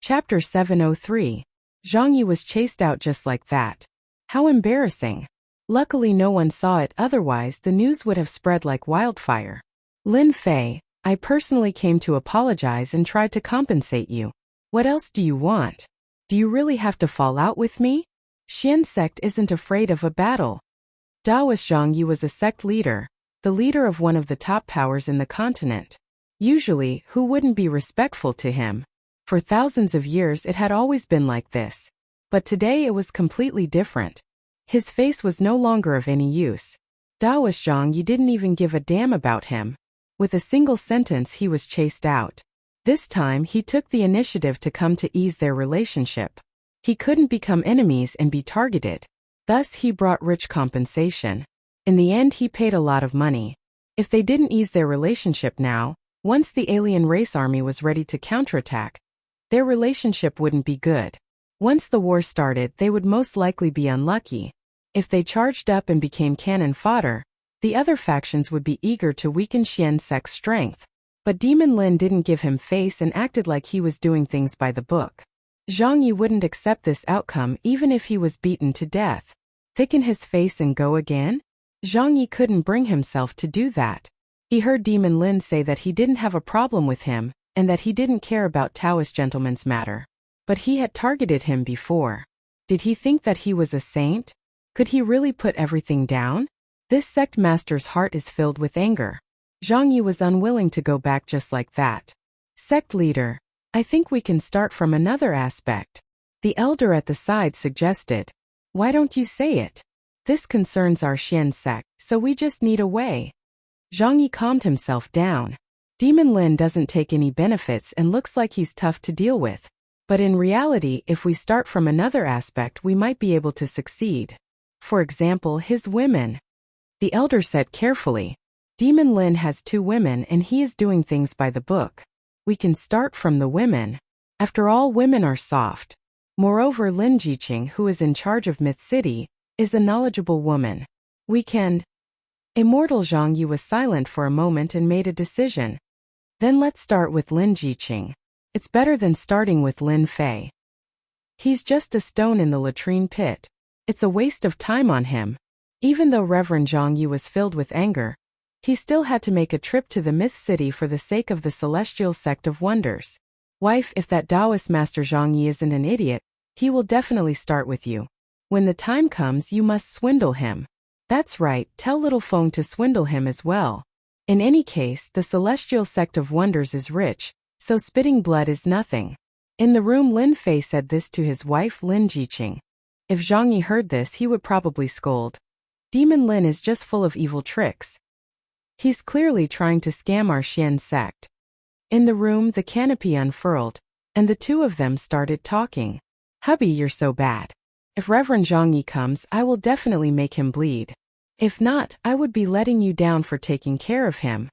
Chapter 703. Zhang Yi was chased out just like that. How embarrassing. Luckily no one saw it, otherwise the news would have spread like wildfire. Lin Fei, I personally came to apologize and tried to compensate you. What else do you want? Do you really have to fall out with me? Xian sect isn't afraid of a battle. Daoist Zhang Yi was a sect leader, the leader of one of the top powers in the continent. Usually, who wouldn't be respectful to him? For thousands of years it had always been like this. But today it was completely different. His face was no longer of any use. Daoist Zhang Yi didn't even give a damn about him. With a single sentence he was chased out. This time he took the initiative to come to ease their relationship. He couldn't become enemies and be targeted. Thus he brought rich compensation. In the end he paid a lot of money. If they didn't ease their relationship now, once the alien race army was ready to counterattack, their relationship wouldn't be good. Once the war started they would most likely be unlucky. If they charged up and became cannon fodder, the other factions would be eager to weaken Xian sect's strength. But Demon Lin didn't give him face and acted like he was doing things by the book. Zhang Yi wouldn't accept this outcome even if he was beaten to death. Thicken his face and go again? Zhang Yi couldn't bring himself to do that. He heard Demon Lin say that he didn't have a problem with him, and that he didn't care about Taoist gentlemen's matter. But he had targeted him before. Did he think that he was a saint? Could he really put everything down? This sect master's heart is filled with anger. Zhang Yi was unwilling to go back just like that. Sect leader, I think we can start from another aspect. The elder at the side suggested. Why don't you say it? This concerns our Xian sect, so we just need a way. Zhang Yi calmed himself down. Demon Lin doesn't take any benefits and looks like he's tough to deal with. But in reality, if we start from another aspect, we might be able to succeed. For example, his women. The elder said carefully. Demon Lin has 2 women and he is doing things by the book. We can start from the women. After all, women are soft. Moreover, Lin Jiqing, who is in charge of Myth City, is a knowledgeable woman. We can... Immortal Zhang Yi was silent for a moment and made a decision. Then let's start with Lin Jiqing. It's better than starting with Lin Fei. He's just a stone in the latrine pit. It's a waste of time on him. Even though Reverend Zhang Yi was filled with anger, he still had to make a trip to the Myth City for the sake of the Celestial Sect of Wonders. Wife, if that Taoist Master Zhang Yi isn't an idiot, he will definitely start with you. When the time comes, you must swindle him. That's right, tell Little Feng to swindle him as well. In any case, the Celestial Sect of Wonders is rich, so spitting blood is nothing. In the room, Lin Fei said this to his wife Lin Jiqing. If Zhang Yi heard this, he would probably scold. Demon Lin is just full of evil tricks. He's clearly trying to scam our Xian sect. In the room, the canopy unfurled, and the 2 of them started talking. Hubby, you're so bad. If Reverend Zhang Yi comes, I will definitely make him bleed. If not, I would be letting you down for taking care of him.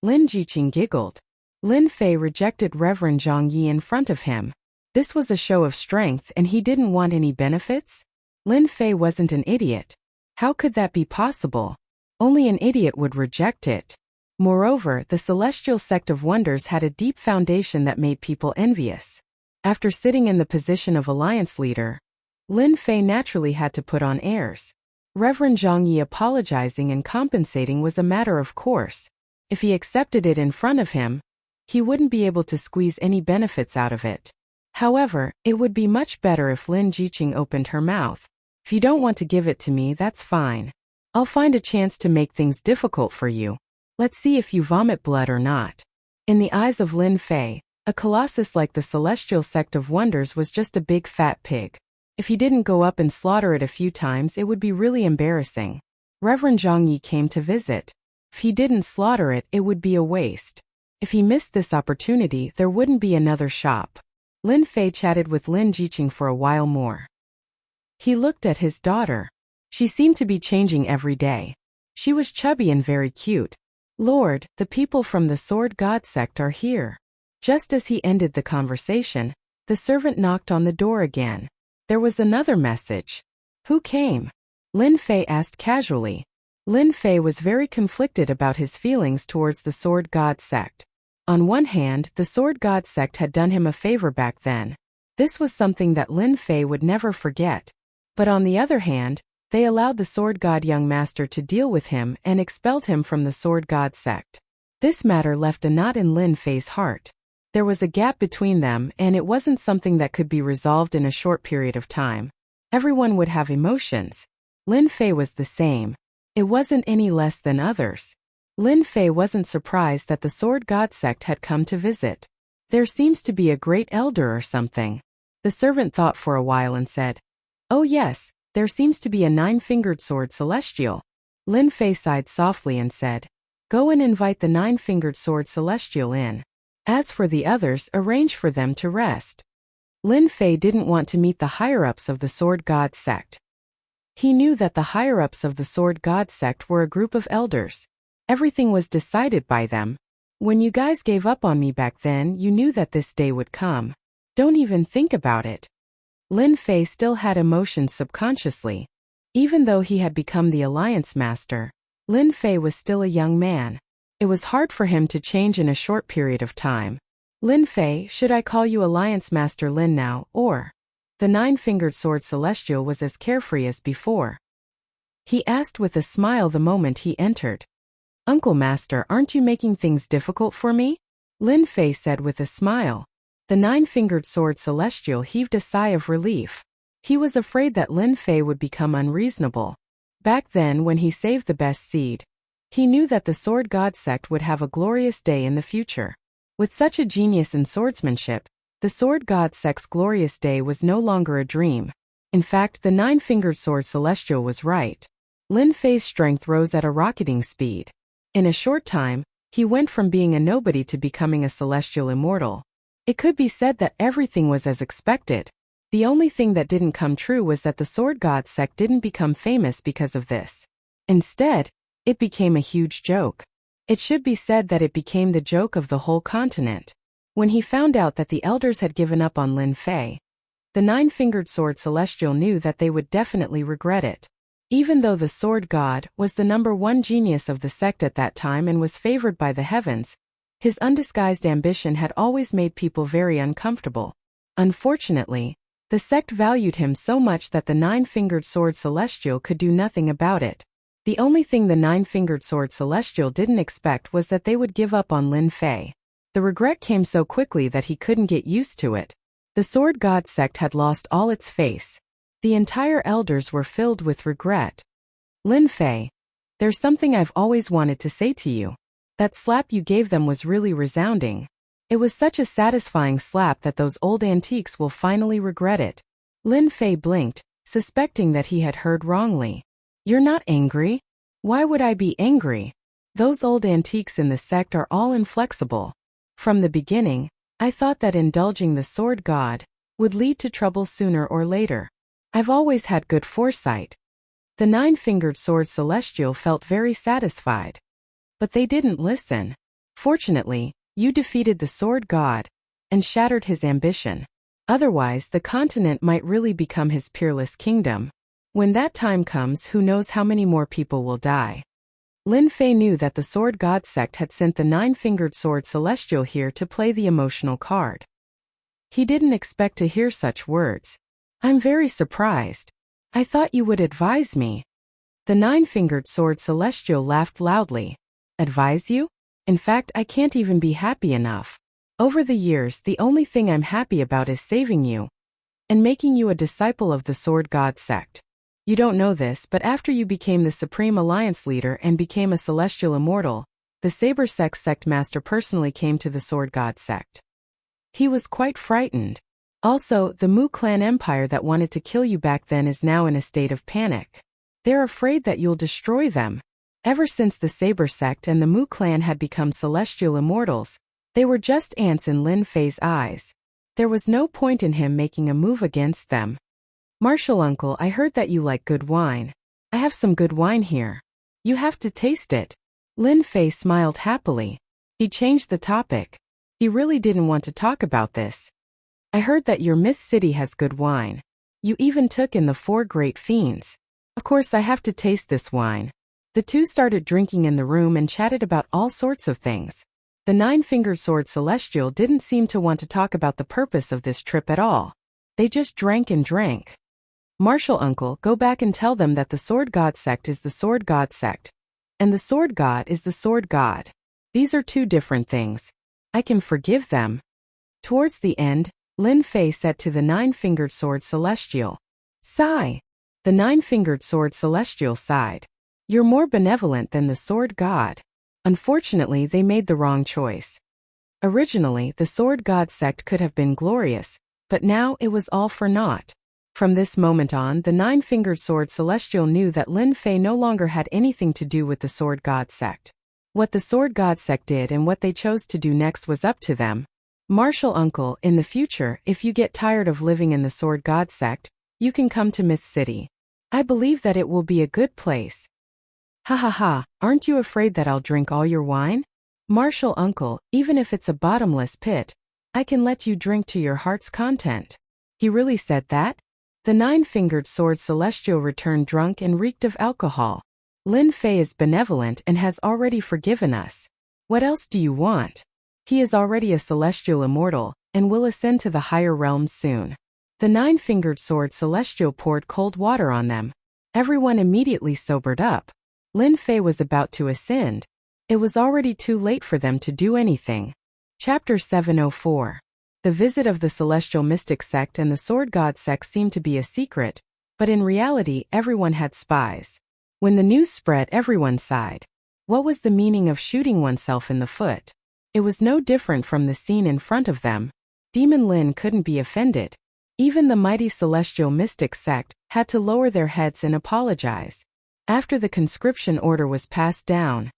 Lin Jiqing giggled. Lin Fei rejected Reverend Zhang Yi in front of him. This was a show of strength and he didn't want any benefits? Lin Fei wasn't an idiot. How could that be possible? Only an idiot would reject it. Moreover, the Celestial Sect of Wonders had a deep foundation that made people envious. After sitting in the position of alliance leader, Lin Fei naturally had to put on airs. Reverend Zhang Yi apologizing and compensating was a matter of course. If he accepted it in front of him, he wouldn't be able to squeeze any benefits out of it. However, it would be much better if Lin Jiqing opened her mouth. If you don't want to give it to me, that's fine. I'll find a chance to make things difficult for you. Let's see if you vomit blood or not. In the eyes of Lin Fei, a colossus like the Celestial Sect of Wonders was just a big fat pig. If he didn't go up and slaughter it a few times, it would be really embarrassing. Reverend Zhang Yi came to visit. If he didn't slaughter it, it would be a waste. If he missed this opportunity, there wouldn't be another shop. Lin Fei chatted with Lin Jiqing for a while more. He looked at his daughter. She seemed to be changing every day. She was chubby and very cute. Lord, the people from the Sword God sect are here. Just as he ended the conversation, the servant knocked on the door again. There was another message. Who came? Lin Fei asked casually. Lin Fei was very conflicted about his feelings towards the Sword God sect. On one hand, the Sword God sect had done him a favor back then, This was something that Lin Fei would never forget. But on the other hand, they allowed the Sword God young master to deal with him and expelled him from the Sword God sect. This matter left a knot in Lin Fei's heart. There was a gap between them, and it wasn't something that could be resolved in a short period of time. Everyone would have emotions. Lin Fei was the same. It wasn't any less than others. Lin Fei wasn't surprised that the Sword God sect had come to visit. There seems to be a great elder or something. The servant thought for a while and said, "Oh yes, there seems to be a 9-fingered sword celestial." Lin Fei sighed softly and said, "Go and invite the 9-fingered sword celestial in. As for the others, arrange for them to rest." Lin Fei didn't want to meet the higher-ups of the Sword God sect. He knew that the higher-ups of the Sword God sect were a group of elders. Everything was decided by them. When you guys gave up on me back then, you knew that this day would come. Don't even think about it. Lin Fei still had emotions subconsciously. Even though he had become the Alliance Master, Lin Fei was still a young man. It was hard for him to change in a short period of time. "Lin Fei, should I call you Alliance Master Lin now, or?" The 9-fingered sword celestial was as carefree as before. He asked with a smile the moment he entered. "Uncle Master, aren't you making things difficult for me?" Lin Fei said with a smile. The 9-fingered sword celestial heaved a sigh of relief. He was afraid that Lin Fei would become unreasonable. Back then, when he saved the best seed, he knew that the Sword God sect would have a glorious day in the future. With such a genius in swordsmanship, the Sword God sect's glorious day was no longer a dream. In fact, the 9-fingered sword celestial was right. Lin Fei's strength rose at a rocketing speed. In a short time, he went from being a nobody to becoming a celestial immortal. It could be said that everything was as expected. The only thing that didn't come true was that the Sword God sect didn't become famous because of this. Instead, it became a huge joke. It should be said that it became the joke of the whole continent. When he found out that the elders had given up on Lin Fei, the 9-fingered sword celestial knew that they would definitely regret it. Even though the Sword God was the #1 genius of the sect at that time and was favored by the heavens, his undisguised ambition had always made people very uncomfortable. Unfortunately, the sect valued him so much that the 9-fingered sword celestial could do nothing about it. The only thing the 9-fingered sword celestial didn't expect was that they would give up on Lin Fei. The regret came so quickly that he couldn't get used to it. The Sword God sect had lost all its face. The entire elders were filled with regret. "Lin Fei, there's something I've always wanted to say to you. That slap you gave them was really resounding. It was such a satisfying slap that those old antiques will finally regret it." Lin Fei blinked, suspecting that he had heard wrongly. "You're not angry? Why would I be angry? Those old antiques in the sect are all inflexible. From the beginning, I thought that indulging the Sword God would lead to trouble sooner or later. I've always had good foresight." The 9-fingered sword celestial felt very satisfied. But they didn't listen. "Fortunately, you defeated the Sword God and shattered his ambition. Otherwise, the continent might really become his peerless kingdom. When that time comes, who knows how many more people will die." Lin Fei knew that the Sword God sect had sent the 9-fingered sword celestial here to play the emotional card. He didn't expect to hear such words. "I'm very surprised. I thought you would advise me." The 9-fingered sword celestial laughed loudly. "Advise you? In fact, I can't even be happy enough. Over the years, the only thing I'm happy about is saving you and making you a disciple of the Sword God sect. You don't know this, but after you became the Supreme Alliance leader and became a celestial immortal, the Saber sect master personally came to the Sword God sect. He was quite frightened. Also, the Mu clan empire that wanted to kill you back then is now in a state of panic. They're afraid that you'll destroy them. Ever since the Saber sect and the Mu clan had become celestial immortals, they were just ants in Lin Fei's eyes. There was no point in him making a move against them. "Martial uncle, I heard that you like good wine. I have some good wine here. You have to taste it." Lin Fei smiled happily. He changed the topic. He really didn't want to talk about this. "I heard that your myth city has good wine. You even took in the 4 great fiends. Of course I have to taste this wine." The two started drinking in the room and chatted about all sorts of things. The 9-fingered sword celestial didn't seem to want to talk about the purpose of this trip at all. They just drank and drank. Martial uncle, go back and tell them that the Sword God sect is the Sword God sect. And the Sword God is the Sword God. These are two different things. I can forgive them. Towards the end, Lin Fei said to the nine-fingered sword celestial. Sigh. The nine-fingered sword celestial sighed. You're more benevolent than the Sword God. Unfortunately, they made the wrong choice. Originally, the Sword God sect could have been glorious, but now it was all for naught. From this moment on, the nine-fingered sword celestial knew that Lin Fei no longer had anything to do with the Sword God sect. What the Sword God sect did and what they chose to do next was up to them. Martial uncle, in the future, if you get tired of living in the Sword God sect, you can come to Myth City. I believe that it will be a good place. Ha ha ha, aren't you afraid that I'll drink all your wine? Martial uncle, even if it's a bottomless pit, I can let you drink to your heart's content. He really said that? The nine-fingered sword celestial returned drunk and reeked of alcohol. Lin Fei is benevolent and has already forgiven us. What else do you want? He is already a celestial immortal, and will ascend to the higher realms soon. The nine-fingered sword celestial poured cold water on them. Everyone immediately sobered up. Lin Fei was about to ascend. It was already too late for them to do anything. Chapter 704. The visit of the Celestial Mystic Sect and the Sword God Sect seemed to be a secret, but in reality everyone had spies. When the news spread, everyone sighed. What was the meaning of shooting oneself in the foot? It was no different from the scene in front of them. Demon Lin couldn't be offended. Even the mighty Celestial Mystic Sect had to lower their heads and apologize. After the conscription order was passed down,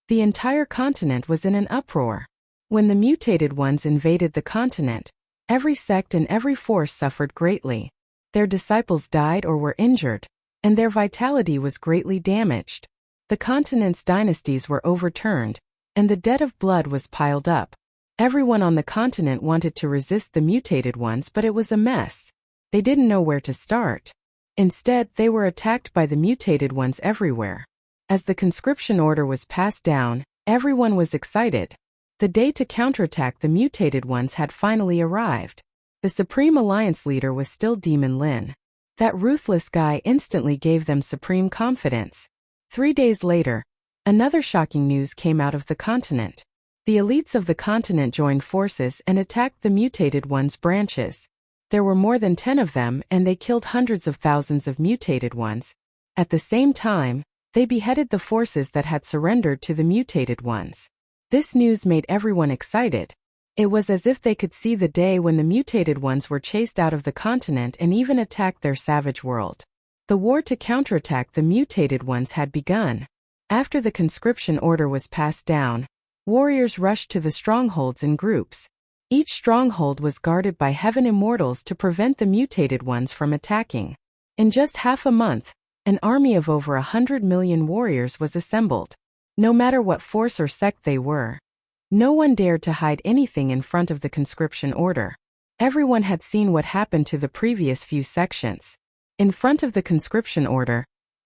the entire continent was in an uproar. When the mutated ones invaded the continent, every sect and every force suffered greatly. Their disciples died or were injured, and their vitality was greatly damaged. The continent's dynasties were overturned, and the debt of blood was piled up. Everyone on the continent wanted to resist the mutated ones, but it was a mess. They didn't know where to start. Instead, they were attacked by the mutated ones everywhere. As the conscription order was passed down, everyone was excited. The day to counterattack the mutated ones had finally arrived. The Supreme Alliance leader was still Demon Lin. That ruthless guy instantly gave them supreme confidence. 3 days later, another shocking news came out of the continent. The elites of the continent joined forces and attacked the mutated ones' branches. There were more than 10 of them, and they killed hundreds of thousands of mutated ones. At the same time, they beheaded the forces that had surrendered to the mutated ones. This news made everyone excited. It was as if they could see the day when the mutated ones were chased out of the continent and even attacked their savage world. The war to counterattack the mutated ones had begun. After the conscription order was passed down, warriors rushed to the strongholds in groups. Each stronghold was guarded by heaven immortals to prevent the mutated ones from attacking. In just half a month, an army of over 100 million warriors was assembled. No matter what force or sect they were, no one dared to hide anything in front of the conscription order. Everyone had seen what happened to the previous few sections. In front of the conscription order,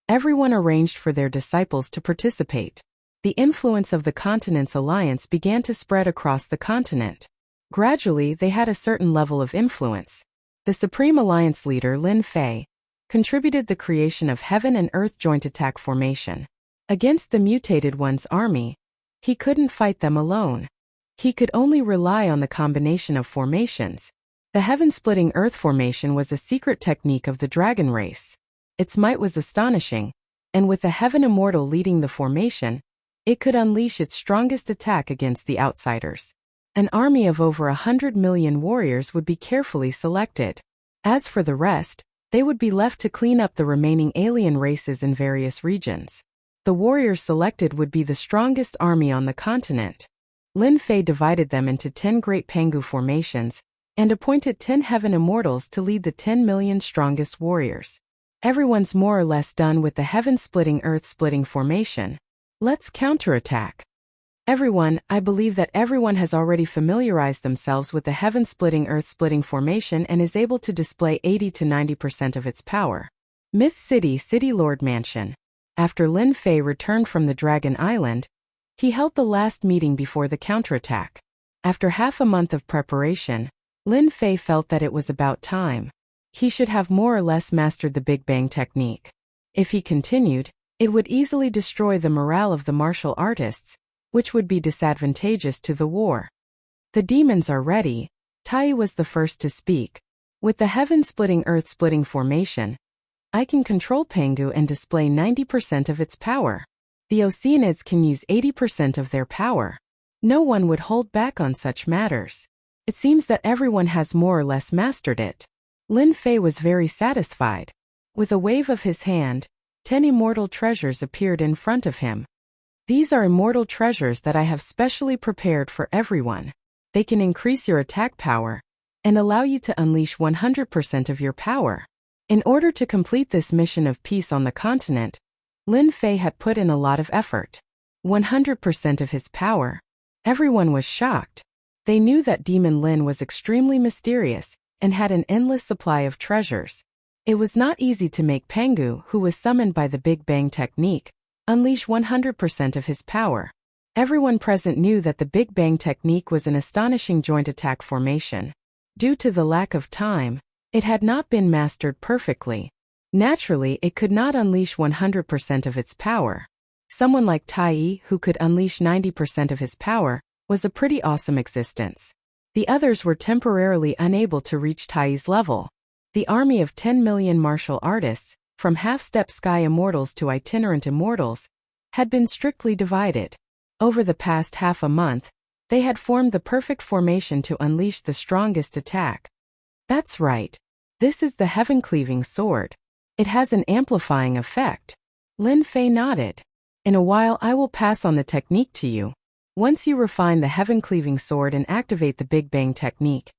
everyone arranged for their disciples to participate. The influence of the continent's alliance began to spread across the continent. Gradually, they had a certain level of influence. The Supreme Alliance leader, Lin Fei, contributed the creation of Heaven and Earth Joint Attack Formation. Against the mutated one's army, he couldn't fight them alone. He could only rely on the combination of formations. The Heaven-Splitting Earth Formation was a secret technique of the dragon race. Its might was astonishing, and with the Heaven Immortal leading the formation, it could unleash its strongest attack against the outsiders. An army of over 100 million warriors would be carefully selected. As for the rest, they would be left to clean up the remaining alien races in various regions. The warriors selected would be the strongest army on the continent. Lin Fei divided them into 10 great Pangu formations, and appointed 10 heaven immortals to lead the 10 million strongest warriors. Everyone's more or less done with the heaven-splitting earth-splitting formation. Let's counterattack. Everyone, I believe that everyone has already familiarized themselves with the heaven-splitting earth-splitting formation and is able to display 80 to 90% of its power. Myth City City Lord Mansion. After Lin Fei returned from the Dragon Island, he held the last meeting before the counterattack. After half a month of preparation, Lin Fei felt that it was about time. He should have more or less mastered the Big Bang technique. If he continued, it would easily destroy the morale of the martial artists, which would be disadvantageous to the war. The demons are ready. Tai was the first to speak. With the heaven-splitting earth-splitting formation, I can control Pangu and display 90% of its power. The Oceanids can use 80% of their power. No one would hold back on such matters. It seems that everyone has more or less mastered it. Lin Fei was very satisfied. With a wave of his hand, 10 immortal treasures appeared in front of him. These are immortal treasures that I have specially prepared for everyone. They can increase your attack power and allow you to unleash 100% of your power. In order to complete this mission of peace on the continent, Lin Fei had put in a lot of effort. 100% of his power. Everyone was shocked. They knew that Demon Lin was extremely mysterious and had an endless supply of treasures. It was not easy to make Pangu, who was summoned by the Big Bang technique, unleash 100% of his power. Everyone present knew that the Big Bang technique was an astonishing joint attack formation. Due to the lack of time, it had not been mastered perfectly. Naturally, it could not unleash 100% of its power. Someone like Tai, who could unleash 90% of his power, was a pretty awesome existence. The others were temporarily unable to reach Tai's level. The army of 10 million martial artists, from half-step sky immortals to itinerant immortals, had been strictly divided. Over the past half a month, they had formed the perfect formation to unleash the strongest attack. That's right. This is the heaven-cleaving sword. It has an amplifying effect. Lin Fei nodded. In a while I will pass on the technique to you. Once you refine the heaven-cleaving sword and activate the Big Bang technique,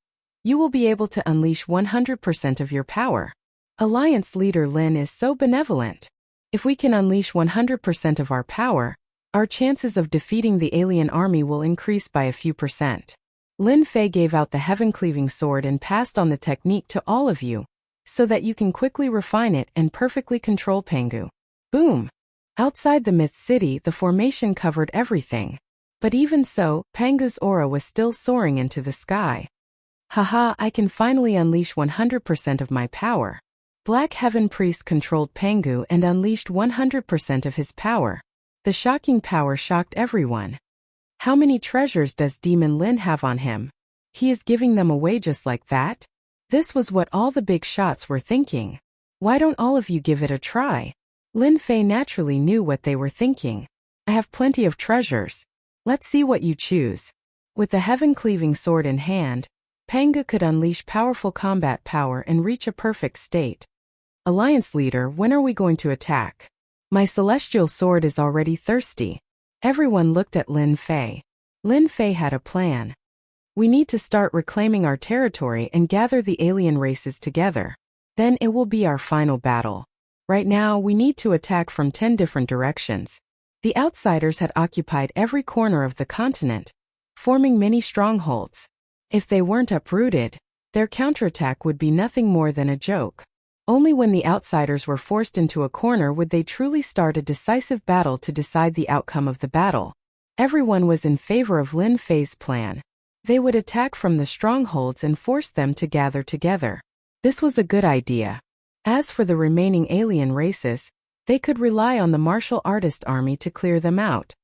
you will be able to unleash 100% of your power. Alliance leader Lin is so benevolent. If we can unleash 100% of our power, our chances of defeating the alien army will increase by a few percent. Lin Fei gave out the heaven-cleaving sword and passed on the technique to all of you, so that you can quickly refine it and perfectly control Pangu. Boom! Outside the Myth City, the formation covered everything. But even so, Pangu's aura was still soaring into the sky. Haha, I can finally unleash 100% of my power. Black Heaven Priest controlled Pangu and unleashed 100% of his power. The shocking power shocked everyone. How many treasures does Demon Lin have on him? He is giving them away just like that? This was what all the big shots were thinking. Why don't all of you give it a try? Lin Fei naturally knew what they were thinking. I have plenty of treasures. Let's see what you choose. With the heaven-cleaving sword in hand, Pangu could unleash powerful combat power and reach a perfect state. Alliance leader, when are we going to attack? My celestial sword is already thirsty. Everyone looked at Lin Fei. Lin Fei had a plan. We need to start reclaiming our territory and gather the alien races together. Then it will be our final battle. Right now, we need to attack from 10 different directions. The outsiders had occupied every corner of the continent, forming many strongholds. If they weren't uprooted, their counterattack would be nothing more than a joke. Only when the outsiders were forced into a corner would they truly start a decisive battle to decide the outcome of the battle. Everyone was in favor of Lin Fei's plan. They would attack from the strongholds and force them to gather together. This was a good idea. As for the remaining alien races, they could rely on the martial artist army to clear them out.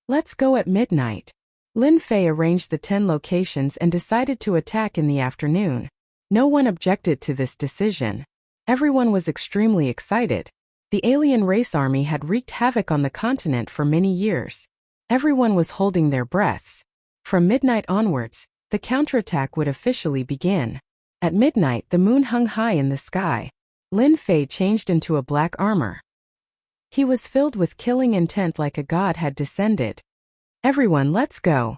Let's go at midnight. Lin Fei arranged the 10 locations and decided to attack in the afternoon. No one objected to this decision. Everyone was extremely excited. The alien race army had wreaked havoc on the continent for many years. Everyone was holding their breaths. From midnight onwards, the counterattack would officially begin. At midnight, the moon hung high in the sky. Lin Fei changed into a black armor. He was filled with killing intent like a god had descended. Everyone, let's go.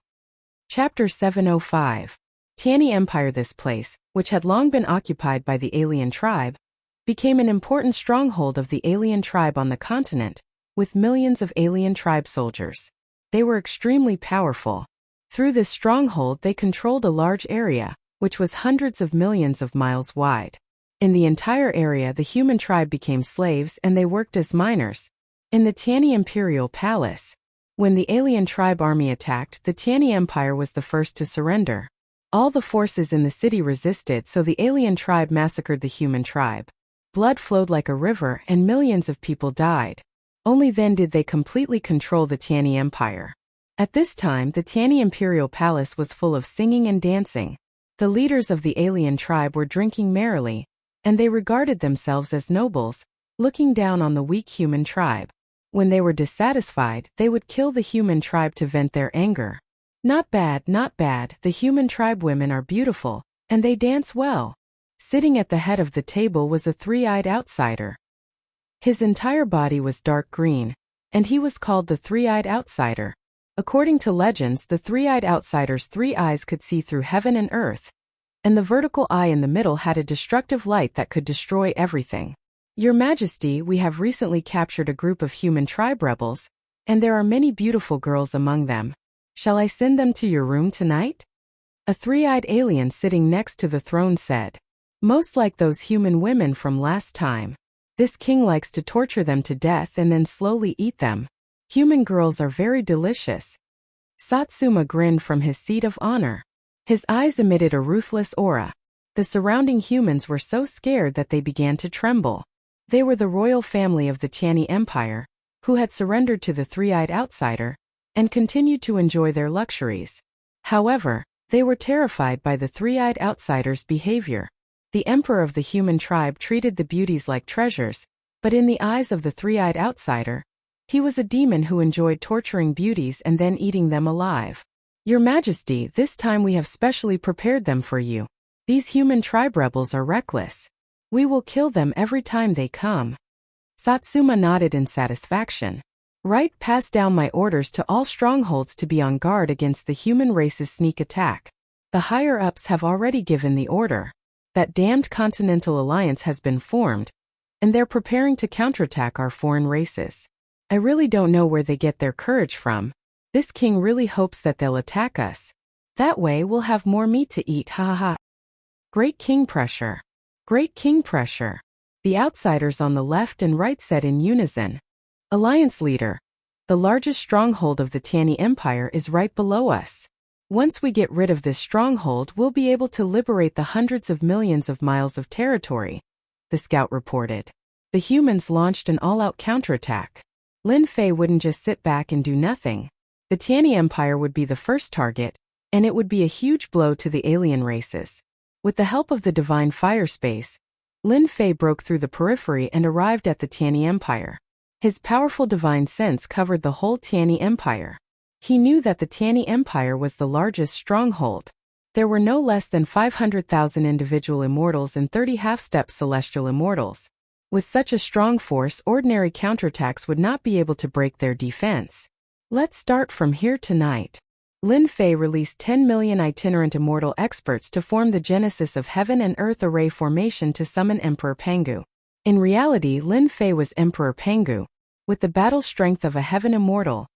Chapter 705. Tianyi Empire. This place, which had long been occupied by the alien tribe, became an important stronghold of the alien tribe on the continent, with millions of alien tribe soldiers. They were extremely powerful. Through this stronghold they controlled a large area, which was hundreds of millions of miles wide. In the entire area the human tribe became slaves and they worked as miners. In the Tianyi Imperial Palace, when the alien tribe army attacked, the Tianyi Empire was the first to surrender. All the forces in the city resisted, so the alien tribe massacred the human tribe. Blood flowed like a river and millions of people died. Only then did they completely control the Tiani Empire. At this time, the Tiani Imperial Palace was full of singing and dancing. The leaders of the alien tribe were drinking merrily, and they regarded themselves as nobles, looking down on the weak human tribe. When they were dissatisfied, they would kill the human tribe to vent their anger. Not bad, not bad, the human tribe women are beautiful, and they dance well. Sitting at the head of the table was a three-eyed outsider. His entire body was dark green, and he was called the three-eyed outsider. According to legends, the three-eyed outsider's three eyes could see through heaven and earth, and the vertical eye in the middle had a destructive light that could destroy everything. Your Majesty, we have recently captured a group of human tribe rebels, and there are many beautiful girls among them. Shall I send them to your room tonight? A three-eyed alien sitting next to the throne said. Most like those human women from last time. This king likes to torture them to death and then slowly eat them. Human girls are very delicious. Satsuma grinned from his seat of honor. His eyes emitted a ruthless aura. The surrounding humans were so scared that they began to tremble. They were the royal family of the Tiani Empire, who had surrendered to the three-eyed outsider, and continued to enjoy their luxuries. However, they were terrified by the three-eyed outsider's behavior. The emperor of the human tribe treated the beauties like treasures, but in the eyes of the three-eyed outsider, he was a demon who enjoyed torturing beauties and then eating them alive. Your Majesty, this time we have specially prepared them for you. These human tribe rebels are reckless. We will kill them every time they come. Satsuma nodded in satisfaction. Right, pass down my orders to all strongholds to be on guard against the human race's sneak attack. The higher-ups have already given the order. That damned Continental Alliance has been formed, and they're preparing to counterattack our foreign races. I really don't know where they get their courage from. This king really hopes that they'll attack us. That way we'll have more meat to eat, ha ha ha. Great king pressure. Great king pressure. The outsiders on the left and right said in unison. Alliance leader. The largest stronghold of the Tiani Empire is right below us. Once we get rid of this stronghold, we'll be able to liberate the hundreds of millions of miles of territory, the scout reported. The humans launched an all-out counterattack. Lin Fei wouldn't just sit back and do nothing. The Tiani Empire would be the first target, and it would be a huge blow to the alien races. With the help of the divine fire space, Lin Fei broke through the periphery and arrived at the Tiani Empire. His powerful divine sense covered the whole Tiani Empire. He knew that the Tiani Empire was the largest stronghold. There were no less than 500,000 individual immortals and 30 half-step celestial immortals. With such a strong force, ordinary counterattacks would not be able to break their defense. Let's start from here tonight. Lin Fei released 10 million itinerant immortal experts to form the Genesis of Heaven and Earth Array formation to summon Emperor Pengu. In reality, Lin Fei was Emperor Pengu. With the battle strength of a heaven immortal,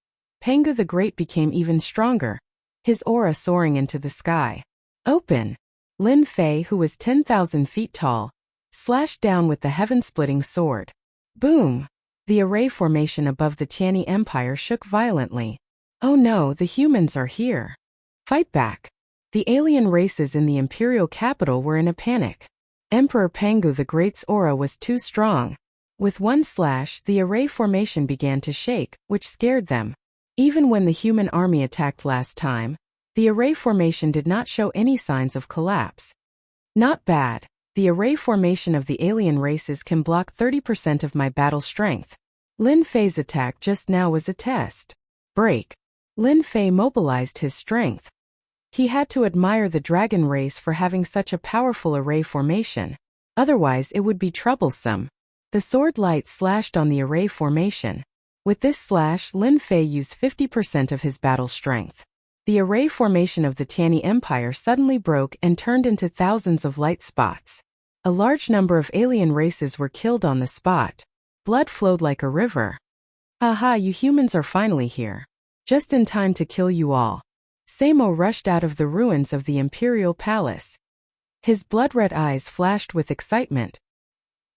Pengu the Great became even stronger, his aura soaring into the sky. Open! Lin Fei, who was 10,000 feet tall, slashed down with the heaven-splitting sword. Boom! The array formation above the Tiani Empire shook violently. Oh no, the humans are here. Fight back! The alien races in the imperial capital were in a panic. Emperor Pengu the Great's aura was too strong. With one slash, the array formation began to shake, which scared them. Even when the human army attacked last time, the array formation did not show any signs of collapse. Not bad. The array formation of the alien races can block 30% of my battle strength. Lin Fei's attack just now was a test. Break. Lin Fei mobilized his strength. He had to admire the dragon race for having such a powerful array formation. Otherwise it would be troublesome. The sword light slashed on the array formation. With this slash, Lin Fei used 50% of his battle strength. The array formation of the Tiani Empire suddenly broke and turned into thousands of light spots. A large number of alien races were killed on the spot. Blood flowed like a river. Haha, you humans are finally here. Just in time to kill you all. Samo rushed out of the ruins of the imperial palace. His blood-red eyes flashed with excitement.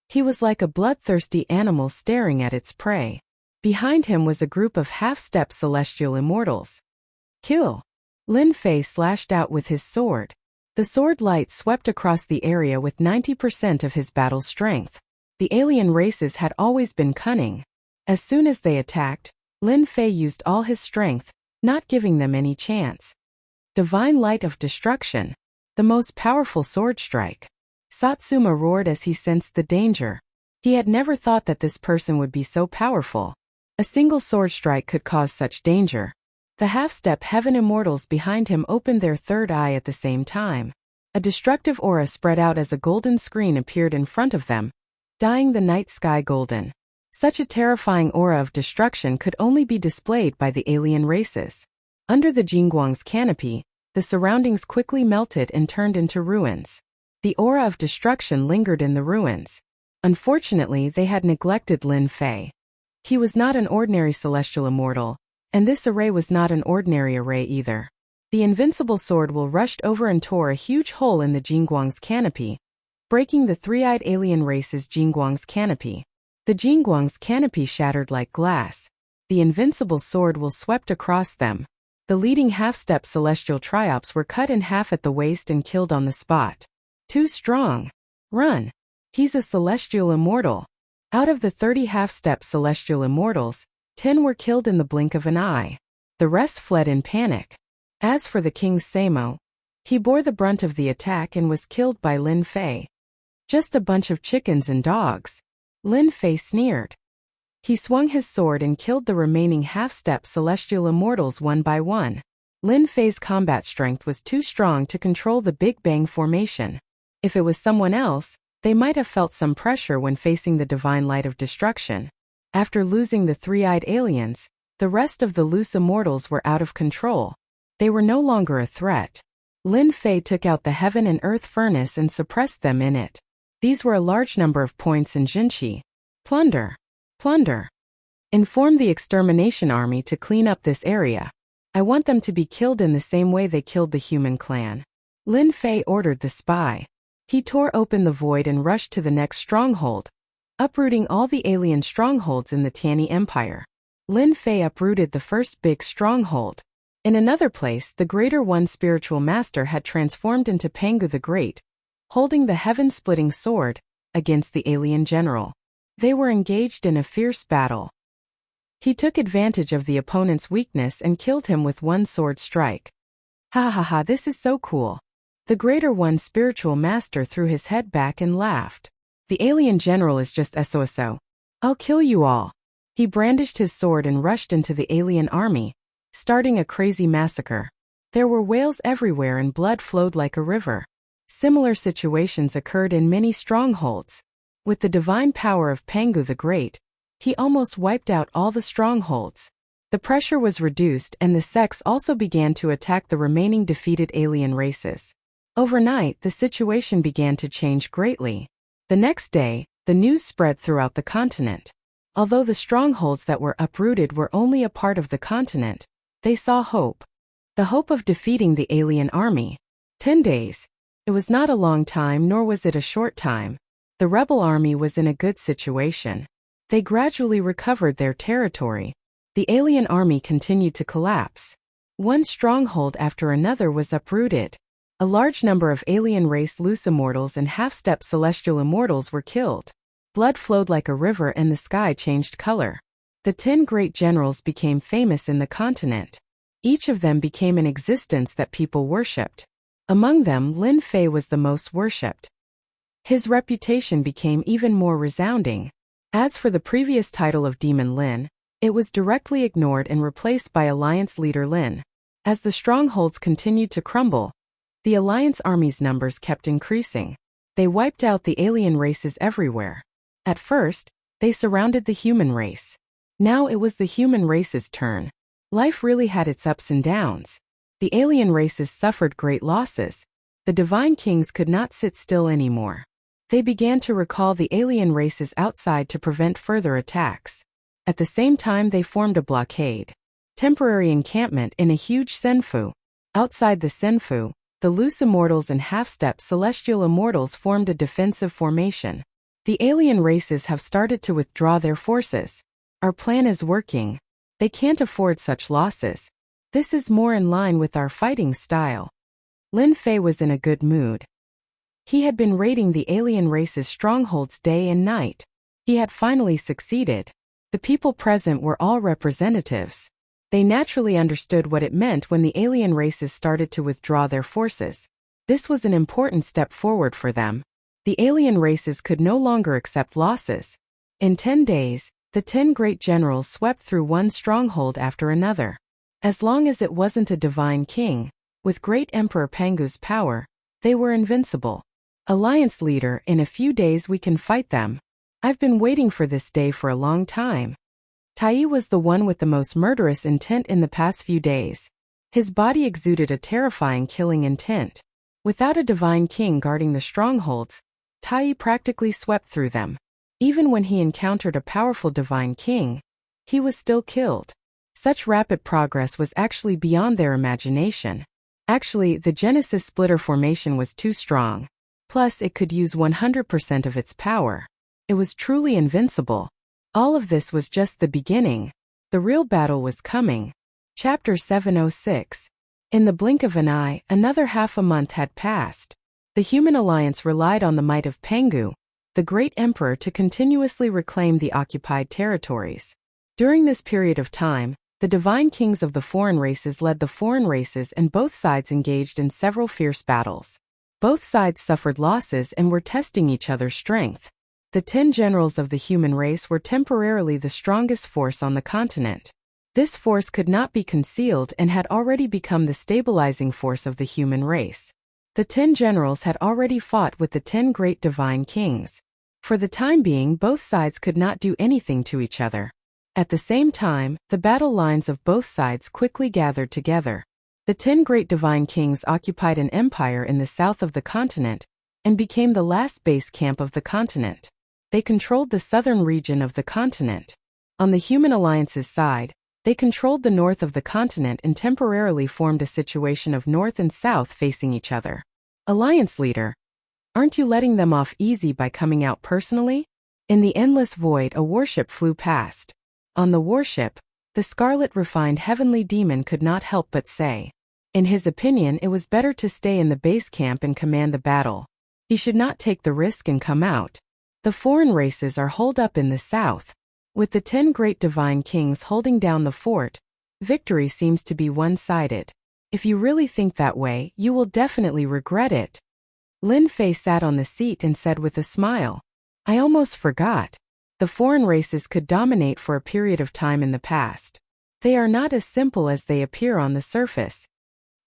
He was like a bloodthirsty animal staring at its prey. Behind him was a group of half-step celestial immortals. Kill! Lin Fei slashed out with his sword. The sword light swept across the area with 90% of his battle strength. The alien races had always been cunning. As soon as they attacked, Lin Fei used all his strength, not giving them any chance. Divine Light of Destruction. The most powerful sword strike. Satsuma roared as he sensed the danger. He had never thought that this person would be so powerful. A single sword strike could cause such danger. The half-step heaven immortals behind him opened their third eye at the same time. A destructive aura spread out as a golden screen appeared in front of them, dyeing the night sky golden. Such a terrifying aura of destruction could only be displayed by the alien races. Under the Jingguang's canopy, the surroundings quickly melted and turned into ruins. The aura of destruction lingered in the ruins. Unfortunately, they had neglected Lin Fei. He was not an ordinary celestial immortal, and this array was not an ordinary array either. The invincible sword will rushed over and tore a huge hole in the Jingguang's canopy, breaking the three-eyed alien race's Jingguang's canopy. The Jingguang's canopy shattered like glass. The invincible sword will swept across them. The leading half-step celestial triops were cut in half at the waist and killed on the spot. Too strong. Run. He's a celestial immortal. Out of the 30 half-step celestial immortals, 10 were killed in the blink of an eye. The rest fled in panic. As for the king's Samo, he bore the brunt of the attack and was killed by Lin Fei. Just a bunch of chickens and dogs. Lin Fei sneered. He swung his sword and killed the remaining half-step celestial immortals one by one. Lin Fei's combat strength was too strong to control the Big Bang formation. If it was someone else, they might have felt some pressure when facing the divine light of destruction. After losing the three-eyed aliens, the rest of the loose immortals were out of control. They were no longer a threat. Lin Fei took out the heaven and earth furnace and suppressed them in it. These were a large number of points in Jinqi. Plunder. Plunder. Inform the extermination army to clean up this area. I want them to be killed in the same way they killed the human clan. Lin Fei ordered the spy. He tore open the void and rushed to the next stronghold, uprooting all the alien strongholds in the Tianyi Empire. Lin Fei uprooted the first big stronghold. In another place, the Greater One spiritual master had transformed into Pangu the Great, holding the heaven-splitting sword, against the alien general. They were engaged in a fierce battle. He took advantage of the opponent's weakness and killed him with one sword strike. Ha ha ha, this is so cool. The Greater One spiritual master threw his head back and laughed. The alien general is just SOSO. I'll kill you all. He brandished his sword and rushed into the alien army, starting a crazy massacre. There were wails everywhere and blood flowed like a river. Similar situations occurred in many strongholds. With the divine power of Pangu the Great, he almost wiped out all the strongholds. The pressure was reduced and the sects also began to attack the remaining defeated alien races. Overnight, the situation began to change greatly. The next day, the news spread throughout the continent. Although the strongholds that were uprooted were only a part of the continent, they saw hope. The hope of defeating the alien army. 10 days. It was not a long time nor was it a short time. The rebel army was in a good situation. They gradually recovered their territory. The alien army continued to collapse. One stronghold after another was uprooted. A large number of alien race loose immortals and half-step celestial immortals were killed. Blood flowed like a river and the sky changed color. The 10 great generals became famous in the continent. Each of them became an existence that people worshipped. Among them, Lin Fei was the most worshipped. His reputation became even more resounding. As for the previous title of Demon Lin, it was directly ignored and replaced by Alliance Leader Lin. As the strongholds continued to crumble, the Alliance army's numbers kept increasing. They wiped out the alien races everywhere. At first, they surrounded the human race. Now it was the human race's turn. Life really had its ups and downs. The alien races suffered great losses. The divine kings could not sit still anymore. They began to recall the alien races outside to prevent further attacks. At the same time, they formed a blockade. Temporary encampment in a huge senfu. Outside the senfu, the loose immortals and half-step celestial immortals formed a defensive formation. The alien races have started to withdraw their forces. Our plan is working. They can't afford such losses. This is more in line with our fighting style. Lin Fei was in a good mood. He had been raiding the alien race's strongholds day and night. He had finally succeeded. The people present were all representatives. They naturally understood what it meant when the alien races started to withdraw their forces. This was an important step forward for them. The alien races could no longer accept losses. In 10 days, the 10 great generals swept through one stronghold after another. As long as it wasn't a divine king, with great Emperor Pangu's power, they were invincible. Alliance leader, in a few days we can fight them. I've been waiting for this day for a long time. Tai was the one with the most murderous intent in the past few days. His body exuded a terrifying killing intent. Without a divine king guarding the strongholds, Tai practically swept through them. Even when he encountered a powerful divine king, he was still killed. Such rapid progress was actually beyond their imagination. Actually, the Genesis splitter formation was too strong. Plus, it could use 100% of its power. It was truly invincible. All of this was just the beginning. The real battle was coming. Chapter 706. In the blink of an eye, another half a month had passed. The human alliance relied on the might of Pangu, the great emperor, to continuously reclaim the occupied territories. During this period of time, the divine kings of the foreign races led the foreign races, and both sides engaged in several fierce battles. Both sides suffered losses and were testing each other's strength. The 10 generals of the human race were temporarily the strongest force on the continent. This force could not be concealed and had already become the stabilizing force of the human race. The 10 generals had already fought with the 10 great divine kings. For the time being, both sides could not do anything to each other. At the same time, the battle lines of both sides quickly gathered together. The 10 great divine kings occupied an empire in the south of the continent and became the last base camp of the continent. They controlled the southern region of the continent. On the human alliance's side, they controlled the north of the continent and temporarily formed a situation of north and south facing each other. Alliance leader, aren't you letting them off easy by coming out personally? In the endless void, a warship flew past. On the warship, the scarlet refined heavenly demon could not help but say, in his opinion, it was better to stay in the base camp and command the battle. He should not take the risk and come out. The foreign races are holed up in the south. With the 10 great divine kings holding down the fort, victory seems to be one-sided. If you really think that way, you will definitely regret it. Lin Fei sat on the seat and said with a smile, I almost forgot. The foreign races could dominate for a period of time in the past. They are not as simple as they appear on the surface.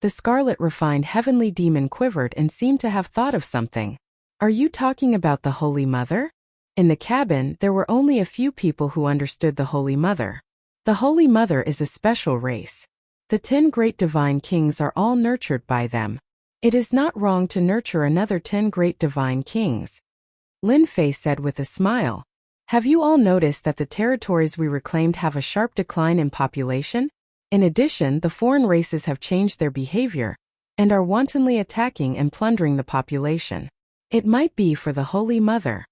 The scarlet refined heavenly demon quivered and seemed to have thought of something. Are you talking about the Holy Mother? In the cabin, there were only a few people who understood the Holy Mother. The Holy Mother is a special race. The 10 great divine kings are all nurtured by them. It is not wrong to nurture another 10 great divine kings. Lin Fei said with a smile. Have you all noticed that the territories we reclaimed have a sharp decline in population? In addition, the foreign races have changed their behavior and are wantonly attacking and plundering the population. It might be for the Holy Mother.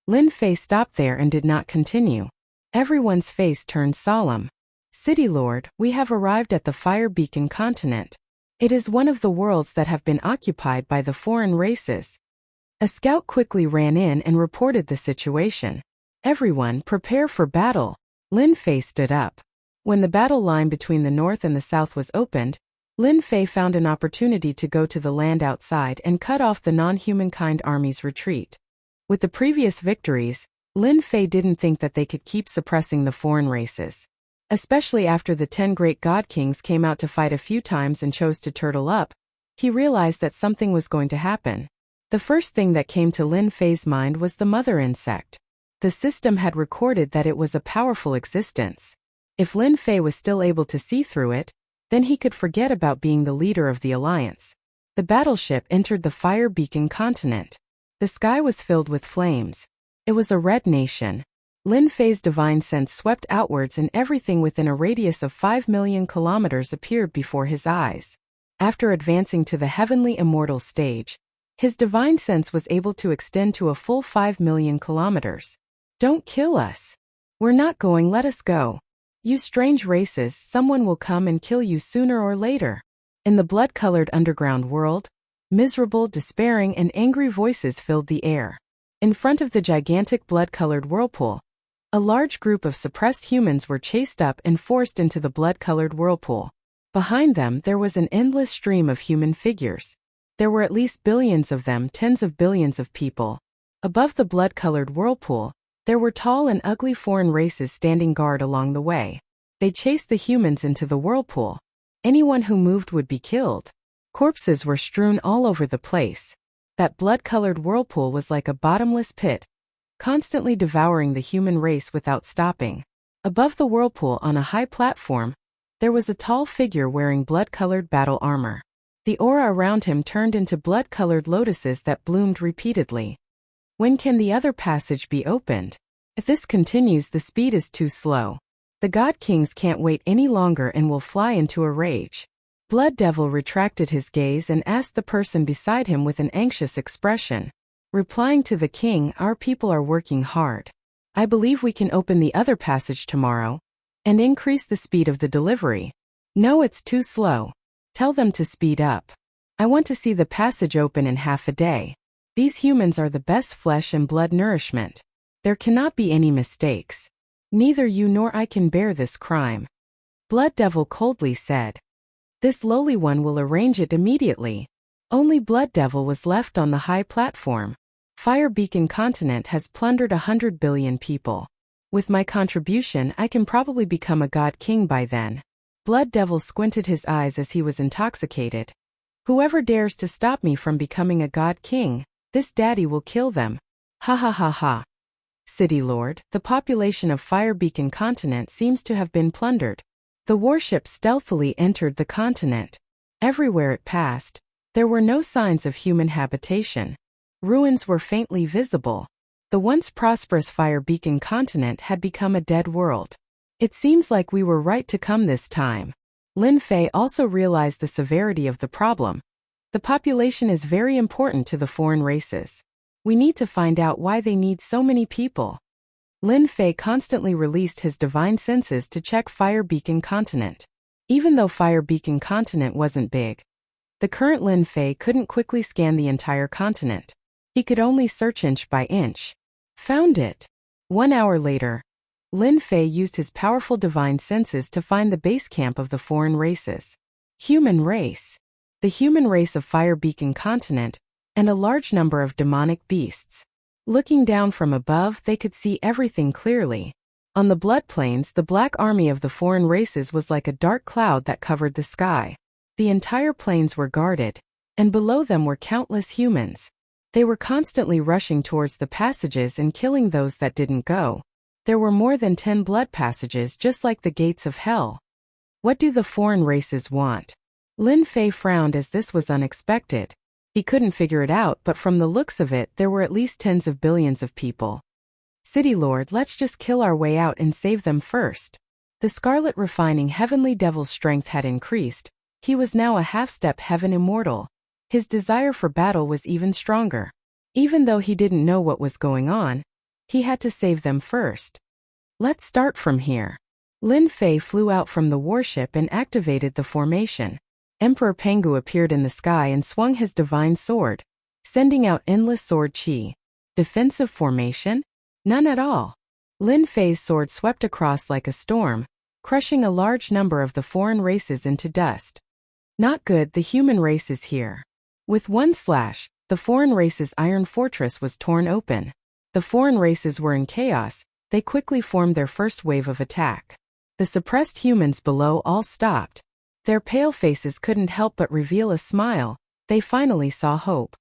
Lin Fei stopped there and did not continue. Everyone's face turned solemn. City Lord, we have arrived at the Fire Beacon continent. It is one of the worlds that have been occupied by the foreign races. A scout quickly ran in and reported the situation. Everyone, prepare for battle. Lin Fei stood up. When the battle line between the north and the south was opened, Lin Fei found an opportunity to go to the land outside and cut off the non-humankind army's retreat. With the previous victories, Lin Fei didn't think that they could keep suppressing the foreign races. Especially after the 10 great god kings came out to fight a few times and chose to turtle up, he realized that something was going to happen. The first thing that came to Lin Fei's mind was the mother insect. The system had recorded that it was a powerful existence. If Lin Fei was still able to see through it, then he could forget about being the leader of the alliance. The battleship entered the Fire Beacon continent. The sky was filled with flames. It was a red nation. Lin Fei's divine sense swept outwards and everything within a radius of 5 million kilometers appeared before his eyes. After advancing to the heavenly immortal stage, his divine sense was able to extend to a full 5 million kilometers. Don't kill us. We're not going, let us go. You strange races, someone will come and kill you sooner or later. In the blood-colored underground world, Miserable, despairing, and angry voices filled the air. In front of the gigantic blood-colored whirlpool, a large group of suppressed humans were chased up and forced into the blood-colored whirlpool. Behind them there was an endless stream of human figures. There were at least billions of them, tens of billions of people. Above the blood-colored whirlpool, there were tall and ugly foreign races standing guard along the way. They chased the humans into the whirlpool. Anyone who moved would be killed. Corpses were strewn all over the place. That blood-colored whirlpool was like a bottomless pit, constantly devouring the human race without stopping. Above the whirlpool on a high platform, there was a tall figure wearing blood-colored battle armor. The aura around him turned into blood-colored lotuses that bloomed repeatedly. When can the other passage be opened? If this continues, the speed is too slow. The God Kings can't wait any longer and will fly into a rage. Blood Devil retracted his gaze and asked the person beside him with an anxious expression. Replying to the king, "Our people are working hard. I believe we can open the other passage tomorrow and increase the speed of the delivery." "No, it's too slow. Tell them to speed up. I want to see the passage open in half a day. These humans are the best flesh and blood nourishment. There cannot be any mistakes. Neither you nor I can bear this crime." Blood Devil coldly said. "This lowly one will arrange it immediately." Only Blood Devil was left on the high platform. Fire Beacon Continent has plundered 100 billion people. With my contribution, I can probably become a God King by then. Blood Devil squinted his eyes as he was intoxicated. "Whoever dares to stop me from becoming a God King, this daddy will kill them. Ha ha ha ha." City Lord, the population of Fire Beacon Continent seems to have been plundered. The warship stealthily entered the continent. Everywhere it passed, there were no signs of human habitation. Ruins were faintly visible. The once prosperous Fire Beacon Continent had become a dead world. "It seems like we were right to come this time." Lin Fei also realized the severity of the problem. The population is very important to the foreign races. We need to find out why they need so many people. Lin Fei constantly released his divine senses to check Fire Beacon Continent. Even though Fire Beacon Continent wasn't big, the current Lin Fei couldn't quickly scan the entire continent. He could only search inch by inch. Found it. 1 hour later, Lin Fei used his powerful divine senses to find the base camp of the foreign races. Human race. The human race of Fire Beacon Continent, and a large number of demonic beasts. Looking down from above, they could see everything clearly. On the blood plains, the black army of the foreign races was like a dark cloud that covered the sky. The entire plains were guarded, and below them were countless humans. They were constantly rushing towards the passages and killing those that didn't go. There were more than 10 blood passages, just like the gates of hell. What do the foreign races want? Lin Fei frowned as this was unexpected. He couldn't figure it out, but from the looks of it, there were at least tens of billions of people. "City Lord, let's just kill our way out and save them first." The Scarlet Refining Heavenly Devil's strength had increased. He was now a half-step heaven immortal. His desire for battle was even stronger. Even though he didn't know what was going on, he had to save them first. "Let's start from here." Lin Fei flew out from the warship and activated the formation. Emperor Pengu appeared in the sky and swung his divine sword, sending out endless sword chi. Defensive formation? None at all. Lin Fei's sword swept across like a storm, crushing a large number of the foreign races into dust. Not good, the human race is here. With one slash, the foreign race's iron fortress was torn open. The foreign races were in chaos. They quickly formed their first wave of attack. The suppressed humans below all stopped. Their pale faces couldn't help but reveal a smile. They finally saw hope.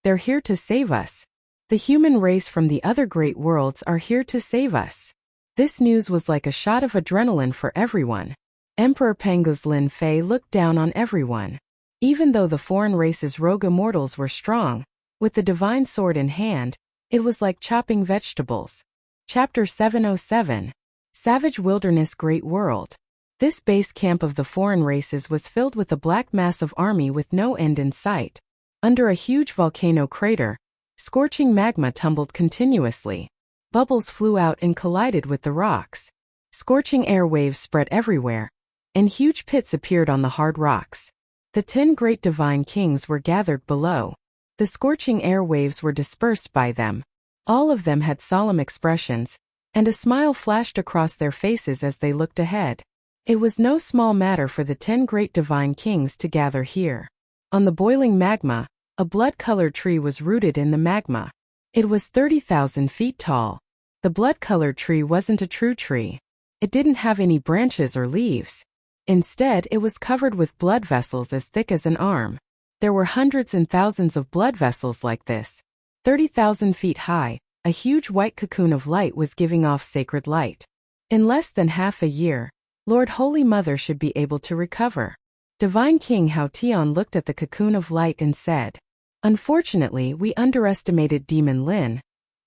"They're here to save us. The human race from the other great worlds are here to save us." This news was like a shot of adrenaline for everyone. Emperor Pengu's Lin Fei looked down on everyone. Even though the foreign race's rogue immortals were strong, with the divine sword in hand, it was like chopping vegetables. Chapter 707. Savage Wilderness Great World. This base camp of the foreign races was filled with a black mass of army with no end in sight. Under a huge volcano crater, scorching magma tumbled continuously. Bubbles flew out and collided with the rocks. Scorching air waves spread everywhere, and huge pits appeared on the hard rocks. The 10 great divine kings were gathered below. The scorching air waves were dispersed by them. All of them had solemn expressions, and a smile flashed across their faces as they looked ahead. It was no small matter for the 10 great divine kings to gather here. On the boiling magma, a blood-colored tree was rooted in the magma. It was 30,000 feet tall. The blood-colored tree wasn't a true tree. It didn't have any branches or leaves. Instead, it was covered with blood vessels as thick as an arm. There were hundreds and thousands of blood vessels like this. 30,000 feet high, a huge white cocoon of light was giving off sacred light. In less than half a year, Lord Holy Mother should be able to recover. Divine King Haotian looked at the cocoon of light and said, "Unfortunately, we underestimated Demon Lin,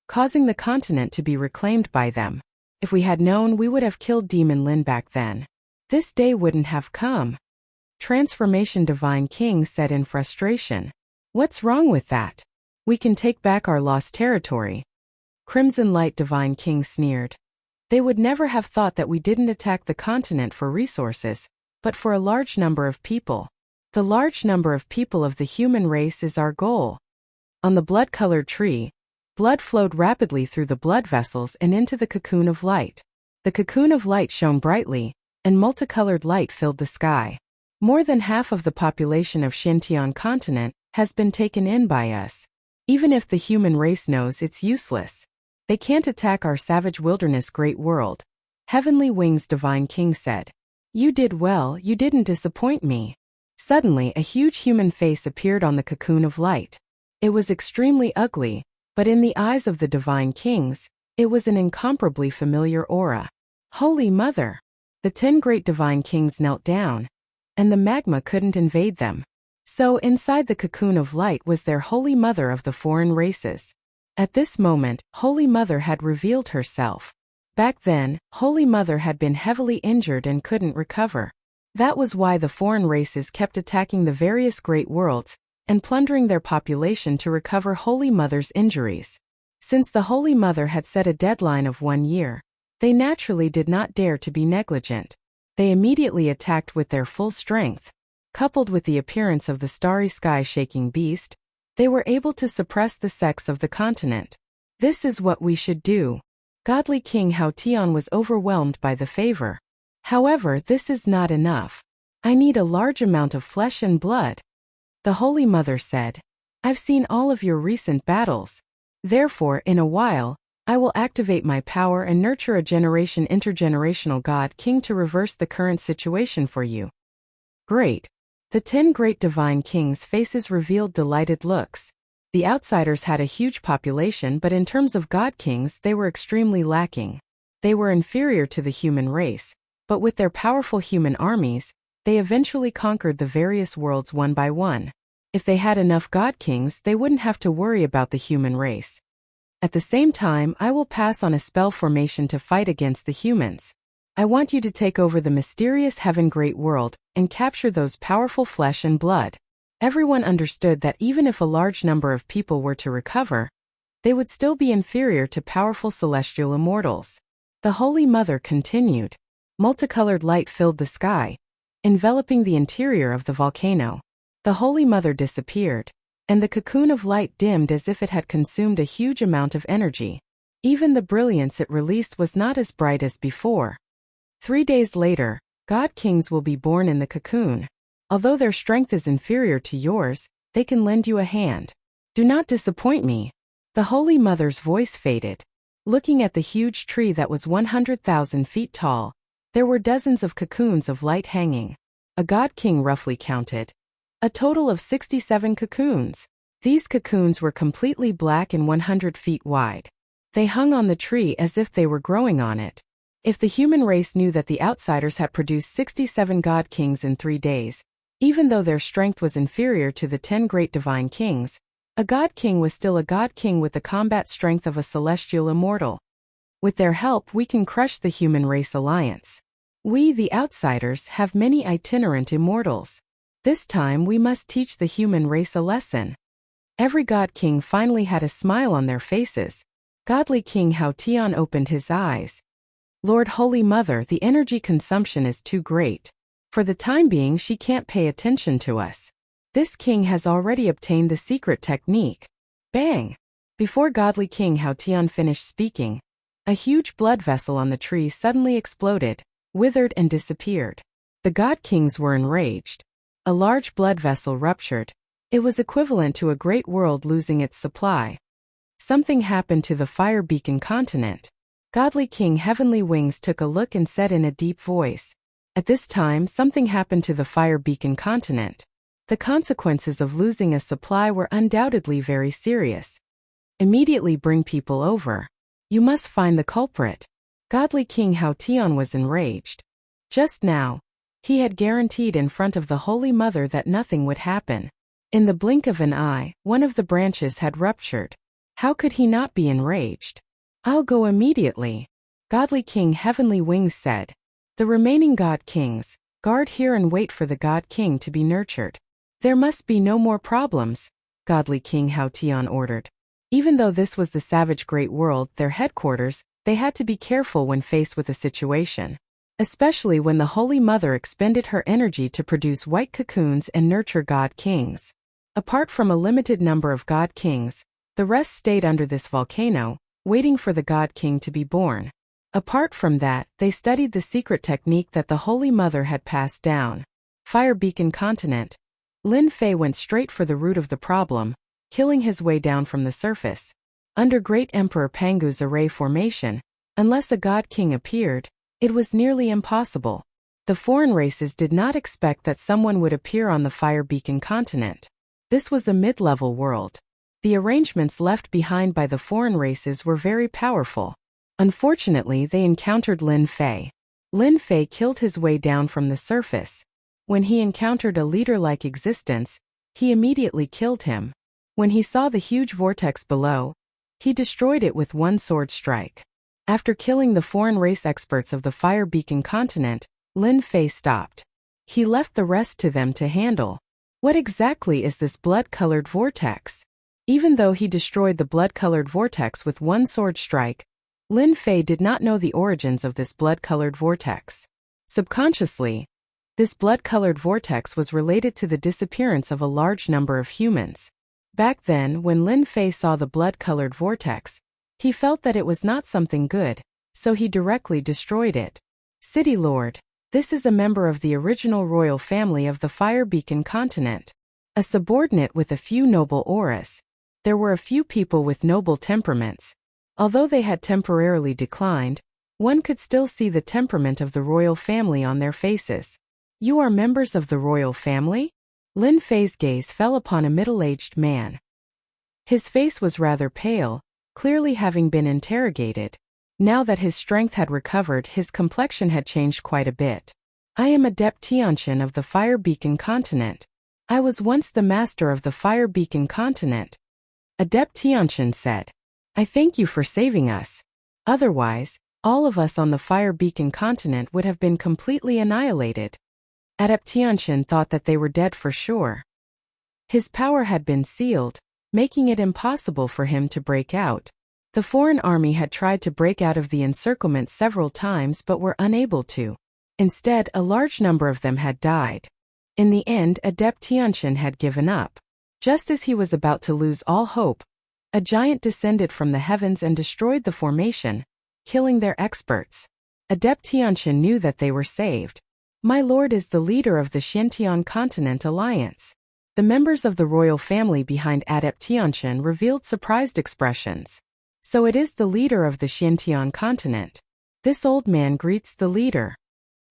causing the continent to be reclaimed by them. If we had known, we would have killed Demon Lin back then. This day wouldn't have come." Transformation Divine King said in frustration. "What's wrong with that? We can take back our lost territory." Crimson Light Divine King sneered. "They would never have thought that we didn't attack the continent for resources, but for a large number of people. The large number of people of the human race is our goal." On the blood-colored tree, blood flowed rapidly through the blood vessels and into the cocoon of light. The cocoon of light shone brightly, and multicolored light filled the sky. More than half of the population of Xintian continent has been taken in by us. Even if the human race knows it's useless, they can't attack our savage wilderness great world. Heavenly Wings Divine King said, "You did well, you didn't disappoint me." Suddenly, a huge human face appeared on the cocoon of light. It was extremely ugly, but in the eyes of the divine kings, it was an incomparably familiar aura. Holy Mother! The 10 great divine kings knelt down, and the magma couldn't invade them. So inside the cocoon of light was their Holy Mother of the foreign races. At this moment, Holy Mother had revealed herself. Back then, Holy Mother had been heavily injured and couldn't recover. That was why the foreign races kept attacking the various great worlds and plundering their population to recover Holy Mother's injuries. Since the Holy Mother had set a deadline of 1 year, they naturally did not dare to be negligent. They immediately attacked with their full strength. Coupled with the appearance of the starry sky-shaking beast, they were able to suppress the sex of the continent. This is what we should do. Godly King Haotian was overwhelmed by the favor. However, this is not enough. I need a large amount of flesh and blood. The Holy Mother said, "I've seen all of your recent battles. Therefore, in a while, I will activate my power and nurture a intergenerational God King to reverse the current situation for you." Great. The 10 great divine kings' faces revealed delighted looks. The outsiders had a huge population, but in terms of God Kings, they were extremely lacking. They were inferior to the human race, but with their powerful human armies, they eventually conquered the various worlds one by one. If they had enough God Kings, they wouldn't have to worry about the human race. At the same time, I will pass on a spell formation to fight against the humans. I want you to take over the mysterious heaven great world and capture those powerful flesh and blood. Everyone understood that even if a large number of people were to recover, they would still be inferior to powerful celestial immortals. The Holy Mother continued. Multicolored light filled the sky, enveloping the interior of the volcano. The Holy Mother disappeared, and the cocoon of light dimmed as if it had consumed a huge amount of energy. Even the brilliance it released was not as bright as before. 3 days later, God Kings will be born in the cocoon. Although their strength is inferior to yours, they can lend you a hand. Do not disappoint me. The Holy Mother's voice faded. Looking at the huge tree that was 100,000 feet tall, there were dozens of cocoons of light hanging. A God King roughly counted. A total of 67 cocoons. These cocoons were completely black and 100 feet wide. They hung on the tree as if they were growing on it. If the human race knew that the outsiders had produced 67 God Kings in 3 days, even though their strength was inferior to the 10 great divine kings, a God King was still a God King with the combat strength of a celestial immortal. With their help, we can crush the human race alliance. We, the outsiders, have many itinerant immortals. This time we must teach the human race a lesson. Every God King finally had a smile on their faces. Godly King Haotian opened his eyes. Lord Holy Mother, the energy consumption is too great. For the time being she can't pay attention to us. This king has already obtained the secret technique. Bang! Before godly King Haotian finished speaking, a huge blood vessel on the tree suddenly exploded, withered and disappeared. The god kings were enraged. A large blood vessel ruptured. It was equivalent to a great world losing its supply. Something happened to the fire beacon continent. Godly King Heavenly Wings took a look and said in a deep voice, "At this time something happened to the fire beacon continent. The consequences of losing a supply were undoubtedly very serious. Immediately bring people over. You must find the culprit." Godly King Haotian was enraged. Just now, he had guaranteed in front of the Holy Mother that nothing would happen. In the blink of an eye, one of the branches had ruptured. How could he not be enraged? "I'll go immediately," Godly King Heavenly Wings said. "The remaining god kings, guard here and wait for the god king to be nurtured. There must be no more problems," Godly King Haotian ordered. Even though this was the savage great world, their headquarters, they had to be careful when faced with a situation. Especially when the Holy Mother expended her energy to produce white cocoons and nurture god kings. Apart from a limited number of god kings, the rest stayed under this volcano, waiting for the god king to be born. Apart from that, they studied the secret technique that the Holy Mother had passed down. Fire Beacon Continent. Lin Fei went straight for the root of the problem, killing his way down from the surface. Under Great Emperor Pangu's array formation, unless a god king appeared, it was nearly impossible. The foreign races did not expect that someone would appear on the Fire Beacon Continent. This was a mid-level world. The arrangements left behind by the foreign races were very powerful. Unfortunately, they encountered Lin Fei. Lin Fei killed his way down from the surface. When he encountered a leader-like existence, he immediately killed him. When he saw the huge vortex below, he destroyed it with one sword strike. After killing the foreign race experts of the Fire Beacon Continent, Lin Fei stopped. He left the rest to them to handle. What exactly is this blood-colored vortex? Even though he destroyed the blood-colored vortex with one sword strike, Lin Fei did not know the origins of this blood-colored vortex. Subconsciously, this blood-colored vortex was related to the disappearance of a large number of humans. Back then, when Lin Fei saw the blood-colored vortex, he felt that it was not something good, so he directly destroyed it. City Lord. This is a member of the original royal family of the Fire Beacon Continent. A subordinate with a few noble auras. There were a few people with noble temperaments. Although they had temporarily declined, one could still see the temperament of the royal family on their faces. You are members of the royal family? Lin Fei's gaze fell upon a middle-aged man. His face was rather pale, clearly having been interrogated. Now that his strength had recovered, his complexion had changed quite a bit. I am Adept Tianqian of the Fire Beacon Continent. I was once the master of the Fire Beacon Continent. Adept Tianqian said. I thank you for saving us. Otherwise, all of us on the Fire Beacon Continent would have been completely annihilated. Adept Tianqian thought that they were dead for sure. His power had been sealed, making it impossible for him to break out. The foreign army had tried to break out of the encirclement several times but were unable to. Instead, a large number of them had died. In the end, Adept Tianqian had given up. Just as he was about to lose all hope, a giant descended from the heavens and destroyed the formation, killing their experts. Adept Tianqian knew that they were saved. My lord is the leader of the Xintian Continent Alliance. The members of the royal family behind Adept Tianqian revealed surprised expressions. So it is the leader of the Xintian Continent. This old man greets the leader.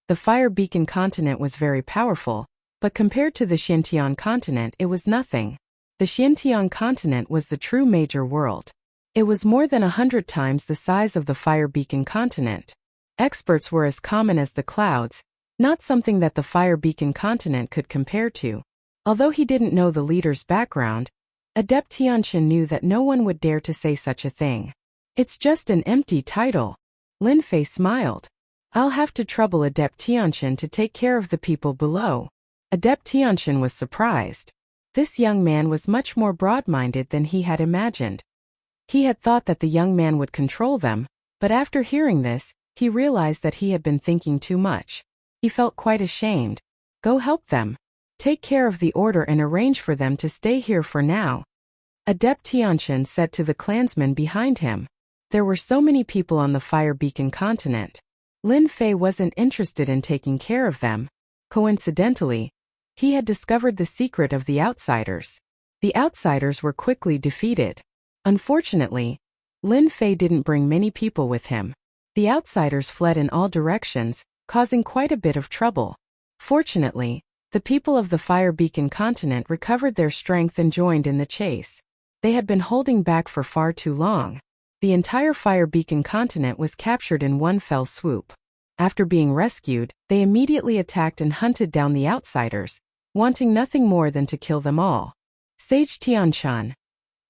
The Fire Beacon Continent was very powerful, but compared to the Xintian Continent it was nothing. The Xintian Continent was the true major world. It was more than 100 times the size of the Fire Beacon Continent. Experts were as common as the clouds, not something that the Fire Beacon Continent could compare to. Although he didn't know the leader's background, Adept Tianqian knew that no one would dare to say such a thing. It's just an empty title. Lin Fei smiled. I'll have to trouble Adept Tianqian to take care of the people below. Adept Tianqian was surprised. This young man was much more broad-minded than he had imagined. He had thought that the young man would control them, but after hearing this, he realized that he had been thinking too much. He felt quite ashamed. Go help them. Take care of the order and arrange for them to stay here for now. Adept Tianqian said to the clansmen behind him. There were so many people on the Fire Beacon continent. Lin Fei wasn't interested in taking care of them. Coincidentally, he had discovered the secret of the outsiders. The outsiders were quickly defeated. Unfortunately, Lin Fei didn't bring many people with him. The outsiders fled in all directions, causing quite a bit of trouble. Fortunately, the people of the Fire Beacon continent recovered their strength and joined in the chase. They had been holding back for far too long. The entire Fire Beacon continent was captured in one fell swoop. After being rescued, they immediately attacked and hunted down the outsiders, wanting nothing more than to kill them all. Sage Tianqian.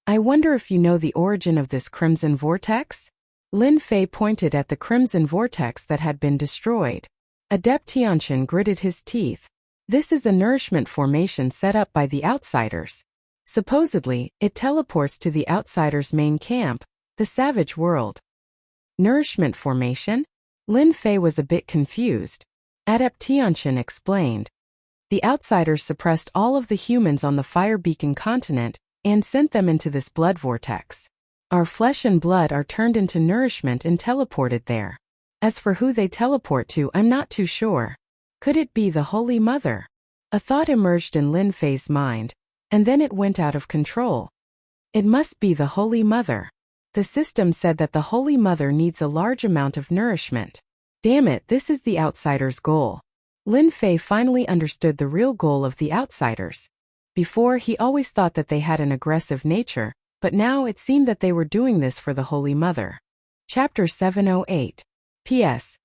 I wonder if you know the origin of this crimson vortex? Lin Fei pointed at the crimson vortex that had been destroyed. Adept Tianqian gritted his teeth. This is a nourishment formation set up by the outsiders. Supposedly, it teleports to the outsiders' main camp, the savage world. Nourishment formation? Lin Fei was a bit confused. Adept Tianqian explained. The outsiders suppressed all of the humans on the Fire Beacon continent and sent them into this blood vortex. Our flesh and blood are turned into nourishment and teleported there. As for who they teleport to, I'm not too sure. Could it be the Holy Mother? A thought emerged in Lin Fei's mind, and then it went out of control. It must be the Holy Mother. The system said that the Holy Mother needs a large amount of nourishment. Damn it, this is the outsiders' goal. Lin Fei finally understood the real goal of the outsiders. Before, he always thought that they had an aggressive nature, but now it seemed that they were doing this for the Holy Mother. Chapter 708. P.S.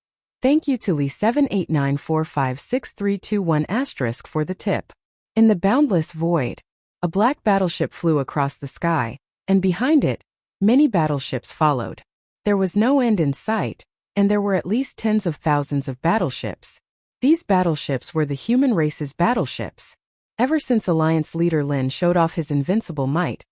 Thank you to Lee7894563321* for the tip. In the boundless void, a black battleship flew across the sky, and behind it, many battleships followed. There was no end in sight, and there were at least tens of thousands of battleships. These battleships were the human race's battleships. Ever since Alliance leader Lin showed off his invincible might,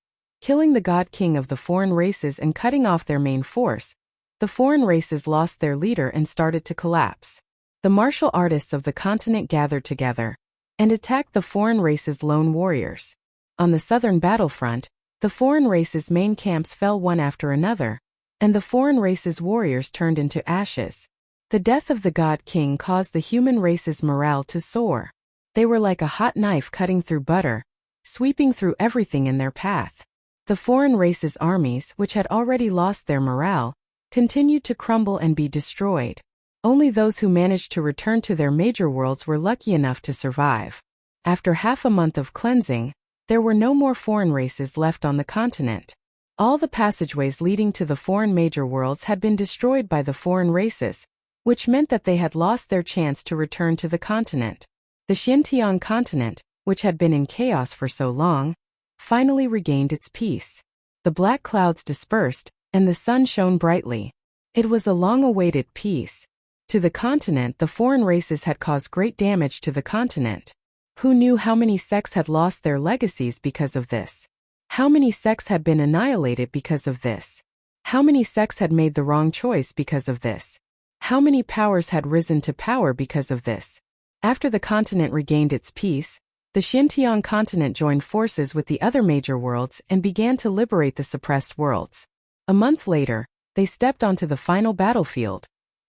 killing the God King of the foreign races and cutting off their main force, the foreign races lost their leader and started to collapse. The martial artists of the continent gathered together and attacked the foreign race's lone warriors. On the southern battlefront, the foreign race's main camps fell one after another, and the foreign race's warriors turned into ashes. The death of the God King caused the human race's morale to soar. They were like a hot knife cutting through butter, sweeping through everything in their path. The foreign race's armies, which had already lost their morale, continued to crumble and be destroyed. Only those who managed to return to their major worlds were lucky enough to survive. After half a month of cleansing, there were no more foreign races left on the continent. All the passageways leading to the foreign major worlds had been destroyed by the foreign races, which meant that they had lost their chance to return to the continent. The Xinjiang continent, which had been in chaos for so long, finally regained its peace. The black clouds dispersed, and the sun shone brightly. It was a long-awaited peace. To the continent, the foreign races had caused great damage to the continent. Who knew how many sects had lost their legacies because of this? How many sects had been annihilated because of this? How many sects had made the wrong choice because of this? How many powers had risen to power because of this? After the continent regained its peace, the Xinjiang continent joined forces with the other major worlds and began to liberate the suppressed worlds. A month later, they stepped onto the final battlefield,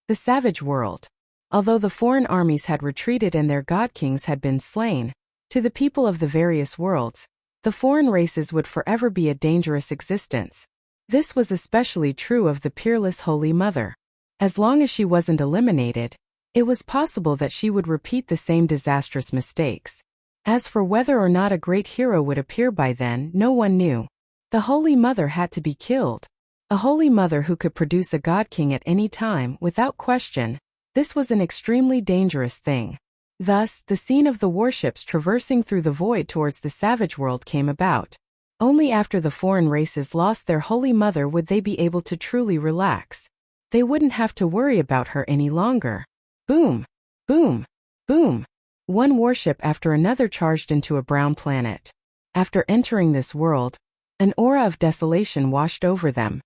the savage world. Although the foreign armies had retreated and their god kings had been slain, to the people of the various worlds, the foreign races would forever be a dangerous existence. This was especially true of the peerless Holy Mother. As long as she wasn't eliminated, it was possible that she would repeat the same disastrous mistakes. As for whether or not a great hero would appear by then, no one knew. The Holy Mother had to be killed. A Holy Mother who could produce a God King at any time, without question. This was an extremely dangerous thing. Thus, the scene of the warships traversing through the void towards the savage world came about. Only after the foreign races lost their Holy Mother would they be able to truly relax. They wouldn't have to worry about her any longer. Boom! Boom! Boom! One warship after another charged into a brown planet. After entering this world, an aura of desolation washed over them.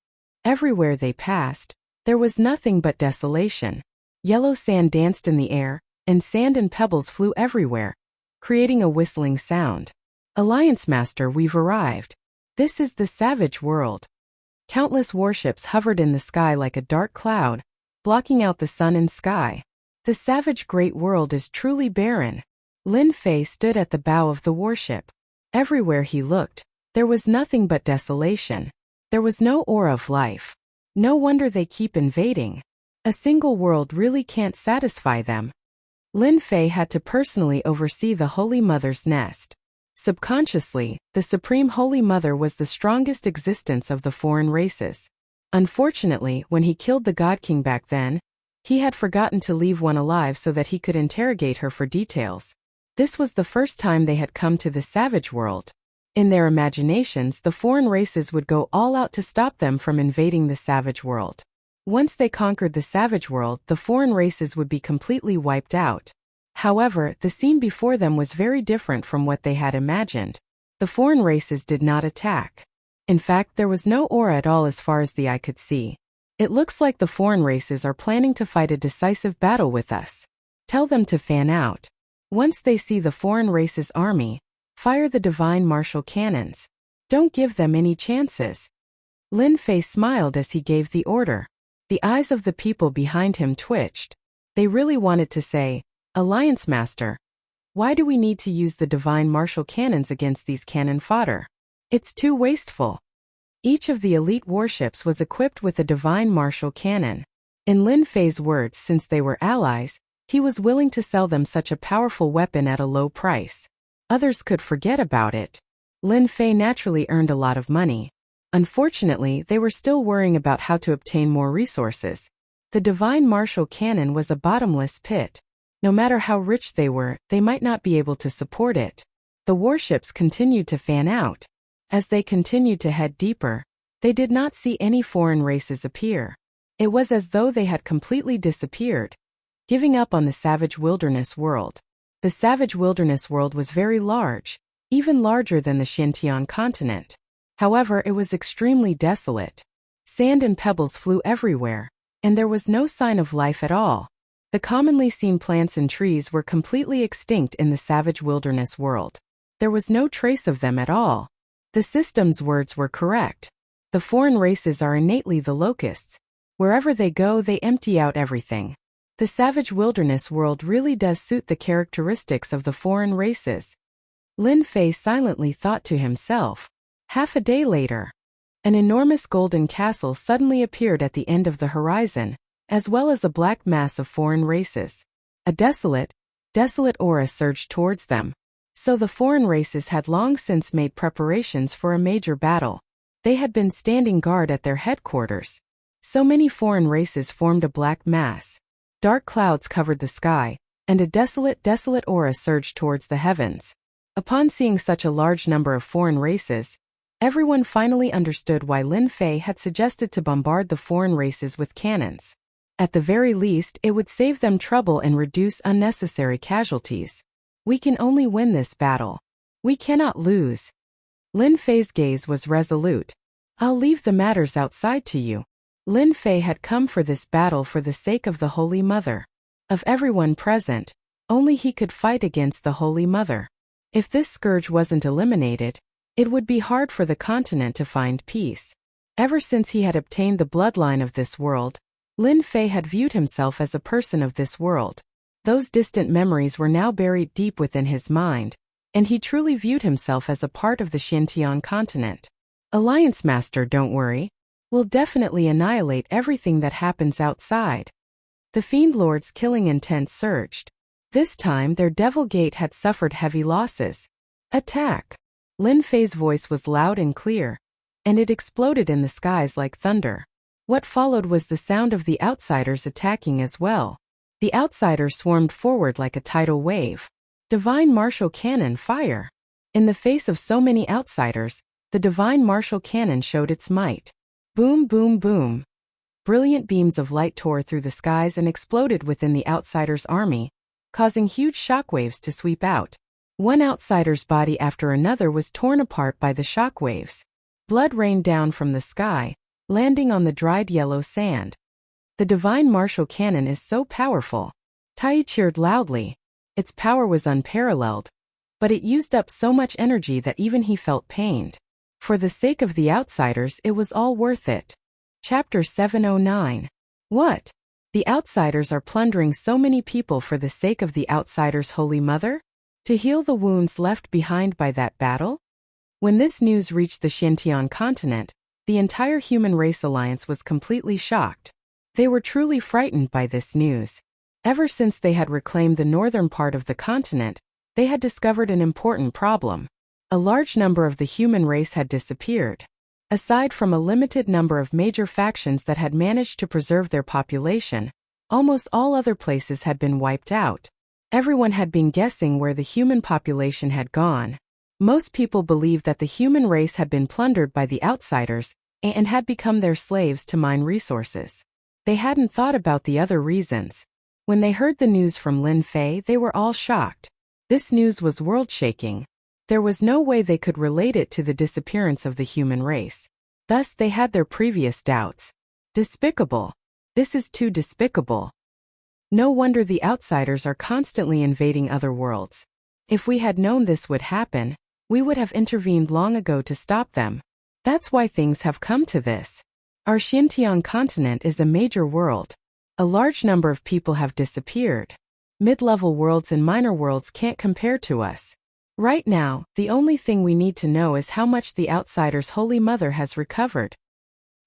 Everywhere they passed, there was nothing but desolation. Yellow sand danced in the air, and sand and pebbles flew everywhere, creating a whistling sound. Alliance Master, we've arrived. This is the savage world. Countless warships hovered in the sky like a dark cloud, blocking out the sun and sky. The savage great world is truly barren. Lin Fei stood at the bow of the warship. Everywhere he looked, there was nothing but desolation. There was no aura of life. No wonder they keep invading. A single world really can't satisfy them. Lin Fei had to personally oversee the Holy Mother's nest. Subconsciously, the Supreme Holy Mother was the strongest existence of the foreign races. Unfortunately, when he killed the God King back then, he had forgotten to leave one alive so that he could interrogate her for details. This was the first time they had come to the savage world. In their imaginations, the foreign races would go all out to stop them from invading the savage world. Once they conquered the savage world, the foreign races would be completely wiped out. However, the scene before them was very different from what they had imagined. The foreign races did not attack. In fact, there was no aura at all as far as the eye could see. It looks like the foreign races are planning to fight a decisive battle with us. Tell them to fan out. Once they see the foreign races' army, fire the divine martial cannons. Don't give them any chances. Lin Fei smiled as he gave the order. The eyes of the people behind him twitched. They really wanted to say, Alliance Master, why do we need to use the divine martial cannons against these cannon fodder? It's too wasteful. Each of the elite warships was equipped with a divine martial cannon. In Lin Fei's words, since they were allies, he was willing to sell them such a powerful weapon at a low price. Others could forget about it. Lin Fei naturally earned a lot of money. Unfortunately, they were still worrying about how to obtain more resources. The divine martial cannon was a bottomless pit. No matter how rich they were, they might not be able to support it. The warships continued to fan out. As they continued to head deeper, they did not see any foreign races appear. It was as though they had completely disappeared, giving up on the savage wilderness world. The savage wilderness world was very large, even larger than the Xintian continent. However, it was extremely desolate. Sand and pebbles flew everywhere, and there was no sign of life at all. The commonly seen plants and trees were completely extinct in the savage wilderness world. There was no trace of them at all. The system's words were correct. The foreign races are innately the locusts. Wherever they go, they empty out everything. The savage wilderness world really does suit the characteristics of the foreign races. Lin Fei silently thought to himself. Half a day later, an enormous golden castle suddenly appeared at the end of the horizon, as well as a black mass of foreign races. A desolate aura surged towards them. So the foreign races had long since made preparations for a major battle. They had been standing guard at their headquarters. So many foreign races formed a black mass. Dark clouds covered the sky, and a desolate aura surged towards the heavens. Upon seeing such a large number of foreign races, everyone finally understood why Lin Fei had suggested to bombard the foreign races with cannons. At the very least, it would save them trouble and reduce unnecessary casualties. We can only win this battle. We cannot lose. Lin Fei's gaze was resolute. I'll leave the matters outside to you. Lin Fei had come for this battle for the sake of the Holy Mother. Of everyone present, only he could fight against the Holy Mother. If this scourge wasn't eliminated, it would be hard for the continent to find peace. Ever since he had obtained the bloodline of this world, Lin Fei had viewed himself as a person of this world. Those distant memories were now buried deep within his mind, and he truly viewed himself as a part of the Xintian continent. Alliance Master, don't worry. We'll definitely annihilate everything that happens outside. The Fiend Lord's killing intent surged. This time their Devil Gate had suffered heavy losses. Attack! Lin Fei's voice was loud and clear, and it exploded in the skies like thunder. What followed was the sound of the outsiders attacking as well. The outsiders swarmed forward like a tidal wave. Divine martial cannon fire! In the face of so many outsiders, the divine martial cannon showed its might. Boom, boom, boom. Brilliant beams of light tore through the skies and exploded within the outsiders' army, causing huge shockwaves to sweep out. One outsider's body after another was torn apart by the shockwaves. Blood rained down from the sky, landing on the dried yellow sand. The divine martial cannon is so powerful. Tai cheered loudly. Its power was unparalleled, but it used up so much energy that even he felt pained. For the sake of the outsiders, it was all worth it. Chapter 709. What? The outsiders are plundering so many people for the sake of the outsiders' Holy Mother? To heal the wounds left behind by that battle? When this news reached the Xintian continent, the entire human race alliance was completely shocked. They were truly frightened by this news. Ever since they had reclaimed the northern part of the continent, they had discovered an important problem. A large number of the human race had disappeared. Aside from a limited number of major factions that had managed to preserve their population, almost all other places had been wiped out. Everyone had been guessing where the human population had gone. Most people believed that the human race had been plundered by the outsiders and had become their slaves to mine resources. They hadn't thought about the other reasons. When they heard the news from Lin Fei, they were all shocked. This news was world-shaking. There was no way they could relate it to the disappearance of the human race. Thus they had their previous doubts. Despicable. This is too despicable. No wonder the outsiders are constantly invading other worlds. If we had known this would happen, we would have intervened long ago to stop them. That's why things have come to this. Our Xintian continent is a major world. A large number of people have disappeared. Mid-level worlds and minor worlds can't compare to us. Right now, the only thing we need to know is how much the outsider's Holy Mother has recovered.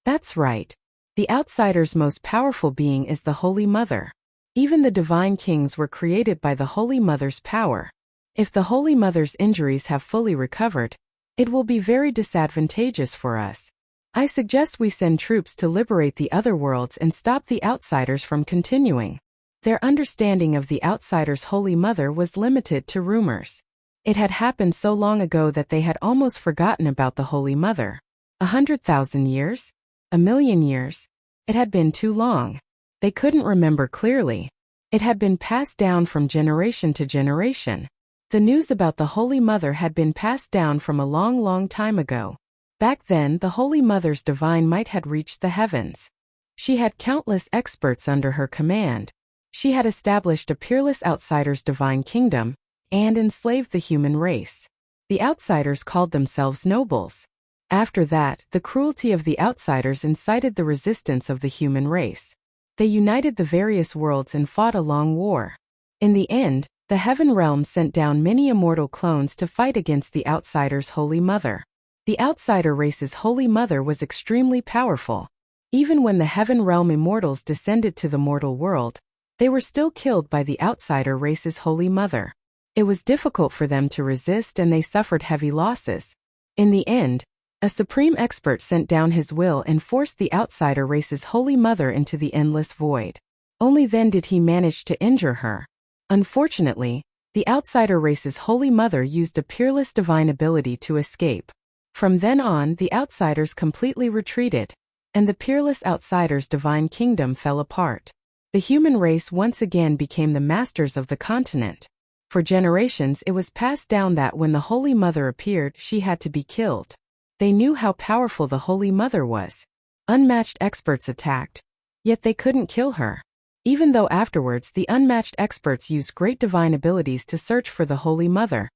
That's right. The outsider's most powerful being is the Holy Mother. Even the divine kings were created by the Holy Mother's power. If the Holy Mother's injuries have fully recovered, it will be very disadvantageous for us. I suggest we send troops to liberate the other worlds and stop the outsiders from continuing. Their understanding of the outsider's Holy Mother was limited to rumors. It had happened so long ago that they had almost forgotten about the Holy Mother. 100,000 years? 1,000,000 years? It had been too long. They couldn't remember clearly. It had been passed down from generation to generation. The news about the Holy Mother had been passed down from a long, long time ago. Back then, the Holy Mother's divine might had reached the heavens. She had countless experts under her command. She had established a peerless outsider's divine kingdom and enslaved the human race. The outsiders called themselves nobles. After that, the cruelty of the outsiders incited the resistance of the human race. They united the various worlds and fought a long war. In the end, the Heaven Realm sent down many immortal clones to fight against the outsider's Holy Mother. The outsider race's Holy Mother was extremely powerful. Even when the Heaven Realm immortals descended to the mortal world, they were still killed by the outsider race's Holy Mother. It was difficult for them to resist and they suffered heavy losses. In the end, a supreme expert sent down his will and forced the outsider race's Holy Mother into the endless void. Only then did he manage to injure her. Unfortunately, the outsider race's Holy Mother used a peerless divine ability to escape. From then on, the outsiders completely retreated, and the peerless outsider's divine kingdom fell apart. The human race once again became the masters of the continent. For generations it was passed down that when the Holy Mother appeared, she had to be killed. They knew how powerful the Holy Mother was. Unmatched experts attacked, yet they couldn't kill her. Even though afterwards the unmatched experts used great divine abilities to search for the Holy Mother.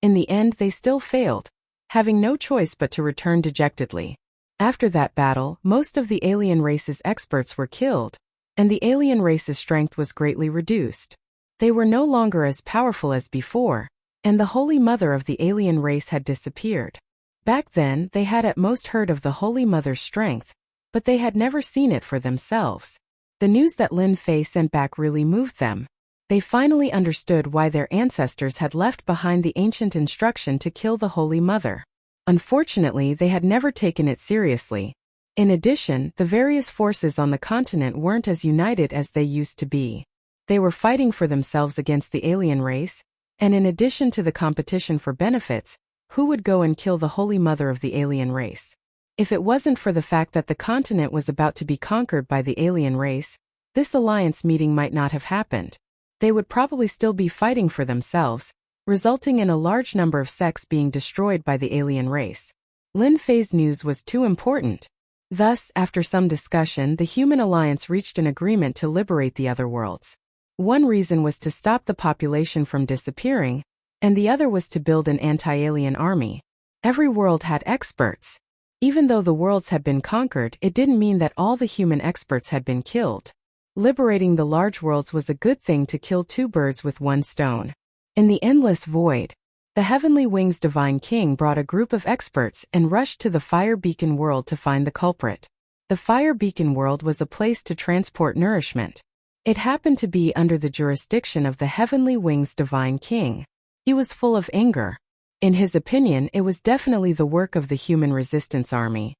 In the end they still failed, having no choice but to return dejectedly. After that battle, most of the alien race's experts were killed, and the alien race's strength was greatly reduced. They were no longer as powerful as before, and the Holy Mother of the alien race had disappeared. Back then, they had at most heard of the Holy Mother's strength, but they had never seen it for themselves. The news that Lin Fei sent back really moved them. They finally understood why their ancestors had left behind the ancient instruction to kill the Holy Mother. Unfortunately, they had never taken it seriously. In addition, the various forces on the continent weren't as united as they used to be. They were fighting for themselves against the alien race, and in addition to the competition for benefits, who would go and kill the Holy Mother of the alien race? If it wasn't for the fact that the continent was about to be conquered by the alien race, this alliance meeting might not have happened. They would probably still be fighting for themselves, resulting in a large number of sects being destroyed by the alien race. Lin Fei's news was too important. Thus, after some discussion, the human alliance reached an agreement to liberate the other worlds. One reason was to stop the population from disappearing, and the other was to build an anti-alien army. Every world had experts. Even though the worlds had been conquered, it didn't mean that all the human experts had been killed. Liberating the large worlds was a good thing to kill two birds with one stone. In the endless void, the Heavenly Wings Divine King brought a group of experts and rushed to the Fire Beacon world to find the culprit. The Fire Beacon world was a place to transport nourishment. It happened to be under the jurisdiction of the Heavenly Wings Divine King. He was full of anger. In his opinion, it was definitely the work of the Human Resistance Army.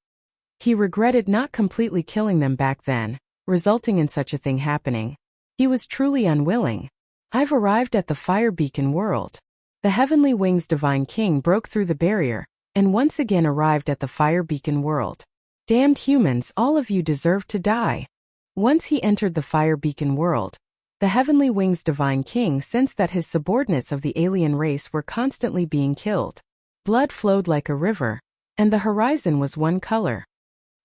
He regretted not completely killing them back then, resulting in such a thing happening. He was truly unwilling. I've arrived at the Fire Beacon world. The Heavenly Wings Divine King broke through the barrier, and once again arrived at the Fire Beacon world. Damned humans, all of you deserve to die. Once he entered the Fire Beacon world, the Heavenly Wings Divine King sensed that his subordinates of the alien race were constantly being killed. Blood flowed like a river, and the horizon was one color.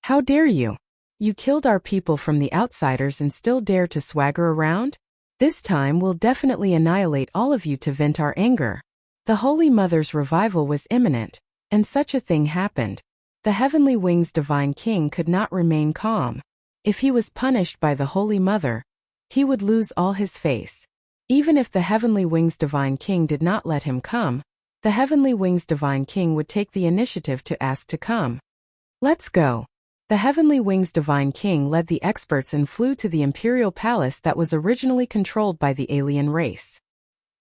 How dare you? You killed our people from the outsiders and still dare to swagger around? This time we'll definitely annihilate all of you to vent our anger. The Holy Mother's revival was imminent, and such a thing happened. The Heavenly Wings Divine King could not remain calm. If he was punished by the Holy Mother, he would lose all his face. Even if the Heavenly Wings Divine King did not let him come, the Heavenly Wings Divine King would take the initiative to ask to come. Let's go. The Heavenly Wings Divine King led the experts and flew to the Imperial Palace that was originally controlled by the alien race.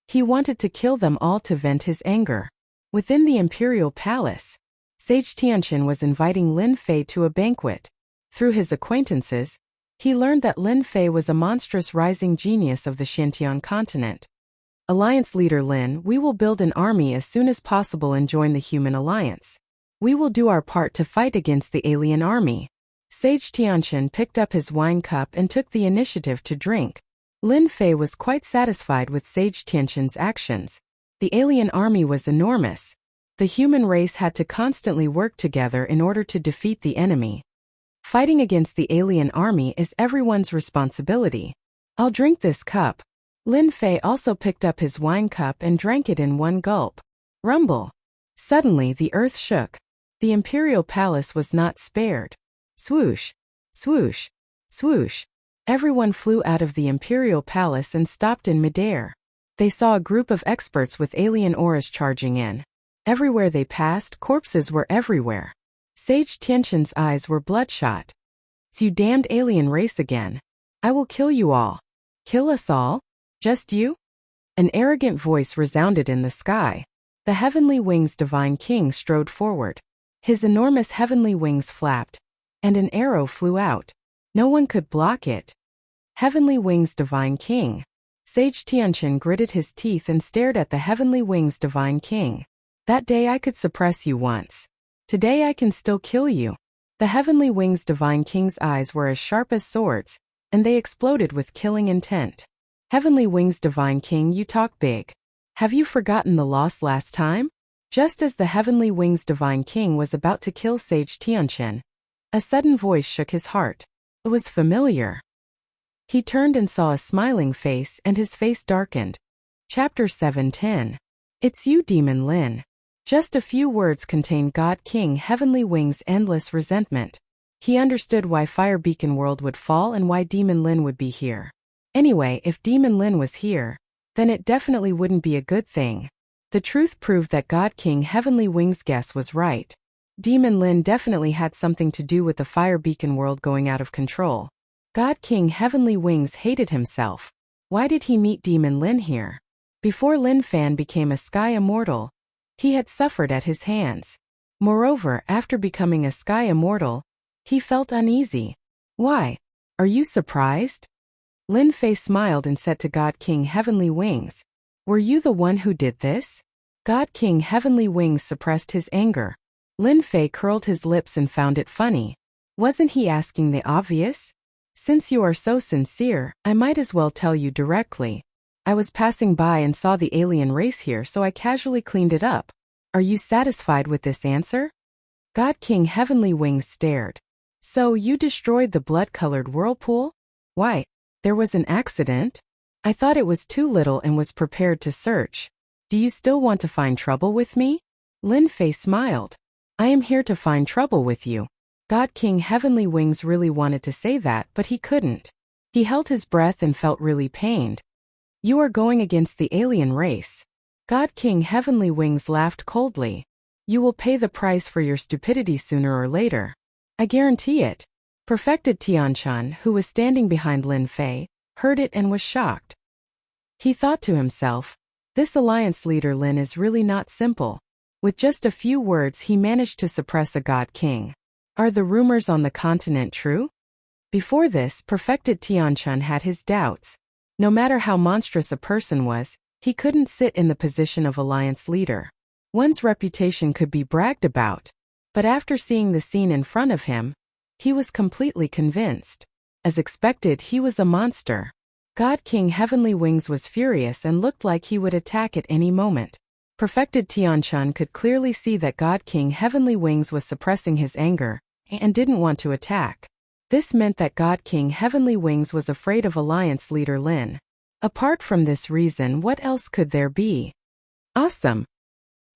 He wanted to kill them all to vent his anger. Within the Imperial Palace, Sage Tianqian was inviting Lin Fei to a banquet. Through his acquaintances, he learned that Lin Fei was a monstrous rising genius of the Xintian continent. Alliance leader Lin, we will build an army as soon as possible and join the Human Alliance. We will do our part to fight against the alien army. Sage Tianqian picked up his wine cup and took the initiative to drink. Lin Fei was quite satisfied with Sage Tianqian's actions. The alien army was enormous. The human race had to constantly work together in order to defeat the enemy. Fighting against the alien army is everyone's responsibility. I'll drink this cup. Lin Fei also picked up his wine cup and drank it in one gulp. Rumble. Suddenly the earth shook. The Imperial Palace was not spared. Swoosh, swoosh, swoosh. Everyone flew out of the Imperial Palace and stopped in midair. They saw a group of experts with alien auras charging in. Everywhere they passed, corpses were everywhere. Sage Tianqian's eyes were bloodshot. It's you damned alien race again. I will kill you all. Kill us all? Just you? An arrogant voice resounded in the sky. The Heavenly Wings Divine King strode forward. His enormous heavenly wings flapped, and an arrow flew out. No one could block it. Heavenly Wings Divine King. Sage Tianqian gritted his teeth and stared at the Heavenly Wings Divine King. That day I could suppress you once. Today I can still kill you. The Heavenly Wings Divine King's eyes were as sharp as swords, and they exploded with killing intent. Heavenly Wings Divine King, you talk big. Have you forgotten the loss last time? Just as the Heavenly Wings Divine King was about to kill Sage Tianqian, a sudden voice shook his heart. It was familiar. He turned and saw a smiling face, and his face darkened. Chapter 7:10. It's you, Demon Lin. Just a few words contained God King Heavenly Wings' endless resentment. He understood why Fire Beacon World would fall and why Demon Lin would be here. Anyway, if Demon Lin was here, then it definitely wouldn't be a good thing. The truth proved that God King Heavenly Wings' guess was right. Demon Lin definitely had something to do with the Fire Beacon World going out of control. God King Heavenly Wings hated himself. Why did he meet Demon Lin here? Before Lin Fan became a Sky Immortal, he had suffered at his hands. Moreover, after becoming a Sky Immortal, he felt uneasy. Why? Are you surprised? Lin Fei smiled and said to God King Heavenly Wings, were you the one who did this? God King Heavenly Wings suppressed his anger. Lin Fei curled his lips and found it funny. Wasn't he asking the obvious? Since you are so sincere, I might as well tell you directly. I was passing by and saw the alien race here, so I casually cleaned it up. Are you satisfied with this answer? God King Heavenly Wings stared. So you destroyed the blood-colored whirlpool? Why, there was an accident? I thought it was too little and was prepared to search. Do you still want to find trouble with me? Lin Fei smiled. I am here to find trouble with you. God King Heavenly Wings really wanted to say that, but he couldn't. He held his breath and felt really pained. You are going against the alien race. God King Heavenly Wings laughed coldly. You will pay the price for your stupidity sooner or later. I guarantee it. Perfected Tianchan, who was standing behind Lin Fei, heard it and was shocked. He thought to himself, this alliance leader Lin is really not simple. With just a few words he managed to suppress a god king. Are the rumors on the continent true? Before this, Perfected Tianchan had his doubts. No matter how monstrous a person was, he couldn't sit in the position of alliance leader. One's reputation could be bragged about. But after seeing the scene in front of him, he was completely convinced. As expected, he was a monster. God King Heavenly Wings was furious and looked like he would attack at any moment. Perfected Tianchan could clearly see that God King Heavenly Wings was suppressing his anger and didn't want to attack. This meant that God King Heavenly Wings was afraid of alliance leader Lin. Apart from this reason, what else could there be? Awesome.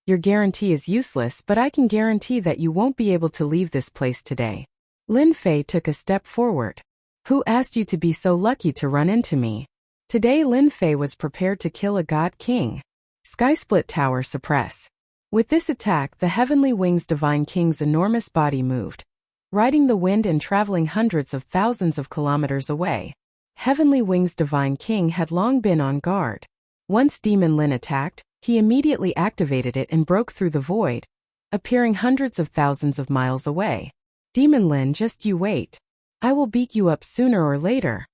Your guarantee is useless, but I can guarantee that you won't be able to leave this place today. Lin Fei took a step forward. Who asked you to be so lucky to run into me? Today Lin Fei was prepared to kill a god king. Sky Split Tower suppress. With this attack, the Heavenly Wings Divine King's enormous body moved, riding the wind and traveling hundreds of thousands of kilometers away. Heavenly Wings Divine King had long been on guard. Once Demon Lin attacked, he immediately activated it and broke through the void, appearing hundreds of thousands of miles away. Demon Lin, just you wait. I will beat you up sooner or later.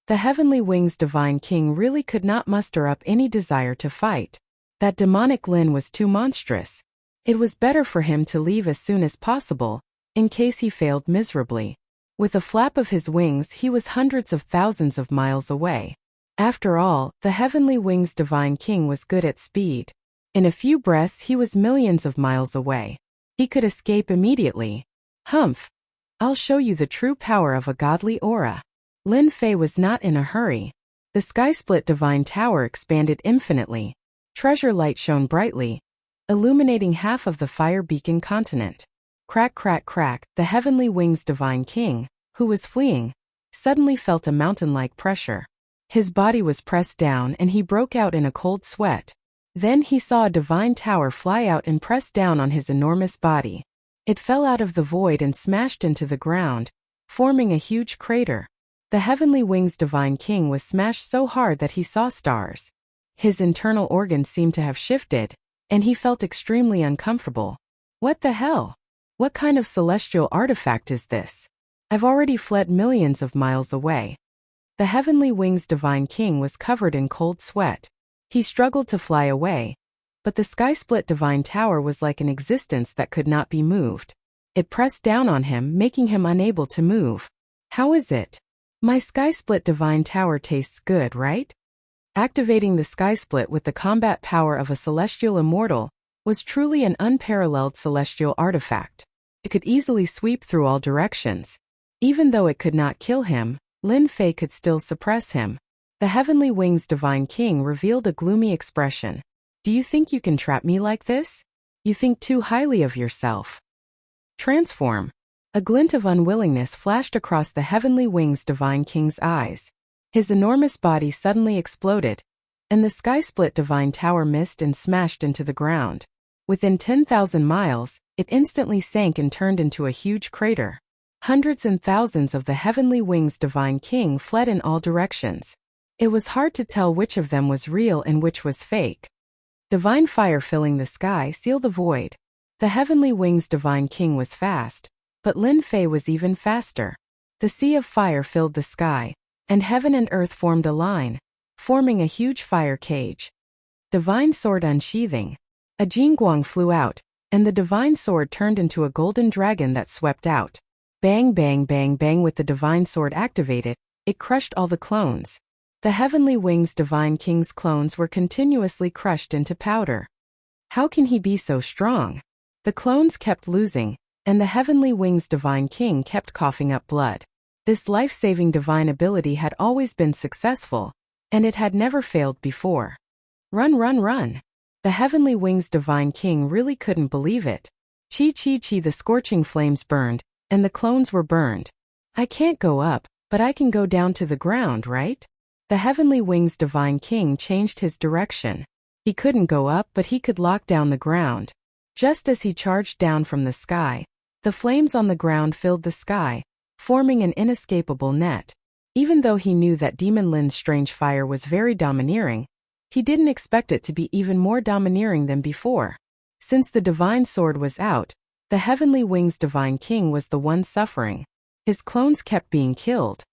The Heavenly Wings Divine King really could not muster up any desire to fight. That demonic Lin was too monstrous. It was better for him to leave as soon as possible, in case he failed miserably. With a flap of his wings he was hundreds of thousands of miles away. After all, the Heavenly Wings Divine King was good at speed. In a few breaths he was millions of miles away. He could escape immediately. Humph! I'll show you the true power of a godly aura. Lin Fei was not in a hurry. The Sky Split Divine Tower expanded infinitely. Treasure light shone brightly, illuminating half of the Fire Beacon continent. Crack, crack, crack, the Heavenly Wings Divine King, who was fleeing, suddenly felt a mountain-like pressure. His body was pressed down and he broke out in a cold sweat. Then he saw a divine tower fly out and press down on his enormous body. It fell out of the void and smashed into the ground, forming a huge crater. The Heavenly Wings Divine King was smashed so hard that he saw stars. His internal organs seemed to have shifted, and he felt extremely uncomfortable. What the hell? What kind of celestial artifact is this? I've already fled millions of miles away. The Heavenly Wings Divine King was covered in cold sweat. He struggled to fly away, but the Sky Split Divine Tower was like an existence that could not be moved. It pressed down on him, making him unable to move. How is it? My Sky Split Divine Tower tastes good, right? Activating the Sky Split with the combat power of a celestial immortal was truly an unparalleled celestial artifact. It could easily sweep through all directions. Even though it could not kill him, Lin Fei could still suppress him. The Heavenly Wings Divine King revealed a gloomy expression. Do you think you can trap me like this? You think too highly of yourself. Transform. A glint of unwillingness flashed across the Heavenly Wings Divine King's eyes. His enormous body suddenly exploded, and the Sky Split Divine Tower missed and smashed into the ground. Within 10,000 miles, it instantly sank and turned into a huge crater. Hundreds and thousands of the Heavenly Wings Divine King fled in all directions. It was hard to tell which of them was real and which was fake. Divine fire filling the sky sealed the void. The Heavenly Wings Divine King was fast, but Lin Fei was even faster. The sea of fire filled the sky, and heaven and earth formed a line, forming a huge fire cage. Divine sword unsheathing. A Jingguang flew out, and the divine sword turned into a golden dragon that swept out. Bang, bang, bang, bang. With the divine sword activated, it crushed all the clones. The Heavenly Wings Divine King's clones were continuously crushed into powder. How can he be so strong? The clones kept losing, and the Heavenly Wings Divine King kept coughing up blood. This life-saving divine ability had always been successful, and it had never failed before. Run, run, run! The Heavenly Wings Divine King really couldn't believe it. Chi, chi, chi! The scorching flames burned, and the clones were burned. I can't go up, but I can go down to the ground, right? The Heavenly Wings Divine King changed his direction. He couldn't go up, but he could lock down the ground. Just as he charged down from the sky, the flames on the ground filled the sky, forming an inescapable net. Even though he knew that Demon Lin's strange fire was very domineering, he didn't expect it to be even more domineering than before. Since the divine sword was out, the Heavenly Wings Divine King was the one suffering. His clones kept being killed.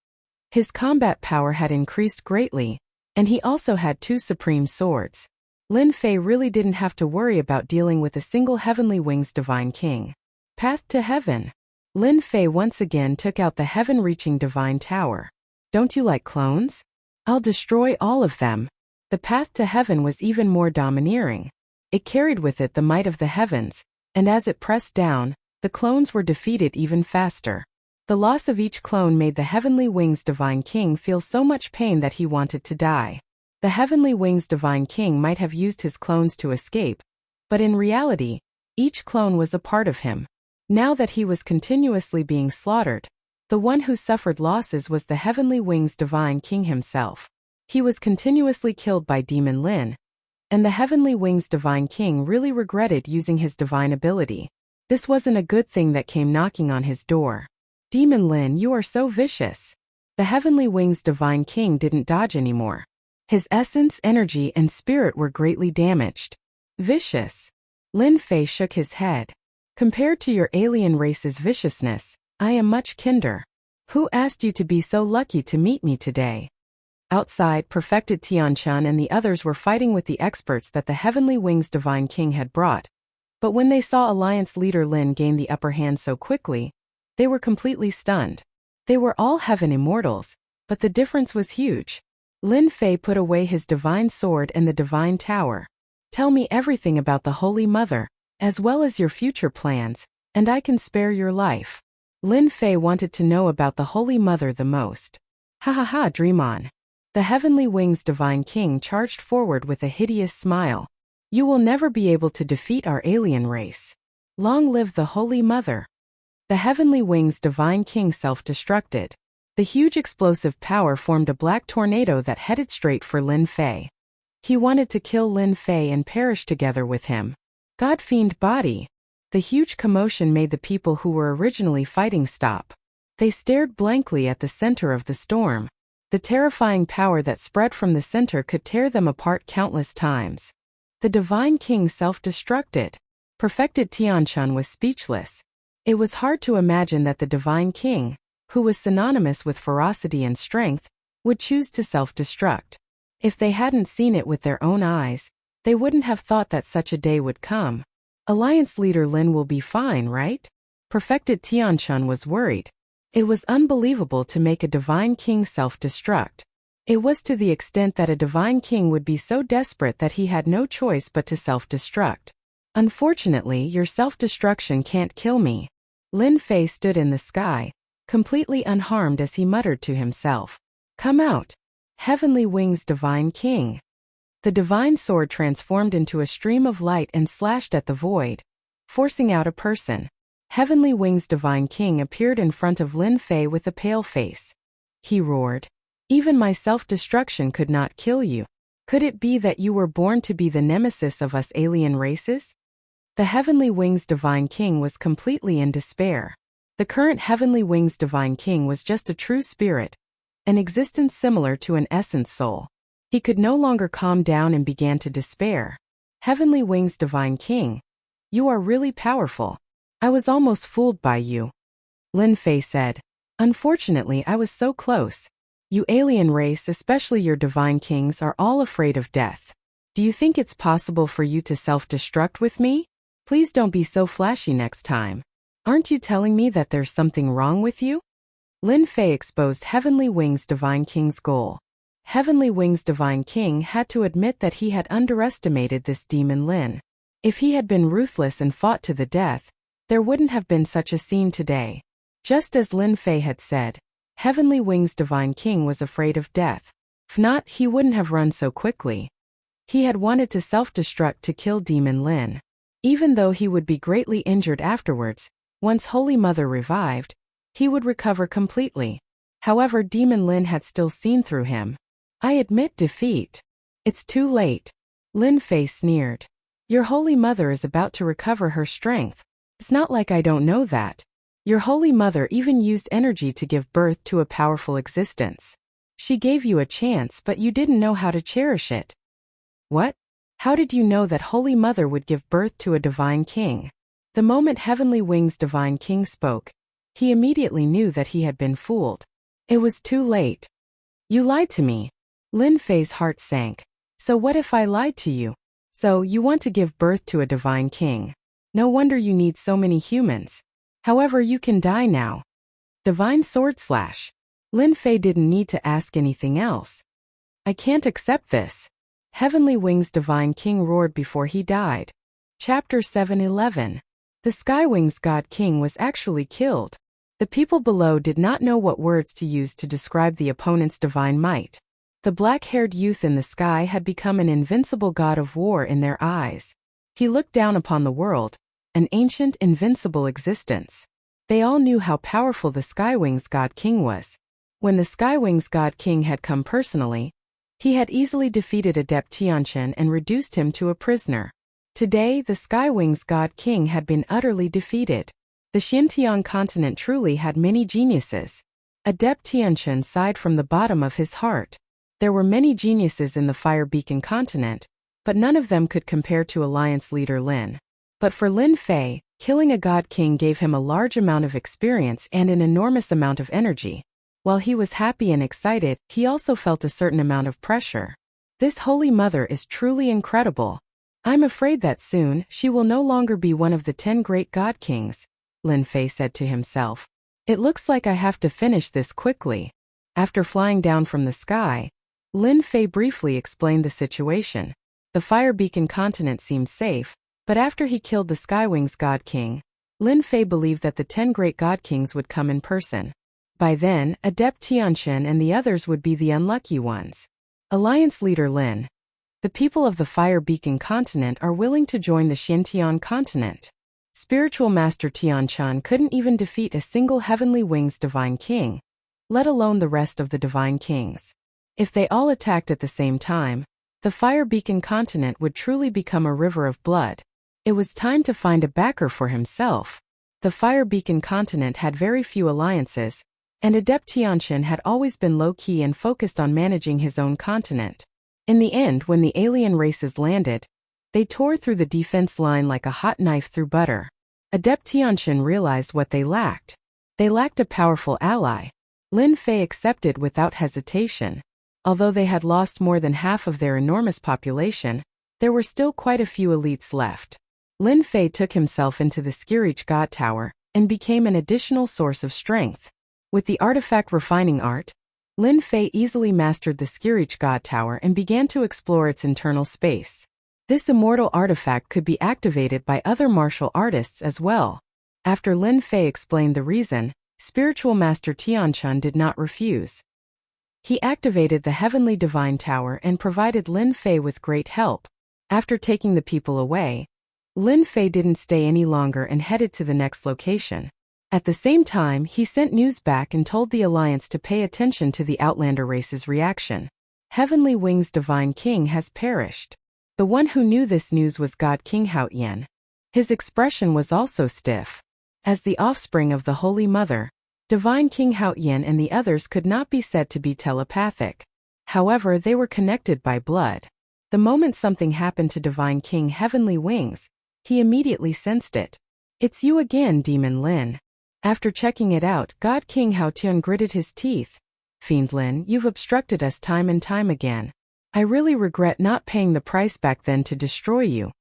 His combat power had increased greatly, and he also had 2 supreme swords. Lin Fei really didn't have to worry about dealing with a single Heavenly Wings Divine King. Path to Heaven. Lin Fei once again took out the heaven-reaching divine tower. Don't you like clones? I'll destroy all of them. The path to heaven was even more domineering. It carried with it the might of the heavens, and as it pressed down, the clones were defeated even faster. The loss of each clone made the Heavenly Wings Divine King feel so much pain that he wanted to die. The Heavenly Wings Divine King might have used his clones to escape, but in reality, each clone was a part of him. Now that he was continuously being slaughtered, the one who suffered losses was the Heavenly Wings Divine King himself. He was continuously killed by Demon Lin, and the Heavenly Wings Divine King really regretted using his divine ability. This wasn't a good thing that came knocking on his door. Demon Lin, you are so vicious. The Heavenly Wings Divine King didn't dodge anymore. His essence, energy, and spirit were greatly damaged. Vicious. Lin Fei shook his head. Compared to your alien race's viciousness, I am much kinder. Who asked you to be so lucky to meet me today? Outside, Perfected Tianquan and the others were fighting with the experts that the Heavenly Wings Divine King had brought. But when they saw Alliance leader Lin gain the upper hand so quickly, they were completely stunned. They were all heaven immortals, but the difference was huge. Lin Fei put away his divine sword and the divine tower. Tell me everything about the Holy Mother, as well as your future plans, and I can spare your life. Lin Fei wanted to know about the Holy Mother the most. Ha ha ha, dream on. The Heavenly Wings Divine King charged forward with a hideous smile. You will never be able to defeat our alien race. Long live the Holy Mother. The Heavenly Wings Divine King self-destructed. The huge explosive power formed a black tornado that headed straight for Lin Fei. He wanted to kill Lin Fei and perish together with him. God-fiend body. The huge commotion made the people who were originally fighting stop. They stared blankly at the center of the storm. The terrifying power that spread from the center could tear them apart countless times. The Divine King self-destructed. Perfected Tianquan was speechless. It was hard to imagine that the Divine King, who was synonymous with ferocity and strength, would choose to self-destruct. If they hadn't seen it with their own eyes, they wouldn't have thought that such a day would come. Alliance leader Lin will be fine, right? Perfected Tianquan was worried. It was unbelievable to make a Divine King self-destruct. It was to the extent that a Divine King would be so desperate that he had no choice but to self-destruct. Unfortunately, your self-destruction can't kill me. Lin Fei stood in the sky, completely unharmed as he muttered to himself. Come out. Heavenly Wings Divine King. The divine sword transformed into a stream of light and slashed at the void, forcing out a person. Heavenly Wings Divine King appeared in front of Lin Fei with a pale face. He roared. Even my self-destruction could not kill you. Could it be that you were born to be the nemesis of us alien races? The Heavenly Wings Divine King was completely in despair. The current Heavenly Wings Divine King was just a true spirit, an existence similar to an essence soul. He could no longer calm down and began to despair. Heavenly Wings Divine King, you are really powerful. I was almost fooled by you. Lin Fei said. Unfortunately, I was so close. You alien race, especially your divine kings, are all afraid of death. Do you think it's possible for you to self-destruct with me? Please don't be so flashy next time. Aren't you telling me that there's something wrong with you? Lin Fei exposed Heavenly Wings Divine King's goal. Heavenly Wings Divine King had to admit that he had underestimated this demon Lin. If he had been ruthless and fought to the death, there wouldn't have been such a scene today. Just as Lin Fei had said, Heavenly Wings Divine King was afraid of death. If not, he wouldn't have run so quickly. He had wanted to self-destruct to kill Demon Lin. Even though he would be greatly injured afterwards, once Holy Mother revived, he would recover completely. However, Demon Lin had still seen through him. I admit defeat. It's too late. Lin Fei sneered. Your Holy Mother is about to recover her strength. It's not like I don't know that. Your Holy Mother even used energy to give birth to a powerful existence. She gave you a chance, but you didn't know how to cherish it. What? How did you know that Holy Mother would give birth to a divine king? The moment Heavenly Wings' divine king spoke, he immediately knew that he had been fooled. It was too late. You lied to me. Lin Fei's heart sank. So what if I lied to you? So you want to give birth to a divine king. No wonder you need so many humans. However, you can die now. Divine sword slash. Lin Fei didn't need to ask anything else. I can't accept this. Heavenly Wings' divine king roared before he died. Chapter 7:11. The Skywings God King was actually killed. The people below did not know what words to use to describe the opponent's divine might. The black-haired youth in the sky had become an invincible god of war in their eyes. He looked down upon the world, an ancient, invincible existence. They all knew how powerful the Skywings God King was. When the Skywings God King had come personally, he had easily defeated Adept Tianchen and reduced him to a prisoner. Today, the Skywings God King had been utterly defeated. The Xintian continent truly had many geniuses. Adept Tianchen sighed from the bottom of his heart. There were many geniuses in the Fire Beacon continent, but none of them could compare to Alliance leader Lin. But for Lin Fei, killing a God King gave him a large amount of experience and an enormous amount of energy. While he was happy and excited, he also felt a certain amount of pressure. This Holy Mother is truly incredible. I'm afraid that soon, she will no longer be one of the 10 great God Kings, Lin Fei said to himself. It looks like I have to finish this quickly. After flying down from the sky, Lin Fei briefly explained the situation. The Fire Beacon continent seemed safe, but after he killed the Skywings God King, Lin Fei believed that the 10 great God Kings would come in person. By then, Adept Tianchen and the others would be the unlucky ones. Alliance leader Lin. The people of the Fire Beacon continent are willing to join the Xintian continent. Spiritual Master Tianchan couldn't even defeat a single Heavenly Wings divine king, let alone the rest of the divine kings. If they all attacked at the same time, the Fire Beacon continent would truly become a river of blood. It was time to find a backer for himself. The Fire Beacon continent had very few alliances, and Adept Tianchen had always been low-key and focused on managing his own continent. In the end, when the alien races landed, they tore through the defense line like a hot knife through butter. Adept Tianchen realized what they lacked. They lacked a powerful ally. Lin Fei accepted without hesitation. Although they had lost more than half of their enormous population, there were still quite a few elites left. Lin Fei took himself into the Skirich God Tower and became an additional source of strength. With the artifact refining art, Lin Fei easily mastered the Skirich God Tower and began to explore its internal space. This immortal artifact could be activated by other martial artists as well. After Lin Fei explained the reason, Spiritual Master Tianchen did not refuse. He activated the Heavenly Divine Tower and provided Lin Fei with great help. After taking the people away, Lin Fei didn't stay any longer and headed to the next location. At the same time, he sent news back and told the Alliance to pay attention to the Outlander race's reaction. Heavenly Wings' divine king has perished. The one who knew this news was God King Haotian. His expression was also stiff. As the offspring of the Holy Mother, Divine King Haotian and the others could not be said to be telepathic. However, they were connected by blood. The moment something happened to Divine King Heavenly Wings, he immediately sensed it. It's you again, Demon Lin. After checking it out, God King Haotian gritted his teeth. Fiend Lin, you've obstructed us time and time again. I really regret not paying the price back then to destroy you.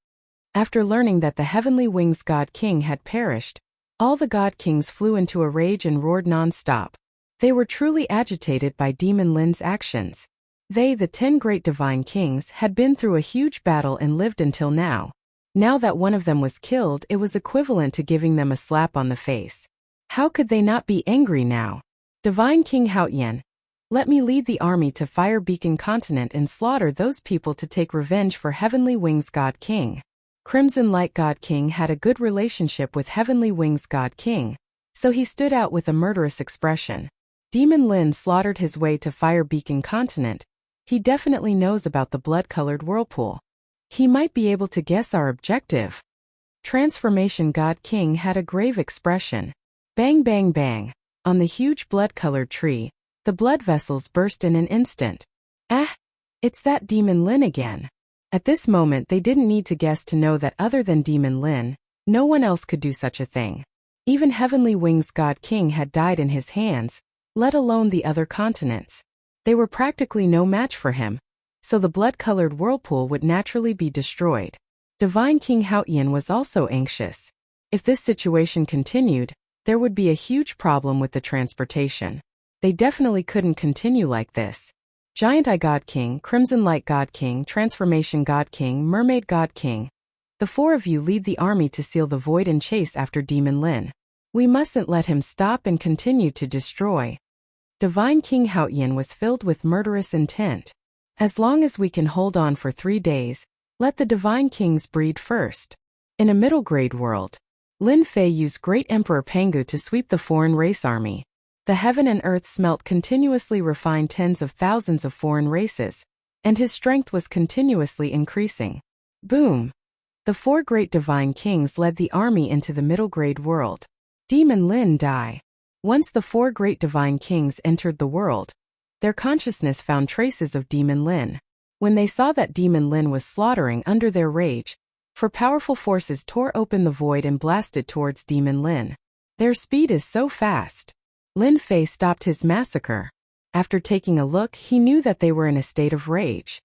After learning that the Heavenly Wings God King had perished, all the God Kings flew into a rage and roared non-stop. They were truly agitated by Demon Lin's actions. They, the 10 great divine kings, had been through a huge battle and lived until now. Now that one of them was killed, it was equivalent to giving them a slap on the face. How could they not be angry now? Divine King Haotian, Let me lead the army to Fire Beacon Continent and slaughter those people to take revenge for Heavenly Wings God King. Crimson Light God King had a good relationship with Heavenly Wings God King, so he stood out with a murderous expression. Demon Lin slaughtered his way to Fire Beacon Continent. He definitely knows about the blood-colored whirlpool. He might be able to guess our objective. Transformation God King had a grave expression. Bang bang bang. On the huge blood-colored tree, the blood vessels burst in an instant. Ah! It's that Demon Lin again. At this moment they didn't need to guess to know that other than Demon Lin, no one else could do such a thing. Even Heavenly Wings God King had died in his hands, let alone the other continents. They were practically no match for him, so the blood-colored whirlpool would naturally be destroyed. Divine King Haotian was also anxious. If this situation continued, there would be a huge problem with the transportation. They definitely couldn't continue like this. Giant Eye God King, Crimson Light God King, Transformation God King, Mermaid God King. The four of you lead the army to seal the void and chase after Demon Lin. We mustn't let him stop and continue to destroy. Divine King Haotian was filled with murderous intent. As long as we can hold on for 3 days, let the Divine Kings breed first. In a middle-grade world, Lin Fei used Great Emperor Pangu to sweep the foreign race army. The heaven and earth smelt continuously refined tens of thousands of foreign races, and his strength was continuously increasing. Boom! The 4 great Divine Kings led the army into the middle-grade world. Demon Lin die. Once the 4 great Divine Kings entered the world, their consciousness found traces of Demon Lin. When they saw that Demon Lin was slaughtering under their rage, 4 powerful forces tore open the void and blasted towards Demon Lin. Their speed is so fast. Lin Fei stopped his massacre. After taking a look, he knew that they were in a state of rage.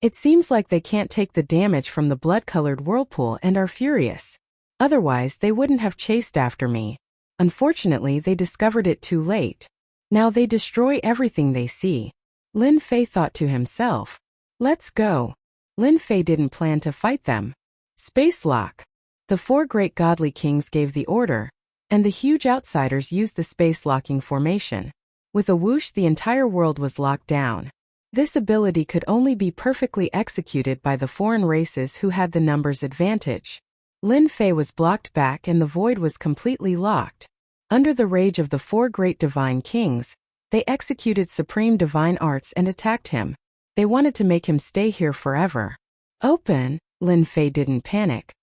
It seems like they can't take the damage from the blood-colored whirlpool and are furious. Otherwise, they wouldn't have chased after me. Unfortunately, they discovered it too late. Now they destroy everything they see. Lin Fei thought to himself, let's go. Lin Fei didn't plan to fight them. Space lock. The 4 great godly kings gave the order, and the huge outsiders used the space locking formation. With a whoosh, the entire world was locked down. This ability could only be perfectly executed by the foreign races who had the numbers advantage. Lin Fei was blocked back and the void was completely locked. Under the rage of the 4 great divine kings, they executed supreme divine arts and attacked him. They wanted to make him stay here forever. Open! Lin Fei didn't panic.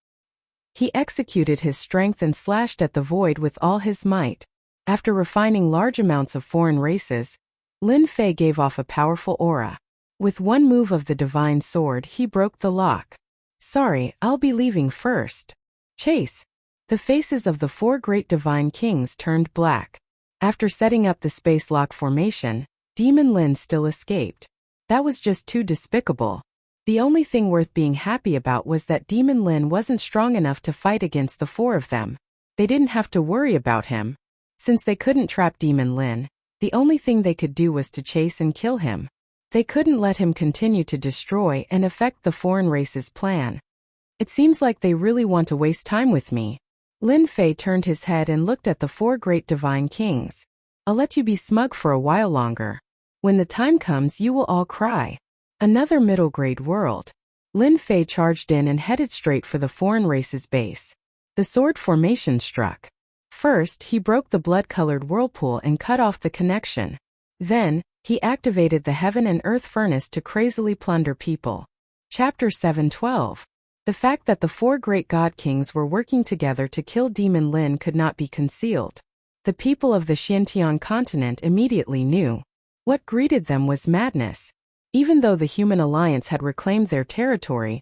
He executed his strength and slashed at the void with all his might. After refining large amounts of foreign races, Lin Fei gave off a powerful aura. With one move of the divine sword, he broke the lock. Sorry, I'll be leaving first. Chase! The faces of the 4 great divine kings turned black. After setting up the space lock formation, Demon Lin still escaped. That was just too despicable. The only thing worth being happy about was that Demon Lin wasn't strong enough to fight against the 4 of them. They didn't have to worry about him. Since they couldn't trap Demon Lin, the only thing they could do was to chase and kill him. They couldn't let him continue to destroy and affect the foreign race's plan. It seems like they really want to waste time with me. Lin Fei turned his head and looked at the 4 great divine kings. I'll let you be smug for a while longer. When the time comes, you will all cry. Another middle-grade world. Lin Fei charged in and headed straight for the foreign race's base. The sword formation struck. First, he broke the blood-colored whirlpool and cut off the connection. Then, he activated the heaven and earth furnace to crazily plunder people. Chapter 7:12. The fact that the 4 great god kings were working together to kill Demon Lin could not be concealed. The people of the Xiantian continent immediately knew. What greeted them was madness. Even though the human alliance had reclaimed their territory,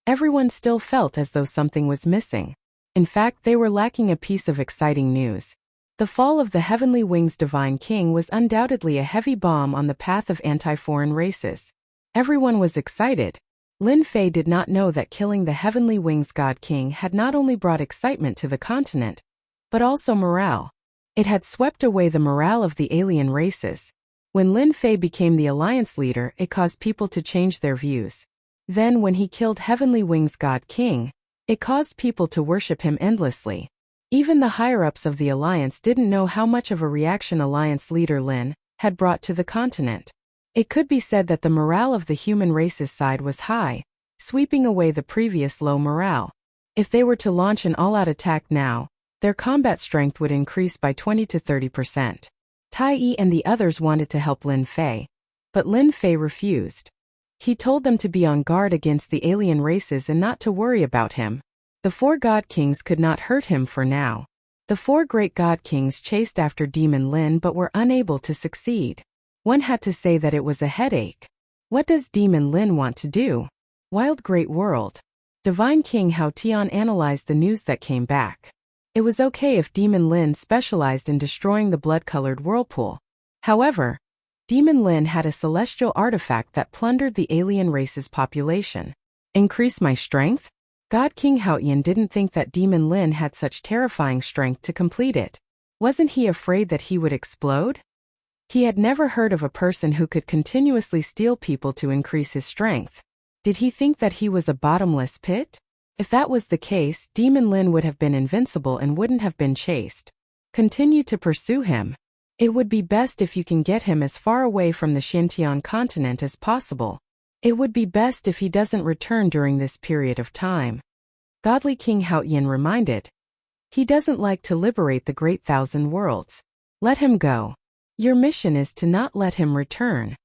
everyone still felt as though something was missing. In fact, they were lacking a piece of exciting news. The fall of the Heavenly Wings Divine King was undoubtedly a heavy bomb on the path of anti-foreign races. Everyone was excited. Lin Fei did not know that killing the Heavenly Wings God King had not only brought excitement to the continent, but also morale. It had swept away the morale of the alien races. When Lin Fei became the alliance leader, it caused people to change their views. Then when he killed Heavenly Wings God King, it caused people to worship him endlessly. Even the higher-ups of the alliance didn't know how much of a reaction alliance leader Lin had brought to the continent. It could be said that the morale of the human race's side was high, sweeping away the previous low morale. If they were to launch an all-out attack now, their combat strength would increase by 20 to 30%. Tai Yi and the others wanted to help Lin Fei, but Lin Fei refused. He told them to be on guard against the alien races and not to worry about him. The 4 God Kings could not hurt him for now. The 4 great God Kings chased after Demon Lin but were unable to succeed. One had to say that it was a headache. What does Demon Lin want to do? Wild Great World. Divine King Hao Tian analyzed the news that came back. It was okay if Demon Lin specialized in destroying the blood-colored whirlpool. However, Demon Lin had a celestial artifact that plundered the alien race's population. Increase my strength? God King Haoyan didn't think that Demon Lin had such terrifying strength to complete it. Wasn't he afraid that he would explode? He had never heard of a person who could continuously steal people to increase his strength. Did he think that he was a bottomless pit? If that was the case, Demon Lin would have been invincible and wouldn't have been chased. Continue to pursue him. It would be best if you can get him as far away from the Xintian continent as possible. It would be best if he doesn't return during this period of time. Godly King Haoyan reminded. He doesn't like to liberate the Great Thousand Worlds. Let him go. Your mission is to not let him return.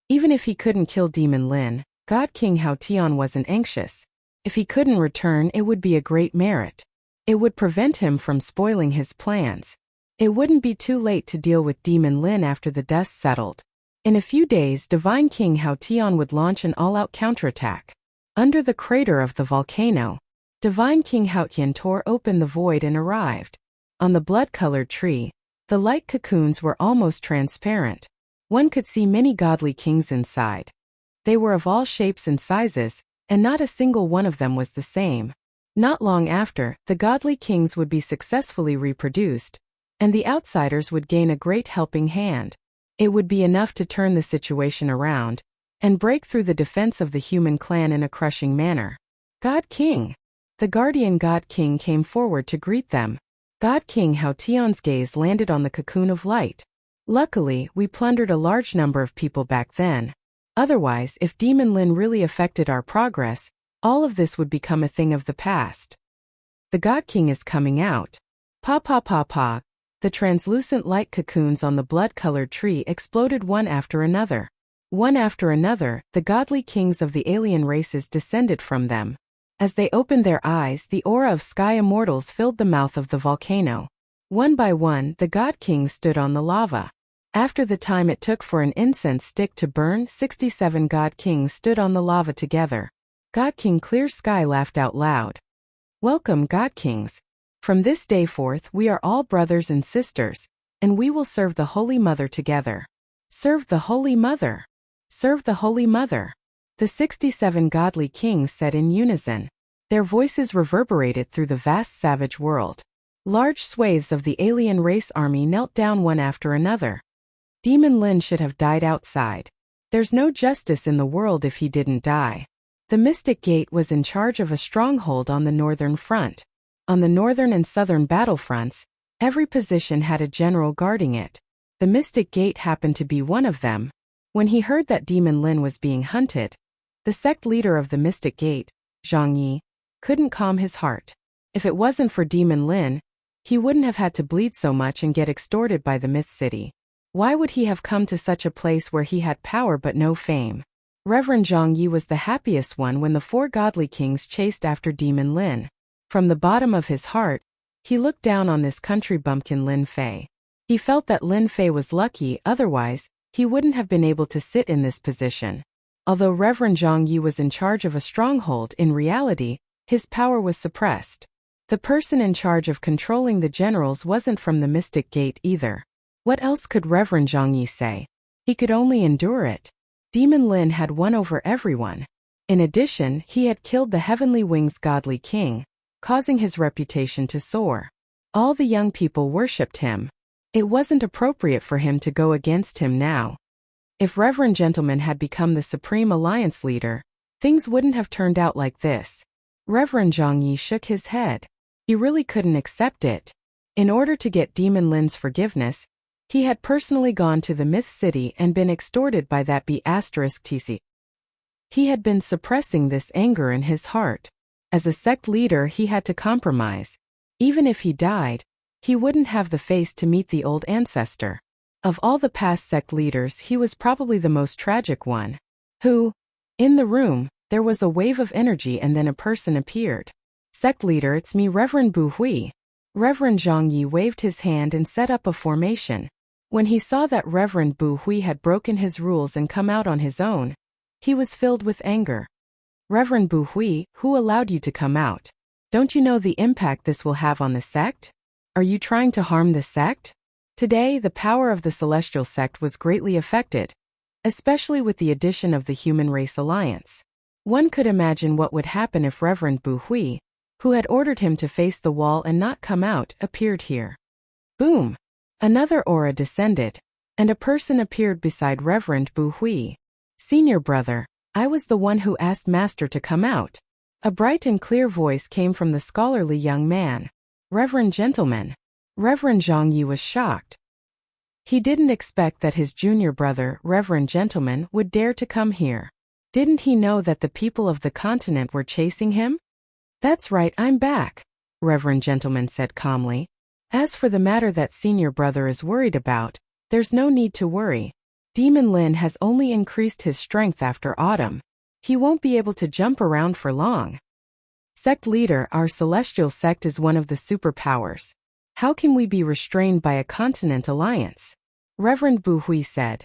Even if he couldn't kill Demon Lin, God King Hao Tian wasn't anxious. If he couldn't return, it would be a great merit. It would prevent him from spoiling his plans. It wouldn't be too late to deal with Demon Lin after the dust settled. In a few days, Divine King Hao Tian would launch an all-out counterattack. Under the crater of the volcano, Divine King Hao Tian tore open the void and arrived. On the blood-colored tree, the light cocoons were almost transparent. One could see many godly kings inside. They were of all shapes and sizes, and not a single one of them was the same. Not long after, the godly kings would be successfully reproduced, and the outsiders would gain a great helping hand. It would be enough to turn the situation around and break through the defense of the human clan in a crushing manner. God King! The guardian God King came forward to greet them. God King Hao Tian's gaze landed on the cocoon of light. Luckily, we plundered a large number of people back then. Otherwise, if Demon Lin really affected our progress, all of this would become a thing of the past. The God King is coming out. Pa pa pa pa. The translucent light cocoons on the blood-colored tree exploded one after another. One after another, the godly kings of the alien races descended from them. As they opened their eyes, the aura of sky immortals filled the mouth of the volcano. One by one, the god kings stood on the lava. After the time it took for an incense stick to burn, 67 god kings stood on the lava together. God King Clear Sky laughed out loud. Welcome, God Kings. From this day forth, we are all brothers and sisters, and we will serve the Holy Mother together. Serve the Holy Mother. Serve the Holy Mother. The 67 godly kings said in unison. Their voices reverberated through the vast savage world. Large swathes of the alien race army knelt down one after another. Demon Lin should have died outside. There's no justice in the world if he didn't die. The Mystic Gate was in charge of a stronghold on the northern front. On the northern and southern battlefronts, every position had a general guarding it. The Mystic Gate happened to be one of them. When he heard that Demon Lin was being hunted, the sect leader of the Mystic Gate, Zhang Yi, couldn't calm his heart. If it wasn't for Demon Lin, he wouldn't have had to bleed so much and get extorted by the Myth City. Why would he have come to such a place where he had power but no fame? Reverend Zhang Yi was the happiest one when the 4 godly kings chased after Demon Lin. From the bottom of his heart, he looked down on this country bumpkin Lin Fei. He felt that Lin Fei was lucky, otherwise, he wouldn't have been able to sit in this position. Although Reverend Zhang Yi was in charge of a stronghold, in reality, his power was suppressed. The person in charge of controlling the generals wasn't from the Mystic Gate either. What else could Reverend Zhang Yi say? He could only endure it. Demon Lin had won over everyone. In addition, he had killed the Heavenly Wings godly king, causing his reputation to soar. All the young people worshipped him. It wasn't appropriate for him to go against him now. If Reverend Gentleman had become the Supreme Alliance leader, things wouldn't have turned out like this. Reverend Zhang Yi shook his head. He really couldn't accept it. In order to get Demon Lin's forgiveness, He had personally gone to the myth city and been extorted by that B*TC. He had been suppressing this anger in his heart. As a sect leader, he had to compromise. Even if he died, he wouldn't have the face to meet the old ancestor. Of all the past sect leaders, he was probably the most tragic one. In the room, there was a wave of energy and then a person appeared. Sect leader, it's me, Reverend Bu Hui. Reverend Zhang Yi waved his hand and set up a formation. When he saw that Reverend Bu Hui had broken his rules and come out on his own, he was filled with anger. Reverend Bu Hui, who allowed you to come out? Don't you know the impact this will have on the sect? Are you trying to harm the sect? Today, the power of the celestial sect was greatly affected, especially with the addition of the Human Race Alliance. One could imagine what would happen if Reverend Bu Hui, who had ordered him to face the wall and not come out, appeared here. Boom! Another aura descended, and a person appeared beside Reverend Bu Hui. Senior brother, I was the one who asked Master to come out. A bright and clear voice came from the scholarly young man. Reverend gentleman. Reverend Zhang Yi was shocked. He didn't expect that his junior brother, Reverend gentleman, would dare to come here. Didn't he know that the people of the continent were chasing him? That's right, I'm back, Reverend gentleman said calmly. As for the matter that senior brother is worried about, there's no need to worry. Demon Lin has only increased his strength after autumn. He won't be able to jump around for long. Sect leader, our celestial sect is one of the superpowers. How can we be restrained by a continent alliance? Reverend Bu Hui said.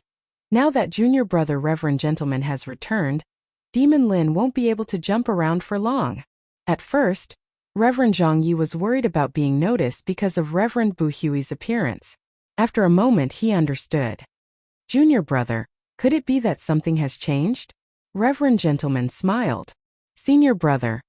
Now that junior brother Reverend gentleman has returned, Demon Lin won't be able to jump around for long. At first, Reverend Zhang Yi was worried about being noticed because of Reverend Bu Hui's appearance. After a moment he understood. Junior brother, could it be that something has changed? Reverend gentleman smiled. Senior brother,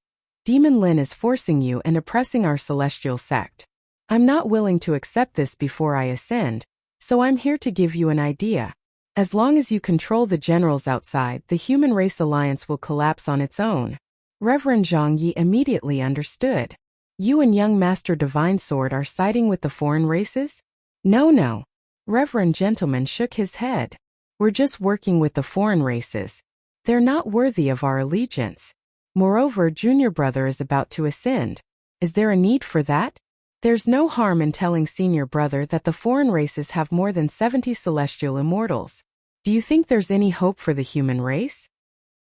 Demon Lin is forcing you and oppressing our celestial sect. I'm not willing to accept this before I ascend, so I'm here to give you an idea. As long as you control the generals outside, the Human Race Alliance will collapse on its own. Reverend Zhang Yi immediately understood. You and young Master Divine Sword are siding with the foreign races? No. Reverend gentleman shook his head. We're just working with the foreign races. They're not worthy of our allegiance. Moreover, junior brother is about to ascend. Is there a need for that? There's no harm in telling senior brother that the foreign races have more than 70 celestial immortals. Do you think there's any hope for the human race?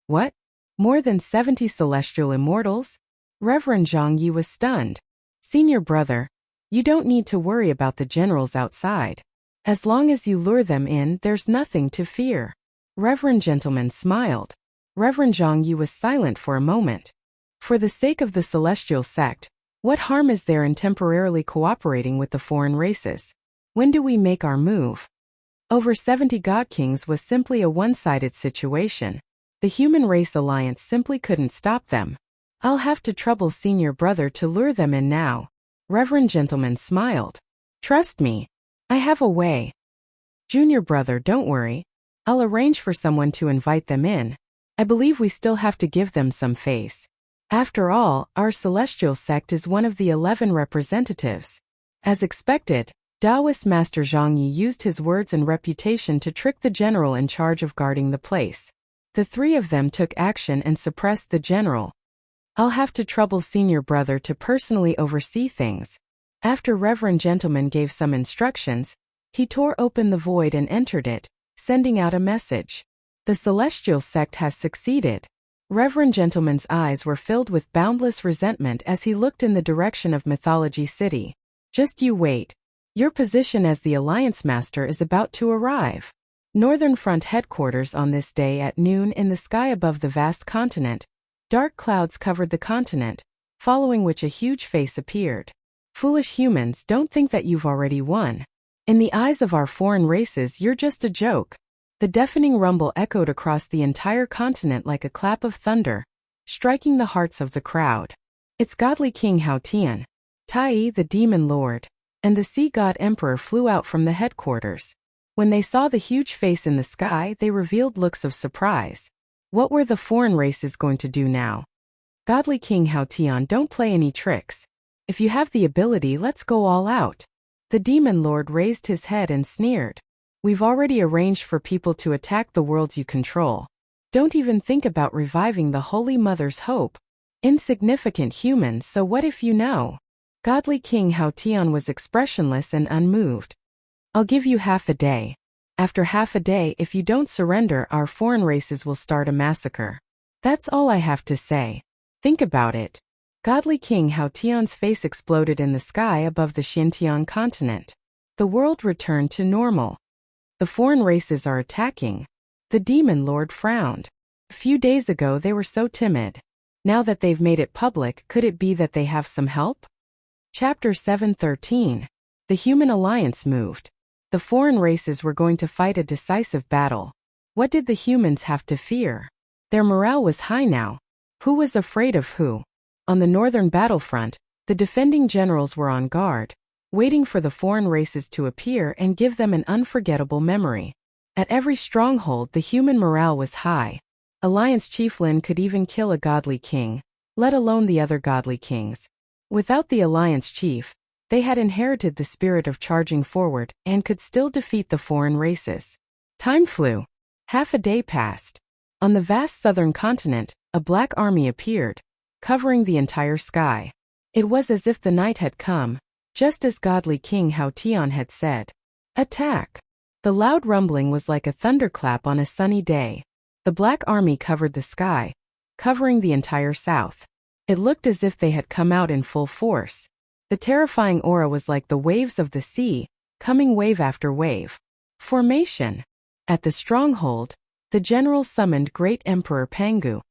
What? More than 70 celestial immortals? Reverend Zhang Yi was stunned. Senior brother, you don't need to worry about the generals outside. As long as you lure them in, there's nothing to fear. Reverend gentleman smiled. Reverend Zhang Yi was silent for a moment. For the sake of the celestial sect, what harm is there in temporarily cooperating with the foreign races? When do we make our move? Over 70 God Kings was simply a one-sided situation. The Human Race Alliance simply couldn't stop them. I'll have to trouble senior brother to lure them in now. Reverend gentleman smiled. Trust me. I have a way. Junior brother, don't worry. I'll arrange for someone to invite them in. I believe we still have to give them some face. After all, our celestial sect is one of the 11 representatives. As expected, Taoist Master Zhang Yi used his words and reputation to trick the general in charge of guarding the place. The three of them took action and suppressed the general. I'll have to trouble senior brother to personally oversee things. After Reverend gentleman gave some instructions, he tore open the void and entered it, sending out a message. The celestial sect has succeeded. Reverend gentleman's eyes were filled with boundless resentment as he looked in the direction of Mythology City. Just you wait. Your position as the Alliance Master is about to arrive. Northern Front headquarters on this day at noon in the sky above the vast continent. Dark clouds covered the continent, following which a huge face appeared. Foolish humans, don't think that you've already won. In the eyes of our foreign races, you're just a joke. The deafening rumble echoed across the entire continent like a clap of thunder, striking the hearts of the crowd. It's godly King Hao Tian, Tai the Demon Lord, and the Sea God Emperor flew out from the headquarters. When they saw the huge face in the sky, they revealed looks of surprise. What were the foreign races going to do now? Godly King Hao Tian, don't play any tricks. If you have the ability, let's go all out. The demon lord raised his head and sneered. We've already arranged for people to attack the worlds you control. Don't even think about reviving the Holy Mother's hope. Insignificant humans, so what if you know? Godly King Haotian was expressionless and unmoved. I'll give you half a day. After half a day, if you don't surrender, our foreign races will start a massacre. That's all I have to say. Think about it. Godly King Haotian's face exploded in the sky above the Xinjiang continent. The world returned to normal. The foreign races are attacking. The demon lord frowned. A few days ago they were so timid. Now that they've made it public, could it be that they have some help? Chapter 7:13. The human alliance moved. The foreign races were going to fight a decisive battle. What did the humans have to fear? Their morale was high now. Who was afraid of who? On the northern battlefront, the defending generals were on guard, waiting for the foreign races to appear and give them an unforgettable memory. At every stronghold, the human morale was high. Alliance Chief Lin could even kill a godly king, let alone the other godly kings. Without the Alliance Chief, they had inherited the spirit of charging forward and could still defeat the foreign races. Time flew. Half a day passed. On the vast southern continent, a black army appeared, covering the entire sky. It was as if the night had come, just as godly King Haotian had said. Attack! The loud rumbling was like a thunderclap on a sunny day. The black army covered the sky, covering the entire south. It looked as if they had come out in full force. The terrifying aura was like the waves of the sea, coming wave after wave. Formation. At the stronghold, the general summoned Great Emperor Pangu.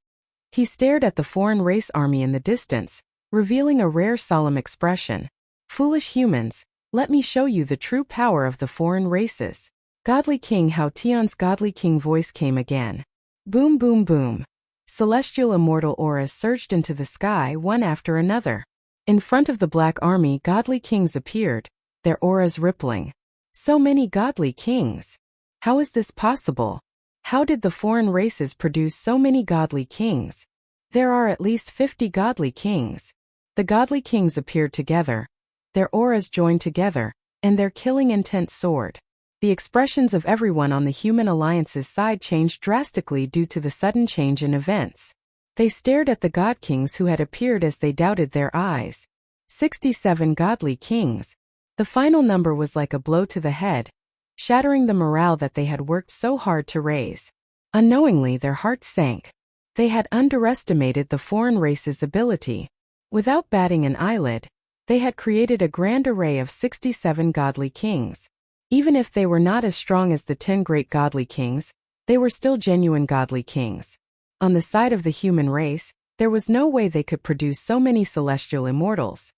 He stared at the foreign race army in the distance, revealing a rare solemn expression. Foolish humans, let me show you the true power of the foreign races. Godly King Haotian's godly king voice came again. Boom boom boom. Celestial immortal auras surged into the sky one after another. In front of the black army, godly kings appeared, their auras rippling. So many godly kings. How is this possible? How did the foreign races produce so many godly kings? There are at least 50 godly kings. The godly kings appeared together. Their auras joined together, and their killing intent soared. The expressions of everyone on the human alliance's side changed drastically due to the sudden change in events. They stared at the god kings who had appeared as they doubted their eyes. 67 godly kings. The final number was like a blow to the head, shattering the morale that they had worked so hard to raise. Unknowingly, their hearts sank. They had underestimated the foreign race's ability. Without batting an eyelid, they had created a grand array of 67 godly kings. Even if they were not as strong as the 10 great godly kings, they were still genuine godly kings. On the side of the human race, there was no way they could produce so many celestial immortals.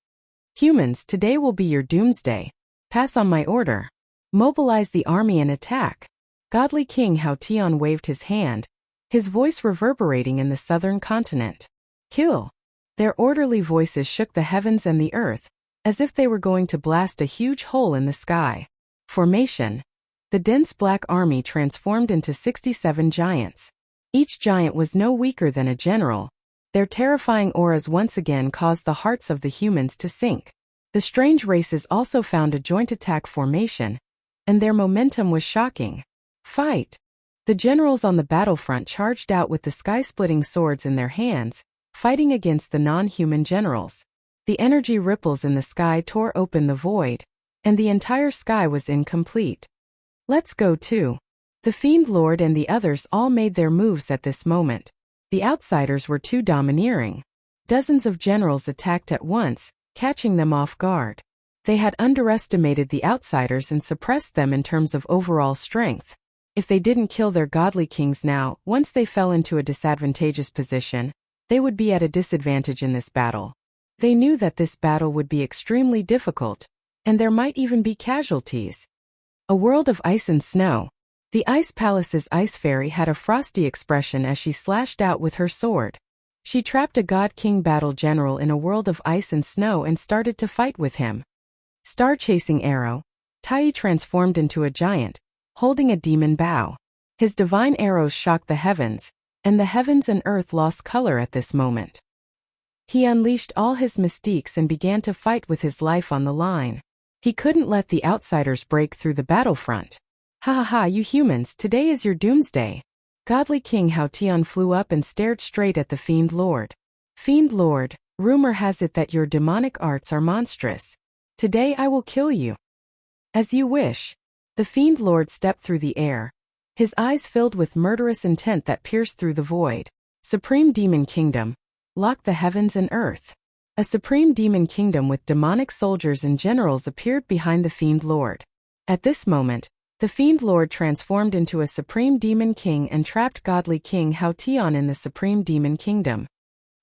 Humans, today will be your doomsday. Pass on my order. Mobilize the army and attack. Godly King Haotian waved his hand, his voice reverberating in the southern continent. Kill! Their orderly voices shook the heavens and the earth, as if they were going to blast a huge hole in the sky. Formation. The dense black army transformed into 67 giants. Each giant was no weaker than a general. Their terrifying auras once again caused the hearts of the humans to sink. The strange races also found a joint attack formation, and their momentum was shocking. Fight! The generals on the battlefront charged out with the sky-splitting swords in their hands, fighting against the non-human generals. The energy ripples in the sky tore open the void, and the entire sky was incomplete. Let's go too. The Fiend Lord and the others all made their moves at this moment. The outsiders were too domineering. Dozens of generals attacked at once, catching them off guard. They had underestimated the outsiders and suppressed them in terms of overall strength. If they didn't kill their godly kings now, once they fell into a disadvantageous position, they would be at a disadvantage in this battle. They knew that this battle would be extremely difficult, and there might even be casualties. A world of ice and snow. The Ice Palace's Ice Fairy had a frosty expression as she slashed out with her sword. She trapped a God King battle general in a world of ice and snow and started to fight with him. Star-chasing arrow. Tai transformed into a giant, holding a demon bow. His divine arrows shocked the heavens, and the heavens and earth lost color at this moment. He unleashed all his mystiques and began to fight with his life on the line. He couldn't let the outsiders break through the battlefront. Ha ha ha, you humans, today is your doomsday. Godly King Hao Tian flew up and stared straight at the Fiend Lord. Fiend Lord, rumor has it that your demonic arts are monstrous. Today I will kill you. As you wish. The Fiend Lord stepped through the air, his eyes filled with murderous intent that pierced through the void. Supreme Demon Kingdom. Lock the heavens and earth. A supreme demon kingdom with demonic soldiers and generals appeared behind the Fiend Lord. At this moment, the Fiend Lord transformed into a supreme demon king and trapped Godly King Hao Tian in the supreme demon kingdom.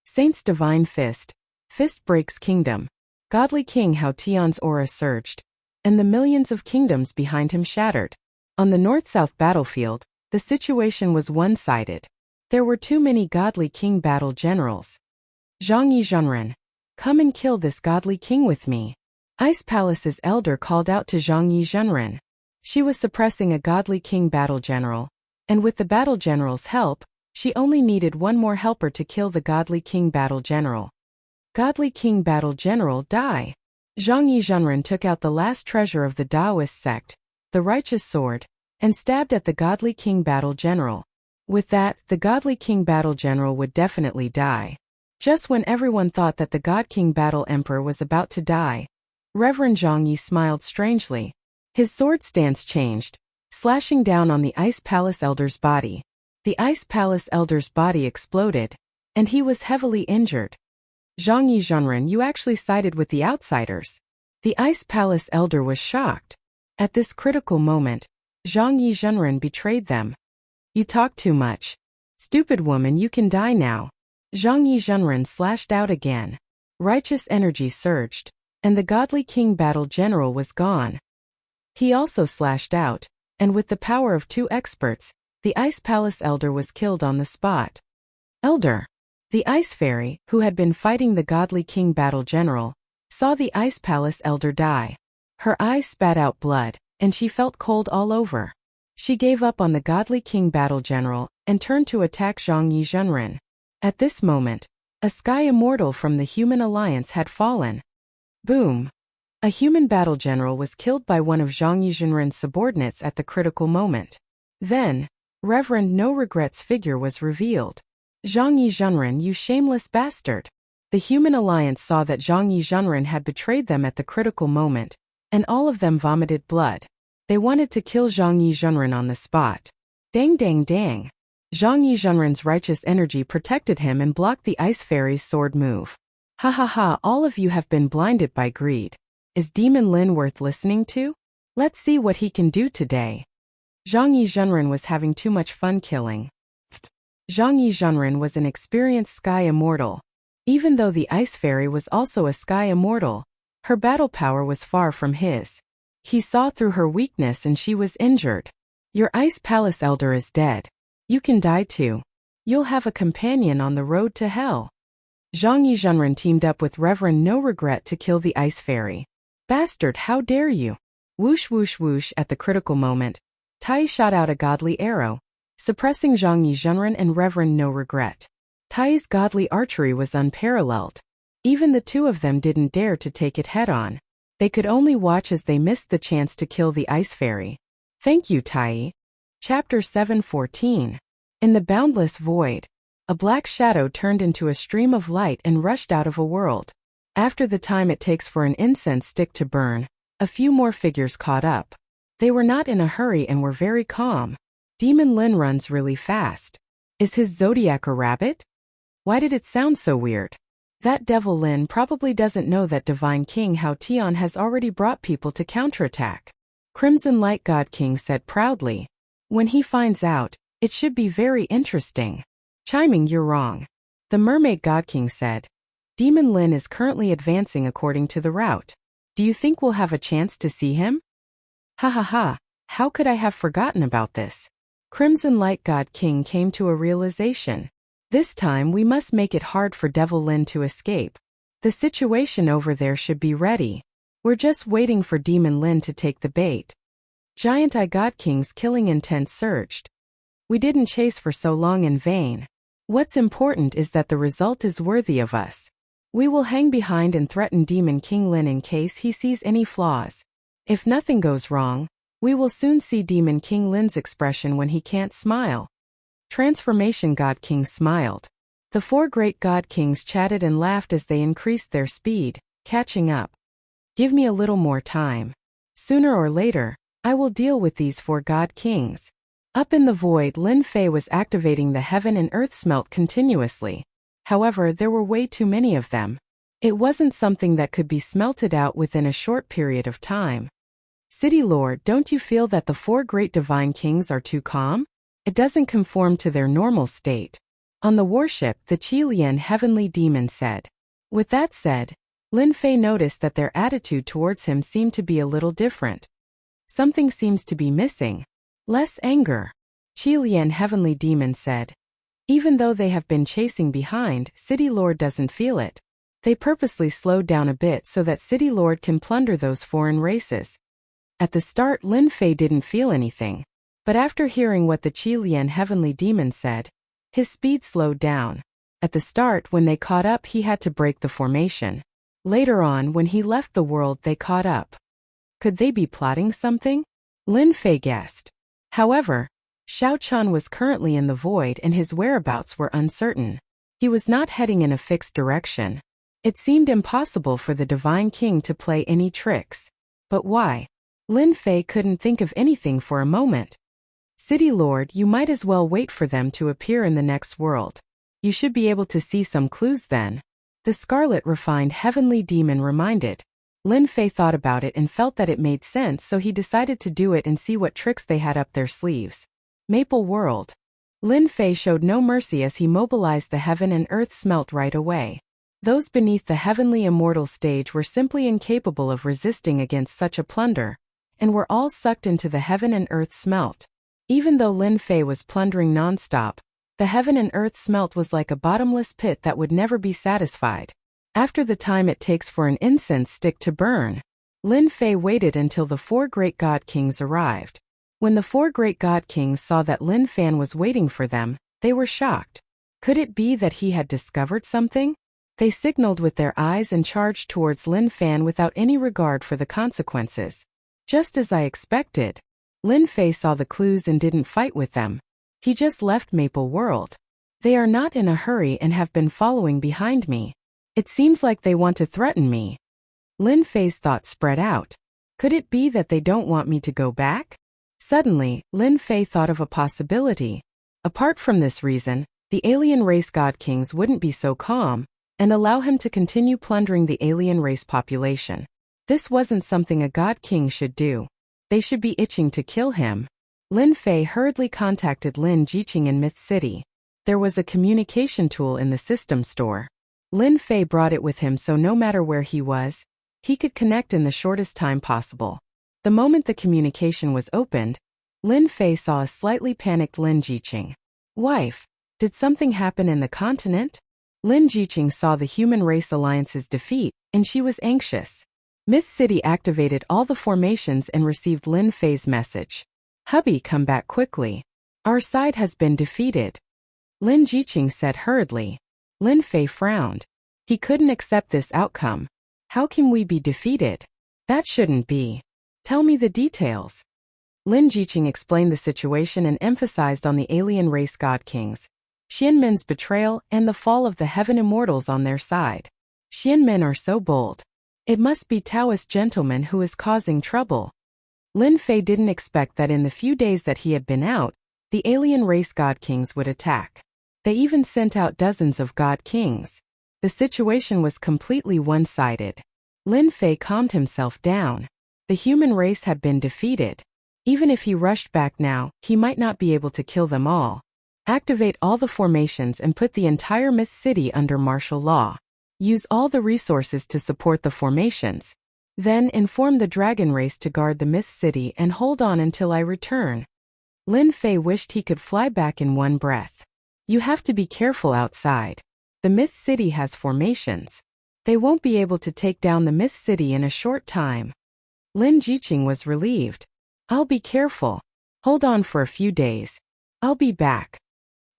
Saint's Divine Fist. Fist breaks kingdom. Godly King Hao Tian's aura surged, and the millions of kingdoms behind him shattered. On the north-south battlefield, the situation was one-sided. There were too many Godly King battle generals. Zhang Yizhenren, come and kill this Godly King with me. Ice Palace's elder called out to Zhang Yizhenren. She was suppressing a Godly King battle general, and with the battle general's help, she only needed one more helper to kill the Godly King battle general. Godly King battle general, die. Zhang Yizhenren took out the last treasure of the Taoist sect, the righteous sword, and stabbed at the Godly King battle general. With that, the Godly King battle general would definitely die. Just when everyone thought that the God King battle emperor was about to die, Reverend Zhang Yi smiled strangely. His sword stance changed, slashing down on the Ice Palace elder's body. The Ice Palace elder's body exploded, and he was heavily injured. Zhang Yizhenren, you actually sided with the outsiders. The Ice Palace elder was shocked. At this critical moment, Zhang Yizhenren betrayed them. You talk too much. Stupid woman, you can die now. Zhang Yizhenren slashed out again. Righteous energy surged, and the Godly King battle general was gone. He also slashed out, and with the power of two experts, the Ice Palace elder was killed on the spot. Elder. The Ice Fairy, who had been fighting the Godly King battle general, saw the Ice Palace elder die. Her eyes spat out blood, and she felt cold all over. She gave up on the Godly King battle general and turned to attack Zhang Yizhenren. At this moment, a Sky Immortal from the Human Alliance had fallen. Boom! A human battle general was killed by one of Zhang Yizhenren's subordinates at the critical moment. Then, Reverend No Regrets' figure was revealed. Zhang Yizhenren, you shameless bastard! The Human Alliance saw that Zhang Yizhenren had betrayed them at the critical moment, and all of them vomited blood. They wanted to kill Zhang Yizhenren on the spot. Dang dang dang! Zhang Yizhenren's righteous energy protected him and blocked the Ice Fairy's sword move. Ha ha ha, all of you have been blinded by greed. Is Demon Lin worth listening to? Let's see what he can do today. Zhang Yizhenren was having too much fun killing. Zhang Yizhenren was an experienced Sky Immortal. Even though the Ice Fairy was also a Sky Immortal, her battle power was far from his. He saw through her weakness and she was injured. Your Ice Palace elder is dead. You can die too. You'll have a companion on the road to hell. Zhang Yizhenren teamed up with Reverend No Regret to kill the Ice Fairy. Bastard, how dare you! Whoosh whoosh whoosh. At the critical moment, Tai shot out a godly arrow, suppressing Zhang Yizhenren and Reverend No Regret. Tai's godly archery was unparalleled. Even the two of them didn't dare to take it head-on. They could only watch as they missed the chance to kill the Ice Fairy. Thank you, Tai. Chapter 7:14. In the boundless void, a black shadow turned into a stream of light and rushed out of a world. After the time it takes for an incense stick to burn, a few more figures caught up. They were not in a hurry and were very calm. Demon Lin runs really fast. Is his zodiac a rabbit? Why did it sound so weird? That Devil Lin probably doesn't know that Divine King Hao Tian has already brought people to counterattack. Crimson Light God King said proudly. When he finds out, it should be very interesting. Chiming, you're wrong. The Mermaid God King said. Demon Lin is currently advancing according to the route. Do you think we'll have a chance to see him? Ha ha ha, how could I have forgotten about this? Crimson Light God King came to a realization. This time we must make it hard for Devil Lin to escape. The situation over there should be ready. We're just waiting for Demon Lin to take the bait. Giant Eye God King's killing intent surged. We didn't chase for so long in vain. What's important is that the result is worthy of us. We will hang behind and threaten Demon King Lin in case he sees any flaws. If nothing goes wrong, we will soon see Demon King Lin's expression when he can't smile. Transformation God King smiled. The 4 great God Kings chatted and laughed as they increased their speed, catching up. Give me a little more time. Sooner or later, I will deal with these 4 God Kings. Up in the void, Lin Fei was activating the heaven and earth smelt continuously. However, there were way too many of them. It wasn't something that could be smelted out within a short period of time. City Lord, don't you feel that the 4 great divine kings are too calm? It doesn't conform to their normal state. On the warship, the Qilian heavenly demon said. With that said, Lin Fei noticed that their attitude towards him seemed to be a little different. Something seems to be missing. Less anger. Qilian heavenly demon said. Even though they have been chasing behind, City Lord doesn't feel it. They purposely slowed down a bit so that City Lord can plunder those foreign races. At the start, Lin Fei didn't feel anything. But after hearing what the Qilian heavenly demon said, his speed slowed down. At the start, when they caught up, he had to break the formation. Later on, when he left the world, they caught up. Could they be plotting something? Lin Fei guessed. However, Xiao Chun was currently in the void and his whereabouts were uncertain. He was not heading in a fixed direction. It seemed impossible for the Divine King to play any tricks. But why? Lin Fei couldn't think of anything for a moment. City Lord, you might as well wait for them to appear in the next world. You should be able to see some clues then. The Scarlet Refined Heavenly Demon reminded. Lin Fei thought about it and felt that it made sense, so he decided to do it and see what tricks they had up their sleeves. Maple World. Lin Fei showed no mercy as he mobilized the heaven and earth smelt right away. Those beneath the heavenly immortal stage were simply incapable of resisting against such a plunder, and were all sucked into the heaven and earth smelt. Even though Lin Fei was plundering non-stop, the heaven and earth smelt was like a bottomless pit that would never be satisfied. After the time it takes for an incense stick to burn, Lin Fei waited until the 4 great God Kings arrived. When the 4 great God Kings saw that Lin Fan was waiting for them, they were shocked. Could it be that he had discovered something? They signaled with their eyes and charged towards Lin Fan without any regard for the consequences. Just as I expected, Lin Fei saw the clues and didn't fight with them. He just left Maple World. They are not in a hurry and have been following behind me. It seems like they want to threaten me. Lin Fei's thoughts spread out. Could it be that they don't want me to go back? Suddenly, Lin Fei thought of a possibility. Apart from this reason, the alien race God Kings wouldn't be so calm and allow him to continue plundering the alien race population. This wasn't something a God King should do. They should be itching to kill him. Lin Fei hurriedly contacted Lin Jiqing in Myth City. There was a communication tool in the system store. Lin Fei brought it with him so no matter where he was, he could connect in the shortest time possible. The moment the communication was opened, Lin Fei saw a slightly panicked Lin Jiqing. Wife, did something happen in the continent? Lin Jiqing saw the Human Race Alliance's defeat, and she was anxious. Myth City activated all the formations and received Lin Fei's message. Hubby, come back quickly. Our side has been defeated. Lin Jiqing said hurriedly. Lin Fei frowned. He couldn't accept this outcome. How can we be defeated? That shouldn't be. Tell me the details. Lin Jiqing explained the situation and emphasized on the alien race God Kings, Xianmen's betrayal, and the fall of the heaven immortals on their side. Xianmen are so bold. It must be Taoist gentleman who is causing trouble. Lin Fei didn't expect that in the few days that he had been out, the alien race God Kings would attack. They even sent out dozens of God Kings. The situation was completely one-sided. Lin Fei calmed himself down. The human race had been defeated. Even if he rushed back now, he might not be able to kill them all. Activate all the formations and put the entire Myth City under martial law. Use all the resources to support the formations. Then inform the dragon race to guard the Myth City and hold on until I return. Lin Fei wished he could fly back in one breath. You have to be careful outside. The Myth City has formations. They won't be able to take down the Myth City in a short time. Lin Jiqing was relieved. I'll be careful. Hold on for a few days. I'll be back.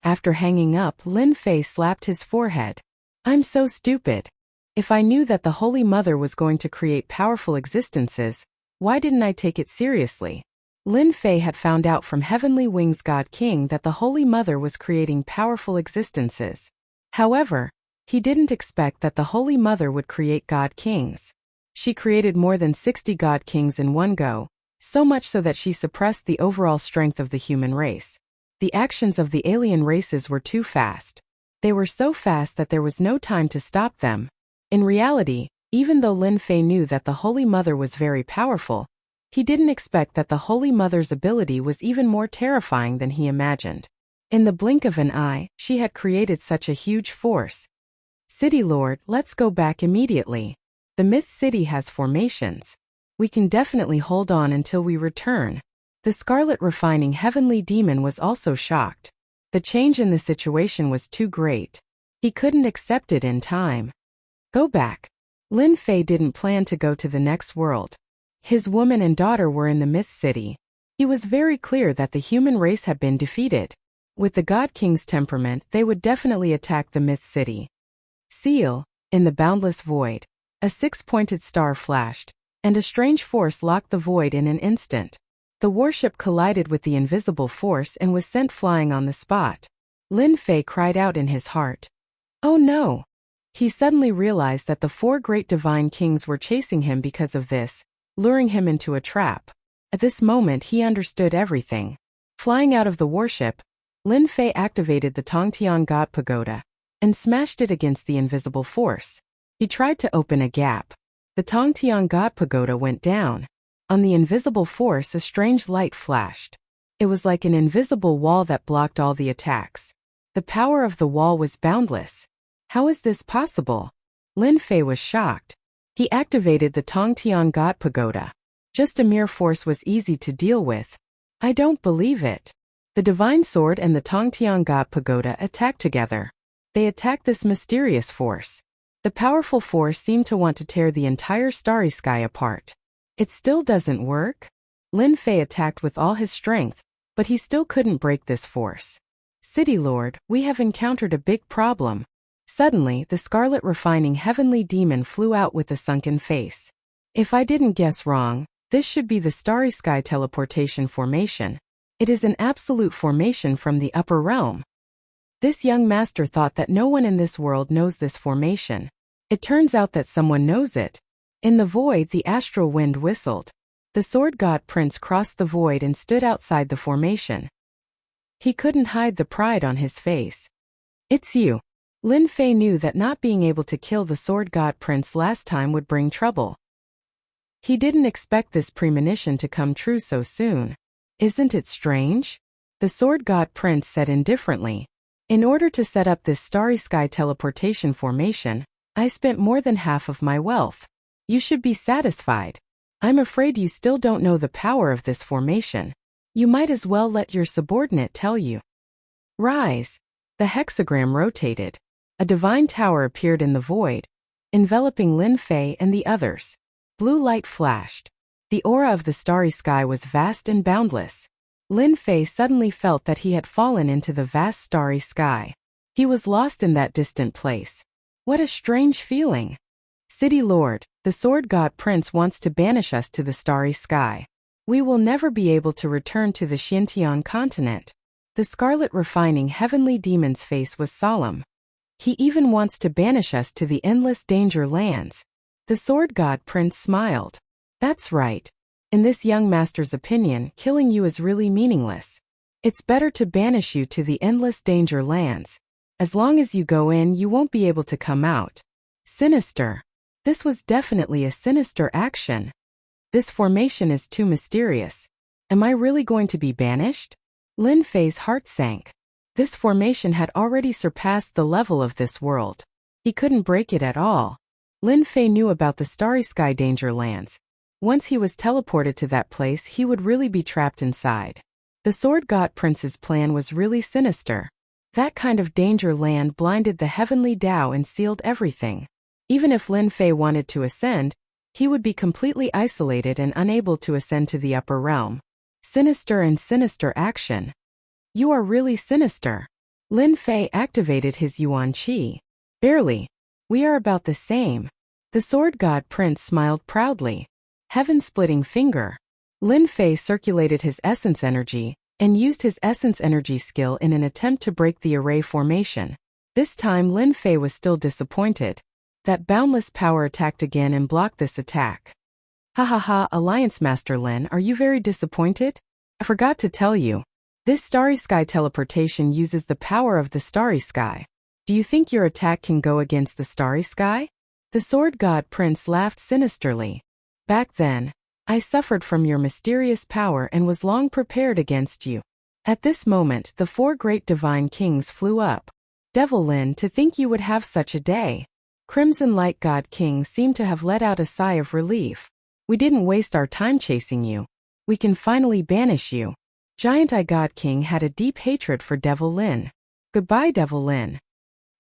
After hanging up, Lin Fei slapped his forehead. I'm so stupid. If I knew that the Holy Mother was going to create powerful existences, Why didn't I take it seriously? Lin Fei had found out from Heavenly Wings God King that the Holy Mother was creating powerful existences. However, he didn't expect that the Holy Mother would create God Kings. She created more than 60 God Kings in one go, so much so that she suppressed the overall strength of the human race. The actions of the alien races were too fast. They were so fast that there was no time to stop them. In reality, even though Lin Fei knew that the Holy Mother was very powerful, he didn't expect that the Holy Mother's ability was even more terrifying than he imagined. In the blink of an eye, she had created such a huge force. City Lord, let's go back immediately. The Myth City has formations. We can definitely hold on until we return. The Scarlet Refining Heavenly Demon was also shocked. The change in the situation was too great. He couldn't accept it in time. Go back. Lin Fei didn't plan to go to the next world. His woman and daughter were in the Myth City. He was very clear that the human race had been defeated. With the God King's temperament, they would definitely attack the Myth City. Seal, in the boundless void, a six-pointed star flashed, and a strange force locked the void in an instant. The warship collided with the invisible force and was sent flying on the spot. Lin Fei cried out in his heart. Oh no! He suddenly realized that the 4 great divine kings were chasing him because of this, luring him into a trap. At this moment he understood everything. Flying out of the warship, Lin Fei activated the Tongtian God Pagoda and smashed it against the invisible force. He tried to open a gap. The Tongtian God Pagoda went down. On the invisible force a strange light flashed. It was like an invisible wall that blocked all the attacks. The power of the wall was boundless. How is this possible? Lin Fei was shocked. He activated the Tongtian God Pagoda. Just a mere force was easy to deal with. I don't believe it. The Divine Sword and the Tongtian God Pagoda attacked together. They attacked this mysterious force. The powerful force seemed to want to tear the entire starry sky apart. It still doesn't work? Lin Fei attacked with all his strength, but he still couldn't break this force. City Lord, we have encountered a big problem. Suddenly, the Scarlet Refining Heavenly Demon flew out with a sunken face. If I didn't guess wrong, this should be the Starry Sky Teleportation Formation. It is an absolute formation from the upper realm. This young master thought that no one in this world knows this formation. It turns out that someone knows it. In the void, the astral wind whistled. The Sword God Prince crossed the void and stood outside the formation. He couldn't hide the pride on his face. It's you. Lin Fei knew that not being able to kill the Sword God Prince last time would bring trouble. He didn't expect this premonition to come true so soon. Isn't it strange? The Sword God Prince said indifferently. In order to set up this Starry Sky Teleportation Formation, I spent more than half of my wealth. You should be satisfied. I'm afraid you still don't know the power of this formation. You might as well let your subordinate tell you. Rise. The hexagram rotated. A divine tower appeared in the void, enveloping Lin Fei and the others. Blue light flashed. The aura of the starry sky was vast and boundless. Lin Fei suddenly felt that he had fallen into the vast starry sky. He was lost in that distant place. What a strange feeling. City Lord, the Sword God Prince wants to banish us to the starry sky. We will never be able to return to the Xintian continent. The Scarlet Refining Heavenly Demon's face was solemn. He even wants to banish us to the endless danger lands. The Sword God Prince smiled. That's right. In this young master's opinion, killing you is really meaningless. It's better to banish you to the endless danger lands. As long as you go in, you won't be able to come out. Sinister. This was definitely a sinister action. This formation is too mysterious. Am I really going to be banished? Lin Fei's heart sank. This formation had already surpassed the level of this world. He couldn't break it at all. Lin Fei knew about the Starry Sky Danger Lands. Once he was teleported to that place, he would really be trapped inside. The Sword God Prince's plan was really sinister. That kind of danger land blinded the heavenly Tao and sealed everything. Even if Lin Fei wanted to ascend, he would be completely isolated and unable to ascend to the upper realm. Sinister and sinister action. You are really sinister. Lin Fei activated his Yuan Qi. Barely. We are about the same. The Sword God Prince smiled proudly. Heaven-splitting finger. Lin Fei circulated his essence energy and used his essence energy skill in an attempt to break the array formation. This time Lin Fei was still disappointed. That boundless power attacked again and blocked this attack. Ha ha ha, Alliance Master Lin, are you very disappointed? I forgot to tell you. This Starry Sky teleportation uses the power of the Starry Sky. Do you think your attack can go against the Starry Sky? The Sword God Prince laughed sinisterly. Back then, I suffered from your mysterious power and was long prepared against you. At this moment, the 4 great divine kings flew up. Devil Lin, to think you would have such a day. Crimson Light God King seemed to have let out a sigh of relief. We didn't waste our time chasing you. We can finally banish you. Giant Eye God King had a deep hatred for Devil Lin. Goodbye, Devil Lin.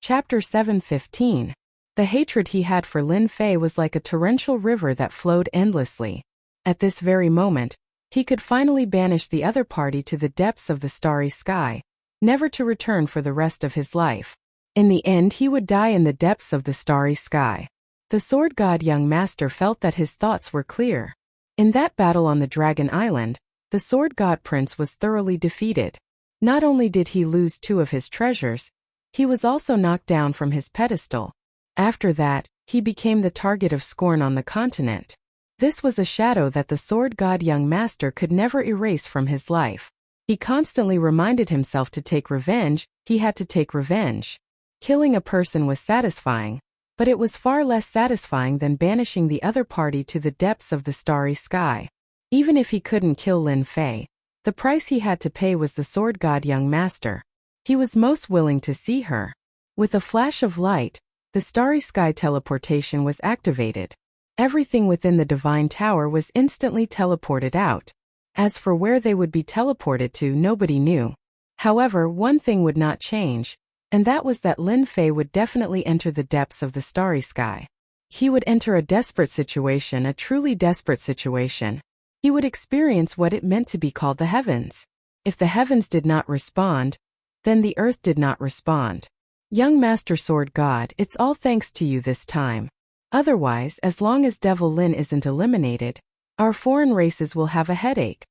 Chapter 7:15. The hatred he had for Lin Fei was like a torrential river that flowed endlessly. At this very moment, he could finally banish the other party to the depths of the Starry Sky, never to return for the rest of his life. In the end, he would die in the depths of the Starry Sky. The Sword God Young Master felt that his thoughts were clear. In that battle on the Dragon Island, the Sword God Prince was thoroughly defeated. Not only did he lose 2 of his treasures, he was also knocked down from his pedestal. After that, he became the target of scorn on the continent. This was a shadow that the Sword God Young Master could never erase from his life. He constantly reminded himself to take revenge. He had to take revenge. Killing a person was satisfying, but it was far less satisfying than banishing the other party to the depths of the Starry Sky. Even if he couldn't kill Lin Fei, the price he had to pay was the Sword God Young Master. He was most willing to see her. With a flash of light, the Starry Sky teleportation was activated. Everything within the Divine Tower was instantly teleported out. As for where they would be teleported to, nobody knew. However, one thing would not change, and that was that Lin Fei would definitely enter the depths of the Starry Sky. He would enter a desperate situation, a truly desperate situation. He would experience what it meant to be called the heavens. If the heavens did not respond, then the earth did not respond. Young Master Sword God, it's all thanks to you this time. Otherwise, as long as Devil Lin isn't eliminated, our foreign races will have a headache.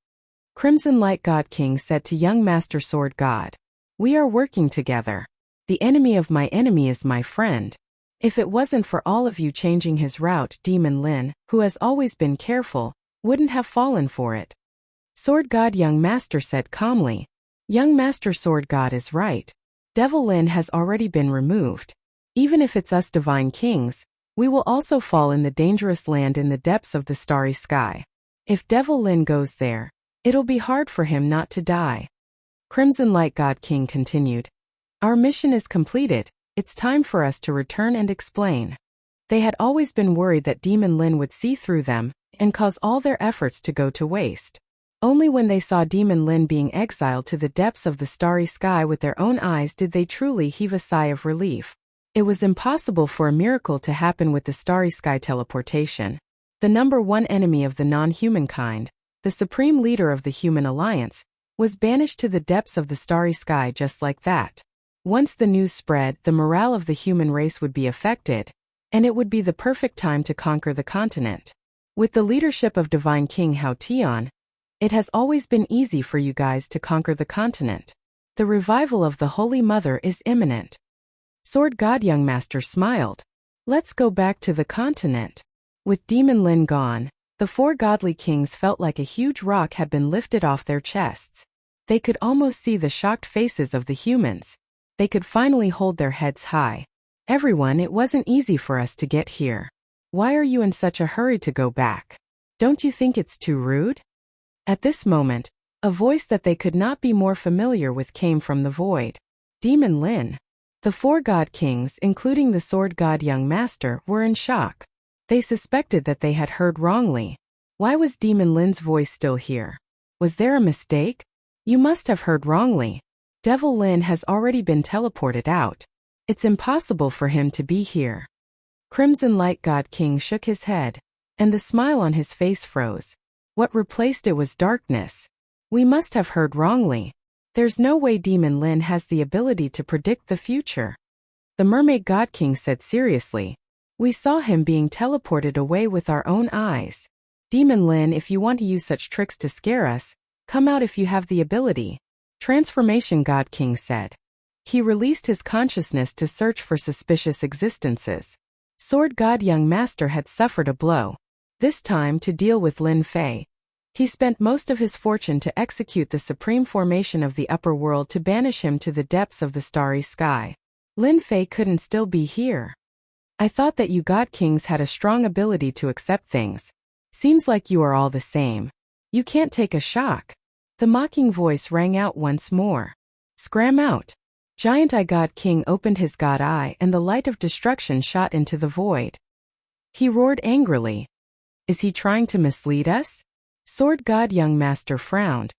Crimson Light God King said to Young Master Sword God, we are working together. The enemy of my enemy is my friend. If it wasn't for all of you changing his route, Demon Lin, who has always been careful, wouldn't have fallen for it. Sword God Young Master said calmly. Young Master Sword God is right. Devil Lin has already been removed. Even if it's us divine kings, we will also fall in the dangerous land in the depths of the Starry Sky. If Devil Lin goes there, it'll be hard for him not to die. Crimson Light God King continued. Our mission is completed. It's time for us to return and explain. They had always been worried that Demon Lin would see through them and cause all their efforts to go to waste. Only when they saw Demon Lin being exiled to the depths of the Starry Sky with their own eyes did they truly heave a sigh of relief. It was impossible for a miracle to happen with the Starry Sky teleportation. The number 1 enemy of the non-humankind, the supreme leader of the human alliance, was banished to the depths of the Starry Sky just like that. Once the news spread, the morale of the human race would be affected, and it would be the perfect time to conquer the continent. With the leadership of Divine King Hao Tian, it has always been easy for you guys to conquer the continent. The revival of the Holy Mother is imminent. Sword God Young Master smiled. Let's go back to the continent. With Demon Lin gone, the 4 godly kings felt like a huge rock had been lifted off their chests. They could almost see the shocked faces of the humans. They could finally hold their heads high. Everyone, it wasn't easy for us to get here. Why are you in such a hurry to go back? Don't you think it's too rude? At this moment, a voice that they could not be more familiar with came from the void. Demon Lin. The 4 god kings, including the Sword God Young Master, were in shock. They suspected that they had heard wrongly. Why was Demon Lin's voice still here? Was there a mistake? You must have heard wrongly. Devil Lin has already been teleported out. It's impossible for him to be here. Crimson Light God King shook his head, and the smile on his face froze. What replaced it was darkness. We must have heard wrongly. There's no way Demon Lin has the ability to predict the future. The Mermaid God King said seriously. We saw him being teleported away with our own eyes. Demon Lin, if you want to use such tricks to scare us, come out if you have the ability, Transformation God King said. He released his consciousness to search for suspicious existences. Sword God Young Master had suffered a blow. This time to deal with Lin Fei. He spent most of his fortune to execute the supreme formation of the upper world to banish him to the depths of the starry sky. Lin Fei couldn't still be here. I thought that you God Kings had a strong ability to accept things. Seems like you are all the same. You can't take a shock. The mocking voice rang out once more. Scram out. Giant Eye God King opened his God Eye and the light of destruction shot into the void. He roared angrily. Is he trying to mislead us? Sword God Young Master frowned.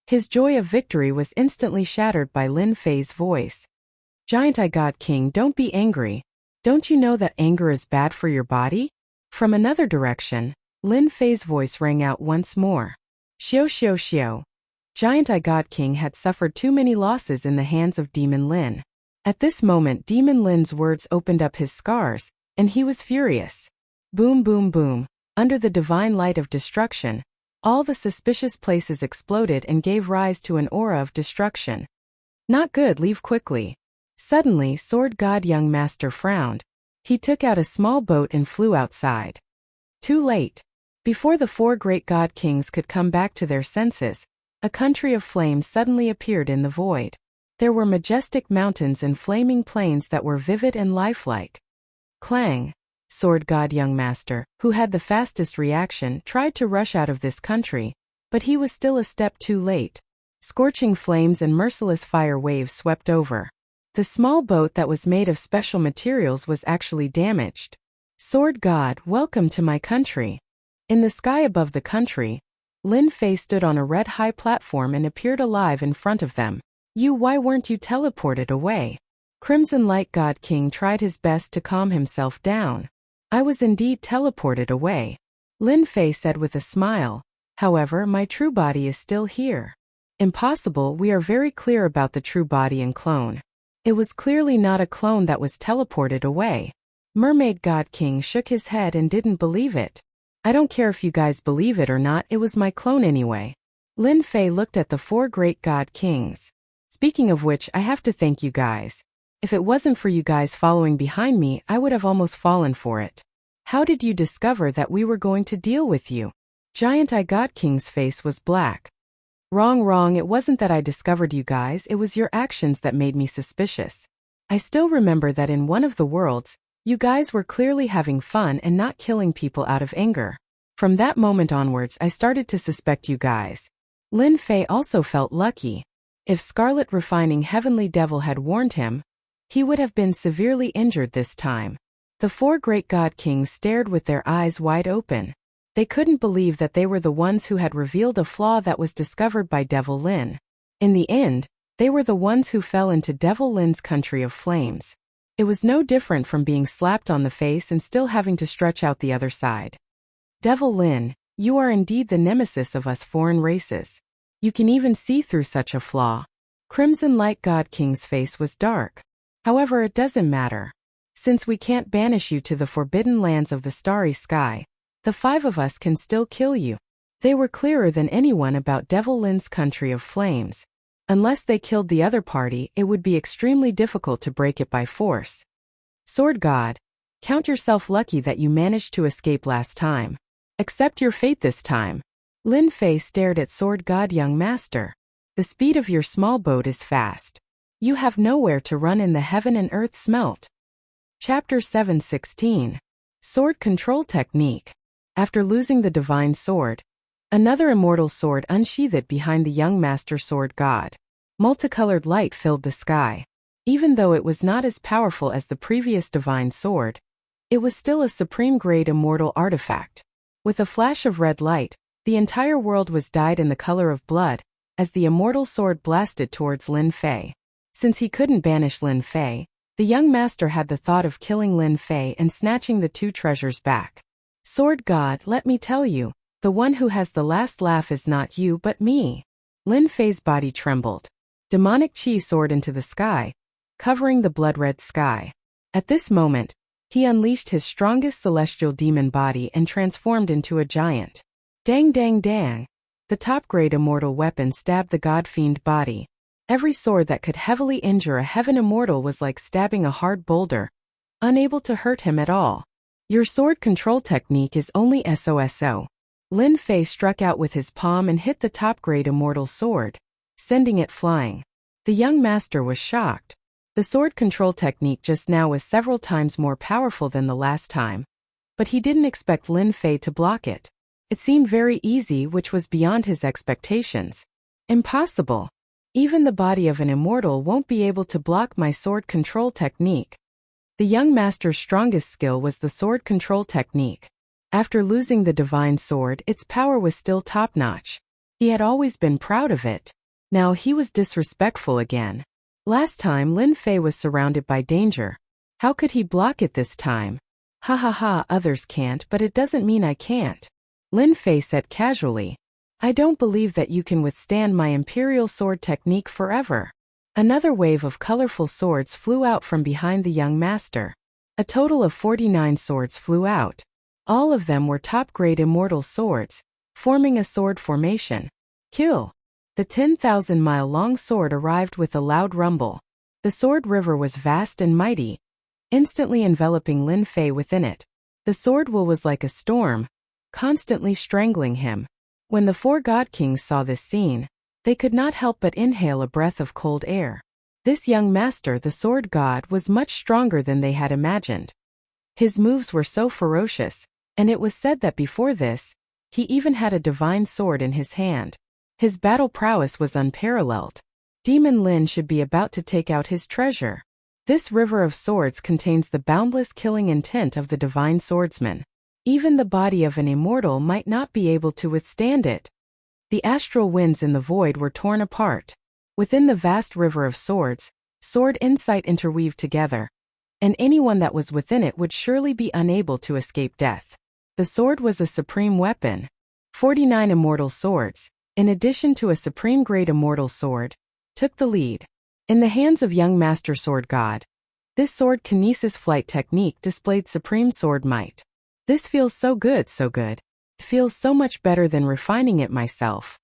His joy of victory was instantly shattered by Lin Fei's voice. Giant Eye God King, don't be angry. Don't you know that anger is bad for your body? From another direction, Lin Fei's voice rang out once more. Xiao xiao xiao. Giant Eye God King had suffered too many losses in the hands of Demon Lin. At this moment Demon Lin's words opened up his scars, and he was furious. Boom boom boom. Under the divine light of destruction, all the suspicious places exploded and gave rise to an aura of destruction. Not good, leave quickly. Suddenly Sword God Young Master frowned. He took out a small boat and flew outside. Too late. Before the four great God Kings could come back to their senses, a country of flames suddenly appeared in the void. There were majestic mountains and flaming plains that were vivid and lifelike. Clang! Sword God Young Master, who had the fastest reaction, tried to rush out of this country, but he was still a step too late. Scorching flames and merciless fire waves swept over. The small boat that was made of special materials was actually damaged. Sword God, welcome to my country. In the sky above the country, Lin Fei stood on a red high platform and appeared alive in front of them. Why weren't you teleported away? Crimson Light God King tried his best to calm himself down. I was indeed teleported away, Lin Fei said with a smile. However, my true body is still here. Impossible, we are very clear about the true body and clone. It was clearly not a clone that was teleported away. Mermaid God King shook his head and didn't believe it. I don't care if you guys believe it or not, it was my clone anyway. Lin Fei looked at the four great God Kings. Speaking of which, I have to thank you guys. If it wasn't for you guys following behind me, I would have almost fallen for it. How did you discover that we were going to deal with you? Giant Eye God King's face was black. Wrong, it wasn't that I discovered you guys, it was your actions that made me suspicious. I still remember that in one of the worlds, you guys were clearly having fun and not killing people out of anger. From that moment onwards, I started to suspect you guys. Lin Fei also felt lucky. If Scarlet Refining Heavenly Devil had warned him, he would have been severely injured this time. The four great God Kings stared with their eyes wide open. They couldn't believe that they were the ones who had revealed a flaw that was discovered by Devil Lin. In the end, they were the ones who fell into Devil Lin's country of flames. It was no different from being slapped on the face and still having to stretch out the other side. Devil Lin, you are indeed the nemesis of us foreign races. You can even see through such a flaw. Crimson Light God King's face was dark. However, it doesn't matter. Since we can't banish you to the forbidden lands of the starry sky, the five of us can still kill you. They were clearer than anyone about Devil Lin's country of flames. Unless they killed the other party, it would be extremely difficult to break it by force. Sword God, count yourself lucky that you managed to escape last time. Accept your fate this time. Lin Fei stared at Sword God Young Master. The speed of your small boat is fast. You have nowhere to run in the heaven and earth smelt. Chapter 7:16. Sword Control Technique. After losing the divine sword, another immortal sword unsheathed behind the young master Sword God. Multicolored light filled the sky. Even though it was not as powerful as the previous divine sword, it was still a supreme-grade immortal artifact. With a flash of red light, the entire world was dyed in the color of blood, as the immortal sword blasted towards Lin Fei. Since he couldn't banish Lin Fei, the young master had the thought of killing Lin Fei and snatching the two treasures back. Sword God, let me tell you, the one who has the last laugh is not you but me. Lin Fei's body trembled. Demonic chi soared into the sky, covering the blood-red sky. At this moment, He unleashed his strongest celestial demon body and transformed into a giant. Dang dang dang. The top-grade immortal weapon stabbed the god-fiend body. Every sword that could heavily injure a heaven immortal was like stabbing a hard boulder, unable to hurt him at all. Your sword control technique is only SOSO. Lin Fei struck out with his palm and hit the top-grade immortal sword, sending it flying. The young master was shocked. The sword control technique just now was several times more powerful than the last time. But he didn't expect Lin Fei to block it. It seemed very easy, which was beyond his expectations. Impossible. Even the body of an immortal won't be able to block my sword control technique. The young master's strongest skill was the sword control technique. After losing the divine sword, its power was still top-notch. He had always been proud of it. Now he was disrespectful again. Last time Lin Fei was surrounded by danger. How could he block it this time? Ha ha ha, others can't, but it doesn't mean I can't. Lin Fei said casually. I don't believe that you can withstand my imperial sword technique forever. Another wave of colorful swords flew out from behind the young master. A total of 49 swords flew out. All of them were top-grade immortal swords, forming a sword formation. Kill! The 10,000-mile-long sword arrived with a loud rumble. The sword river was vast and mighty, instantly enveloping Lin Fei within it. The sword will was like a storm, constantly strangling him. When the four god kings saw this scene, they could not help but inhale a breath of cold air. This young master, the sword god, was much stronger than they had imagined. His moves were so ferocious, and it was said that before this, he even had a divine sword in his hand. His battle prowess was unparalleled. Demon Lin should be about to take out his treasure. This river of swords contains the boundless killing intent of the divine swordsman. Even the body of an immortal might not be able to withstand it. The astral winds in the void were torn apart. Within the vast river of swords, sword insight interweaved together, and anyone that was within it would surely be unable to escape death. The sword was a supreme weapon. 49 immortal swords, in addition to a supreme-grade immortal sword, took the lead. In the hands of young Master Sword God, this sword kinesis flight technique displayed supreme sword might. This feels so good, so good. It feels so much better than refining it myself.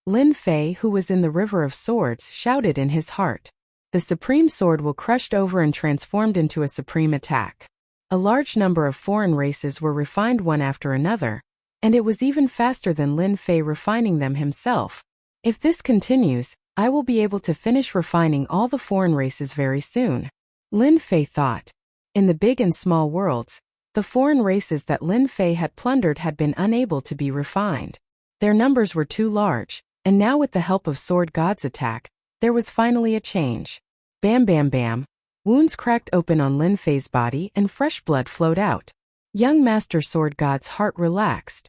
Lin Fei, who was in the river of swords, shouted in his heart. The supreme sword will crushed over and transformed into a supreme attack. A large number of foreign races were refined one after another, and it was even faster than Lin Fei refining them himself. If this continues, I will be able to finish refining all the foreign races very soon. Lin Fei thought. In the big and small worlds, the foreign races that Lin Fei had plundered had been unable to be refined. Their numbers were too large, and now with the help of Sword God's attack, there was finally a change. Bam bam bam. Wounds cracked open on Lin Fei's body and fresh blood flowed out. Young Master Sword God's heart relaxed.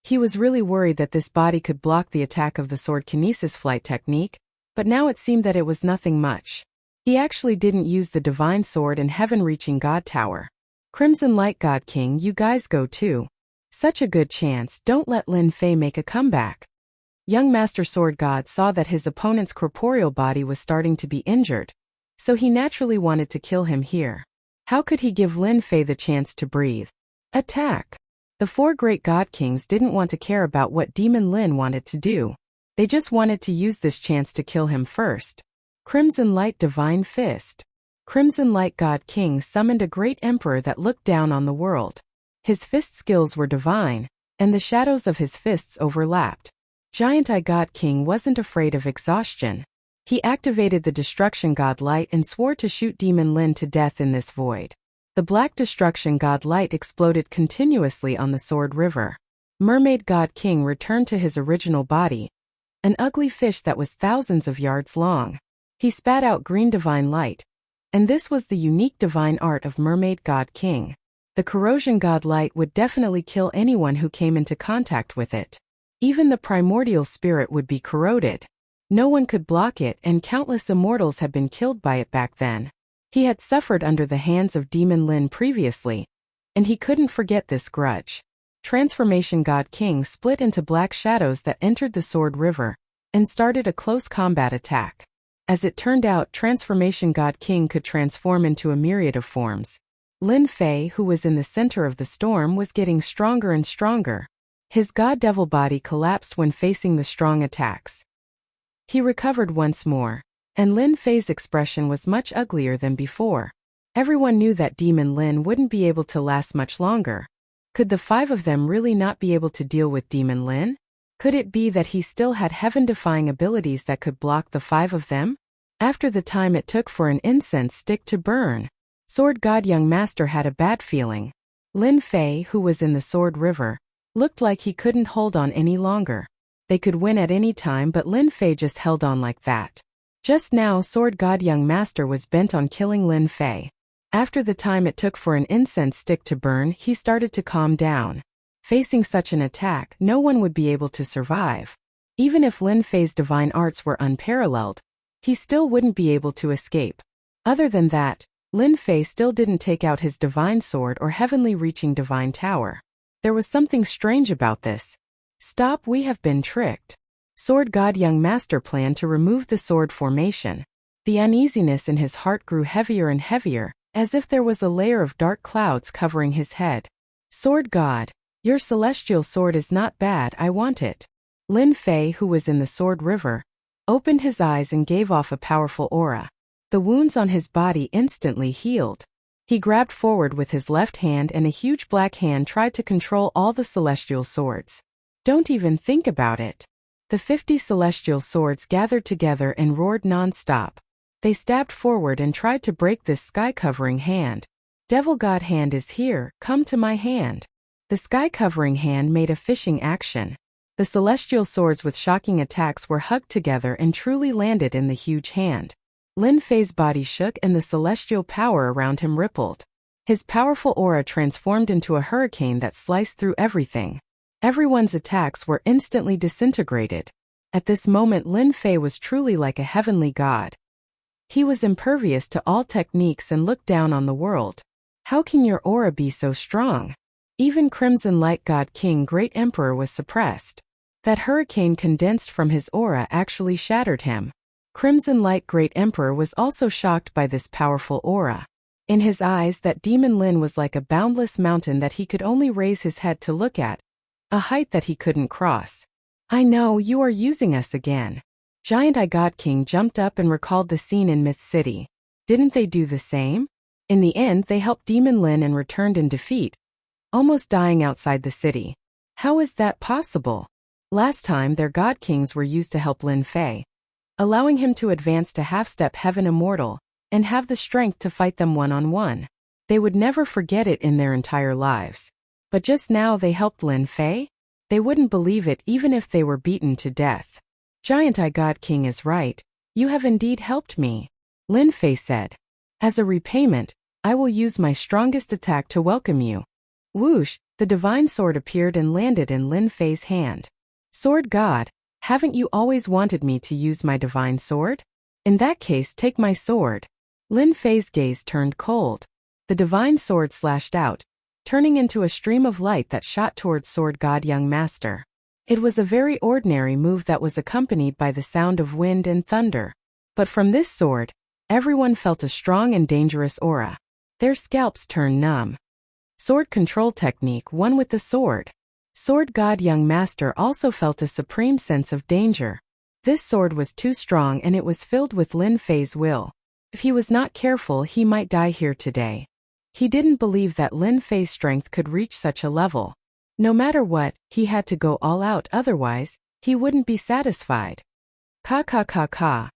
He was really worried that this body could block the attack of the sword kinesis flight technique, but now it seemed that it was nothing much. He actually didn't use the divine sword and heaven-reaching God Tower. Crimson Light God King, you guys go too. Such a good chance, don't let Lin Fei make a comeback. Young Master Sword God saw that his opponent's corporeal body was starting to be injured, so he naturally wanted to kill him here. How could he give Lin Fei the chance to breathe? Attack! The four great God Kings didn't want to care about what Demon Lin wanted to do. They just wanted to use this chance to kill him first. Crimson Light Divine Fist. Crimson Light God King summoned a great emperor that looked down on the world. His fist skills were divine, and the shadows of his fists overlapped. Giant Eye God King wasn't afraid of exhaustion. He activated the Destruction God Light and swore to shoot Demon Lin to death in this void. The Black Destruction God Light exploded continuously on the Sword River. Mermaid God King returned to his original body, an ugly fish that was thousands of yards long. He spat out green divine light, and this was the unique divine art of Mermaid God King. The Corrosion God Light would definitely kill anyone who came into contact with it. Even the primordial spirit would be corroded. No one could block it, and countless immortals had been killed by it back then. He had suffered under the hands of Demon Lin previously, and he couldn't forget this grudge. Transformation God King split into black shadows that entered the Sword River, and started a close combat attack. As it turned out, Transformation God King could transform into a myriad of forms. Lin Fei, who was in the center of the storm, was getting stronger and stronger. His god-devil body collapsed when facing the strong attacks. He recovered once more, and Lin Fei's expression was much uglier than before. Everyone knew that Demon Lin wouldn't be able to last much longer. Could the five of them really not be able to deal with Demon Lin? Could it be that he still had heaven-defying abilities that could block the five of them? After the time it took for an incense stick to burn, Sword God Young Master had a bad feeling. Lin Fei, who was in the Sword River, looked like he couldn't hold on any longer. They could win at any time, but Lin Fei just held on like that. Just now Sword God Young Master was bent on killing Lin Fei. After the time it took for an incense stick to burn, he started to calm down. Facing such an attack, no one would be able to survive. Even if Lin Fei's divine arts were unparalleled, he still wouldn't be able to escape. Other than that, Lin Fei still didn't take out his divine sword or heavenly reaching divine tower. There was something strange about this. Stop, we have been tricked. Sword God Young Master planned to remove the sword formation. The uneasiness in his heart grew heavier and heavier, as if there was a layer of dark clouds covering his head. Sword God, your celestial sword is not bad, I want it. Lin Fei, who was in the Sword River, opened his eyes and gave off a powerful aura. The wounds on his body instantly healed. He grabbed forward with his left hand and a huge black hand tried to control all the celestial swords. Don't even think about it. The 50 celestial swords gathered together and roared non-stop. They stabbed forward and tried to break this sky-covering hand. Devil God hand is here, come to my hand. The sky-covering hand made a fishing action. The celestial swords with shocking attacks were hugged together and truly landed in the huge hand. Lin Fei's body shook and the celestial power around him rippled. His powerful aura transformed into a hurricane that sliced through everything. Everyone's attacks were instantly disintegrated. At this moment Lin Fei was truly like a heavenly god. He was impervious to all techniques and looked down on the world. How can your aura be so strong? Even Crimson Light God King Great Emperor was suppressed. That hurricane condensed from his aura actually shattered him. Crimson Light Great Emperor was also shocked by this powerful aura. In his eyes, that Demon Lin was like a boundless mountain that he could only raise his head to look at, a height that he couldn't cross. I know, you are using us again. Giant Eye God King jumped up and recalled the scene in Myth City. Didn't they do the same? In the end, they helped Demon Lin and returned in defeat, almost dying outside the city. How is that possible? Last time, their God Kings were used to help Lin Fei, allowing him to advance to half-step Heaven Immortal and have the strength to fight them one-on-one. They would never forget it in their entire lives. But just now they helped Lin Fei? They wouldn't believe it even if they were beaten to death. Giant Eye God King is right. You have indeed helped me, Lin Fei said. As a repayment, I will use my strongest attack to welcome you. Whoosh, the divine sword appeared and landed in Lin Fei's hand. Sword God, haven't you always wanted me to use my divine sword? In that case, take my sword. Lin Fei's gaze turned cold. The divine sword slashed out, turning into a stream of light that shot towards Sword God Young Master. It was a very ordinary move that was accompanied by the sound of wind and thunder. But from this sword, everyone felt a strong and dangerous aura. Their scalps turned numb. Sword control technique, one with the sword. Sword God Young Master also felt a supreme sense of danger. This sword was too strong and it was filled with Lin Fei's will. If he was not careful, he might die here today. He didn't believe that Lin Fei's strength could reach such a level. No matter what, he had to go all out, otherwise, he wouldn't be satisfied. Ka ka ka ka.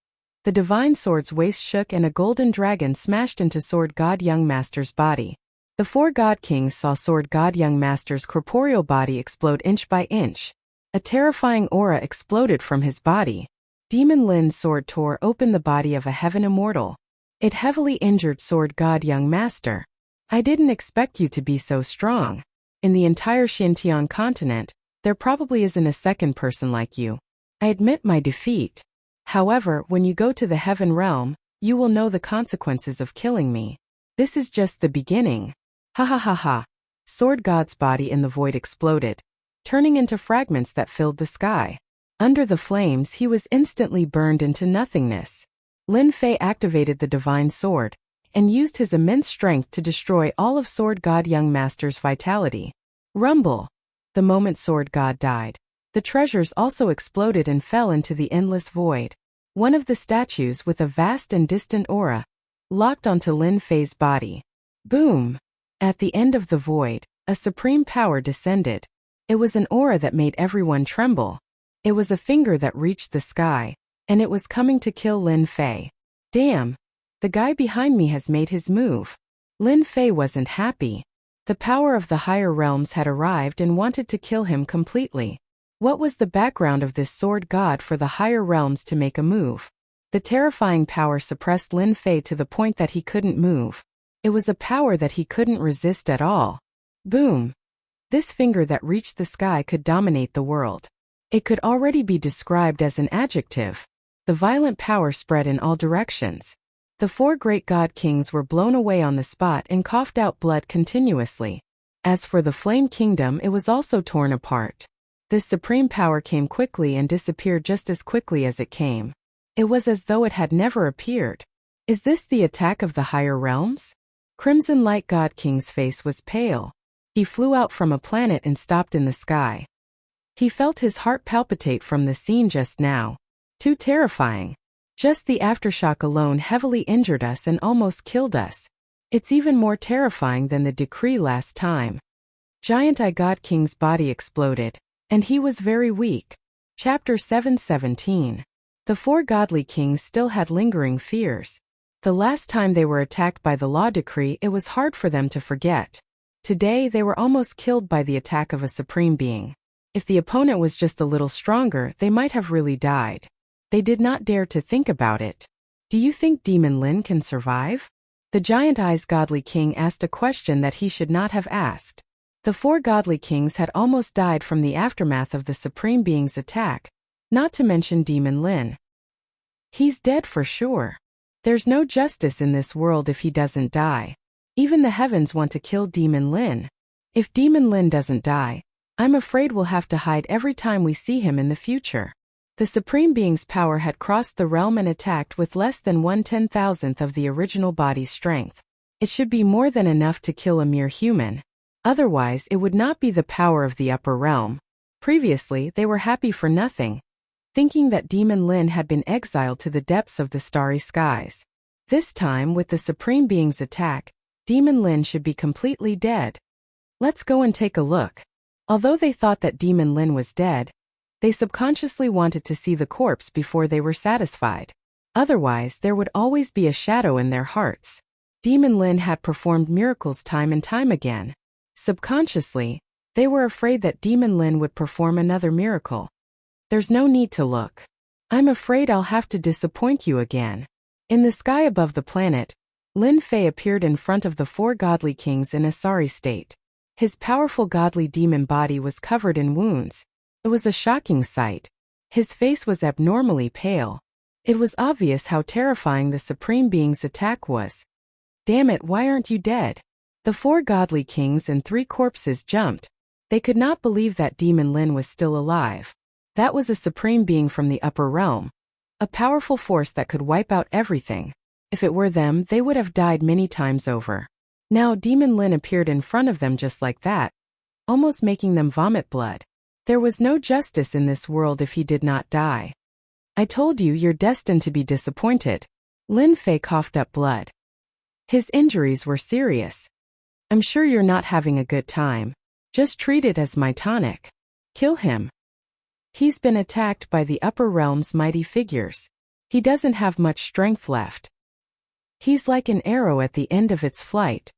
The divine sword's waist shook and a golden dragon smashed into Sword God Young Master's body. The four God Kings saw Sword God Young Master's corporeal body explode inch by inch. A terrifying aura exploded from his body. Demon Lin's sword tore open the body of a Heaven Immortal. It heavily injured Sword God Young Master. I didn't expect you to be so strong. In the entire Xintian continent, there probably isn't a second person like you. I admit my defeat. However, when you go to the Heaven Realm, you will know the consequences of killing me. This is just the beginning. Ha ha ha ha. Sword God's body in the void exploded, turning into fragments that filled the sky. Under the flames, he was instantly burned into nothingness. Lin Fei activated the divine sword. and used his immense strength to destroy all of Sword God Young Master's vitality. Rumble! The moment Sword God died, the treasures also exploded and fell into the endless void. One of the statues with a vast and distant aura locked onto Lin Fei's body. Boom! At the end of the void, a supreme power descended. It was an aura that made everyone tremble. It was a finger that reached the sky, and it was coming to kill Lin Fei. Damn! The guy behind me has made his move. Lin Fei wasn't happy. The power of the higher realms had arrived and wanted to kill him completely. What was the background of this sword god for the higher realms to make a move? The terrifying power suppressed Lin Fei to the point that he couldn't move. It was a power that he couldn't resist at all. Boom! This finger that reached the sky could dominate the world. It could already be described as an adjective. The violent power spread in all directions. The 4 great god kings were blown away on the spot and coughed out blood continuously. As for the Flame Kingdom, it was also torn apart. This supreme power came quickly and disappeared just as quickly as it came. It was as though it had never appeared. Is this the attack of the higher realms? Crimson Light God King's face was pale. He flew out from a planet and stopped in the sky. He felt his heart palpitate from the scene just now. Too terrifying. Just the aftershock alone heavily injured us and almost killed us. It's even more terrifying than the decree last time. Giant Eye God King's body exploded, and he was very weak. Chapter 7:17. The 4 godly kings still had lingering fears. The last time they were attacked by the law decree, it was hard for them to forget. Today they were almost killed by the attack of a supreme being. If the opponent was just a little stronger, they might have really died. They did not dare to think about it. Do you think Demon Lin can survive? The Giant Eyes Godly King asked a question that he should not have asked. The 4 godly kings had almost died from the aftermath of the Supreme Being's attack, not to mention Demon Lin. He's dead for sure. There's no justice in this world if he doesn't die. Even the heavens want to kill Demon Lin. If Demon Lin doesn't die, I'm afraid we'll have to hide every time we see him in the future. The Supreme Being's power had crossed the realm and attacked with less than 1/10,000th of the original body's strength. It should be more than enough to kill a mere human. Otherwise, it would not be the power of the upper realm. Previously, they were happy for nothing, thinking that Demon Lin had been exiled to the depths of the starry skies. This time, with the Supreme Being's attack, Demon Lin should be completely dead. Let's go and take a look. Although they thought that Demon Lin was dead, they subconsciously wanted to see the corpse before they were satisfied. Otherwise, there would always be a shadow in their hearts. Demon Lin had performed miracles time and time again. Subconsciously, they were afraid that Demon Lin would perform another miracle. There's no need to look. I'm afraid I'll have to disappoint you again. In the sky above the planet, Lin Fei appeared in front of the 4 godly kings in a sorry state. His powerful godly demon body was covered in wounds. It was a shocking sight. His face was abnormally pale. It was obvious how terrifying the Supreme Being's attack was. Damn it, why aren't you dead? The 4 godly kings and 3 corpses jumped. They could not believe that Demon Lin was still alive. That was a Supreme Being from the upper realm. A powerful force that could wipe out everything. If it were them, they would have died many times over. Now Demon Lin appeared in front of them just like that, almost making them vomit blood. There was no justice in this world if he did not die. I told you you're destined to be disappointed. Lin Fei coughed up blood. His injuries were serious. I'm sure you're not having a good time. Just treat it as my tonic. Kill him. He's been attacked by the upper realm's mighty figures. He doesn't have much strength left. He's like an arrow at the end of its flight.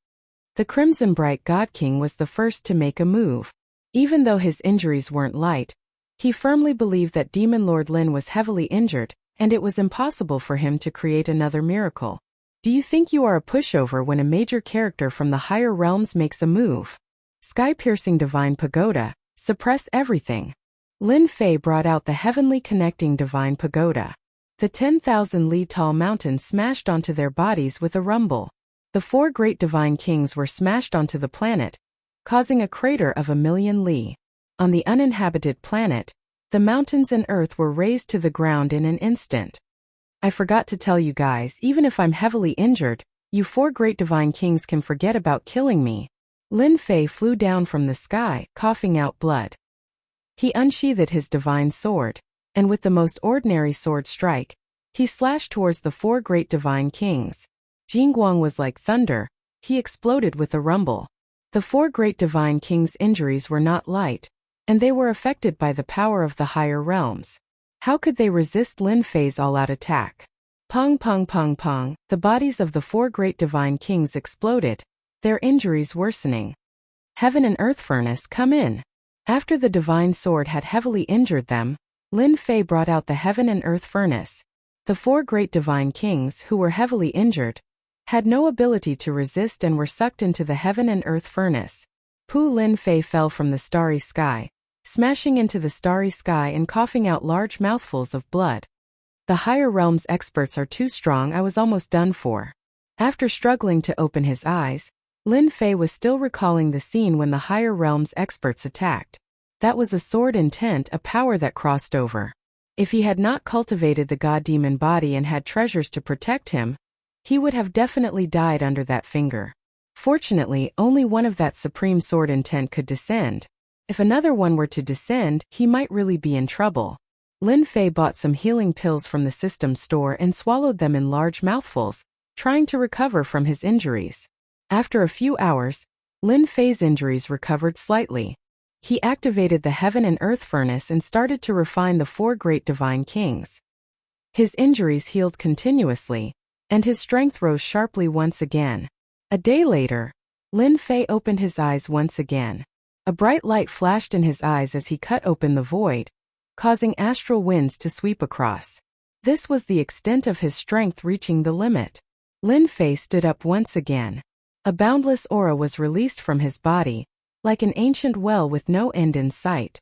The Crimson Bright God King was the first to make a move. Even though his injuries weren't light, he firmly believed that Demon Lord Lin was heavily injured, and it was impossible for him to create another miracle. Do you think you are a pushover when a major character from the higher realms makes a move? Sky-piercing divine pagoda, suppress everything. Lin Fei brought out the heavenly connecting divine pagoda. The 10,000 li tall mountains smashed onto their bodies with a rumble. The 4 great divine kings were smashed onto the planet, causing a crater of 1,000,000 li. On the uninhabited planet, the mountains and earth were razed to the ground in an instant. I forgot to tell you guys, even if I'm heavily injured, You 4 great divine kings can forget about killing me. Lin Fei flew down from the sky, coughing out blood. He unsheathed his divine sword, and with the most ordinary sword strike, he slashed towards the 4 great divine kings. Jingguang was like thunder, he exploded with a rumble. The 4 great divine kings' injuries were not light, and they were affected by the power of the higher realms. How could they resist Lin Fei's all-out attack? Pong pong pong pong, the bodies of the 4 great divine kings exploded, their injuries worsening. Heaven and earth furnace, come in. After the divine sword had heavily injured them, Lin Fei brought out the heaven and earth furnace. The 4 great divine kings, who were heavily injured, had no ability to resist and were sucked into the heaven and earth furnace. Pu Lin Fei fell from the starry sky, smashing into the starry sky and coughing out large mouthfuls of blood. The higher realms experts are too strong, I was almost done for. After struggling to open his eyes, Lin Fei was still recalling the scene when the higher realms experts attacked. That was a sword intent, a power that crossed over. If he had not cultivated the god-demon body and had treasures to protect him, he would have definitely died under that finger. Fortunately, only one of that supreme sword intent could descend. If another one were to descend, he might really be in trouble. Lin Fei bought some healing pills from the system store and swallowed them in large mouthfuls, trying to recover from his injuries. After a few hours, Lin Fei's injuries recovered slightly. He activated the heaven and earth furnace and started to refine the 4 great divine kings. His injuries healed continuously, and his strength rose sharply once again. A day later, Lin Fei opened his eyes once again. A bright light flashed in his eyes as he cut open the void, causing astral winds to sweep across. This was the extent of his strength reaching the limit. Lin Fei stood up once again. A boundless aura was released from his body, like an ancient well with no end in sight.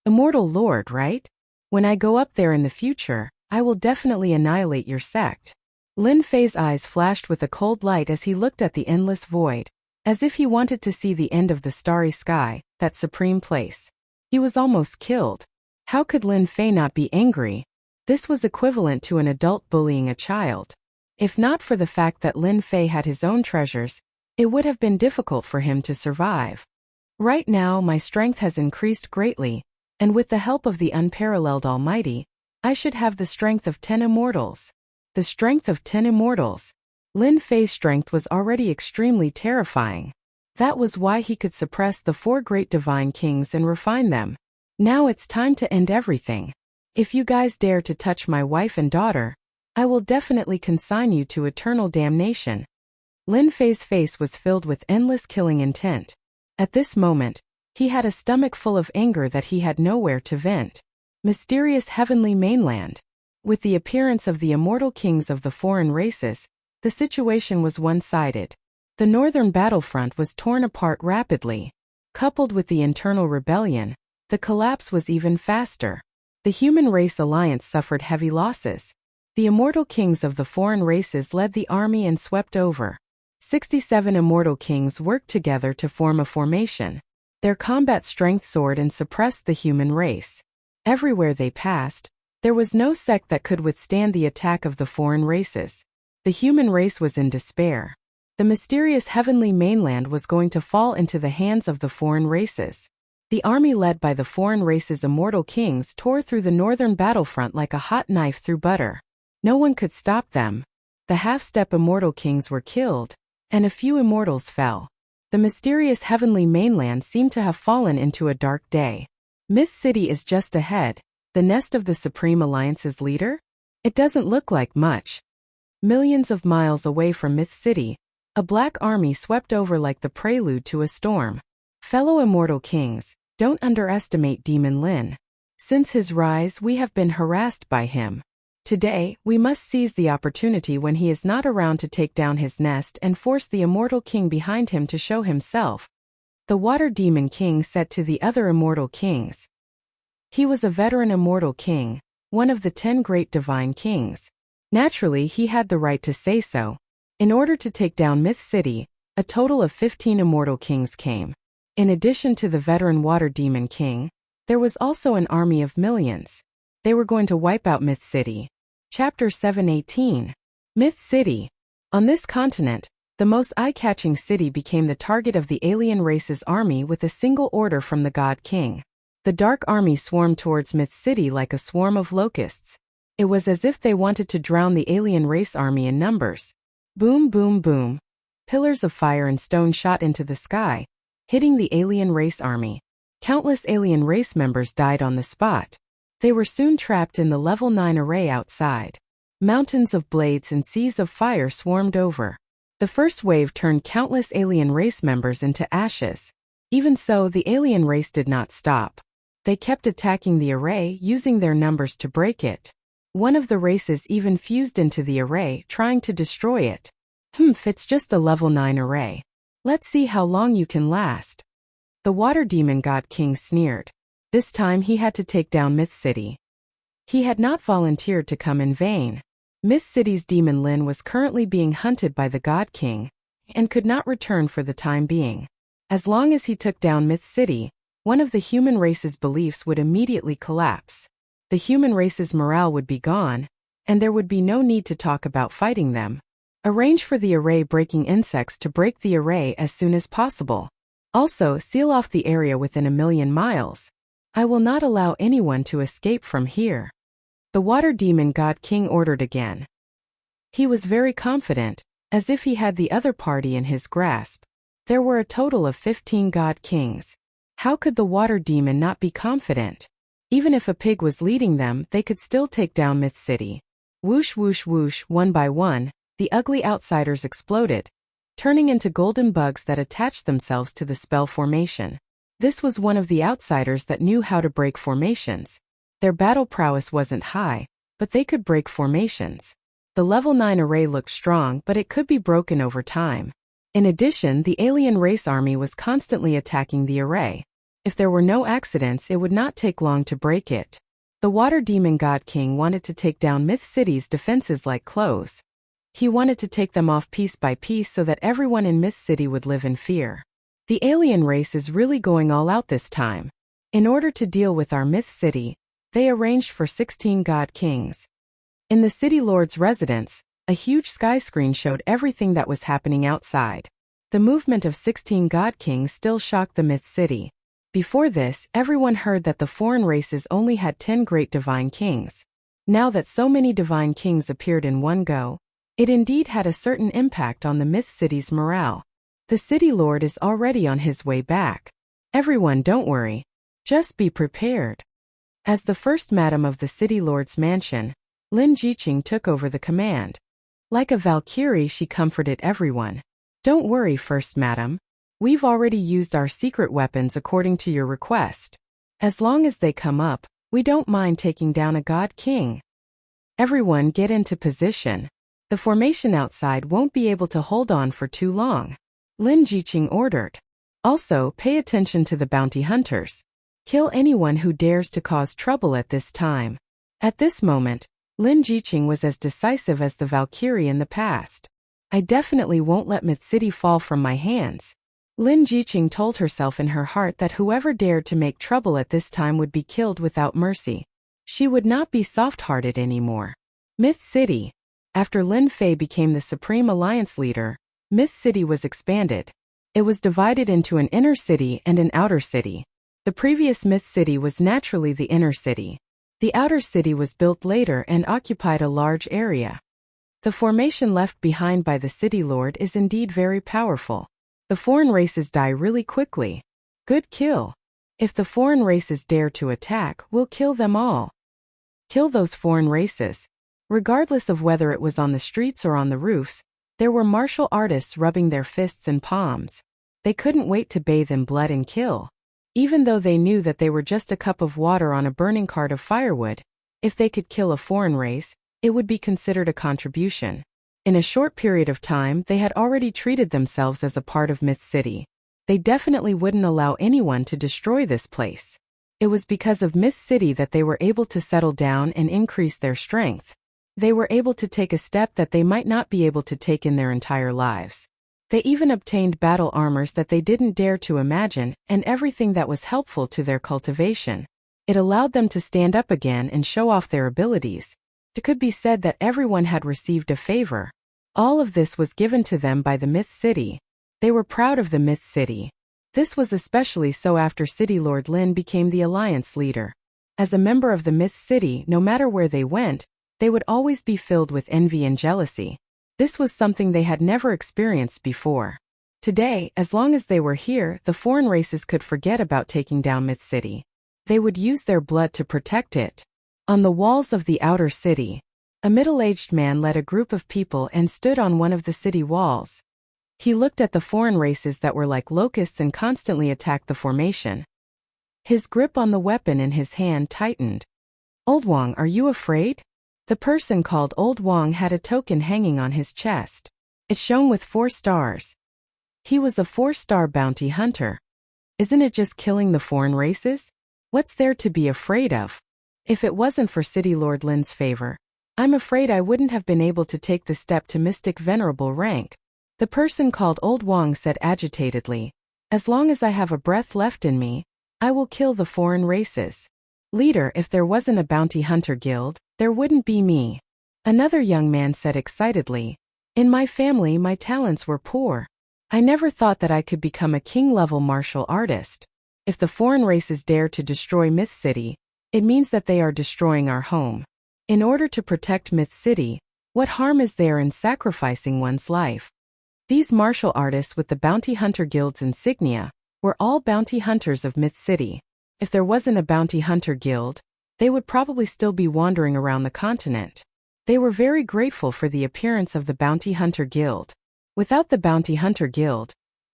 Immortal Lord, right? When I go up there in the future, I will definitely annihilate your sect. Lin Fei's eyes flashed with a cold light as he looked at the endless void, as if he wanted to see the end of the starry sky, that supreme place. He was almost killed. How could Lin Fei not be angry? This was equivalent to an adult bullying a child. If not for the fact that Lin Fei had his own treasures, it would have been difficult for him to survive. Right now my strength has increased greatly, and with the help of the unparalleled Almighty, I should have the strength of 10 immortals. The strength of 10 immortals. Lin Fei's strength was already extremely terrifying. That was why he could suppress the 4 great divine kings and refine them. Now it's time to end everything. If you guys dare to touch my wife and daughter, I will definitely consign you to eternal damnation. Lin Fei's face was filled with endless killing intent. At this moment, he had a stomach full of anger that he had nowhere to vent. Mysterious heavenly mainland. With the appearance of the immortal kings of the foreign races, the situation was one-sided. The northern battlefront was torn apart rapidly. Coupled with the internal rebellion, the collapse was even faster. The human race alliance suffered heavy losses. The immortal kings of the foreign races led the army and swept over. 67 immortal kings worked together to form a formation. Their combat strength soared and suppressed the human race. Everywhere they passed, there was no sect that could withstand the attack of the foreign races. The human race was in despair. The mysterious heavenly mainland was going to fall into the hands of the foreign races. The army led by the foreign race's immortal kings tore through the northern battlefront like a hot knife through butter. No one could stop them. The half-step immortal kings were killed, and a few immortals fell. The mysterious heavenly mainland seemed to have fallen into a dark day. Myth City is just ahead, the nest of the Supreme Alliance's leader? It doesn't look like much. Millions of miles away from Myth City, a black army swept over like the prelude to a storm. Fellow immortal kings, don't underestimate Demon Lin. Since his rise, we have been harassed by him. Today, we must seize the opportunity when he is not around to take down his nest and force the immortal king behind him to show himself. The Water Demon King said to the other immortal kings. He was a veteran immortal king, one of the 10 great divine kings. Naturally, he had the right to say so. In order to take down Myth City, a total of 15 immortal kings came. In addition to the veteran Water Demon King, there was also an army of millions. They were going to wipe out Myth City. Chapter 718. Myth City. On this continent, the most eye-catching city became the target of the alien race's army with a single order from the God King. The Dark Army swarmed towards Myth City like a swarm of locusts. It was as if they wanted to drown the alien race army in numbers. Boom, boom, boom. Pillars of fire and stone shot into the sky, hitting the alien race army. Countless alien race members died on the spot. They were soon trapped in the level 9 array outside. Mountains of blades and seas of fire swarmed over. The first wave turned countless alien race members into ashes. Even so, the alien race did not stop. They kept attacking the array, using their numbers to break it. One of the races even fused into the array, trying to destroy it. It's just a level 9 array. Let's see how long you can last. The Water Demon God King sneered. This time he had to take down Myth City. He had not volunteered to come in vain. Myth City's demon Lin was currently being hunted by the God King, and could not return for the time being. As long as he took down Myth City, one of the human race's beliefs would immediately collapse. The human race's morale would be gone, and there would be no need to talk about fighting them. Arrange for the array-breaking insects to break the array as soon as possible. Also, seal off the area within 1,000,000 miles. I will not allow anyone to escape from here. The Water Demon God King ordered again. He was very confident, as if he had the other party in his grasp. There were a total of 15 God Kings. How could the Water Demon not be confident? Even if a pig was leading them, they could still take down Myth City. Whoosh whoosh whoosh, one by one, the ugly outsiders exploded, turning into golden bugs that attached themselves to the spell formation. This was one of the outsiders that knew how to break formations. Their battle prowess wasn't high, but they could break formations. The level 9 array looked strong, but it could be broken over time. In addition, the alien race army was constantly attacking the array. If there were no accidents, it would not take long to break it. The Water Demon God King wanted to take down Myth City's defenses like clothes. He wanted to take them off piece by piece so that everyone in Myth City would live in fear. The alien race is really going all out this time. In order to deal with our Myth City, they arranged for 16 God Kings. In the City Lord's residence, a huge sky screen showed everything that was happening outside. The movement of 16 God Kings still shocked the Myth City. Before this, everyone heard that the foreign races only had 10 great divine kings. Now that so many divine kings appeared in one go, it indeed had a certain impact on the Myth City's morale. The City Lord is already on his way back. Everyone, don't worry. Just be prepared. As the first madam of the City Lord's mansion, Lin Jiqing took over the command. Like a Valkyrie, she comforted everyone. Don't worry, First Madam. We've already used our secret weapons according to your request. As long as they come up, we don't mind taking down a God King. Everyone get into position. The formation outside won't be able to hold on for too long. Lin Jiqing ordered. Also, pay attention to the bounty hunters. Kill anyone who dares to cause trouble at this time. At this moment, Lin Jiqing was as decisive as the Valkyrie in the past. I definitely won't let Myth City fall from my hands. Lin Jiqing told herself in her heart that whoever dared to make trouble at this time would be killed without mercy. She would not be soft-hearted anymore. Myth City. After Lin Fei became the Supreme Alliance leader, Myth City was expanded. It was divided into an inner city and an outer city. The previous Myth City was naturally the inner city. The outer city was built later and occupied a large area. The formation left behind by the City Lord is indeed very powerful. The foreign races die really quickly. Good kill. If the foreign races dare to attack, we'll kill them all. Kill those foreign races. Regardless of whether it was on the streets or on the roofs, there were martial artists rubbing their fists and palms. They couldn't wait to bathe in blood and kill. Even though they knew that they were just a cup of water on a burning cart of firewood, if they could kill a foreign race, it would be considered a contribution. In a short period of time, they had already treated themselves as a part of Myth City. They definitely wouldn't allow anyone to destroy this place. It was because of Myth City that they were able to settle down and increase their strength. They were able to take a step that they might not be able to take in their entire lives. They even obtained battle armors that they didn't dare to imagine, and everything that was helpful to their cultivation. It allowed them to stand up again and show off their abilities. It could be said that everyone had received a favor. All of this was given to them by the Myth City. They were proud of the Myth City. This was especially so after City Lord Lin became the alliance leader. As a member of the Myth City, no matter where they went, they would always be filled with envy and jealousy. This was something they had never experienced before. Today, as long as they were here, the foreign races could forget about taking down Myth City. They would use their blood to protect it. On the walls of the outer city, a middle-aged man led a group of people and stood on one of the city walls. He looked at the foreign races that were like locusts and constantly attacked the formation. His grip on the weapon in his hand tightened. "Old Wang, are you afraid?" The person called Old Wang had a token hanging on his chest. It shone with 4 stars. He was a 4-star bounty hunter. Isn't it just killing the foreign races? What's there to be afraid of? If it wasn't for City Lord Lin's favor, I'm afraid I wouldn't have been able to take the step to Mystic Venerable rank. The person called Old Wang said agitatedly, "As long as I have a breath left in me, I will kill the foreign races. Leader, if there wasn't a bounty hunter guild, there wouldn't be me." Another young man said excitedly, "In my family, my talents were poor. I never thought that I could become a king-level martial artist. If the foreign races dare to destroy Myth City, it means that they are destroying our home. In order to protect Myth City, what harm is there in sacrificing one's life?" These martial artists with the Bounty Hunter Guild's insignia were all bounty hunters of Myth City. If there wasn't a bounty hunter guild, they would probably still be wandering around the continent. They were very grateful for the appearance of the Bounty Hunter Guild. Without the Bounty Hunter Guild,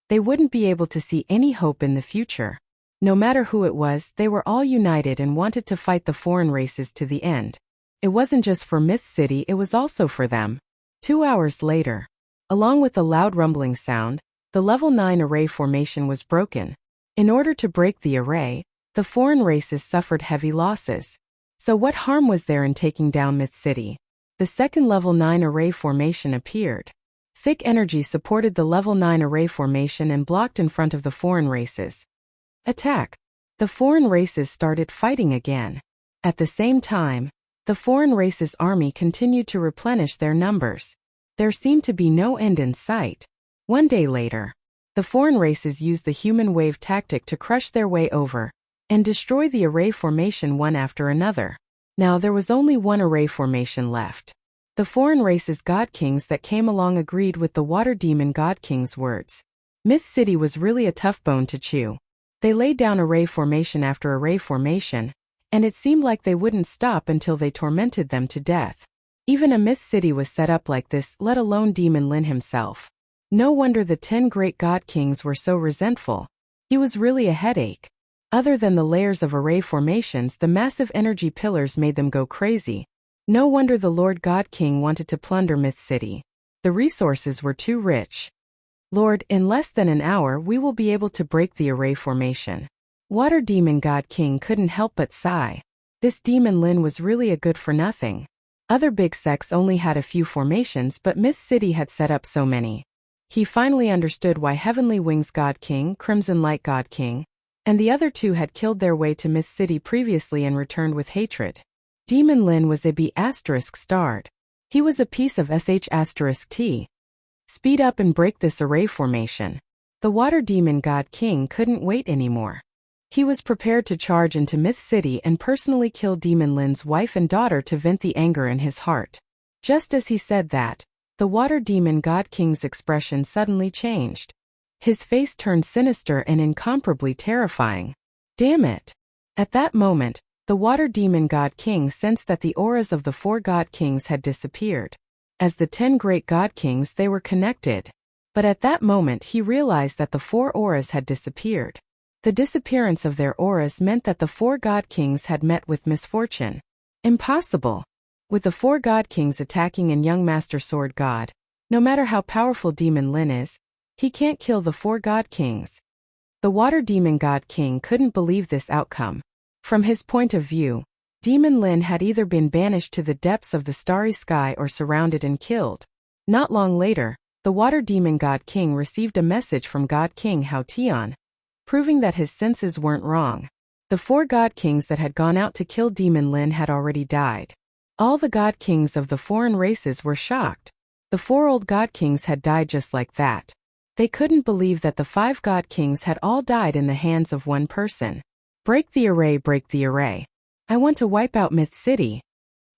they wouldn't be able to see any hope in the future. No matter who it was, they were all united and wanted to fight the foreign races to the end. It wasn't just for Myth City, it was also for them. 2 hours later, along with a loud rumbling sound, the level 9 array formation was broken. In order to break the array, the foreign races suffered heavy losses. So what harm was there in taking down Myth City? The second level 9 array formation appeared. Thick energy supported the level 9 array formation and blocked in front of the foreign races. Attack! The foreign races started fighting again. At the same time, the foreign races' army continued to replenish their numbers. There seemed to be no end in sight. 1 day later, the foreign races used the human wave tactic to crush their way over and destroy the array formation one after another. Now there was only one array formation left. The foreign races' god kings that came along agreed with the water demon god king's words. Myth City was really a tough bone to chew. They laid down array formation after array formation, and it seemed like they wouldn't stop until they tormented them to death. Even a Myth City was set up like this, let alone Demon Lin himself. No wonder the 10 great god kings were so resentful. He was really a headache. Other than the layers of array formations, the massive energy pillars made them go crazy. No wonder the Lord God King wanted to plunder Myth City. The resources were too rich. "Lord, in less than an hour we will be able to break the array formation." Water Demon God King couldn't help but sigh. This Demon Lin was really a good for nothing. Other big sects only had a few formations, but Myth City had set up so many. He finally understood why Heavenly Wings God King, Crimson Light God King, and the other 2 had killed their way to Myth City previously and returned with hatred. Demon Lin was a B***starred. He was a piece of sh**t. Speed up and break this array formation. The Water Demon God King couldn't wait anymore. He was prepared to charge into Myth City and personally kill Demon Lin's wife and daughter to vent the anger in his heart. Just as he said that, the Water Demon God King's expression suddenly changed. His face turned sinister and incomparably terrifying. Damn it! At that moment, the Water Demon God King sensed that the auras of the 4 God Kings had disappeared. As the 10 great God Kings, they were connected. But at that moment he realized that the 4 auras had disappeared. The disappearance of their auras meant that the 4 God Kings had met with misfortune. Impossible! With the 4 God Kings attacking and young Master Sword God, no matter how powerful Demon Lin is, he can't kill the 4 God Kings. The Water Demon God King couldn't believe this outcome. From his point of view, Demon Lin had either been banished to the depths of the starry sky or surrounded and killed. Not long later, the Water Demon God King received a message from God King Hao Tian, proving that his senses weren't wrong. The 4 God Kings that had gone out to kill Demon Lin had already died. All the God Kings of the foreign races were shocked. The 4 old god kings had died just like that. They couldn't believe that the 5 god kings had all died in the hands of one person. Break the array, break the array. I want to wipe out Myth City.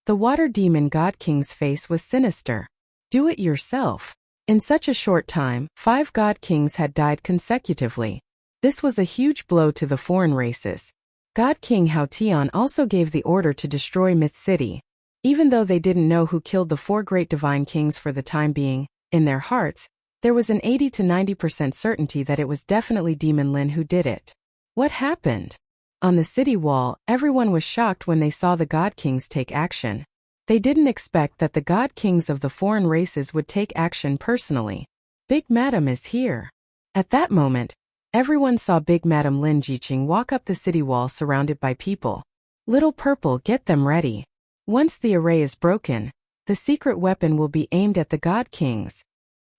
The water demon god king's face was sinister. Do it yourself. In such a short time, 5 god kings had died consecutively. This was a huge blow to the foreign races. God King Hao Tian also gave the order to destroy Myth City. Even though they didn't know who killed the 4 great divine kings for the time being, in their hearts, there was an 80 to 90% certainty that it was definitely Demon Lin who did it. What happened? On the city wall, everyone was shocked when they saw the god kings take action. They didn't expect that the god kings of the foreign races would take action personally. Big Madam is here. At that moment, everyone saw Big Madam Lin Jiqing walk up the city wall surrounded by people. Little Purple, get them ready. Once the array is broken, the secret weapon will be aimed at the god kings.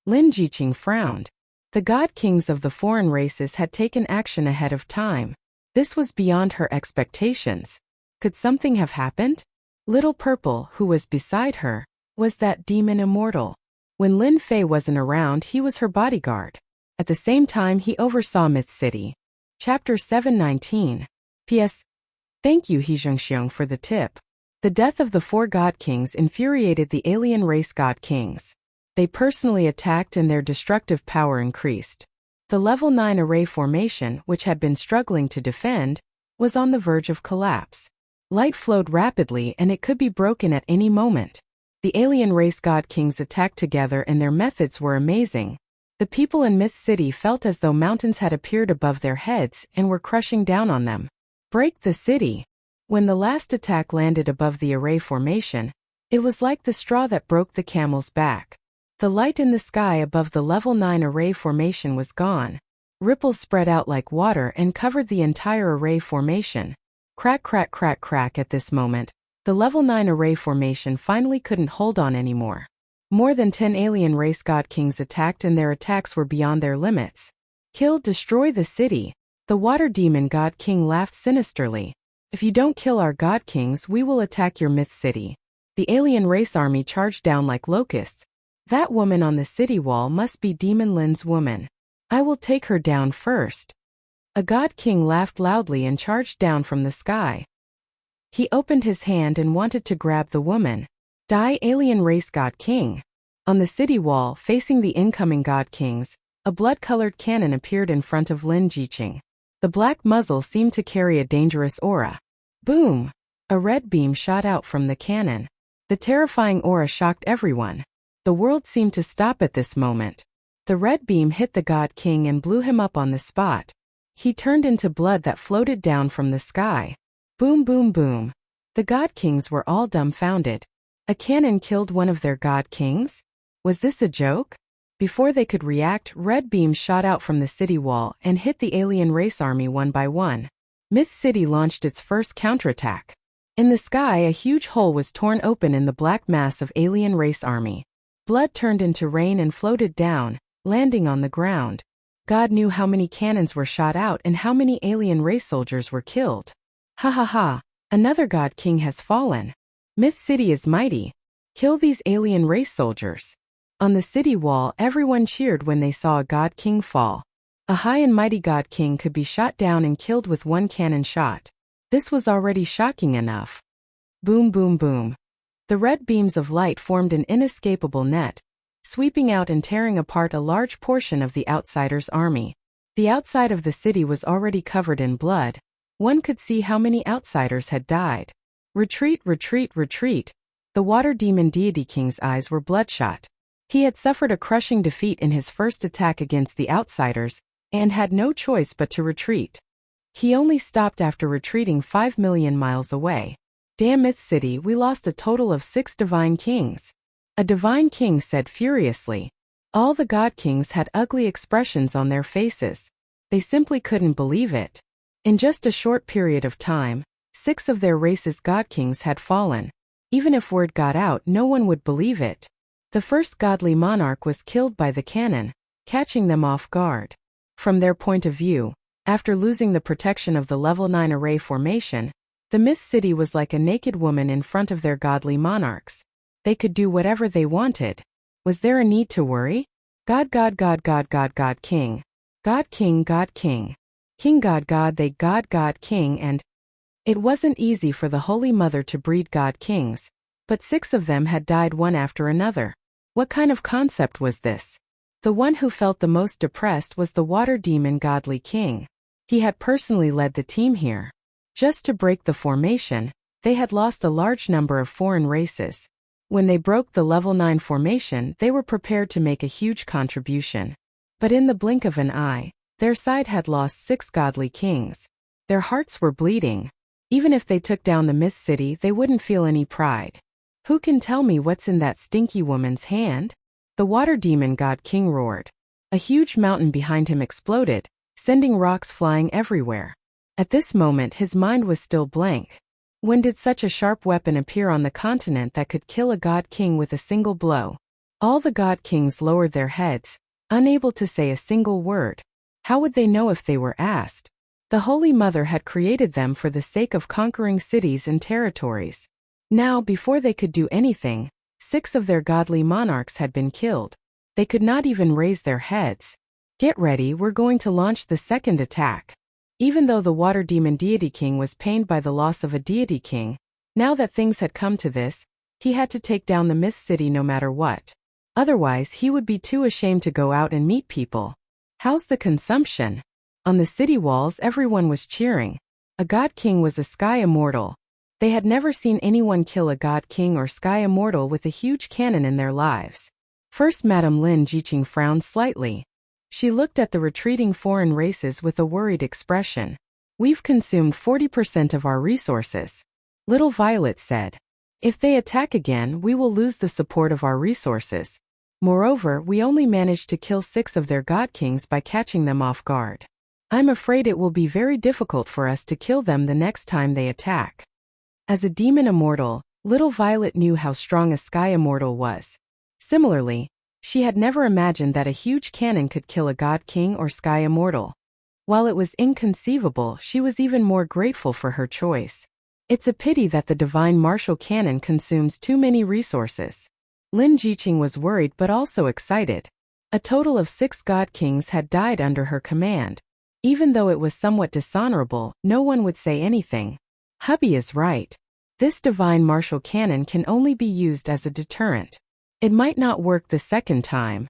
Lin Jiqing frowned. The god kings of the foreign races had taken action ahead of time. This was beyond her expectations. Could something have happened? Little Purple, who was beside her, was that demon immortal. When Lin Fei wasn't around, he was her bodyguard. At the same time, he oversaw Myth City. Chapter 719. P.S. Thank you He Zhengxiong for the tip. The death of the 4 god kings infuriated the alien race god kings. They personally attacked and their destructive power increased. The level 9 array formation, which had been struggling to defend, was on the verge of collapse. Light flowed rapidly and it could be broken at any moment. The alien race god kings attacked together and their methods were amazing. The people in Myth City felt as though mountains had appeared above their heads and were crushing down on them. Break the city. When the last attack landed above the array formation, it was like the straw that broke the camel's back. The light in the sky above the level 9 array formation was gone. Ripples spread out like water and covered the entire array formation. Crack, crack, crack, crack. At this moment, the level 9 array formation finally couldn't hold on anymore. More than 10 alien race god kings attacked and their attacks were beyond their limits. Kill, destroy the city. The water demon god king laughed sinisterly. If you don't kill our god kings, we will attack your Myth City. The alien race army charged down like locusts. That woman on the city wall must be Demon Lin's woman. I will take her down first. A god king laughed loudly and charged down from the sky. He opened his hand and wanted to grab the woman. Die, alien race god king. On the city wall, facing the incoming god kings, a blood-colored cannon appeared in front of Lin Jiqing. The black muzzle seemed to carry a dangerous aura. Boom! A red beam shot out from the cannon. The terrifying aura shocked everyone. The world seemed to stop at this moment. The red beam hit the god king and blew him up on the spot. He turned into blood that floated down from the sky. Boom, boom, boom. The god kings were all dumbfounded. A cannon killed one of their god kings? Was this a joke? Before they could react, red beams shot out from the city wall and hit the alien race army one by one. Myth City launched its first counterattack. In the sky, a huge hole was torn open in the black mass of alien race army. Blood turned into rain and floated down, landing on the ground. God knew how many cannons were shot out and how many alien race soldiers were killed. Ha ha ha, another god king has fallen. Myth City is mighty. Kill these alien race soldiers. On the city wall, everyone cheered when they saw a god king fall. A high and mighty god king could be shot down and killed with one cannon shot. This was already shocking enough. Boom, boom, boom. The red beams of light formed an inescapable net, sweeping out and tearing apart a large portion of the outsiders' army. The outside of the city was already covered in blood. One could see how many outsiders had died. Retreat, retreat, retreat. The water demon deity king's eyes were bloodshot. He had suffered a crushing defeat in his first attack against the outsiders, and had no choice but to retreat. He only stopped after retreating 5 million miles away. Damn Myth City, we lost a total of 6 divine kings. A divine king said furiously. All the god kings had ugly expressions on their faces. They simply couldn't believe it. In just a short period of time, 6 of their race's god kings had fallen. Even if word got out, no one would believe it. The first godly monarch was killed by the cannon, catching them off guard. From their point of view, after losing the protection of the level 9 array formation, the Myth City was like a naked woman in front of their godly monarchs. They could do whatever they wanted. Was there a need to worry? God, God, God, God, God, God, King. God, King, God, King. King, God, God, they, God, God, King, and it wasn't easy for the Holy Mother to breed God Kings, but 6 of them had died one after another. What kind of concept was this? The one who felt the most depressed was the water demon Godly King. He had personally led the team here. Just to break the formation, they had lost a large number of foreign races. When they broke the level 9 formation, they were prepared to make a huge contribution. But in the blink of an eye, their side had lost 6 godly kings. Their hearts were bleeding. Even if they took down the myth city, they wouldn't feel any pride. Who can tell me what's in that stinky woman's hand? The water demon God King roared. A huge mountain behind him exploded, sending rocks flying everywhere. At this moment his mind was still blank. When did such a sharp weapon appear on the continent that could kill a God King with a single blow? All the God Kings lowered their heads, unable to say a single word. How would they know if they were asked? The Holy Mother had created them for the sake of conquering cities and territories. Now, before they could do anything, 6 of their godly monarchs had been killed. They could not even raise their heads. Get ready, we're going to launch the second attack. Even though the water demon deity king was pained by the loss of a deity king, now that things had come to this, he had to take down the myth city no matter what. Otherwise he would be too ashamed to go out and meet people. How's the consumption? On the city walls everyone was cheering. A god king was a sky immortal. They had never seen anyone kill a god king or sky immortal with a huge cannon in their lives. First Madame Lin Jiqing frowned slightly. She looked at the retreating foreign races with a worried expression. We've consumed 40% of our resources. Little Violet said. If they attack again, we will lose the support of our resources. Moreover, we only managed to kill 6 of their god kings by catching them off guard. I'm afraid it will be very difficult for us to kill them the next time they attack. As a demon immortal, Little Violet knew how strong a sky immortal was. Similarly, she had never imagined that a huge cannon could kill a god king or sky immortal. While it was inconceivable, she was even more grateful for her choice. It's a pity that the divine martial cannon consumes too many resources. Lin Jiqing was worried but also excited. A total of 6 god kings had died under her command. Even though it was somewhat dishonorable, no one would say anything. Hubby is right. This divine martial cannon can only be used as a deterrent. It might not work the second time.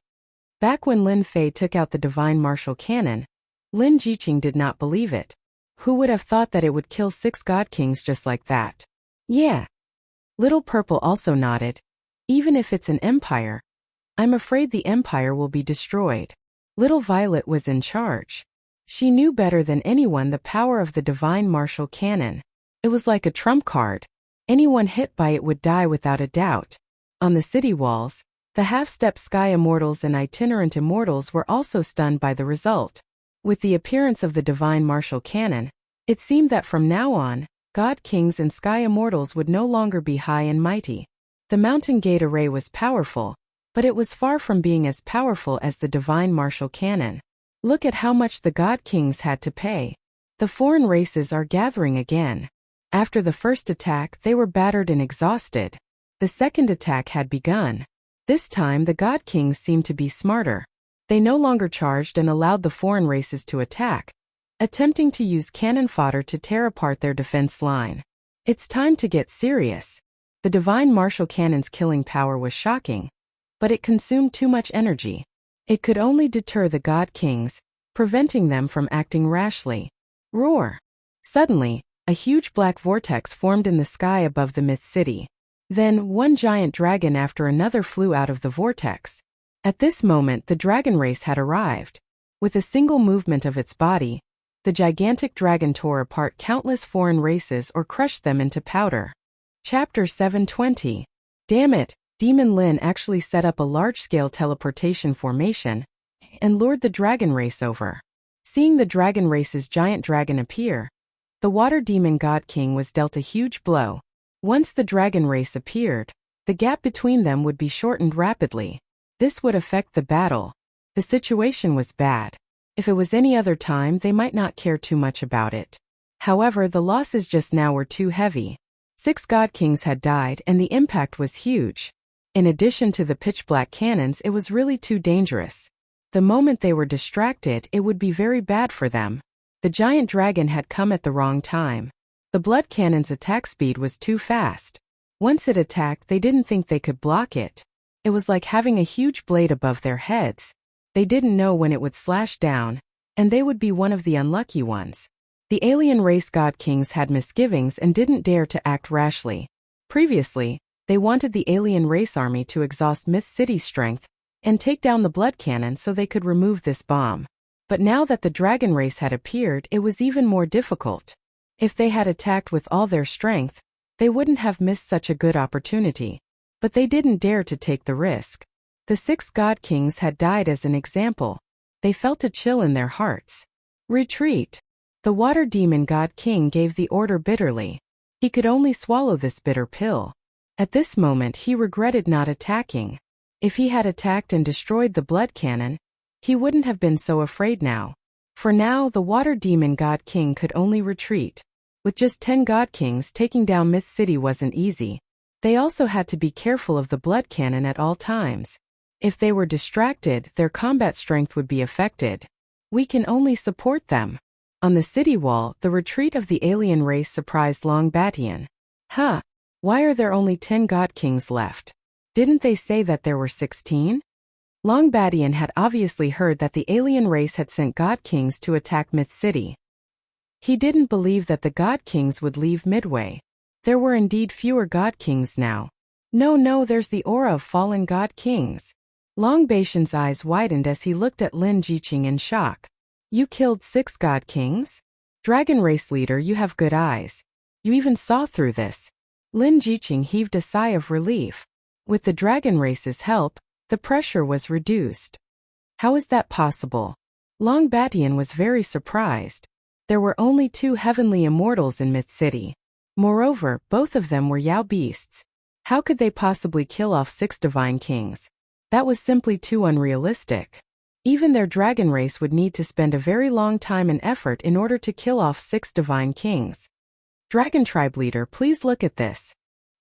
Back when Lin Fei took out the divine martial cannon, Lin Jiqing did not believe it. Who would have thought that it would kill 6 god kings just like that? Yeah. Little Purple also nodded. Even if it's an empire, I'm afraid the empire will be destroyed. Little Violet was in charge. She knew better than anyone the power of the divine martial cannon. It was like a trump card. Anyone hit by it would die without a doubt. On the city walls, the half-step sky immortals and itinerant immortals were also stunned by the result. With the appearance of the divine martial cannon, it seemed that from now on, god kings and sky immortals would no longer be high and mighty. The mountain gate array was powerful, but it was far from being as powerful as the divine martial cannon. Look at how much the god kings had to pay. The foreign races are gathering again. After the first attack, they were battered and exhausted. The second attack had begun. This time the god kings seemed to be smarter. They no longer charged and allowed the foreign races to attack, attempting to use cannon fodder to tear apart their defense line. It's time to get serious. The divine martial cannon's killing power was shocking, but it consumed too much energy. It could only deter the god kings, preventing them from acting rashly. Roar! Suddenly, a huge black vortex formed in the sky above the myth city. Then, one giant dragon after another flew out of the vortex. At this moment the dragon race had arrived. With a single movement of its body, the gigantic dragon tore apart countless foreign races or crushed them into powder. Chapter 720. Damn it, Demon Lin actually set up a large-scale teleportation formation and lured the dragon race over. Seeing the dragon race's giant dragon appear, the water demon god king was dealt a huge blow. Once the dragon race appeared, the gap between them would be shortened rapidly. This would affect the battle. The situation was bad. If it was any other time, they might not care too much about it. However, the losses just now were too heavy. 6 god kings had died and the impact was huge. In addition to the pitch-black cannons, it was really too dangerous. The moment they were distracted, it would be very bad for them. The giant dragon had come at the wrong time. The blood cannon's attack speed was too fast. Once it attacked, they didn't think they could block it. It was like having a huge blade above their heads. They didn't know when it would slash down, and they would be one of the unlucky ones. The alien race god kings had misgivings and didn't dare to act rashly. Previously, they wanted the alien race army to exhaust Myth City's strength and take down the blood cannon so they could remove this bomb. But now that the dragon race had appeared, it was even more difficult. If they had attacked with all their strength, they wouldn't have missed such a good opportunity. But they didn't dare to take the risk. The 6 god kings had died as an example. They felt a chill in their hearts. Retreat. The water demon god king gave the order bitterly. He could only swallow this bitter pill. At this moment he regretted not attacking. If he had attacked and destroyed the blood cannon, he wouldn't have been so afraid now. For now, the water demon god king could only retreat. With just 10 god kings, taking down Myth City wasn't easy. They also had to be careful of the blood cannon at all times. If they were distracted, their combat strength would be affected. We can only support them. On the city wall, the retreat of the alien race surprised Long Batian. Huh? Why are there only 10 god kings left? Didn't they say that there were 16? Long Batian had obviously heard that the alien race had sent god kings to attack Myth City. He didn't believe that the god kings would leave midway. There were indeed fewer god kings now. No, there's the aura of fallen god kings. Long Batian's eyes widened as he looked at Lin Jiqing in shock. You killed 6 god kings? Dragon race leader, you have good eyes. You even saw through this. Lin Jiqing heaved a sigh of relief. With the dragon race's help, the pressure was reduced. How is that possible? Long Batian was very surprised. There were only 2 heavenly immortals in Myth City. Moreover, both of them were Yao beasts. How could they possibly kill off 6 divine kings? That was simply too unrealistic. Even their dragon race would need to spend a very long time and effort in order to kill off 6 divine kings. Dragon tribe leader, please look at this.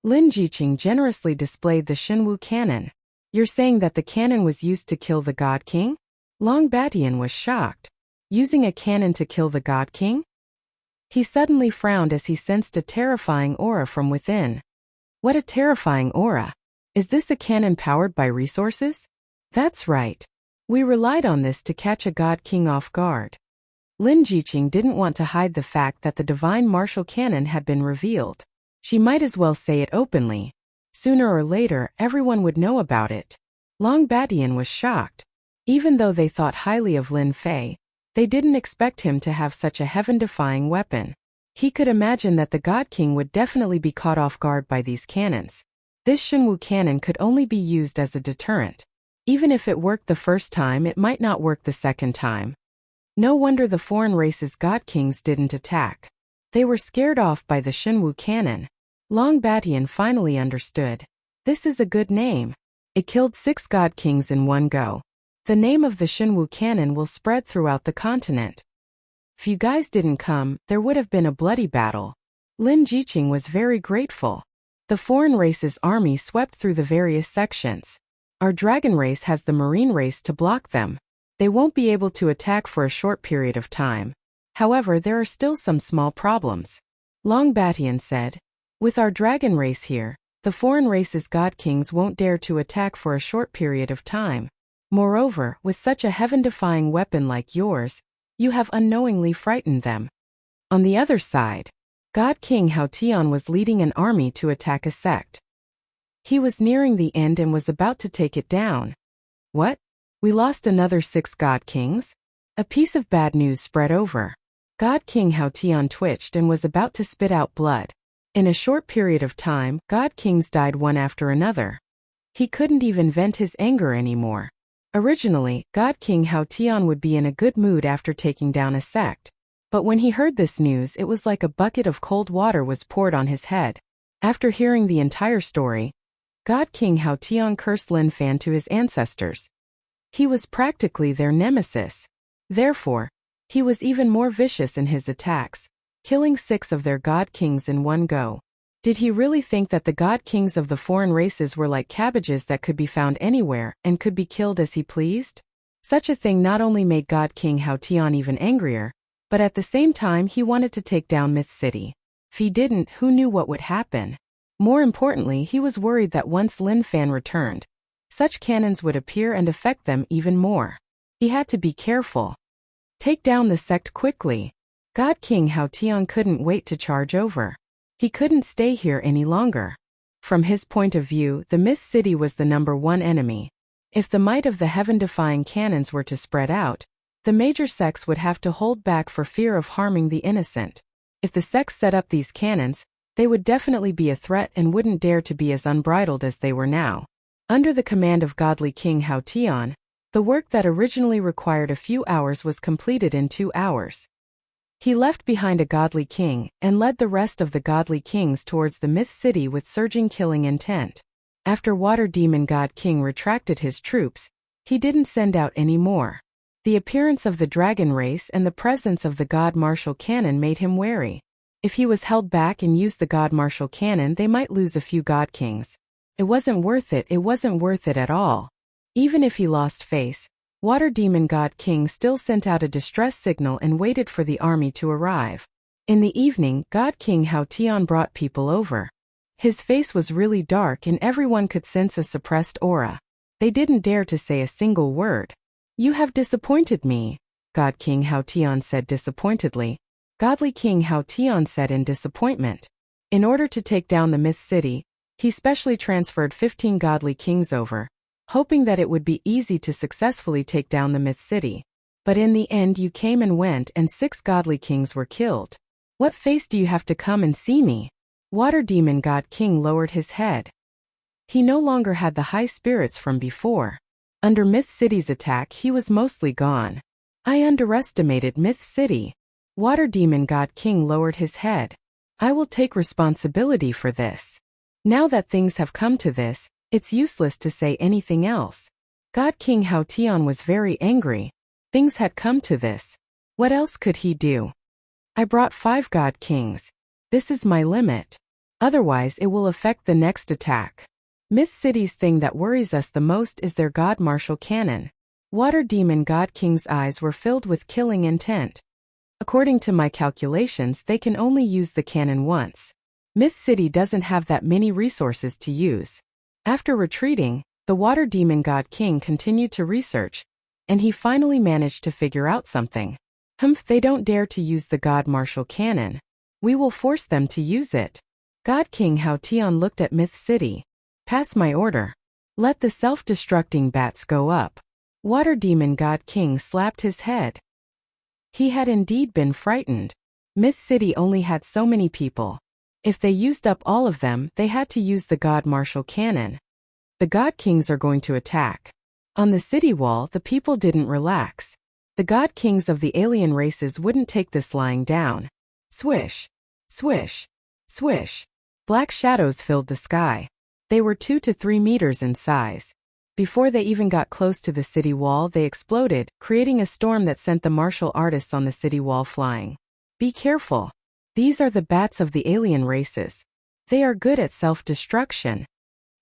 Lin Jiqing generously displayed the Shenwu cannon. You're saying that the cannon was used to kill the god king? Long Batian was shocked. Using a cannon to kill the god king? He suddenly frowned as he sensed a terrifying aura from within. What a terrifying aura! Is this a cannon powered by resources? That's right. We relied on this to catch a god king off guard. Lin Jiqing didn't want to hide the fact that the divine martial cannon had been revealed. She might as well say it openly. Sooner or later, everyone would know about it. Long Batian was shocked. Even though they thought highly of Lin Fei, they didn't expect him to have such a heaven-defying weapon. He could imagine that the God King would definitely be caught off guard by these cannons. This Shenwu cannon could only be used as a deterrent. Even if it worked the first time, it might not work the second time. No wonder the foreign race's God Kings didn't attack. They were scared off by the Shenwu cannon. Long Batian finally understood. This is a good name. It killed 6 God Kings in one go. The name of the Shenwu cannon will spread throughout the continent. If you guys didn't come, there would have been a bloody battle. Lin Jiqing was very grateful. The foreign race's army swept through the various sections. Our dragon race has the marine race to block them. They won't be able to attack for a short period of time. However, there are still some small problems. Long Batian said. With our dragon race here, the foreign race's God Kings won't dare to attack for a short period of time. Moreover, with such a heaven-defying weapon like yours, you have unknowingly frightened them. On the other side, God King Hao Tian was leading an army to attack a sect. He was nearing the end and was about to take it down. What? We lost another 6 God Kings? A piece of bad news spread over. God King Hao Tian twitched and was about to spit out blood. In a short period of time, God Kings died one after another. He couldn't even vent his anger anymore. Originally, God King Hao Tian would be in a good mood after taking down a sect. But when he heard this news, it was like a bucket of cold water was poured on his head. After hearing the entire story, God King Hao Tian cursed Lin Fan to his ancestors. He was practically their nemesis. Therefore, he was even more vicious in his attacks, killing 6 of their God Kings in one go. Did he really think that the god kings of the foreign races were like cabbages that could be found anywhere and could be killed as he pleased? Such a thing not only made God King Hao Tian even angrier, but at the same time he wanted to take down Myth City. If he didn't, who knew what would happen? More importantly, he was worried that once Lin Fan returned, such cannons would appear and affect them even more. He had to be careful. Take down the sect quickly. God King Hao Tian couldn't wait to charge over. He couldn't stay here any longer. From his point of view, the Myth City was the #1 enemy. If the might of the heaven-defying cannons were to spread out, the major sects would have to hold back for fear of harming the innocent. If the sects set up these cannons, they would definitely be a threat and wouldn't dare to be as unbridled as they were now. Under the command of godly King Hao Tian, the work that originally required a few hours was completed in 2 hours. He left behind a godly king and led the rest of the godly kings towards the Myth City with surging killing intent. After Water Demon God King retracted his troops, he didn't send out any more. The appearance of the dragon race and the presence of the God Martial Cannon made him wary. If he was held back and used the God Martial Cannon, they might lose a few God Kings. It wasn't worth it at all. Even if he lost face, Water Demon God King still sent out a distress signal and waited for the army to arrive. In the evening, God King Hao Tian brought people over. His face was really dark and everyone could sense a suppressed aura. They didn't dare to say a single word. "You have disappointed me," God King Hao Tian said disappointedly. Godly King Hao Tian said in disappointment. In order to take down the Myth City, he specially transferred 15 godly kings over, hoping that it would be easy to successfully take down the Myth City. But in the end you came and went and 6 godly kings were killed. What face do you have to come and see me? Water Demon God King lowered his head. He no longer had the high spirits from before. Under Myth City's attack he was mostly gone. I underestimated Myth City. Water Demon God King lowered his head. I will take responsibility for this. Now that things have come to this, it's useless to say anything else. God King Hao Tian was very angry. Things had come to this. What else could he do? I brought 5 God Kings. This is my limit. Otherwise it will affect the next attack. Myth City's thing that worries us the most is their God Martial Cannon. Water Demon God King's eyes were filled with killing intent. According to my calculations, they can only use the cannon once. Myth City doesn't have that many resources to use. After retreating, the Water Demon God King continued to research, and he finally managed to figure out something. They don't dare to use the God Martial Cannon. We will force them to use it. God King Hao Tian looked at Myth City. Pass my order. Let the self-destructing bats go up. Water Demon God King slapped his head. He had indeed been frightened. Myth City only had so many people. If they used up all of them, they had to use the God Martial Cannon. The God Kings are going to attack. On the city wall, the people didn't relax. The God Kings of the alien races wouldn't take this lying down. Swish, swish, swish. Black shadows filled the sky. They were 2 to 3 meters in size. Before they even got close to the city wall, they exploded, creating a storm that sent the martial artists on the city wall flying. Be careful. These are the bats of the alien races. They are good at self-destruction.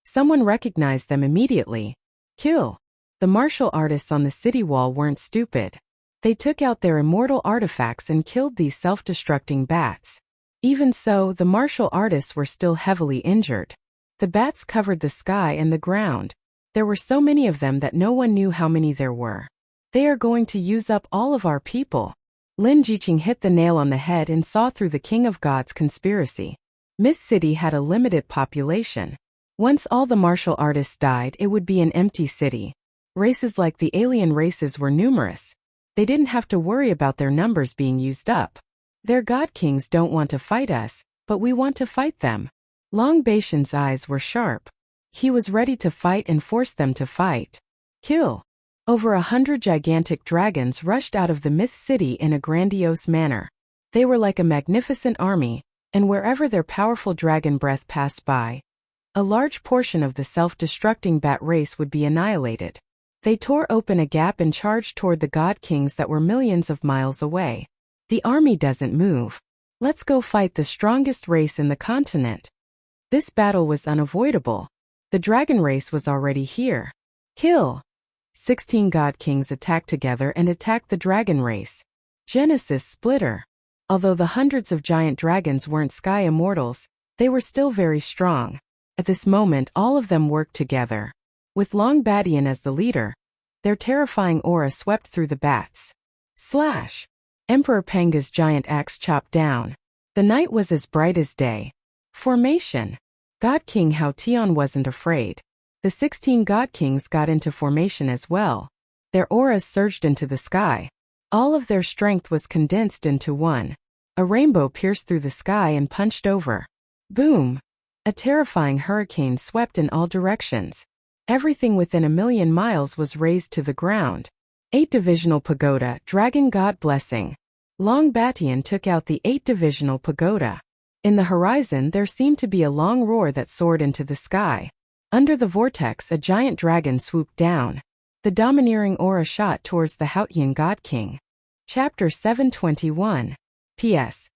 Someone recognized them immediately. Kill. The martial artists on the city wall weren't stupid. They took out their immortal artifacts and killed these self-destructing bats. Even so, the martial artists were still heavily injured. The bats covered the sky and the ground. There were so many of them that no one knew how many there were. They are going to use up all of our people. Lin Jiqing hit the nail on the head and saw through the King of Gods conspiracy. Myth City had a limited population. Once all the martial artists died, it would be an empty city. Races like the alien races were numerous. They didn't have to worry about their numbers being used up. Their God Kings don't want to fight us, but we want to fight them. Long Baishan's eyes were sharp. He was ready to fight and force them to fight. Kill. Over 100 gigantic dragons rushed out of the Myth City in a grandiose manner. They were like a magnificent army, and wherever their powerful dragon breath passed by, a large portion of the self-destructing bat race would be annihilated. They tore open a gap and charged toward the God Kings that were millions of miles away. The army doesn't move. Let's go fight the strongest race in the continent. This battle was unavoidable. The dragon race was already here. Kill! 16 god kings attacked together and attacked the dragon race. Genesis Splitter. Although the hundreds of giant dragons weren't sky immortals, they were still very strong. At this moment all of them worked together. With Long Badian as the leader, their terrifying aura swept through the bats. Slash! Emperor Panga's giant axe chopped down. The night was as bright as day. Formation. God King Hao Tian wasn't afraid. The 16 god kings got into formation as well. Their auras surged into the sky. All of their strength was condensed into one. A rainbow pierced through the sky and punched over. Boom! A terrifying hurricane swept in all directions. Everything within 1,000,000 miles was razed to the ground. 8-divisional pagoda, Dragon God Blessing. Long Batian took out the 8-divisional pagoda. In the horizon there seemed to be a long roar that soared into the sky. Under the vortex a giant dragon swooped down. The domineering aura shot towards the Haotian God King. Chapter 721. P.S.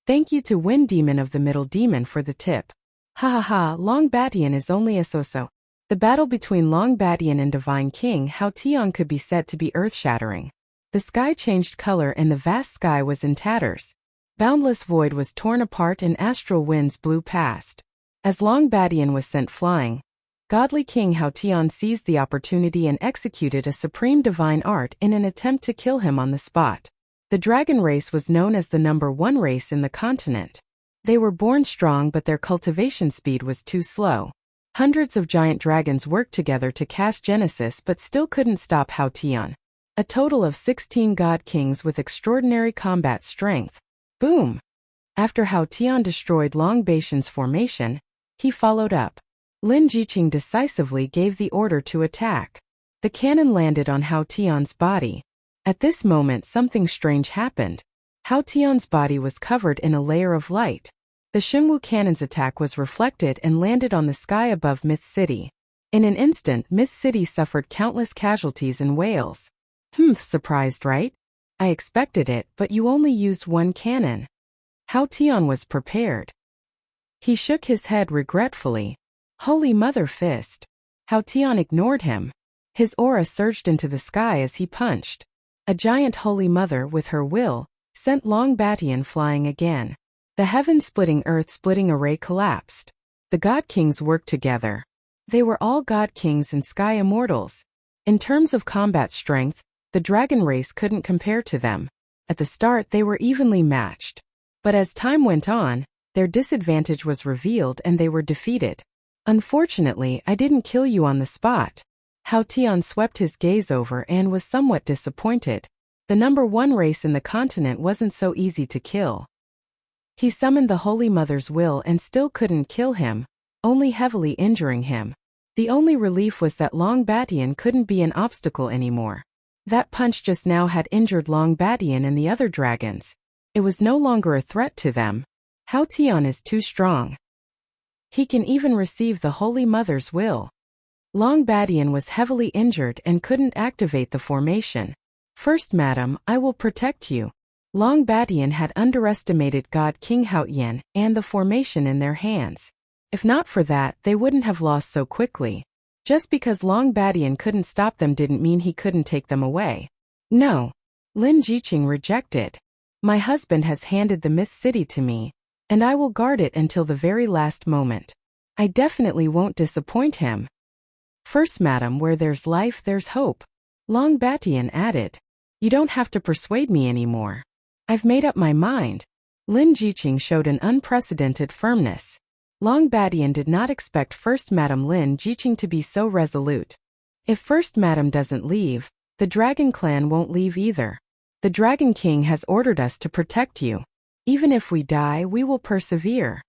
Thank you to Wind Demon of the Middle Demon for the tip. Ha ha ha, Long Batian is only a so-so. The battle between Long Batian and Divine King Hao Tian could be said to be earth-shattering. The sky changed color and the vast sky was in tatters. Boundless void was torn apart and astral winds blew past. As Long Batian was sent flying, Godly King Hao Tian seized the opportunity and executed a supreme divine art in an attempt to kill him on the spot. The dragon race was known as the #1 race in the continent. They were born strong but their cultivation speed was too slow. Hundreds of giant dragons worked together to cast Genesis but still couldn't stop Hao Tian. A total of 16 god kings with extraordinary combat strength. Boom! After Hao Tian destroyed Long Batian's formation, he followed up. Lin Jiqing decisively gave the order to attack. The cannon landed on Hao Tian's body. At this moment something strange happened. Hao Tian's body was covered in a layer of light. The Xinwu cannon's attack was reflected and landed on the sky above Myth City. In an instant Myth City suffered countless casualties and wails. Surprised, right? I expected it, but you only used one cannon. Hao Tian was prepared. He shook his head regretfully. Holy Mother Fist. Hao Tian ignored him. His aura surged into the sky as he punched. A giant Holy Mother, with her will, sent Long Batian flying again. The heaven-splitting earth-splitting array collapsed. The God Kings worked together. They were all God Kings and Sky Immortals. In terms of combat strength, the dragon race couldn't compare to them. At the start they were evenly matched. But as time went on, their disadvantage was revealed and they were defeated. Unfortunately, I didn't kill you on the spot. Hao Tian swept his gaze over and was somewhat disappointed. The #1 race in the continent wasn't so easy to kill. He summoned the Holy Mother's will and still couldn't kill him, only heavily injuring him. The only relief was that Long Batian couldn't be an obstacle anymore. That punch just now had injured Long Batian and the other dragons. It was no longer a threat to them. Hao Tian is too strong. He can even receive the Holy Mother's will. Long Batian was heavily injured and couldn't activate the formation. First, madam, I will protect you. Long Batian had underestimated God King Haotian and the formation in their hands. If not for that, they wouldn't have lost so quickly. Just because Long Batian couldn't stop them didn't mean he couldn't take them away. No. Lin Jiqing rejected. My husband has handed the Myth City to me, and I will guard it until the very last moment. I definitely won't disappoint him. First, madam, where there's life, there's hope. Long Batian added. You don't have to persuade me anymore. I've made up my mind. Lin Jiqing showed an unprecedented firmness. Long Batian did not expect First Madam Lin Jiqing to be so resolute. If First Madam doesn't leave, the Dragon Clan won't leave either. The Dragon King has ordered us to protect you. Even if we die, we will persevere.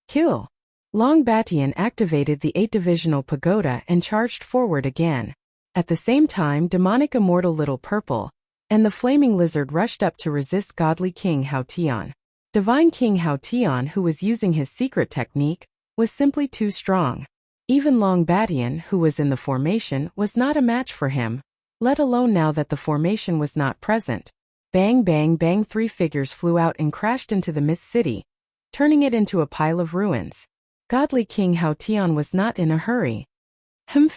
Kill. Long Batian activated the 8-divisional pagoda and charged forward again. At the same time, demonic immortal Little Purple and the flaming lizard rushed up to resist godly King Hao Tian. Divine King Hao Tian, who was using his secret technique, was simply too strong. Even Long Batian, who was in the formation, was not a match for him, let alone now that the formation was not present. Bang bang bang, 3 figures flew out and crashed into the Myth City, turning it into a pile of ruins. Godly King Hao Tian was not in a hurry.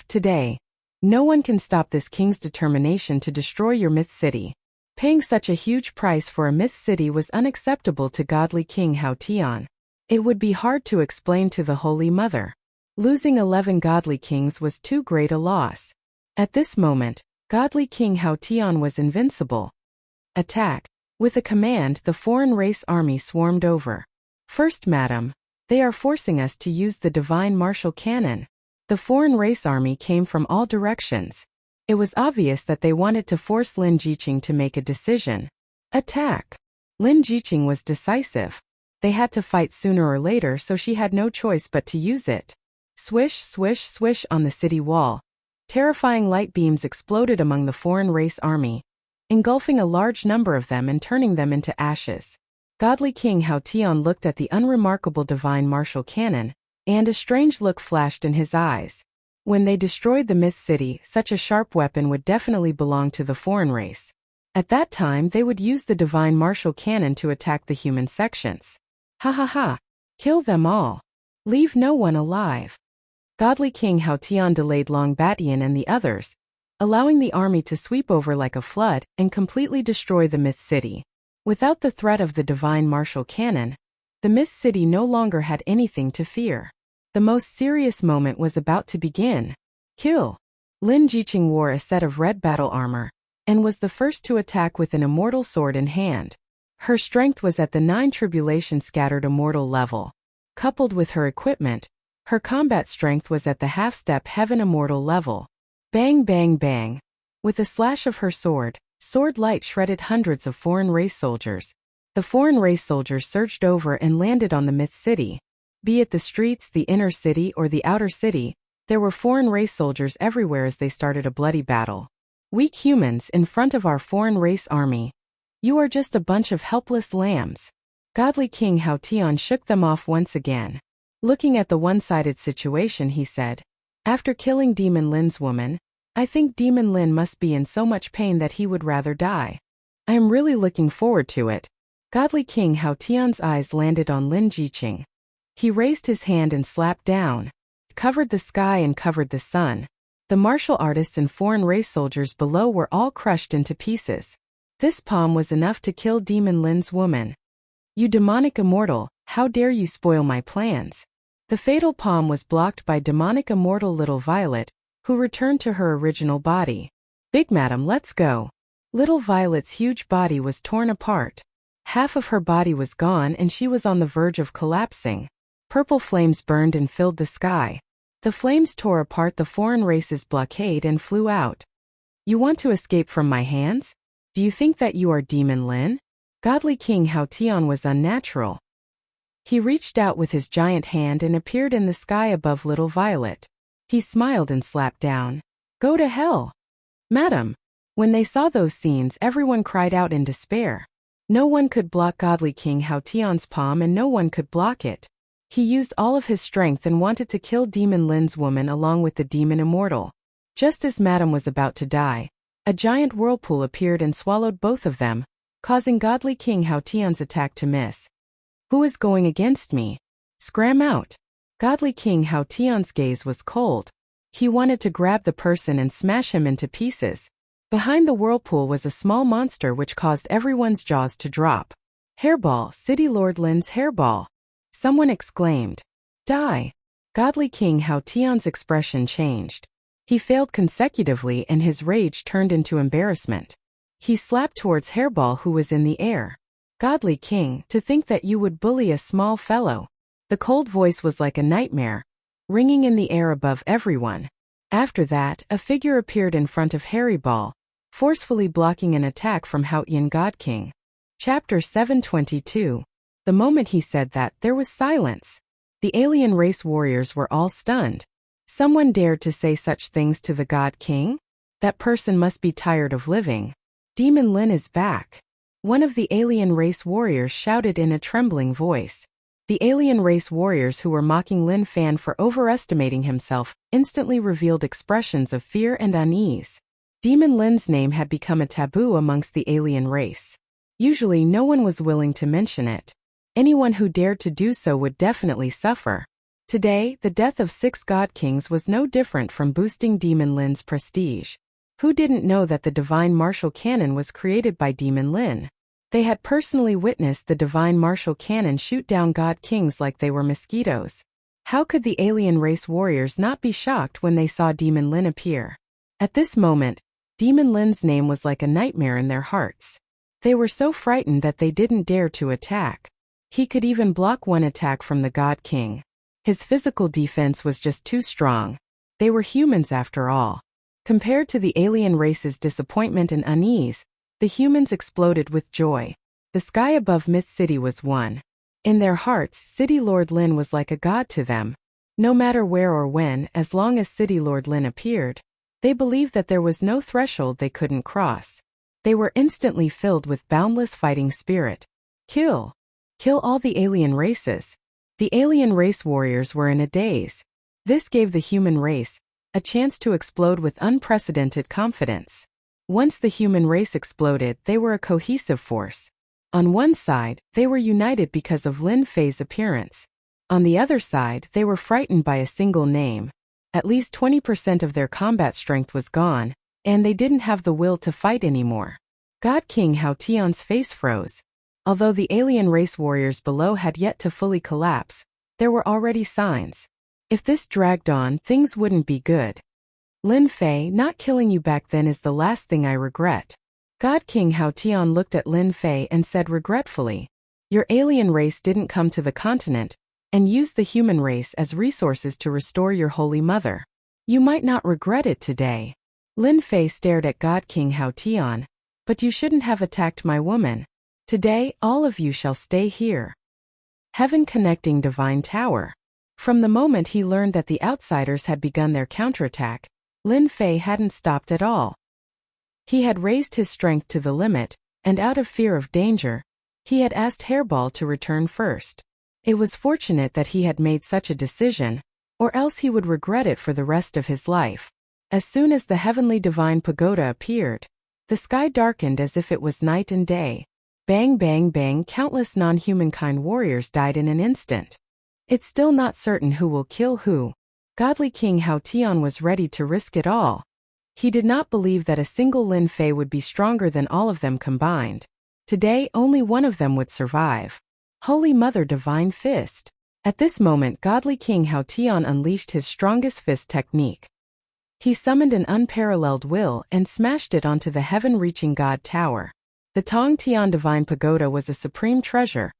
Today, no one can stop this king's determination to destroy your myth city. Paying such a huge price for a myth city was unacceptable to Godly King Hao Tian. It would be hard to explain to the Holy Mother. Losing 11 godly kings was too great a loss. At this moment, Godly King Hao Tian was invincible. Attack! With a command, the foreign race army swarmed over. First, madam, they are forcing us to use the divine martial cannon. The foreign race army came from all directions. It was obvious that they wanted to force Lin Jiqing to make a decision. Attack! Lin Jiqing was decisive. They had to fight sooner or later, so she had no choice but to use it. Swish, swish, swish on the city wall. Terrifying light beams exploded among the foreign race army, engulfing a large number of them and turning them into ashes. Godly King Hao Tian looked at the unremarkable divine martial cannon, and a strange look flashed in his eyes. When they destroyed the myth city, such a sharp weapon would definitely belong to the foreign race. At that time, they would use the divine martial cannon to attack the human sections. Ha ha ha! Kill them all. Leave no one alive. Godly King Hao Tian delayed Long Batian and the others, allowing the army to sweep over like a flood and completely destroy the myth city. Without the threat of the divine martial cannon, the myth city no longer had anything to fear. The most serious moment was about to begin. Kill! Lin Jiqing wore a set of red battle armor, and was the first to attack with an immortal sword in hand. Her strength was at the 9 tribulation scattered immortal level. Coupled with her equipment, her combat strength was at the half-step heaven immortal level. Bang bang bang. With a slash of her sword light shredded hundreds of foreign race soldiers. The foreign race soldiers surged over and landed on the myth city. Be it the streets, the inner city, or the outer city, there were foreign race soldiers everywhere as they started a bloody battle. Weak humans in front of our foreign race army. You are just a bunch of helpless lambs. Godly King Hao Tian shook them off once again. Looking at the one-sided situation, he said, "After killing Demon Lin's woman, I think Demon Lin must be in so much pain that he would rather die. I am really looking forward to it." Godly King Hao Tian's eyes landed on Lin Jiqing. He raised his hand and slapped down. Covered the sky and covered the sun. The martial artists and foreign race soldiers below were all crushed into pieces. This palm was enough to kill Demon Lin's woman. "You demonic immortal, how dare you spoil my plans?" The fatal palm was blocked by demonic immortal Little Violet, who returned to her original body. "Big Madam, let's go." Little Violet's huge body was torn apart. Half of her body was gone and she was on the verge of collapsing. Purple flames burned and filled the sky. The flames tore apart the foreign race's blockade and flew out. "You want to escape from my hands? Do you think that you are Demon Lin?" Godly King Hao Tian was unnatural. He reached out with his giant hand and appeared in the sky above Little Violet. He smiled and slapped down. "Go to hell." "Madam." When they saw those scenes, everyone cried out in despair. No one could block Godly King Hao Tian's palm and no one could block it. He used all of his strength and wanted to kill Demon Lin's woman along with the demon immortal. Just as Madam was about to die, a giant whirlpool appeared and swallowed both of them, causing Godly King Hao Tian's attack to miss. "Who is going against me? Scram out." Godly King Hao Tian's gaze was cold. He wanted to grab the person and smash him into pieces. Behind the whirlpool was a small monster which caused everyone's jaws to drop. "Hairball, City Lord Lin's hairball!" Someone exclaimed. "Die!" Godly King Hao Tian's expression changed. He failed consecutively and his rage turned into embarrassment. He slapped towards Hairball who was in the air. "Godly King, to think that you would bully a small fellow." The cold voice was like a nightmare, ringing in the air above everyone. After that, a figure appeared in front of Hairball, forcefully blocking an attack from Haotian God King. Chapter 722. The moment he said that, there was silence. The alien race warriors were all stunned. Someone dared to say such things to the God King? That person must be tired of living. Demon Lin is back. One of the alien race warriors shouted in a trembling voice. The alien race warriors who were mocking Lin Fan for overestimating himself instantly revealed expressions of fear and unease. Demon Lin's name had become a taboo amongst the alien race. Usually no one was willing to mention it. Anyone who dared to do so would definitely suffer. Today, the death of 6 god kings was no different from boosting Demon Lin's prestige. Who didn't know that the divine martial cannon was created by Demon Lin? They had personally witnessed the divine martial cannon shoot down god kings like they were mosquitoes. How could the alien race warriors not be shocked when they saw Demon Lin appear? At this moment, Demon Lin's name was like a nightmare in their hearts. They were so frightened that they didn't dare to attack. He could even block one attack from the god king. His physical defense was just too strong. They were humans after all. Compared to the alien race's disappointment and unease, the humans exploded with joy. The sky above Myth City was one. In their hearts, City Lord Lin was like a god to them. No matter where or when, as long as City Lord Lin appeared, they believed that there was no threshold they couldn't cross. They were instantly filled with boundless fighting spirit. Kill! Kill all the alien races. The alien race warriors were in a daze. This gave the human race a chance to explode with unprecedented confidence. Once the human race exploded, they were a cohesive force. On one side, they were united because of Lin Fei's appearance. On the other side, they were frightened by a single name. At least 20% of their combat strength was gone, and they didn't have the will to fight anymore. God King Hao Tian's face froze. Although the alien race warriors below had yet to fully collapse, there were already signs. If this dragged on, things wouldn't be good. Lin Fei, not killing you back then is the last thing I regret. God King Hao Tian looked at Lin Fei and said regretfully, your alien race didn't come to the continent and use the human race as resources to restore your holy mother. You might not regret it today. Lin Fei stared at God King Hao Tian, but you shouldn't have attacked my woman. Today, all of you shall stay here. Heaven connecting divine tower. From the moment he learned that the outsiders had begun their counterattack, Lin Fei hadn't stopped at all. He had raised his strength to the limit, and out of fear of danger, he had asked Hairball to return first. It was fortunate that he had made such a decision, or else he would regret it for the rest of his life. As soon as the heavenly divine pagoda appeared, the sky darkened as if it was night and day. Bang bang bang, countless non-humankind warriors died in an instant. It's still not certain who will kill who. Godly King Hao Tian was ready to risk it all. He did not believe that a single Lin Fei would be stronger than all of them combined. Today, only one of them would survive. Holy Mother Divine Fist. At this moment, Godly King Hao Tian unleashed his strongest fist technique. He summoned an unparalleled will and smashed it onto the heaven-reaching God Tower. The Tong Tian Divine Pagoda was a supreme treasure,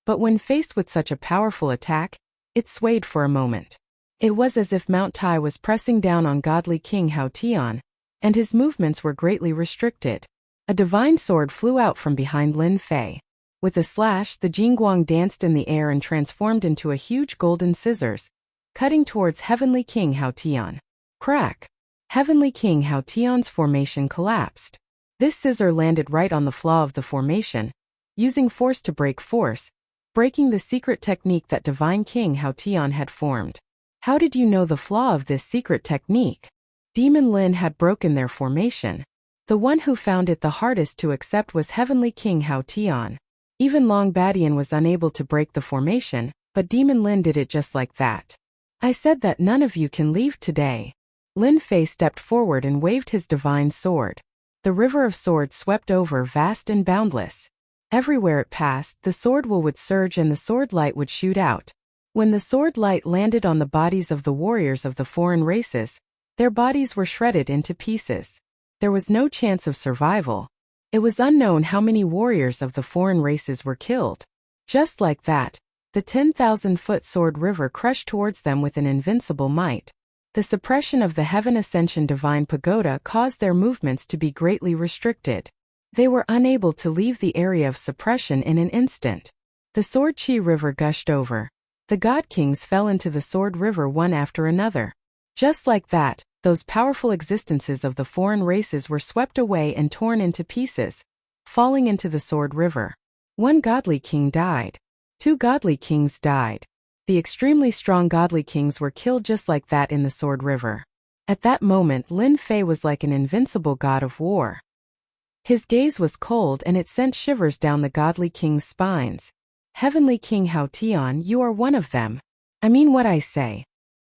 but when faced with such a powerful attack, it swayed for a moment. It was as if Mount Tai was pressing down on Godly King Hao Tian, and his movements were greatly restricted. A divine sword flew out from behind Lin Fei. With a slash, the Jingguang danced in the air and transformed into a huge golden scissors, cutting towards Heavenly King Hao Tian. Crack! Heavenly King Hao Tian's formation collapsed. This scissor landed right on the flaw of the formation, using force to break force, breaking the secret technique that Divine King Hao Tian had formed. How did you know the flaw of this secret technique? Demon Lin had broken their formation. The one who found it the hardest to accept was Heavenly King Hao Tian. Even Long Badian was unable to break the formation, but Demon Lin did it just like that. I said that none of you can leave today. Lin Fei stepped forward and waved his divine sword. The river of swords swept over, vast and boundless. Everywhere it passed, the sword will would surge and the sword light would shoot out. When the sword light landed on the bodies of the warriors of the foreign races, their bodies were shredded into pieces. There was no chance of survival. It was unknown how many warriors of the foreign races were killed. Just like that, the 10,000-foot sword river crushed towards them with an invincible might. The suppression of the Heaven Ascension Divine Pagoda caused their movements to be greatly restricted. They were unable to leave the area of suppression in an instant. The Sword Chi River gushed over. The God Kings fell into the Sword River one after another. Just like that, those powerful existences of the foreign races were swept away and torn into pieces, falling into the Sword River. One godly king died. 2 godly kings died. The extremely strong godly kings were killed just like that in the Sword River. At that moment, Lin Fei was like an invincible god of war. His gaze was cold and it sent shivers down the godly king's spines. Heavenly King Hao Tian, you are one of them. I mean what I say.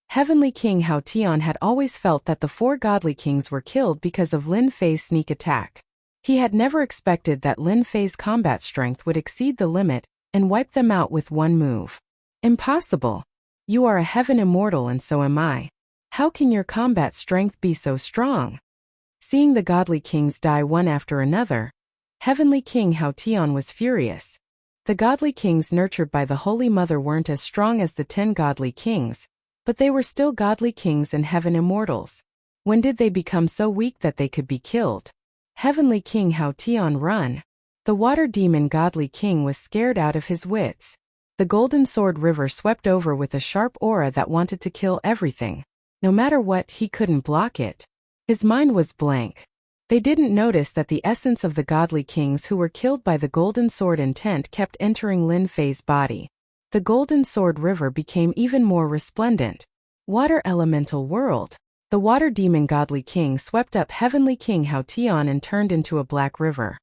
Heavenly King Hao Tian had always felt that the 4 godly kings were killed because of Lin Fei's sneak attack. He had never expected that Lin Fei's combat strength would exceed the limit and wipe them out with one move. Impossible. You are a heaven immortal and so am I. How can your combat strength be so strong? Seeing the godly kings die one after another, Heavenly King Hao Tian was furious. The godly kings nurtured by the Holy Mother weren't as strong as the 10 godly kings, but they were still godly kings and heaven immortals. When did they become so weak that they could be killed? Heavenly King Hao Tian run. The water demon godly king was scared out of his wits. The Golden Sword River swept over with a sharp aura that wanted to kill everything. No matter what, he couldn't block it. His mind was blank. They didn't notice that the essence of the godly kings who were killed by the Golden Sword intent kept entering Lin Fei's body. The Golden Sword River became even more resplendent. Water elemental world. The water demon godly king swept up Heavenly King Hao Tian and turned into a black river.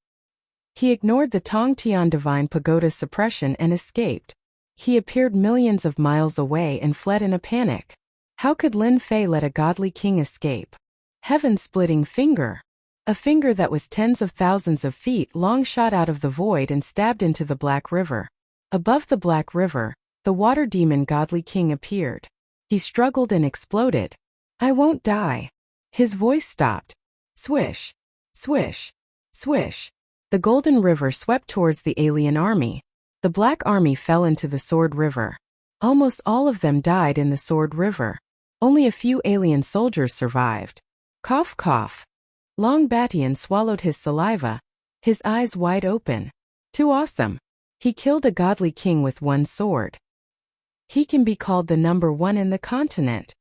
He ignored the Tong Tian divine pagoda's suppression and escaped. He appeared millions of miles away and fled in a panic. How could Lin Fei let a godly king escape? Heaven-splitting finger. A finger that was tens of thousands of feet long shot out of the void and stabbed into the Black River. Above the Black River, the water demon godly king appeared. He struggled and exploded. I won't die. His voice stopped. Swish. Swish. Swish. The Golden River swept towards the alien army. The Black Army fell into the Sword River. Almost all of them died in the Sword River. Only a few alien soldiers survived. Cough cough. Long Batian swallowed his saliva, his eyes wide open. Too awesome. He killed a godly king with one sword. He can be called the number 1 in the continent.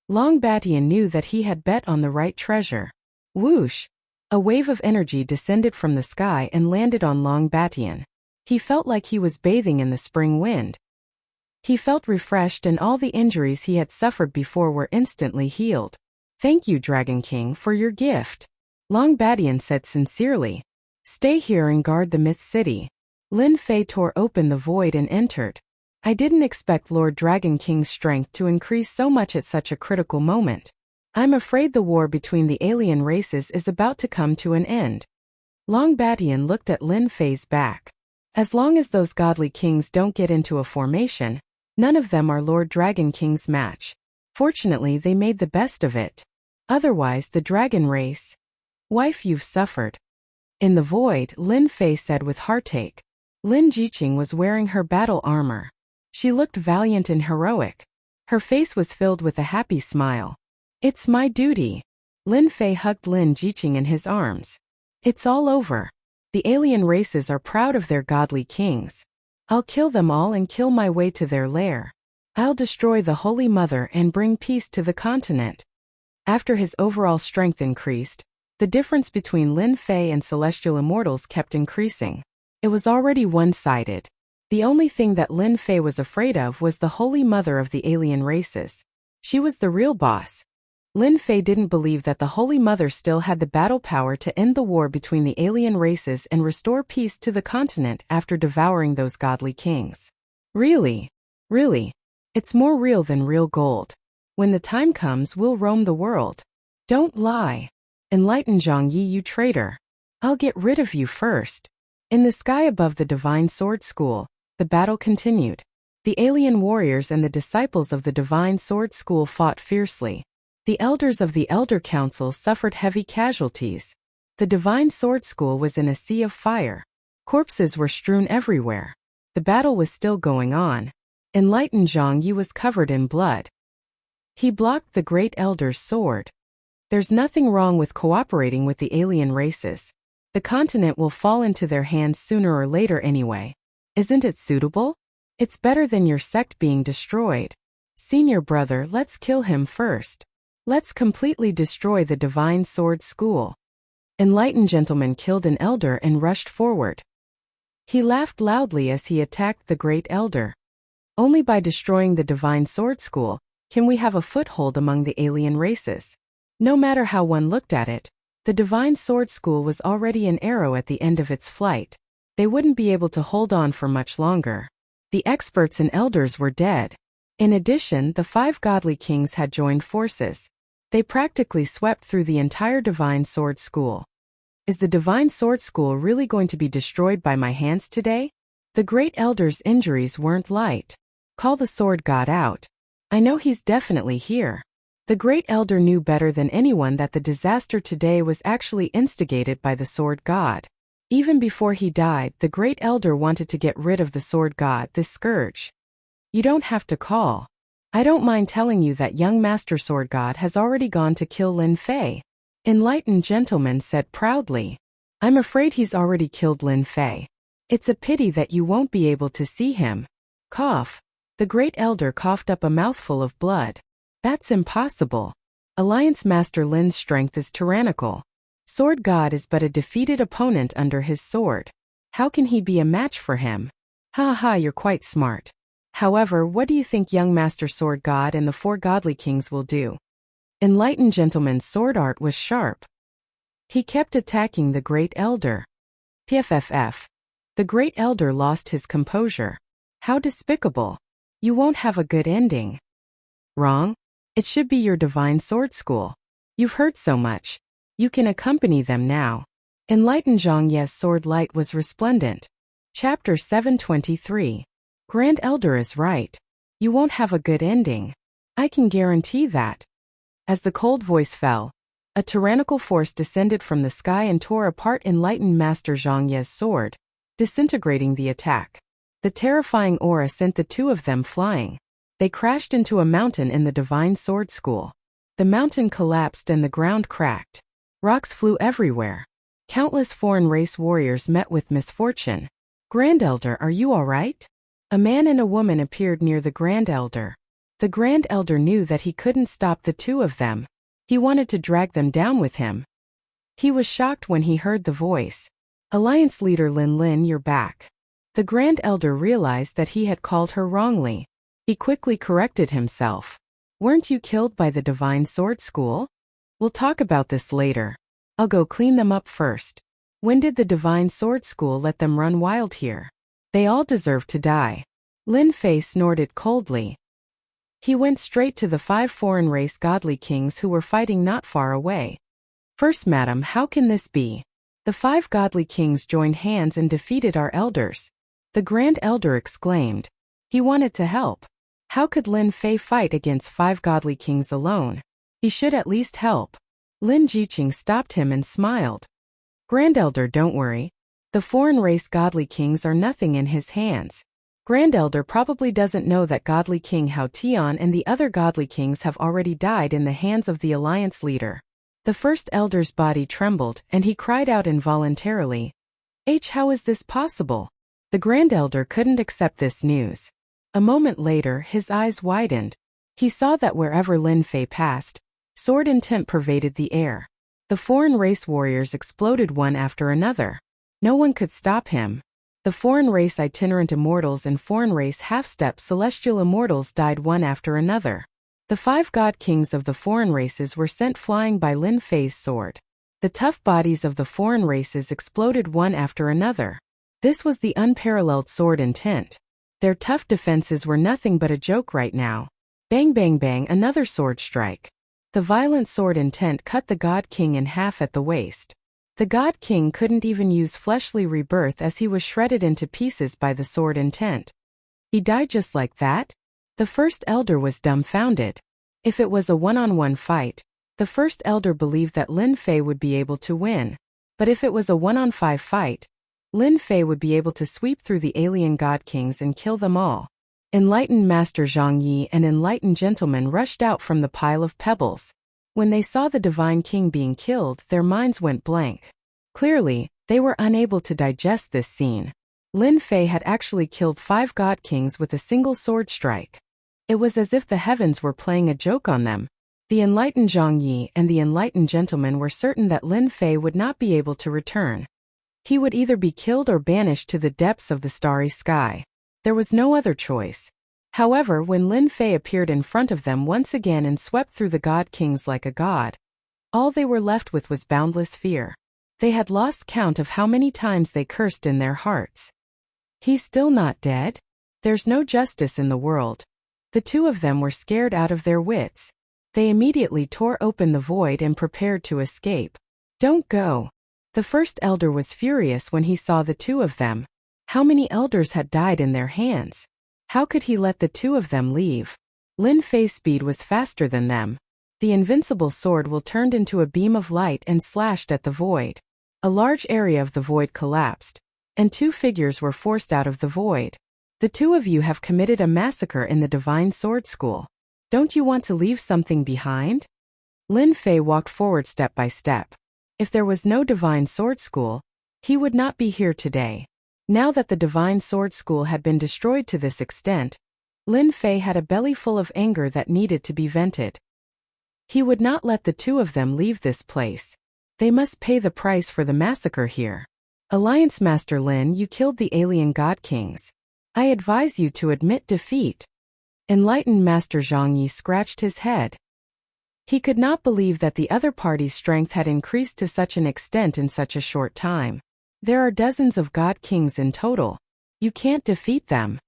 Long Batian knew that he had bet on the right treasure. Whoosh! A wave of energy descended from the sky and landed on Long Batian. He felt like he was bathing in the spring wind. He felt refreshed and all the injuries he had suffered before were instantly healed. Thank you, Dragon King, for your gift. Long Batian said sincerely. Stay here and guard the Myth City. Lin Fei tore open the void and entered. I didn't expect Lord Dragon King's strength to increase so much at such a critical moment. I'm afraid the war between the alien races is about to come to an end. Long Batian looked at Lin Fei's back. As long as those godly kings don't get into a formation, none of them are Lord Dragon King's match. Fortunately, they made the best of it. Otherwise, the dragon race. Wife, you've suffered. In the void, Lin Fei said with heartache. Lin Jiqing was wearing her battle armor. She looked valiant and heroic. Her face was filled with a happy smile. It's my duty. Lin Fei hugged Lin Jiqing in his arms. It's all over. The alien races are proud of their godly kings. I'll kill them all and kill my way to their lair. I'll destroy the Holy Mother and bring peace to the continent. After his overall strength increased, the difference between Lin Fei and celestial immortals kept increasing. It was already one-sided. The only thing that Lin Fei was afraid of was the Holy Mother of the alien races. She was the real boss. Lin Fei didn't believe that the Holy Mother still had the battle power to end the war between the alien races and restore peace to the continent after devouring those godly kings. Really? Really? It's more real than real gold. When the time comes, we'll roam the world. Don't lie. Enlighten Zhang Yi, you traitor. I'll get rid of you first. In the sky above the Divine Sword School, the battle continued. The alien warriors and the disciples of the Divine Sword School fought fiercely. The elders of the Elder Council suffered heavy casualties. The Divine Sword School was in a sea of fire. Corpses were strewn everywhere. The battle was still going on. Enlightened Zhang Yi was covered in blood. He blocked the Great Elder's sword. There's nothing wrong with cooperating with the alien races. The continent will fall into their hands sooner or later anyway. Isn't it suitable? It's better than your sect being destroyed. Senior brother, let's kill him first. Let's completely destroy the Divine Sword School. Enlightened gentleman killed an elder and rushed forward. He laughed loudly as he attacked the Great Elder. Only by destroying the Divine Sword School can we have a foothold among the alien races. No matter how one looked at it, the Divine Sword School was already an arrow at the end of its flight. They wouldn't be able to hold on for much longer. The experts and elders were dead. In addition, the 5 godly kings had joined forces. They practically swept through the entire Divine Sword School. Is the Divine Sword School really going to be destroyed by my hands today? The Great Elder's injuries weren't light. Call the Sword God out. I know he's definitely here. The Great Elder knew better than anyone that the disaster today was actually instigated by the Sword God. Even before he died, the Great Elder wanted to get rid of the Sword God, this scourge. You don't have to call. I don't mind telling you that young Master Sword God has already gone to kill Lin Fei. Enlightened Gentleman said proudly. I'm afraid he's already killed Lin Fei. It's a pity that you won't be able to see him. Cough. The Great Elder coughed up a mouthful of blood. That's impossible. Alliance Master Lin's strength is tyrannical. Sword God is but a defeated opponent under his sword. How can he be a match for him? Ha ha, you're quite smart. However, what do you think young Master Sword God and the 4 godly kings will do? Enlightened Gentleman's sword art was sharp. He kept attacking the Great Elder. PFFF. The Great Elder lost his composure. How despicable. You won't have a good ending. Wrong? It should be your Divine Sword School. You've heard so much. You can accompany them now. Enlightened Zhang Ye's sword light was resplendent. Chapter 723. Grand Elder is right. You won't have a good ending. I can guarantee that. As the cold voice fell, a tyrannical force descended from the sky and tore apart Enlightened Master Zhang Ye's sword, disintegrating the attack. The terrifying aura sent the 2 of them flying. They crashed into a mountain in the Divine Sword School. The mountain collapsed and the ground cracked. Rocks flew everywhere. Countless foreign race warriors met with misfortune. Grand Elder, are you all right? A man and a woman appeared near the Grand Elder. The Grand Elder knew that he couldn't stop the 2 of them. He wanted to drag them down with him. He was shocked when he heard the voice. Alliance Leader Lin, you're back. The Grand Elder realized that he had called her wrongly. He quickly corrected himself. Weren't you killed by the Divine Sword School? We'll talk about this later. I'll go clean them up first. When did the Divine Sword School let them run wild here? They all deserve to die. Lin Fei snorted coldly. He went straight to the 5 foreign race godly kings who were fighting not far away. First, madam, how can this be? The 5 godly kings joined hands and defeated our elders. The Grand Elder exclaimed. He wanted to help. How could Lin Fei fight against 5 godly kings alone? He should at least help. Lin Jiqing stopped him and smiled. Grand Elder, don't worry. The foreign race godly kings are nothing in his hands. Grand Elder probably doesn't know that godly king Hao Tian and the other godly kings have already died in the hands of the alliance leader. The first elder's body trembled and he cried out involuntarily. How is this possible? The Grand Elder couldn't accept this news. A moment later, his eyes widened. He saw that wherever Lin Fei passed, sword intent pervaded the air. The foreign race warriors exploded one after another. No one could stop him. The foreign race itinerant immortals and foreign race half-step celestial immortals died one after another. The 5 god kings of the foreign races were sent flying by Lin Fei's sword. The tough bodies of the foreign races exploded one after another. This was the unparalleled sword intent. Their tough defenses were nothing but a joke right now. Bang bang bang, another sword strike. The violent sword intent cut the god king in half at the waist. The God King couldn't even use fleshly rebirth as he was shredded into pieces by the sword intent. He died just like that? The first elder was dumbfounded. If it was a one-on-one fight, the first elder believed that Lin Fei would be able to win. But if it was a 1-on-5 fight, Lin Fei would be able to sweep through the alien God Kings and kill them all. Enlightened Master Zhang Yi and Enlightened Gentleman rushed out from the pile of pebbles. When they saw the Divine King being killed, their minds went blank. Clearly, they were unable to digest this scene. Lin Fei had actually killed 5 God Kings with a single sword strike. It was as if the heavens were playing a joke on them. The Enlightened Zhang Yi and the Enlightened Gentleman were certain that Lin Fei would not be able to return. He would either be killed or banished to the depths of the starry sky. There was no other choice. However, when Lin Fei appeared in front of them once again and swept through the God Kings like a god, all they were left with was boundless fear. They had lost count of how many times they cursed in their hearts. He's still not dead? There's no justice in the world. The two of them were scared out of their wits. They immediately tore open the void and prepared to escape. Don't go. The first elder was furious when he saw the two of them. How many elders had died in their hands? How could he let the two of them leave? Lin Fei's speed was faster than them. The invincible sword turned into a beam of light and slashed at the void. A large area of the void collapsed, and two figures were forced out of the void. The two of you have committed a massacre in the Divine Sword School. Don't you want to leave something behind? Lin Fei walked forward step by step. If there was no Divine Sword School, he would not be here today. Now that the Divine Sword School had been destroyed to this extent, Lin Fei had a belly full of anger that needed to be vented. He would not let the two of them leave this place. They must pay the price for the massacre here. Alliance Master Lin, you killed the alien God Kings. I advise you to admit defeat. Enlightened Master Zhang Yi scratched his head. He could not believe that the other party's strength had increased to such an extent in such a short time. There are dozens of God Kings in total. You can't defeat them.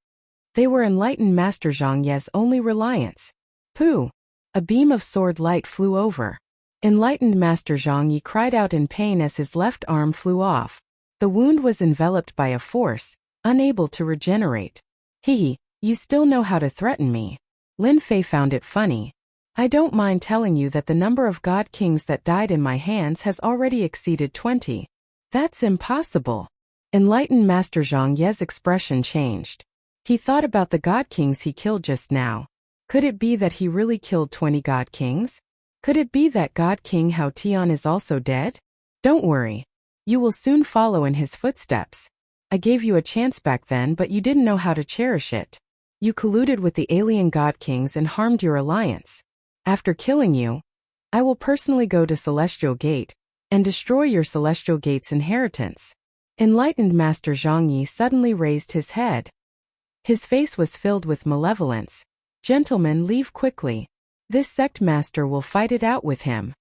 They were Enlightened Master Zhang Yi's only reliance. Pooh! A beam of sword light flew over. Enlightened Master Zhang Yi cried out in pain as his left arm flew off. The wound was enveloped by a force, unable to regenerate. Hee, you still know how to threaten me. Lin Fei found it funny. I don't mind telling you that the number of God Kings that died in my hands has already exceeded 20. That's impossible. Enlightened Master Zhang Yi's expression changed. He thought about the God Kings he killed just now. Could it be that he really killed 20 God Kings? Could it be that God King Hao Tian is also dead? Don't worry. You will soon follow in his footsteps. I gave you a chance back then, but you didn't know how to cherish it. You colluded with the alien God Kings and harmed your alliance. After killing you, I will personally go to Celestial Gate and destroy your Celestial Gate's inheritance. Enlightened Master Zhang Yi suddenly raised his head. His face was filled with malevolence. Gentlemen, leave quickly. This sect master will fight it out with him.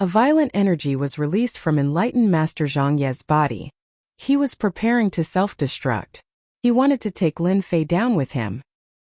A violent energy was released from Enlightened Master Zhang Yi's body. He was preparing to self-destruct. He wanted to take Lin Fei down with him.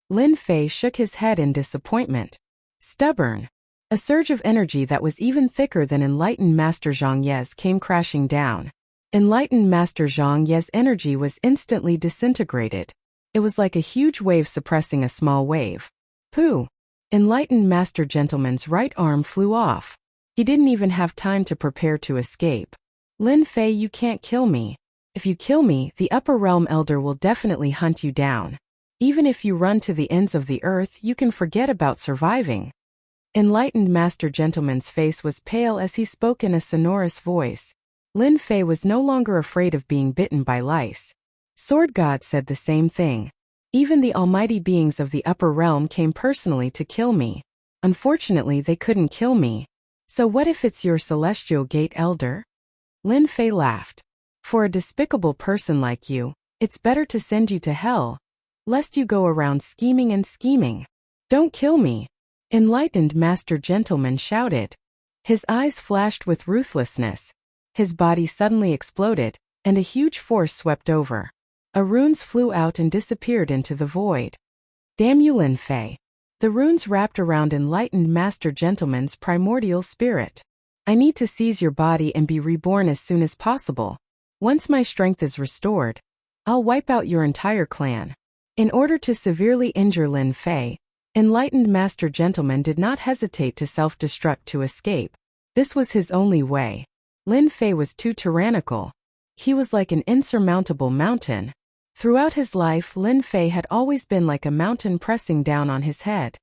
Lin Fei shook his head in disappointment. Stubborn. A surge of energy that was even thicker than Enlightened Master Zhang Yi's came crashing down. Enlightened Master Zhang Yi's energy was instantly disintegrated. It was like a huge wave suppressing a small wave. Pooh! Enlightened Master Gentleman's right arm flew off. He didn't even have time to prepare to escape. Lin Fei, you can't kill me. If you kill me, the Upper Realm Elder will definitely hunt you down. Even if you run to the ends of the earth, you can forget about surviving. Enlightened Master Gentleman's face was pale as he spoke in a sonorous voice. Lin Fei was no longer afraid of being bitten by lice. Sword God said the same thing. Even the almighty beings of the upper realm came personally to kill me. Unfortunately, they couldn't kill me. So what if it's your Celestial Gate Elder? Lin Fei laughed. For a despicable person like you, it's better to send you to hell, lest you go around scheming and scheming. Don't kill me. Enlightened Master Gentleman shouted. His eyes flashed with ruthlessness. His body suddenly exploded, and a huge force swept over. Runes flew out and disappeared into the void. Damn you, Lin Fei. The runes wrapped around Enlightened Master Gentleman's primordial spirit. I need to seize your body and be reborn as soon as possible. Once my strength is restored, I'll wipe out your entire clan. In order to severely injure Lin Fei, Enlightened Master Gentleman did not hesitate to self-destruct to escape. This was his only way. Lin Fei was too tyrannical. He was like an insurmountable mountain. Throughout his life, Lin Fei had always been like a mountain pressing down on his head.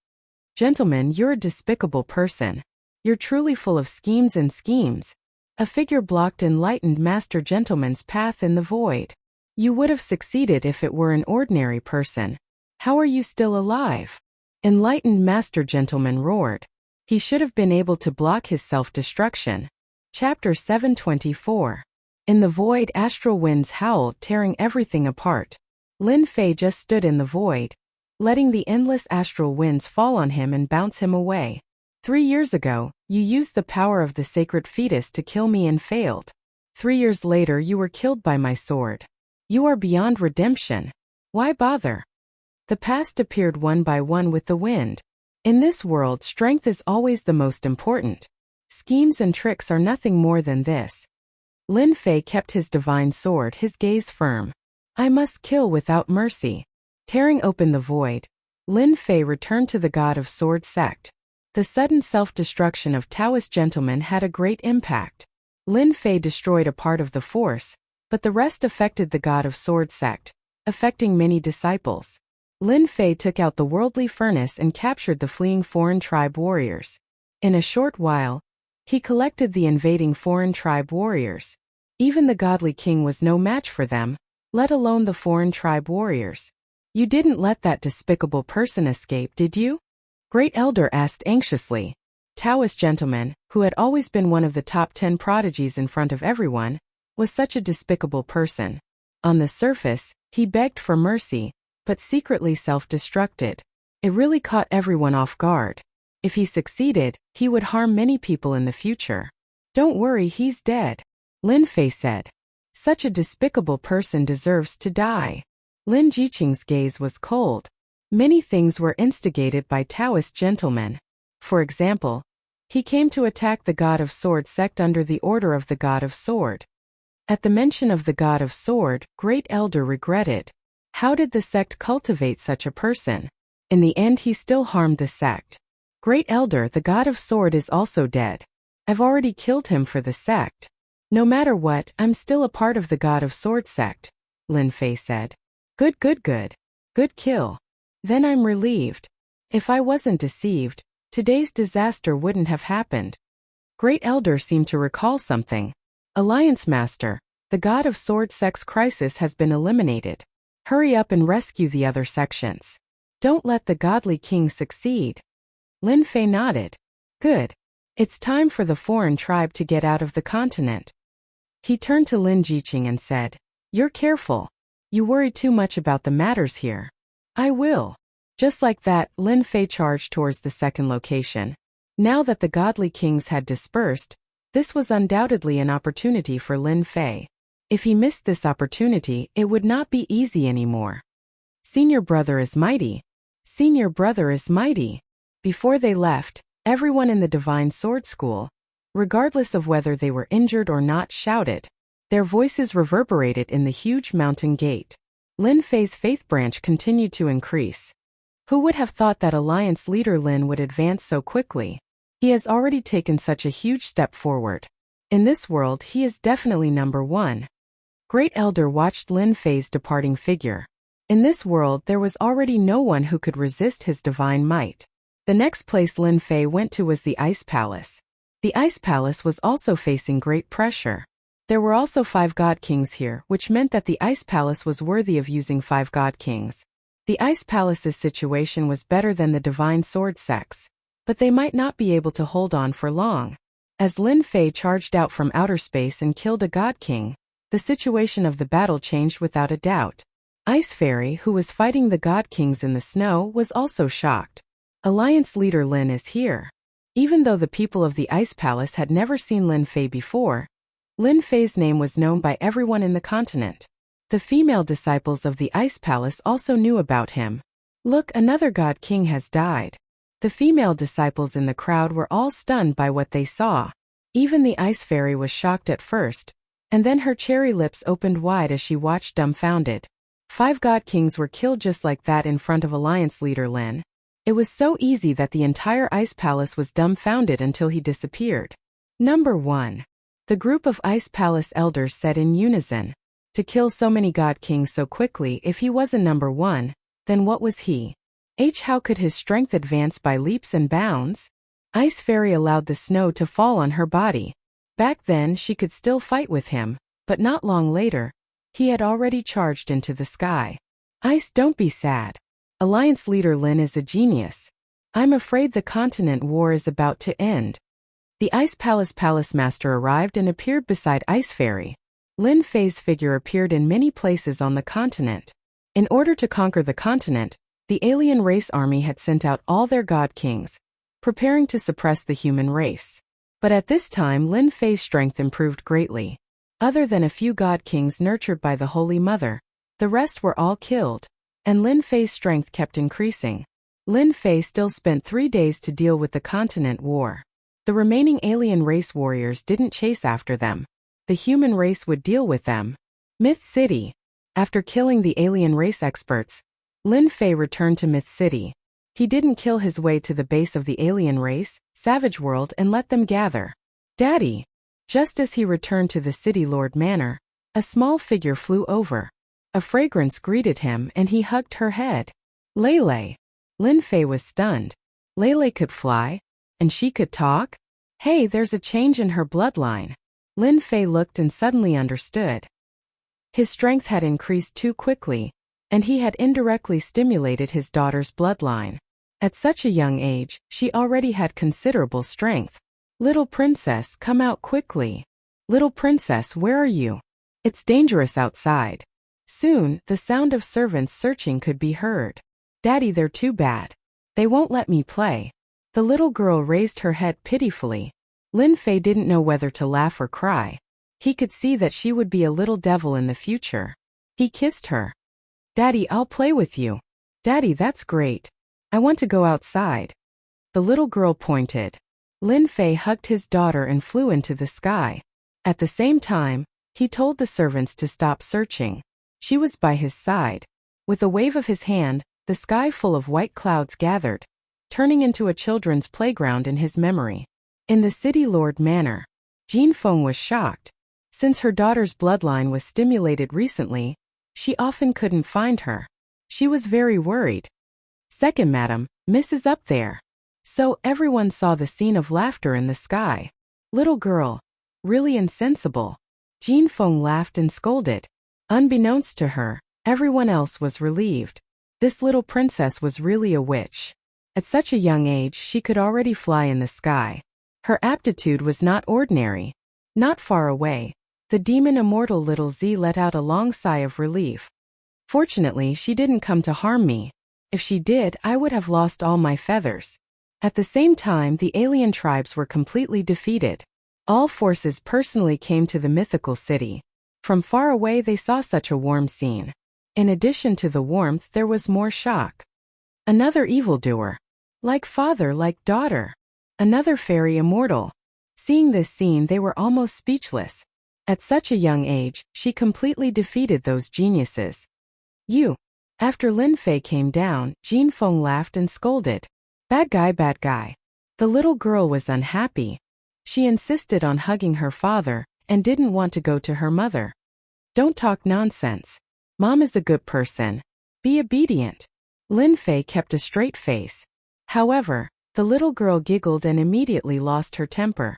Gentlemen, you're a despicable person. You're truly full of schemes and schemes. A figure blocked Enlightened Master Gentleman's path in the void. You would have succeeded if it were an ordinary person. How are you still alive? Enlightened Master Gentleman roared. He should have been able to block his self-destruction. Chapter 724. In the void, astral winds howled, tearing everything apart. Lin Fei just stood in the void, letting the endless astral winds fall on him and bounce him away. 3 years ago, you used the power of the sacred fetus to kill me and failed. 3 years later, you were killed by my sword. You are beyond redemption. Why bother? The past appeared one by one with the wind. In this world, strength is always the most important. Schemes and tricks are nothing more than this. Lin Fei kept his divine sword, his gaze firm. I must kill without mercy. Tearing open the void, Lin Fei returned to the God of Sword sect. The sudden self-destruction of Taoist gentlemen had a great impact. Lin Fei destroyed a part of the force, but the rest affected the God of Sword sect, affecting many disciples. Lin Fei took out the worldly furnace and captured the fleeing foreign tribe warriors. In a short while, he collected the invading foreign tribe warriors. Even the godly king was no match for them, let alone the foreign tribe warriors. You didn't let that despicable person escape, did you? Great Elder asked anxiously. Taoist gentleman, who had always been one of the top 10 prodigies in front of everyone, was such a despicable person. On the surface, he begged for mercy, but secretly self-destructed. It really caught everyone off guard. If he succeeded, he would harm many people in the future. Don't worry, he's dead, Lin Fei said. Such a despicable person deserves to die. Lin Jiqing's gaze was cold. Many things were instigated by Taoist gentlemen. For example, he came to attack the God of Sword sect under the order of the God of Sword. At the mention of the God of Sword, Great Elder regretted. How did the sect cultivate such a person? In the end, he still harmed the sect. Great Elder, the God of Sword is also dead. I've already killed him for the sect. No matter what, I'm still a part of the God of Sword sect, Lin Fei said. Good, good, good. Good kill. Then I'm relieved. If I wasn't deceived, today's disaster wouldn't have happened. Great Elder seemed to recall something. Alliance Master, the God of Sword sect's crisis has been eliminated. Hurry up and rescue the other sections. Don't let the godly king succeed. Lin Fei nodded. Good. It's time for the foreign tribe to get out of the continent. He turned to Lin Jiqing and said, You're careful. You worry too much about the matters here. I will. Just like that, Lin Fei charged towards the second location. Now that the godly kings had dispersed, this was undoubtedly an opportunity for Lin Fei. If he missed this opportunity, it would not be easy anymore. Senior brother is mighty. Senior brother is mighty. Before they left, everyone in the Divine Sword School, regardless of whether they were injured or not, shouted. Their voices reverberated in the huge mountain gate. Lin Fei's faith branch continued to increase. Who would have thought that Alliance leader Lin would advance so quickly? He has already taken such a huge step forward. In this world, he is definitely number one. Great Elder watched Lin Fei's departing figure. In this world, there was already no one who could resist his divine might. The next place Lin Fei went to was the Ice Palace. The Ice Palace was also facing great pressure. There were also 5 God Kings here, which meant that the Ice Palace was worthy of using 5 God Kings. The Ice Palace's situation was better than the Divine Sword sects, but they might not be able to hold on for long. As Lin Fei charged out from outer space and killed a God King, the situation of the battle changed without a doubt. Ice Fairy, who was fighting the God Kings in the snow, was also shocked. Alliance leader Lin is here. Even though the people of the Ice Palace had never seen Lin Fei before, Lin Fei's name was known by everyone in the continent. The female disciples of the Ice Palace also knew about him. Look, another God King has died. The female disciples in the crowd were all stunned by what they saw. Even the Ice Fairy was shocked at first, and then her cherry lips opened wide as she watched dumbfounded. 5 God Kings were killed just like that in front of Alliance leader Lin. It was so easy that the entire Ice Palace was dumbfounded until he disappeared. Number 1. The group of Ice Palace elders said in unison. To kill so many God Kings so quickly, if he wasn't number 1, then what was he? How could his strength advance by leaps and bounds? Ice Fairy allowed the snow to fall on her body. Back then she could still fight with him, but not long later, he had already charged into the sky. Ice, don't be sad. Alliance leader Lin is a genius. I'm afraid the continent war is about to end. The Ice Palace Palace Master arrived and appeared beside Ice Fairy. Lin Fei's figure appeared in many places on the continent. In order to conquer the continent, the alien race army had sent out all their God Kings, preparing to suppress the human race. But at this time Lin Fei's strength improved greatly. Other than a few God Kings nurtured by the Holy Mother, the rest were all killed. and Lin Fei's strength kept increasing. Lin Fei still spent 3 days to deal with the continent war. The remaining alien race warriors didn't chase after them. The human race would deal with them. Myth City. After killing the alien race experts, Lin Fei returned to Myth City. He didn't kill his way to the base of the alien race, Savage World, and let them gather. Daddy! Just as he returned to the City Lord Manor, a small figure flew over. A fragrance greeted him and he hugged her head. Lele. Lin Fei was stunned. Lele could fly? And she could talk? Hey, there's a change in her bloodline. Lin Fei looked and suddenly understood. His strength had increased too quickly, and he had indirectly stimulated his daughter's bloodline. At such a young age, she already had considerable strength. Little princess, come out quickly. Little princess, where are you? It's dangerous outside. Soon, the sound of servants searching could be heard. Daddy, they're too bad. They won't let me play. The little girl raised her head pitifully. Lin Fei didn't know whether to laugh or cry. He could see that she would be a little devil in the future. He kissed her. Daddy, I'll play with you. Daddy, that's great. I want to go outside. The little girl pointed. Lin Fei hugged his daughter and flew into the sky. At the same time, he told the servants to stop searching. She was by his side. With a wave of his hand, the sky full of white clouds gathered, turning into a children's playground in his memory. In the City Lord Manor, Jean Feng was shocked. Since her daughter's bloodline was stimulated recently, she often couldn't find her. She was very worried. Second, Madam, Miss is up there. So everyone saw the scene of laughter in the sky. Little girl. Really insensible. Jean Feng laughed and scolded. Unbeknownst to her, everyone else was relieved. This little princess was really a witch. At such a young age, she could already fly in the sky. Her aptitude was not ordinary. Not far away, the demon immortal Little Z let out a long sigh of relief. Fortunately, she didn't come to harm me. If she did, I would have lost all my feathers. At the same time, the alien tribes were completely defeated. All forces personally came to the mythical city. From far away, they saw such a warm scene. In addition to the warmth, there was more shock. Another evildoer. Like father, like daughter. Another fairy immortal. Seeing this scene, they were almost speechless. At such a young age, she completely defeated those geniuses. You. After Lin Fei came down, Jean Feng laughed and scolded. Bad guy, bad guy. The little girl was unhappy. She insisted on hugging her father and didn't want to go to her mother. Don't talk nonsense. Mom is a good person. Be obedient. Lin Fei kept a straight face. However, the little girl giggled and immediately lost her temper.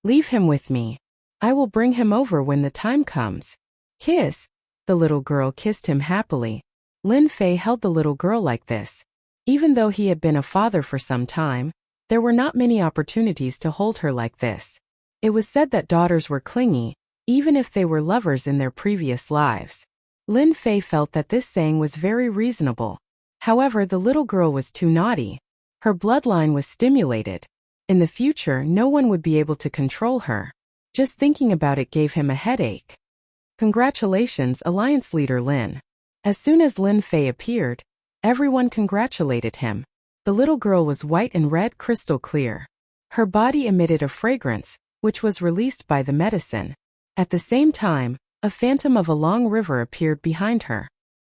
Leave him with me. I will bring him over when the time comes. Kiss. The little girl kissed him happily. Lin Fei held the little girl like this. Even though he had been a father for some time, there were not many opportunities to hold her like this. It was said that daughters were clingy, even if they were lovers in their previous lives. Lin Fei felt that this saying was very reasonable. However, the little girl was too naughty. Her bloodline was stimulated. In the future, no one would be able to control her. Just thinking about it gave him a headache. Congratulations, Alliance Leader Lin. As soon as Lin Fei appeared, everyone congratulated him. The little girl was white and red, crystal clear. Her body emitted a fragrance, which was released by the medicine. At the same time, a phantom of a long river appeared behind her.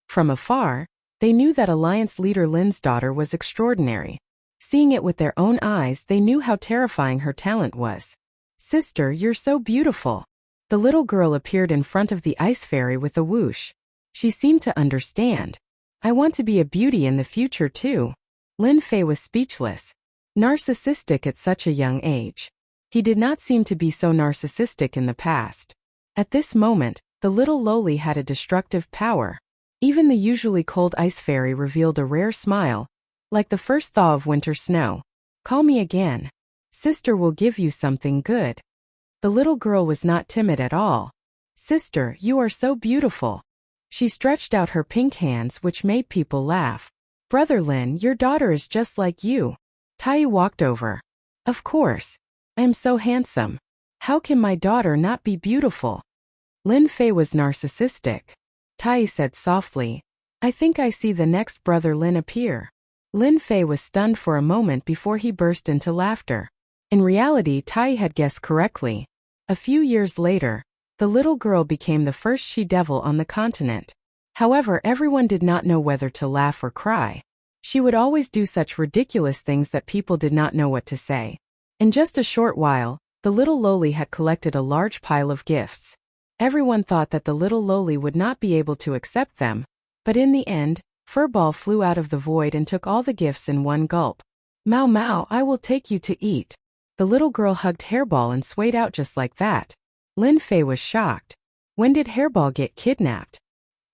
From afar, they knew that Alliance Leader Lin's daughter was extraordinary. Seeing it with their own eyes, they knew how terrifying her talent was. Sister, you're so beautiful. The little girl appeared in front of the ice fairy with a whoosh. She seemed to understand. I want to be a beauty in the future too. Lin Fei was speechless. Narcissistic at such a young age. He did not seem to be so narcissistic in the past. At this moment, the little loli had a destructive power. Even the usually cold ice fairy revealed a rare smile, like the first thaw of winter snow. Call me again. Sister will give you something good. The little girl was not timid at all. Sister, you are so beautiful. She stretched out her pink hands, which made people laugh. Brother Lin, your daughter is just like you. Tai walked over. Of course. I am so handsome. How can my daughter not be beautiful? Lin Fei was narcissistic. Tai said softly. I think I see the next brother Lin appear. Lin Fei was stunned for a moment before he burst into laughter. In reality, Tai had guessed correctly. A few years later, the little girl became the first she-devil on the continent. However, everyone did not know whether to laugh or cry. She would always do such ridiculous things that people did not know what to say. In just a short while, the little loli had collected a large pile of gifts. Everyone thought that the little loli would not be able to accept them, but in the end, Furball flew out of the void and took all the gifts in one gulp. Mau Mau, I will take you to eat. The little girl hugged Hairball and swayed out just like that. Lin Fei was shocked. When did Hairball get kidnapped?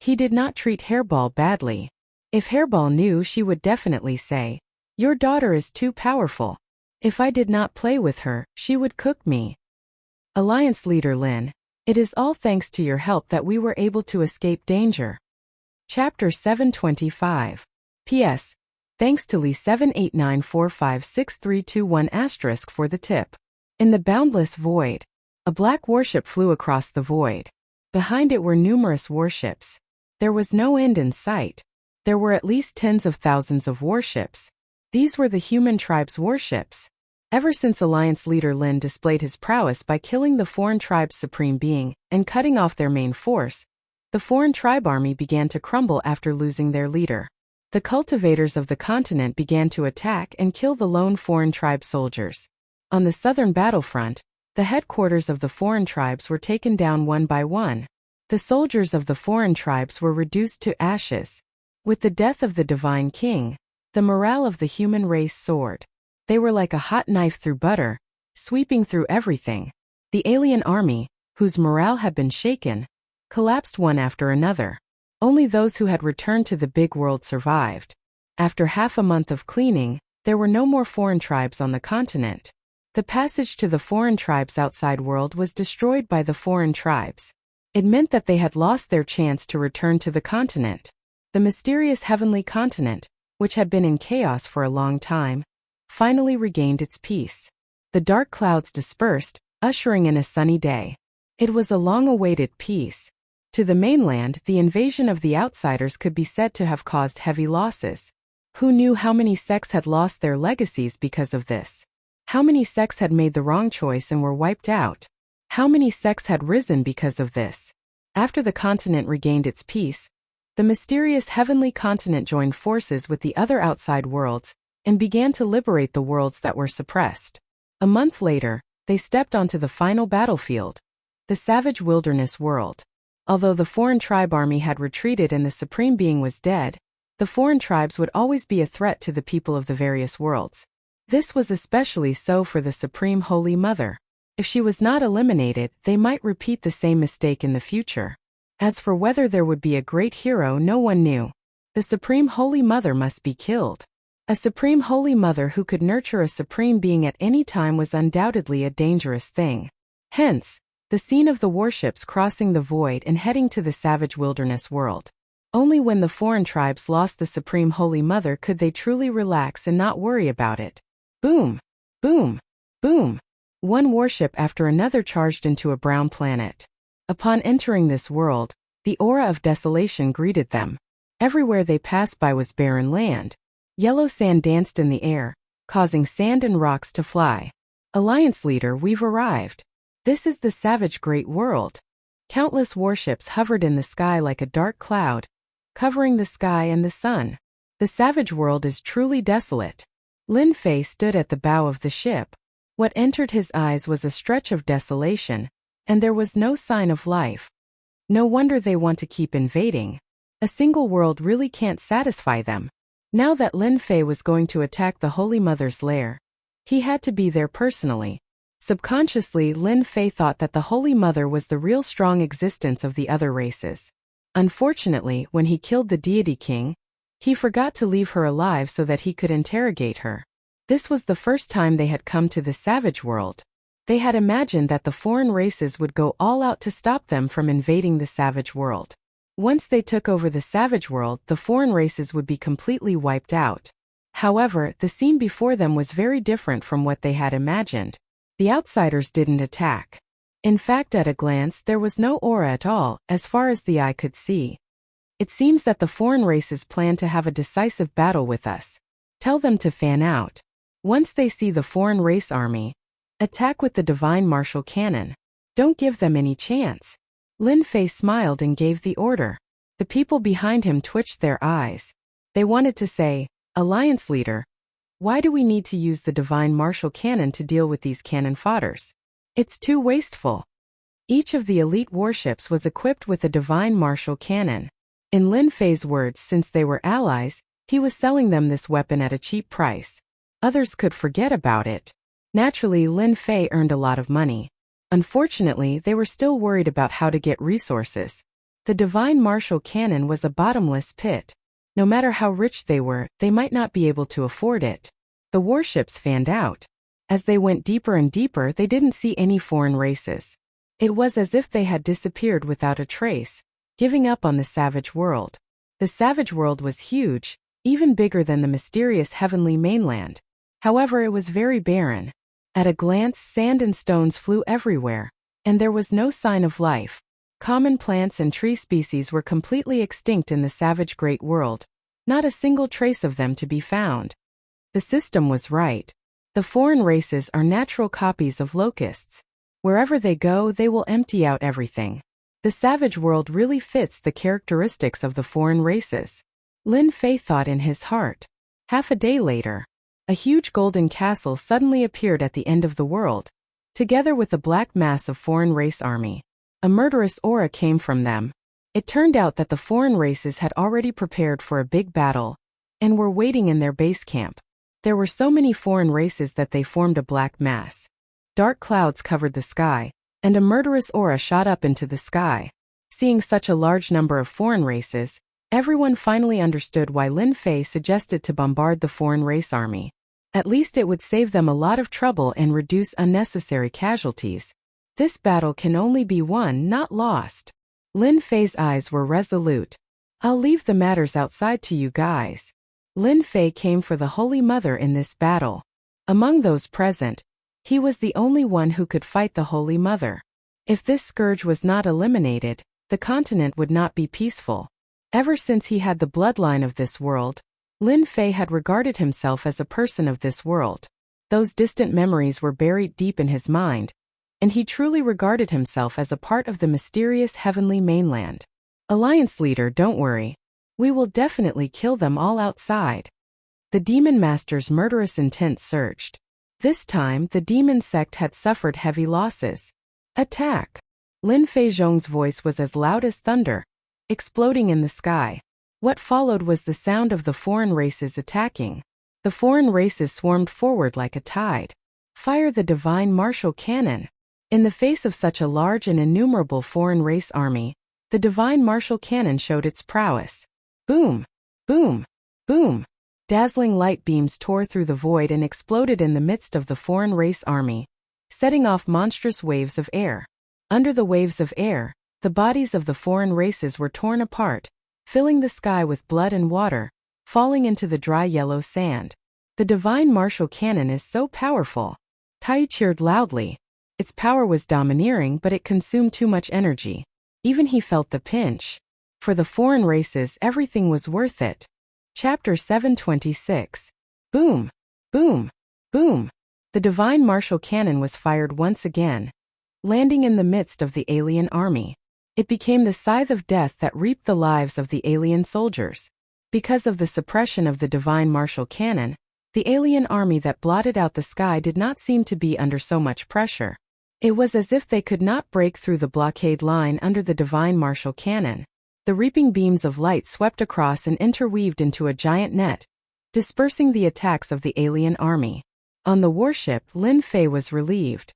He did not treat Hairball badly. If Hairball knew, she would definitely say, "Your daughter is too powerful. If I did not play with her, she would cook me." Alliance Leader Lin, it is all thanks to your help that we were able to escape danger. Chapter 725. P.S. Thanks to Lee7894563321* for the tip. In the boundless void, a black warship flew across the void. Behind it were numerous warships. There was no end in sight. There were at least tens of thousands of warships. These were the human tribe's warships. Ever since Alliance Leader Lin displayed his prowess by killing the foreign tribe's supreme being and cutting off their main force, the foreign tribe army began to crumble after losing their leader. The cultivators of the continent began to attack and kill the lone foreign tribe soldiers. On the southern battlefront, the headquarters of the foreign tribes were taken down one by one. The soldiers of the foreign tribes were reduced to ashes. With the death of the divine king, the morale of the human race soared. They were like a hot knife through butter, sweeping through everything. The alien army, whose morale had been shaken, collapsed one after another. Only those who had returned to the big world survived. After half a month of cleaning, there were no more foreign tribes on the continent. The passage to the foreign tribes' outside world was destroyed by the foreign tribes. It meant that they had lost their chance to return to the continent. The mysterious heavenly continent, which had been in chaos for a long time, finally regained its peace. The dark clouds dispersed, ushering in a sunny day. It was a long-awaited peace. To the mainland, the invasion of the outsiders could be said to have caused heavy losses. Who knew how many sects had lost their legacies because of this? How many sects had made the wrong choice and were wiped out? How many sects had risen because of this? After the continent regained its peace, the mysterious heavenly continent joined forces with the other outside worlds and began to liberate the worlds that were suppressed. A month later, they stepped onto the final battlefield, the savage wilderness world. Although the foreign tribe army had retreated and the supreme being was dead, the foreign tribes would always be a threat to the people of the various worlds. This was especially so for the Supreme Holy Mother. If she was not eliminated, they might repeat the same mistake in the future. As for whether there would be a great hero, no one knew. The Supreme Holy Mother must be killed. A Supreme Holy Mother who could nurture a supreme being at any time was undoubtedly a dangerous thing. Hence, the scene of the warships crossing the void and heading to the savage wilderness world. Only when the foreign tribes lost the Supreme Holy Mother could they truly relax and not worry about it. Boom! Boom! Boom! One warship after another charged into a brown planet. Upon entering this world, the aura of desolation greeted them. Everywhere they passed by was barren land. Yellow sand danced in the air, causing sand and rocks to fly. Alliance Leader, we've arrived. This is the savage great world. Countless warships hovered in the sky like a dark cloud, covering the sky and the sun. The savage world is truly desolate. Lin Fei stood at the bow of the ship. What entered his eyes was a stretch of desolation, and there was no sign of life. No wonder they want to keep invading. A single world really can't satisfy them. Now that Lin Fei was going to attack the Holy Mother's lair, he had to be there personally. Subconsciously, Lin Fei thought that the Holy Mother was the real strong existence of the other races. Unfortunately, when he killed the deity king, he forgot to leave her alive so that he could interrogate her. This was the first time they had come to the savage world. They had imagined that the foreign races would go all out to stop them from invading the savage world. Once they took over the savage world, the foreign races would be completely wiped out. However, the scene before them was very different from what they had imagined. The outsiders didn't attack. In fact, at a glance, there was no aura at all, as far as the eye could see. It seems that the foreign races plan to have a decisive battle with us. Tell them to fan out. Once they see the foreign race army, attack with the divine martial cannon. Don't give them any chance. Lin Fei smiled and gave the order. The people behind him twitched their eyes. They wanted to say, Alliance leader, why do we need to use the divine martial cannon to deal with these cannon fodders? It's too wasteful. Each of the elite warships was equipped with a divine martial cannon. In Lin Fei's words, since they were allies, he was selling them this weapon at a cheap price. Others could forget about it. Naturally, Lin Fei earned a lot of money. Unfortunately, they were still worried about how to get resources. The divine martial cannon was a bottomless pit. No matter how rich they were, they might not be able to afford it. The warships fanned out. As they went deeper and deeper, they didn't see any foreign races. It was as if they had disappeared without a trace, giving up on the savage world. The savage world was huge, even bigger than the mysterious heavenly mainland. However, it was very barren. At a glance, sand and stones flew everywhere, and there was no sign of life. Common plants and tree species were completely extinct in the savage great world, not a single trace of them to be found. The system was right. The foreign races are natural copies of locusts. Wherever they go, they will empty out everything. The savage world really fits the characteristics of the foreign races. Lin Fei thought in his heart. Half a day later, a huge golden castle suddenly appeared at the end of the world, together with a black mass of foreign race army. A murderous aura came from them. It turned out that the foreign races had already prepared for a big battle and were waiting in their base camp. There were so many foreign races that they formed a black mass. Dark clouds covered the sky, and a murderous aura shot up into the sky. Seeing such a large number of foreign races, everyone finally understood why Lin Fei suggested to bombard the foreign race army. At least it would save them a lot of trouble and reduce unnecessary casualties. This battle can only be won, not lost. Lin Fei's eyes were resolute. I'll leave the matters outside to you guys. Lin Fei came for the Holy Mother in this battle. Among those present, he was the only one who could fight the Holy Mother. If this scourge was not eliminated, the continent would not be peaceful. Ever since he had the bloodline of this world, Lin Fei had regarded himself as a person of this world. Those distant memories were buried deep in his mind, and he truly regarded himself as a part of the mysterious heavenly mainland. Alliance leader, don't worry. We will definitely kill them all outside. The demon master's murderous intent surged. This time, the demon sect had suffered heavy losses. Attack! Lin Fei Zhong's voice was as loud as thunder, exploding in the sky. What followed was the sound of the foreign races attacking. The foreign races swarmed forward like a tide. Fire the divine martial cannon. In the face of such a large and innumerable foreign race army, the divine martial cannon showed its prowess. Boom! Boom! Boom! Dazzling light beams tore through the void and exploded in the midst of the foreign race army, setting off monstrous waves of air. Under the waves of air, the bodies of the foreign races were torn apart, filling the sky with blood and water, falling into the dry yellow sand. The divine martial cannon is so powerful. Tai cheered loudly. Its power was domineering, but it consumed too much energy. Even he felt the pinch. For the foreign races, everything was worth it. Chapter 726. Boom! Boom! Boom! The divine martial cannon was fired once again, landing in the midst of the alien army. It became the scythe of death that reaped the lives of the alien soldiers. Because of the suppression of the divine martial cannon, the alien army that blotted out the sky did not seem to be under so much pressure. It was as if they could not break through the blockade line under the divine martial cannon. The reaping beams of light swept across and interweaved into a giant net, dispersing the attacks of the alien army. On the warship, Lin Fei was relieved.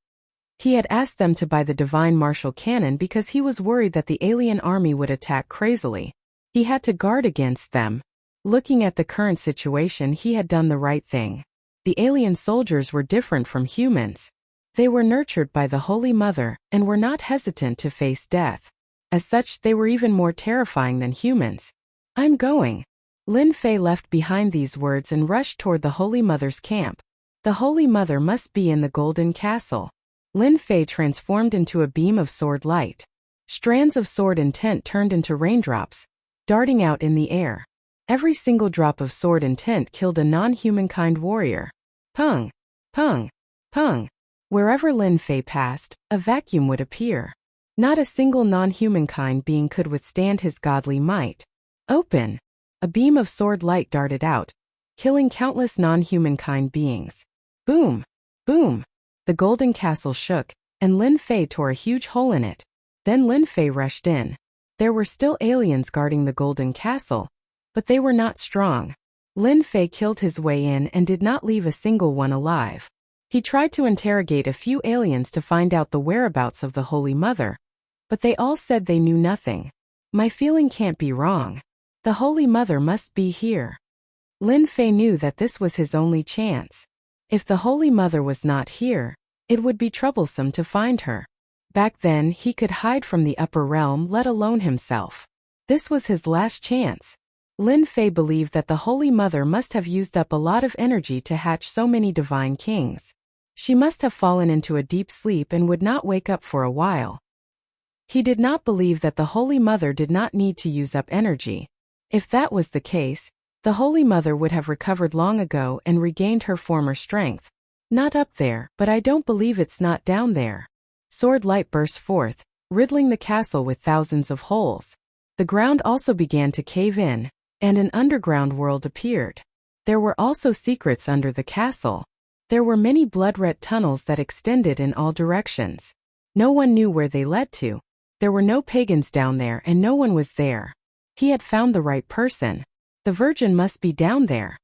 He had asked them to buy the divine martial cannon because he was worried that the alien army would attack crazily. He had to guard against them. Looking at the current situation, he had done the right thing. The alien soldiers were different from humans. They were nurtured by the Holy Mother and were not hesitant to face death. As such, they were even more terrifying than humans. I'm going. Lin Fei left behind these words and rushed toward the Holy Mother's camp. The Holy Mother must be in the Golden Castle. Lin Fei transformed into a beam of sword light. Strands of sword intent turned into raindrops, darting out in the air. Every single drop of sword intent killed a non-humankind warrior. Pung! Pung! Pung! Wherever Lin Fei passed, a vacuum would appear. Not a single non-humankind being could withstand his godly might. Open! A beam of sword light darted out, killing countless non-humankind beings. Boom! Boom! The golden castle shook, and Lin Fei tore a huge hole in it. Then Lin Fei rushed in. There were still aliens guarding the golden castle, but they were not strong. Lin Fei killed his way in and did not leave a single one alive. He tried to interrogate a few aliens to find out the whereabouts of the Holy Mother, but they all said they knew nothing. My feeling can't be wrong. The Holy Mother must be here. Lin Fei knew that this was his only chance. If the Holy Mother was not here, it would be troublesome to find her. Back then, he could hide from the upper realm, let alone himself. This was his last chance. Lin Fei believed that the Holy Mother must have used up a lot of energy to hatch so many divine kings. She must have fallen into a deep sleep and would not wake up for a while. He did not believe that the Holy Mother did not need to use up energy. If that was the case, the Holy Mother would have recovered long ago and regained her former strength. Not up there, but I don't believe it's not down there. Sword light burst forth, riddling the castle with thousands of holes. The ground also began to cave in, and an underground world appeared. There were also secrets under the castle. There were many blood-red tunnels that extended in all directions. No one knew where they led to. There were no pagans down there and no one was there. He had found the right person. The Virgin must be down there.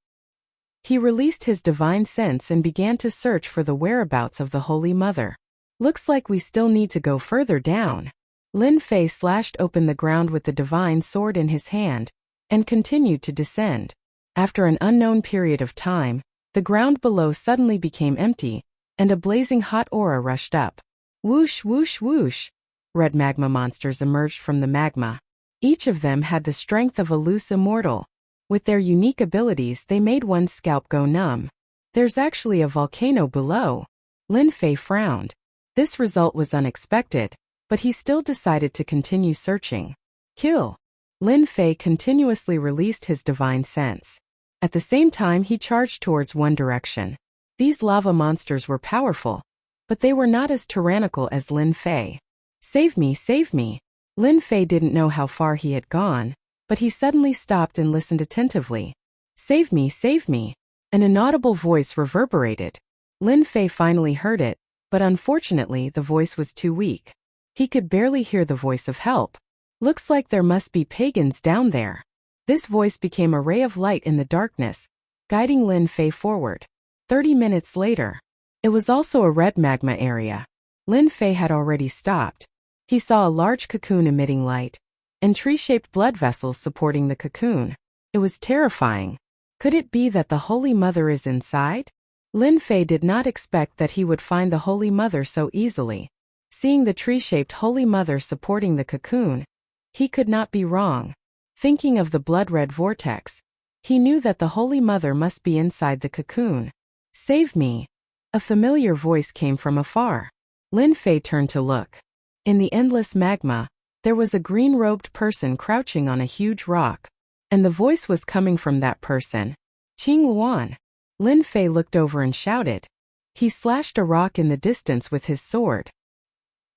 He released his divine sense and began to search for the whereabouts of the Holy Mother. Looks like we still need to go further down. Lin Fei slashed open the ground with the divine sword in his hand and continued to descend. After an unknown period of time, the ground below suddenly became empty, and a blazing hot aura rushed up. Whoosh, whoosh, whoosh! Red magma monsters emerged from the magma. Each of them had the strength of a loose immortal. With their unique abilities, they made one's scalp go numb. There's actually a volcano below. Lin Fei frowned. This result was unexpected, but he still decided to continue searching. Kill! Lin Fei continuously released his divine sense. At the same time, he charged towards one direction. These lava monsters were powerful, but they were not as tyrannical as Lin Fei. Save me, save me! Lin Fei didn't know how far he had gone, but he suddenly stopped and listened attentively. Save me, save me! An inaudible voice reverberated. Lin Fei finally heard it, but unfortunately the voice was too weak. He could barely hear the voice of help. Looks like there must be pagans down there. This voice became a ray of light in the darkness, guiding Lin Fei forward. 30 minutes later, it was also a red magma area. Lin Fei had already stopped. He saw a large cocoon emitting light, and tree-shaped blood vessels supporting the cocoon. It was terrifying. Could it be that the Holy Mother is inside? Lin Fei did not expect that he would find the Holy Mother so easily. Seeing the tree-shaped Holy Mother supporting the cocoon, he could not be wrong. Thinking of the blood-red vortex, he knew that the Holy Mother must be inside the cocoon. Save me! A familiar voice came from afar. Lin Fei turned to look. In the endless magma, there was a green-robed person crouching on a huge rock, and the voice was coming from that person. Qing Luan. Lin Fei looked over and shouted. He slashed a rock in the distance with his sword.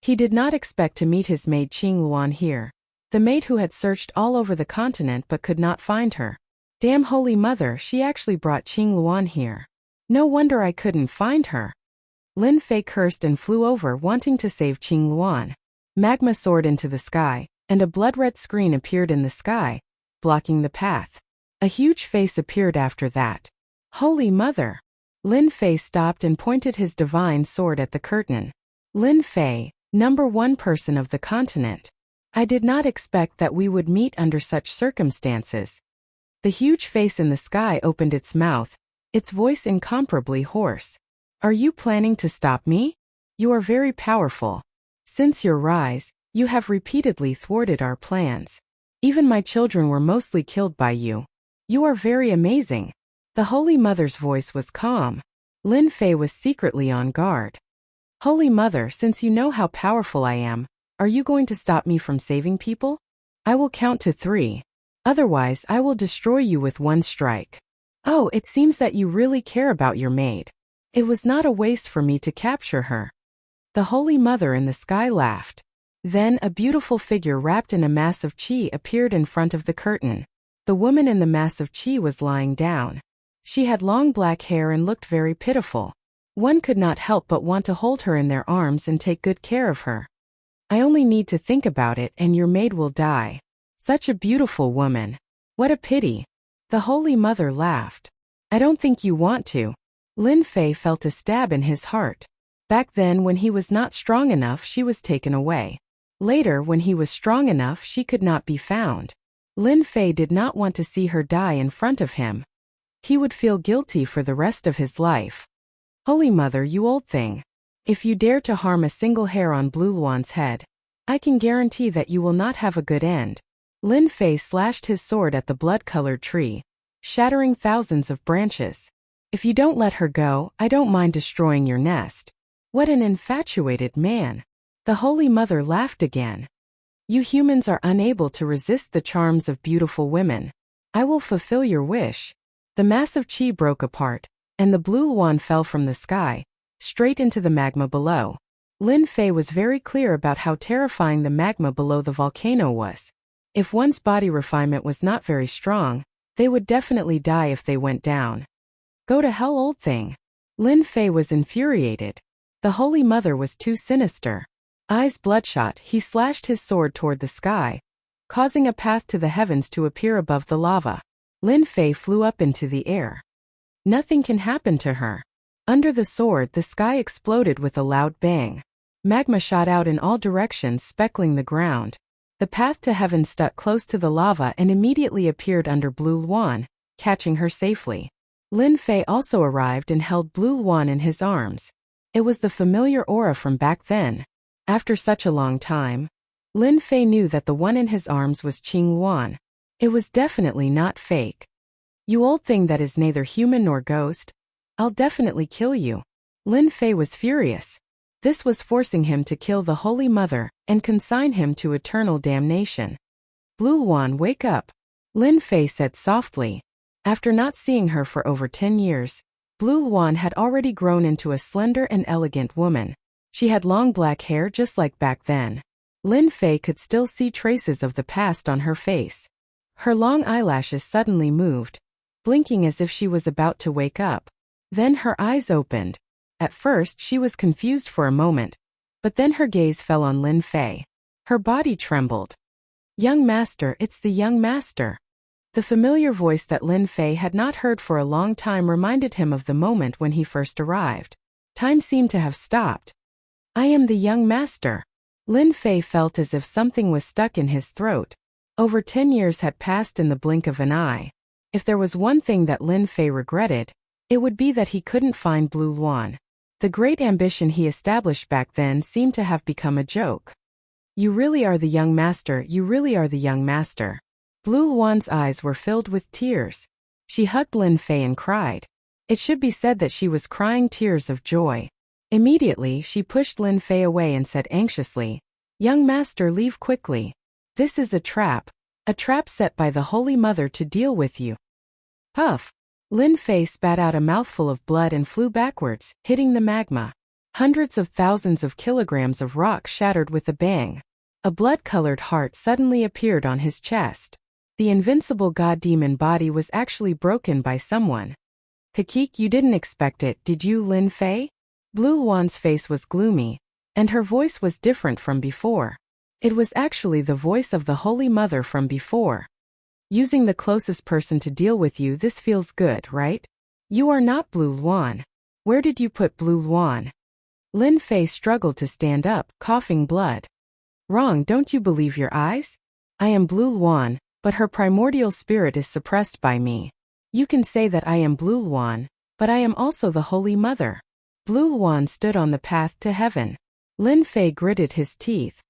He did not expect to meet his maid Qing Luan here. The maid who had searched all over the continent but could not find her. Damn Holy Mother, she actually brought Qing Luan here. No wonder I couldn't find her. Lin Fei cursed and flew over, wanting to save Qing Luan. Magma soared into the sky, and a blood-red screen appeared in the sky, blocking the path. A huge face appeared after that. Holy Mother! Lin Fei stopped and pointed his divine sword at the curtain. Lin Fei, #1 person of the continent. I did not expect that we would meet under such circumstances. The huge face in the sky opened its mouth, its voice incomparably hoarse. Are you planning to stop me? You are very powerful. Since your rise, you have repeatedly thwarted our plans. Even my children were mostly killed by you. You are very amazing. The Holy Mother's voice was calm. Lin Fei was secretly on guard. Holy Mother, since you know how powerful I am, are you going to stop me from saving people? I will count to 3. Otherwise, I will destroy you with one strike. Oh, it seems that you really care about your maid. It was not a waste for me to capture her. The Holy Mother in the sky laughed. Then a beautiful figure wrapped in a mass of chi appeared in front of the curtain. The woman in the mass of chi was lying down. She had long black hair and looked very pitiful. One could not help but want to hold her in their arms and take good care of her. I only need to think about it and your maid will die. Such a beautiful woman. What a pity. The Holy Mother laughed. I don't think you want to. Lin Fei felt a stab in his heart. Back then when he was not strong enough she was taken away. Later when he was strong enough she could not be found. Lin Fei did not want to see her die in front of him. He would feel guilty for the rest of his life. Holy Mother, you old thing. If you dare to harm a single hair on Blue Luan's head, I can guarantee that you will not have a good end. Lin Fei slashed his sword at the blood-colored tree, shattering thousands of branches. If you don't let her go, I don't mind destroying your nest. What an infatuated man. The Holy Mother laughed again. You humans are unable to resist the charms of beautiful women. I will fulfill your wish. The mass of chi broke apart, and the Blue Luan fell from the sky, straight into the magma below. Lin Fei was very clear about how terrifying the magma below the volcano was. If one's body refinement was not very strong, they would definitely die if they went down. Go to hell, old thing. Lin Fei was infuriated. The Holy Mother was too sinister. Eyes bloodshot, he slashed his sword toward the sky, causing a path to the heavens to appear above the lava. Lin Fei flew up into the air. Nothing can happen to her. Under the sword, the sky exploded with a loud bang. Magma shot out in all directions, speckling the ground. The path to heaven stuck close to the lava and immediately appeared under Blue Luan, catching her safely. Lin Fei also arrived and held Blue Luan in his arms. It was the familiar aura from back then. After such a long time, Lin Fei knew that the one in his arms was Qing Luan. It was definitely not fake. You old thing that is neither human nor ghost, I'll definitely kill you. Lin Fei was furious. This was forcing him to kill the Holy Mother and consign him to eternal damnation. Blue Luan, wake up, Lin Fei said softly. After not seeing her for over 10 years, Blue Luan had already grown into a slender and elegant woman. She had long black hair just like back then. Lin Fei could still see traces of the past on her face. Her long eyelashes suddenly moved, blinking as if she was about to wake up. Then her eyes opened. At first she was confused for a moment, but then her gaze fell on Lin Fei. Her body trembled. Young master, it's the young master. The familiar voice that Lin Fei had not heard for a long time reminded him of the moment when he first arrived. Time seemed to have stopped. I am the young master. Lin Fei felt as if something was stuck in his throat. Over 10 years had passed in the blink of an eye. If there was one thing that Lin Fei regretted, it would be that he couldn't find Blue Luan. The great ambition he established back then seemed to have become a joke. You really are the young master, you really are the young master. Blue Luan's eyes were filled with tears. She hugged Lin Fei and cried. It should be said that she was crying tears of joy. Immediately, she pushed Lin Fei away and said anxiously, Young master, leave quickly. This is a trap set by the Holy Mother to deal with you. Puff! Lin Fei spat out a mouthful of blood and flew backwards, hitting the magma. Hundreds of thousands of kilograms of rock shattered with a bang. A blood-colored heart suddenly appeared on his chest. The invincible god-demon body was actually broken by someone. Kakik, you didn't expect it, did you, Lin Fei? Blue Luan's face was gloomy, and her voice was different from before. It was actually the voice of the Holy Mother from before. Using the closest person to deal with you, this feels good, right? You are not Blue Luan. Where did you put Blue Luan? Lin Fei struggled to stand up, coughing blood. Wrong, don't you believe your eyes? I am Blue Luan, but her primordial spirit is suppressed by me. You can say that I am Blue Luan, but I am also the Holy Mother. Blue Luan stood on the path to heaven. Lin Fei gritted his teeth.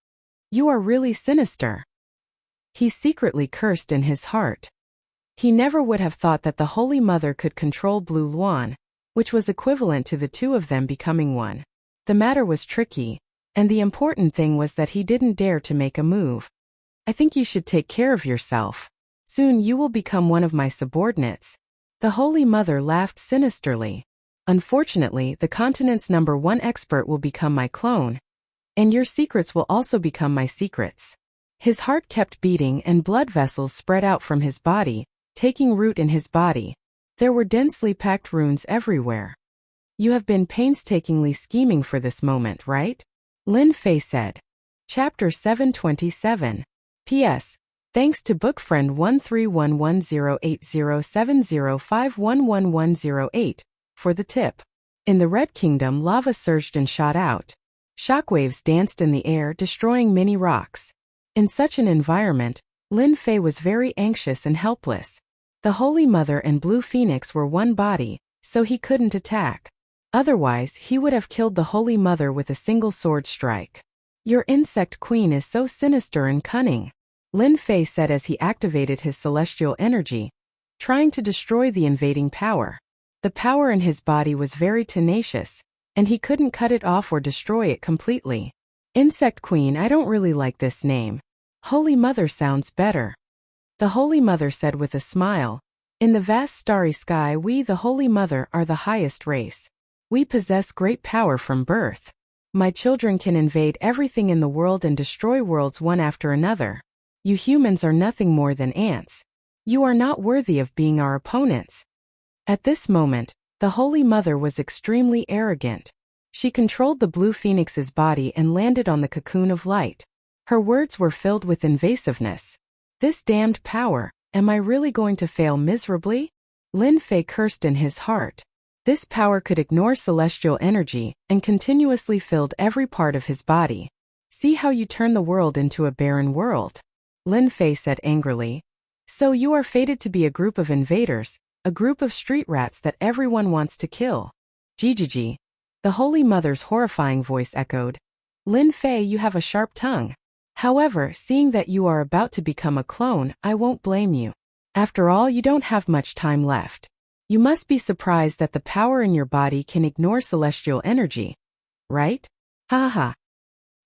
You are really sinister. He secretly cursed in his heart. He never would have thought that the Holy Mother could control Blue Luan, which was equivalent to the two of them becoming one. The matter was tricky, and the important thing was that he didn't dare to make a move. I think you should take care of yourself, Soon you will become one of my subordinates." The Holy Mother laughed sinisterly. "Unfortunately, the continent's #1 expert will become my clone, and your secrets will also become my secrets." His heart kept beating and blood vessels spread out from his body, taking root in his body. There were densely packed runes everywhere. "You have been painstakingly scheming for this moment, right?" Lin Fei said. Chapter 727. P.S. Thanks to bookfriend 1311080705111108 for the tip. In the Red Kingdom, lava surged and shot out. Shockwaves danced in the air, destroying many rocks. In such an environment, Lin Fei was very anxious and helpless. The Holy Mother and Blue Phoenix were one body, so he couldn't attack. Otherwise, he would have killed the Holy Mother with a single sword strike. "Your insect queen is so sinister and cunning," Lin Fei said as he activated his celestial energy, trying to destroy the invading power. The power in his body was very tenacious, and he couldn't cut it off or destroy it completely. "Insect Queen, I don't really like this name. Holy Mother sounds better," the Holy Mother said with a smile. "In the vast starry sky, we, the Holy Mother, are the highest race. We possess great power from birth. My children can invade everything in the world and destroy worlds one after another. You humans are nothing more than ants. You are not worthy of being our opponents." At this moment, the Holy Mother was extremely arrogant. She controlled the Blue Phoenix's body and landed on the cocoon of light. Her words were filled with invasiveness. "This damned power, am I really going to fail miserably?" Lin Fei cursed in his heart. This power could ignore celestial energy and continuously filled every part of his body. "See how you turn the world into a barren world," Lin Fei said angrily. "So you are fated to be a group of invaders, a group of street rats that everyone wants to kill." "Jijiji," the Holy Mother's horrifying voice echoed. "Lin Fei, you have a sharp tongue. However, seeing that you are about to become a clone, I won't blame you. After all, you don't have much time left. You must be surprised that the power in your body can ignore celestial energy, right? Ha ha.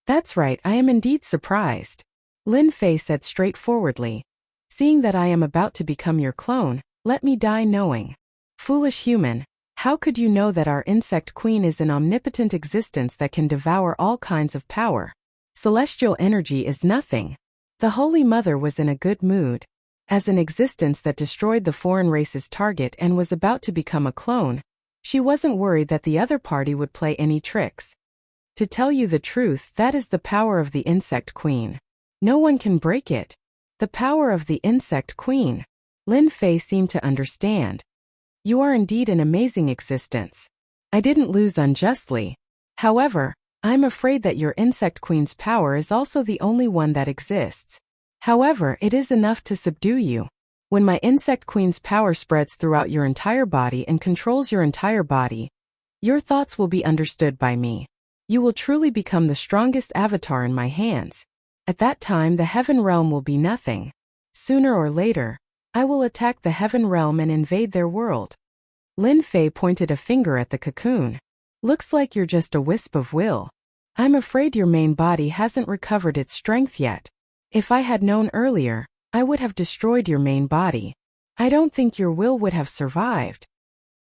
That's right, I am indeed surprised," Lin Fei said straightforwardly. "Seeing that I am about to become your clone, let me die knowing. Foolish human, how could you know that our insect queen is an omnipotent existence that can devour all kinds of power? Celestial energy is nothing." The Holy Mother was in a good mood. As an existence that destroyed the foreign race's target and was about to become a clone, she wasn't worried that the other party would play any tricks. "To tell you the truth, that is the power of the insect queen. No one can break it." The power of the insect queen. Lin Fei seemed to understand. "You are indeed an amazing existence. I didn't lose unjustly. However, I'm afraid that your insect queen's power is also the only one that exists. However, it is enough to subdue you. When my insect queen's power spreads throughout your entire body and controls your entire body, your thoughts will be understood by me. You will truly become the strongest avatar in my hands. At that time, the heaven realm will be nothing. Sooner or later, I will attack the heaven realm and invade their world." Lin Fei pointed a finger at the cocoon. "Looks like you're just a wisp of will. I'm afraid your main body hasn't recovered its strength yet. If I had known earlier, I would have destroyed your main body. I don't think your will would have survived.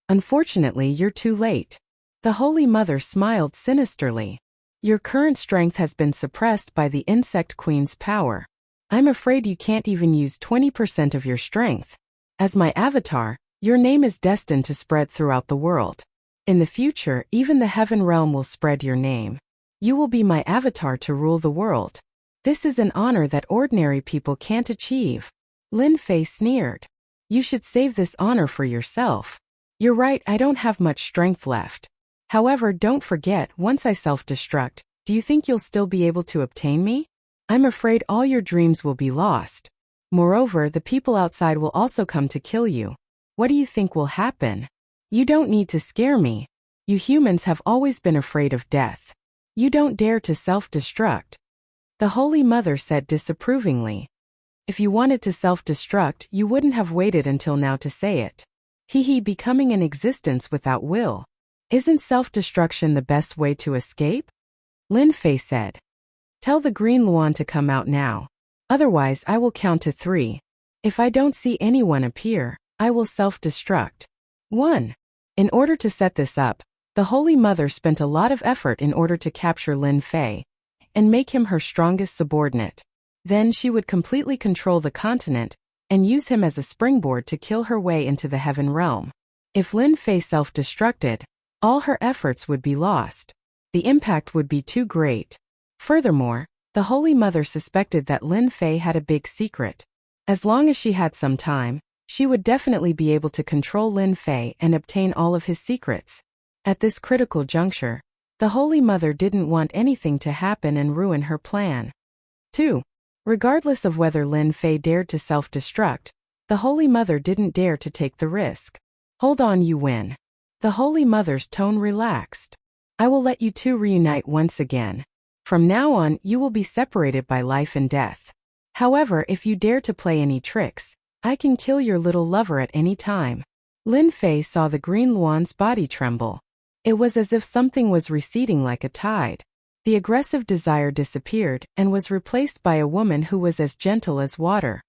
Unfortunately, you're too late." The Holy Mother smiled sinisterly. "Your current strength has been suppressed by the insect queen's power. I'm afraid you can't even use 20% of your strength. As my avatar, your name is destined to spread throughout the world. In the future, even the heaven realm will spread your name. You will be my avatar to rule the world. This is an honor that ordinary people can't achieve." Lin Fei sneered. "You should save this honor for yourself. You're right, I don't have much strength left. However, don't forget, once I self-destruct, do you think you'll still be able to obtain me? I'm afraid all your dreams will be lost. Moreover, the people outside will also come to kill you. What do you think will happen? You don't need to scare me. You humans have always been afraid of death. You don't dare to self-destruct." The Holy Mother said disapprovingly. "If you wanted to self-destruct, you wouldn't have waited until now to say it. Becoming an existence without will. Isn't self-destruction the best way to escape?" Lin Fei said. "Tell the Green Luan to come out now. Otherwise, I will count to 3. If I don't see anyone appear, I will self-destruct. 1. In order to set this up, the Holy Mother spent a lot of effort in order to capture Lin Fei and make him her strongest subordinate. Then she would completely control the continent and use him as a springboard to kill her way into the heaven realm. If Lin Fei self-destructed, all her efforts would be lost. The impact would be too great. Furthermore, the Holy Mother suspected that Lin Fei had a big secret. As long as she had some time, she would definitely be able to control Lin Fei and obtain all of his secrets. At this critical juncture, the Holy Mother didn't want anything to happen and ruin her plan. 2. Regardless of whether Lin Fei dared to self-destruct, the Holy Mother didn't dare to take the risk. Hold on, you win. The Holy Mother's tone relaxed. I will let you two reunite once again. From now on, you will be separated by life and death. However, if you dare to play any tricks, I can kill your little lover at any time. Lin Fei saw the green Luan's body tremble. It was as if something was receding like a tide. The aggressive desire disappeared and was replaced by a woman who was as gentle as water.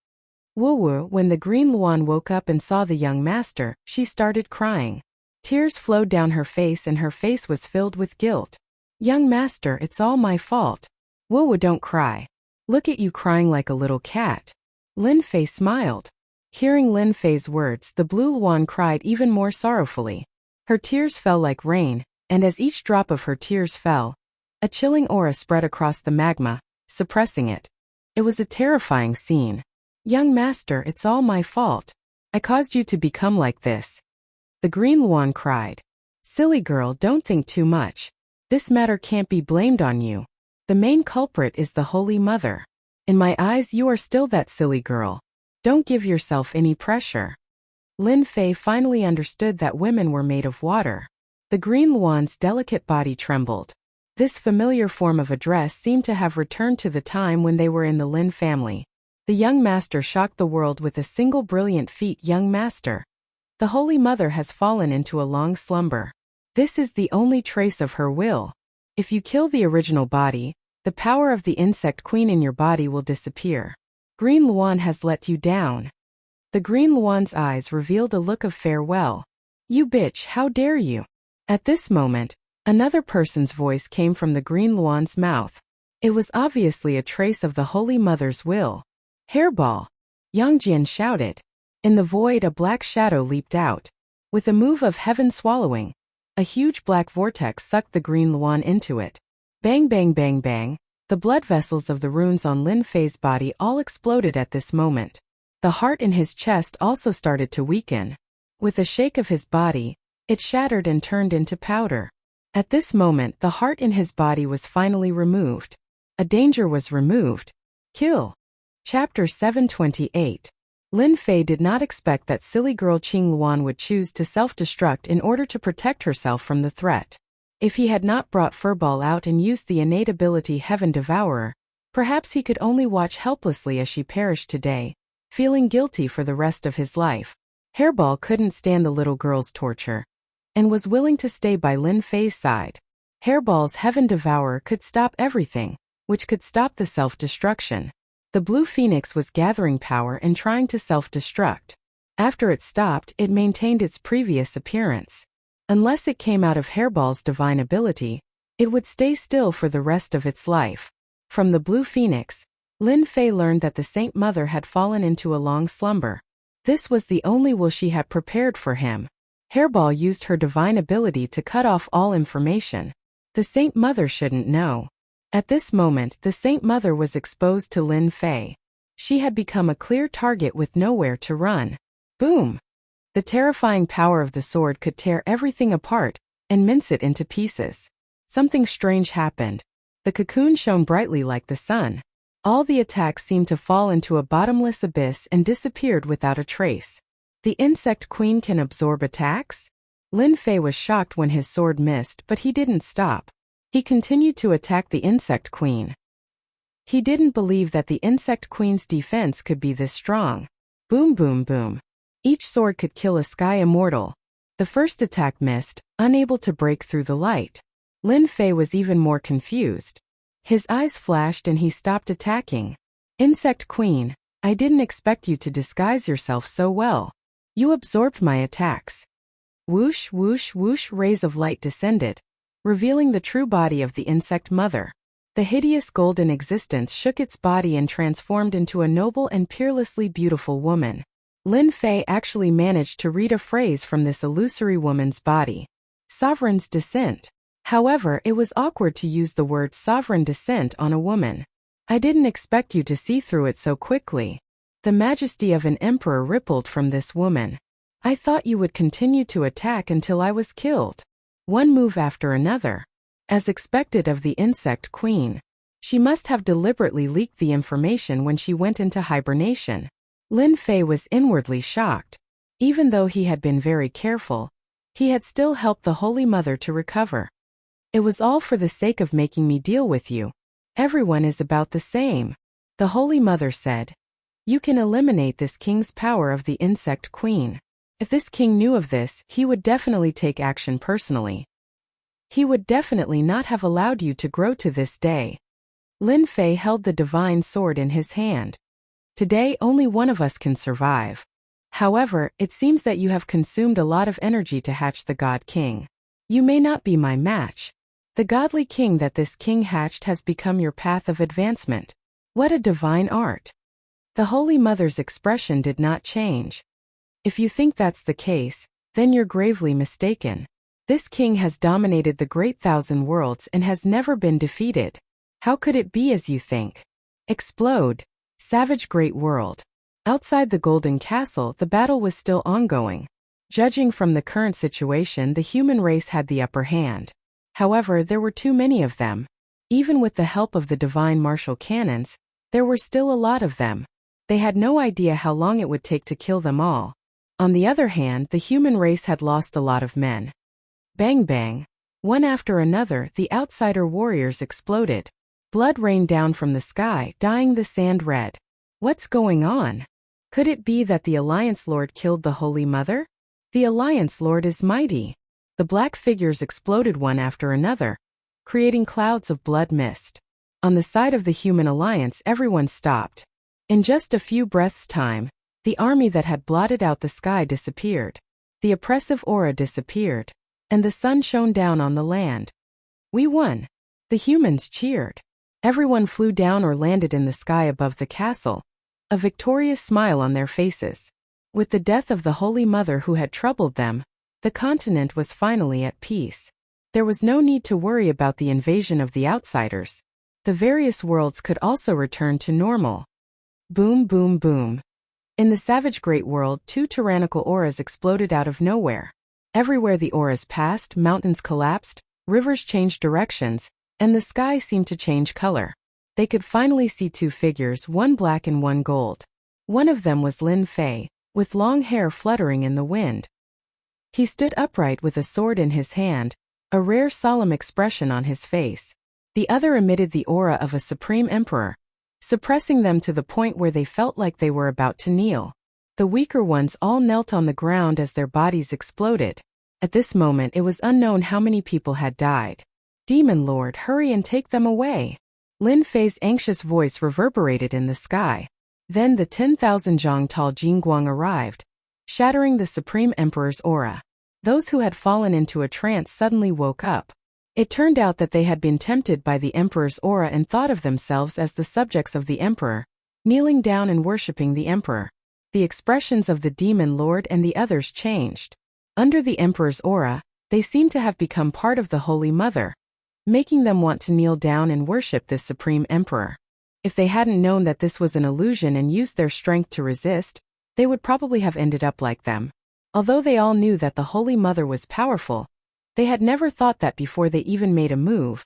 Wu, when the green Luan woke up and saw the young master, she started crying. Tears flowed down her face and her face was filled with guilt. Young master, it's all my fault. Wu, don't cry. Look at you crying like a little cat. Lin Fei smiled. Hearing Lin Fei's words, the blue Luan cried even more sorrowfully. Her tears fell like rain, and as each drop of her tears fell, a chilling aura spread across the magma, suppressing it. It was a terrifying scene. Young master, it's all my fault. I caused you to become like this. The green Luan cried. Silly girl, don't think too much. This matter can't be blamed on you. The main culprit is the Holy Mother. In my eyes, you are still that silly girl. Don't give yourself any pressure. Lin Fei finally understood that women were made of water. The green Luan's delicate body trembled. This familiar form of address seemed to have returned to the time when they were in the Lin family. The young master shocked the world with a single brilliant feat. Young master. The Holy Mother has fallen into a long slumber. This is the only trace of her will. If you kill the original body, the power of the insect queen in your body will disappear. Green Luan has let you down. The green Luan's eyes revealed a look of farewell. You bitch, how dare you? At this moment, another person's voice came from the green Luan's mouth. It was obviously a trace of the Holy Mother's will. Hairball! Yang Jian shouted. In the void, a black shadow leaped out. With a move of heaven swallowing, a huge black vortex sucked the green Luan into it. Bang bang bang bang, the blood vessels of the runes on Lin Fei's body all exploded at this moment. The heart in his chest also started to weaken. With a shake of his body, it shattered and turned into powder. At this moment, the heart in his body was finally removed. A danger was removed. Kill. Chapter 728. Lin Fei did not expect that silly girl Qing Luan would choose to self-destruct in order to protect herself from the threat. If he had not brought Furball out and used the innate ability Heaven Devourer, perhaps he could only watch helplessly as she perished today, feeling guilty for the rest of his life. Hairball couldn't stand the little girl's torture and was willing to stay by Lin Fei's side. Hairball's Heaven Devourer could stop everything, which could stop the self-destruction. The Blue Phoenix was gathering power and trying to self-destruct. After it stopped, it maintained its previous appearance. Unless it came out of Hairball's divine ability, it would stay still for the rest of its life. From the Blue Phoenix, Lin Fei learned that the Saint Mother had fallen into a long slumber. This was the only will she had prepared for him. Hairball used her divine ability to cut off all information. The Saint Mother shouldn't know. At this moment, the Saint Mother was exposed to Lin Fei. She had become a clear target with nowhere to run. Boom! The terrifying power of the sword could tear everything apart and mince it into pieces. Something strange happened. The cocoon shone brightly like the sun. All the attacks seemed to fall into a bottomless abyss and disappeared without a trace. The insect queen can absorb attacks? Lin Fei was shocked when his sword missed, but he didn't stop. He continued to attack the insect queen. He didn't believe that the insect queen's defense could be this strong. Boom boom boom. Each sword could kill a sky immortal. The first attack missed, unable to break through the light. Lin Fei was even more confused. His eyes flashed and he stopped attacking. Insect Queen, I didn't expect you to disguise yourself so well. You absorbed my attacks. Whoosh, whoosh, whoosh, rays of light descended, revealing the true body of the insect mother. The hideous golden existence shook its body and transformed into a noble and peerlessly beautiful woman. Lin Fei actually managed to read a phrase from this illusory woman's body. Sovereign's descent. However, it was awkward to use the word sovereign descent on a woman. I didn't expect you to see through it so quickly. The majesty of an emperor rippled from this woman. I thought you would continue to attack until I was killed. One move after another. As expected of the insect queen. She must have deliberately leaked the information when she went into hibernation. Lin Fei was inwardly shocked. Even though he had been very careful, he had still helped the Holy Mother to recover. It was all for the sake of making me deal with you. Everyone is about the same. The Holy Mother said. You can eliminate this king's power of the insect queen. If this king knew of this, he would definitely take action personally. He would definitely not have allowed you to grow to this day. Lin Fei held the divine sword in his hand. Today only one of us can survive. However, it seems that you have consumed a lot of energy to hatch the God King. You may not be my match. The godly king that this king hatched has become your path of advancement. What a divine art. The Holy Mother's expression did not change. If you think that's the case, then you're gravely mistaken. This king has dominated the great thousand worlds and has never been defeated. How could it be as you think? Explode. Savage great world. Outside the Golden Castle, the battle was still ongoing. Judging from the current situation, the human race had the upper hand. However, there were too many of them. Even with the help of the divine martial cannons, there were still a lot of them. They had no idea how long it would take to kill them all. On the other hand, the human race had lost a lot of men. Bang bang. One after another, the outsider warriors exploded. Blood rained down from the sky, dyeing the sand red. What's going on? Could it be that the Alliance Lord killed the Holy Mother? The Alliance Lord is mighty. The black figures exploded one after another, creating clouds of blood mist. On the side of the human alliance, everyone stopped. In just a few breaths' time, the army that had blotted out the sky disappeared. The oppressive aura disappeared, and the sun shone down on the land. We won. The humans cheered. Everyone flew down or landed in the sky above the castle, a victorious smile on their faces. With the death of the Holy Mother who had troubled them, the continent was finally at peace. There was no need to worry about the invasion of the outsiders. The various worlds could also return to normal. Boom, boom, boom. In the savage great world, two tyrannical auras exploded out of nowhere. Everywhere the auras passed, mountains collapsed, rivers changed directions, and the sky seemed to change color. They could finally see two figures, one black and one gold. One of them was Lin Fei, with long hair fluttering in the wind. He stood upright with a sword in his hand, a rare solemn expression on his face. The other emitted the aura of a supreme emperor, suppressing them to the point where they felt like they were about to kneel. The weaker ones all knelt on the ground as their bodies exploded. At this moment it was unknown how many people had died. Demon Lord, hurry and take them away. Lin Fei's anxious voice reverberated in the sky. Then the 10,000 zhang tall Jingguang arrived, shattering the Supreme Emperor's aura. Those who had fallen into a trance suddenly woke up. It turned out that they had been tempted by the Emperor's aura and thought of themselves as the subjects of the Emperor, kneeling down and worshipping the Emperor. The expressions of the Demon Lord and the others changed. Under the Emperor's aura, they seemed to have become part of the Holy Mother, making them want to kneel down and worship this Supreme Emperor. If they hadn't known that this was an illusion and used their strength to resist, they would probably have ended up like them. Although they all knew that the Holy Mother was powerful, they had never thought that before they even made a move.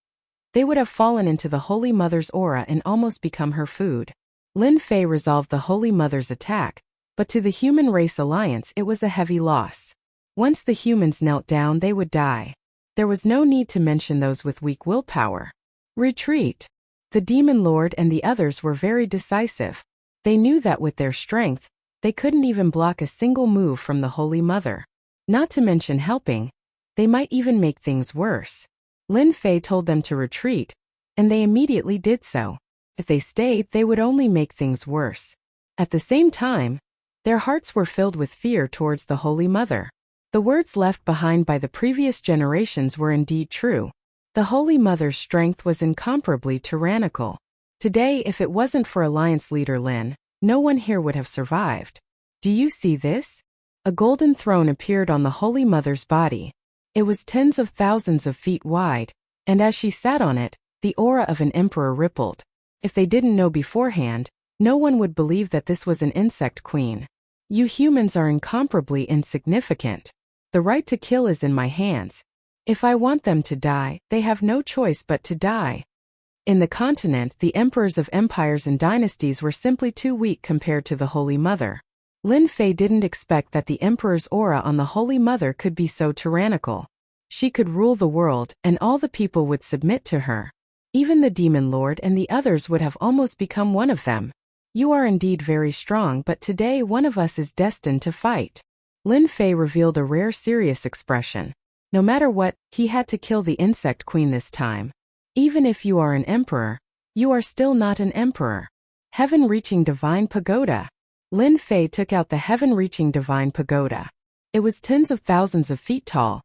They would have fallen into the Holy Mother's aura and almost become her food. Lin Fei resolved the Holy Mother's attack, but to the Human Race Alliance it was a heavy loss. Once the humans knelt down, they would die. There was no need to mention those with weak willpower. Retreat. The Demon Lord and the others were very decisive. They knew that with their strength, they couldn't even block a single move from the Holy Mother. Not to mention helping, they might even make things worse. Lin Fei told them to retreat, and they immediately did so. If they stayed, they would only make things worse. At the same time, their hearts were filled with fear towards the Holy Mother. The words left behind by the previous generations were indeed true. The Holy Mother's strength was incomparably tyrannical. Today, if it wasn't for Alliance leader Lin, no one here would have survived. Do you see this? A golden throne appeared on the Holy Mother's body. It was tens of thousands of feet wide, and as she sat on it, the aura of an emperor rippled. If they didn't know beforehand, no one would believe that this was an insect queen. You humans are incomparably insignificant. The right to kill is in my hands. If I want them to die, they have no choice but to die. In the continent, the emperors of empires and dynasties were simply too weak compared to the Holy Mother. Lin Fei didn't expect that the emperor's aura on the Holy Mother could be so tyrannical. She could rule the world, and all the people would submit to her. Even the demon lord and the others would have almost become one of them. You are indeed very strong, but today one of us is destined to fight. Lin Fei revealed a rare serious expression. No matter what, he had to kill the insect queen this time. Even if you are an emperor, you are still not an emperor. Heaven-reaching divine pagoda. Lin Fei took out the heaven-reaching divine pagoda. It was tens of thousands of feet tall,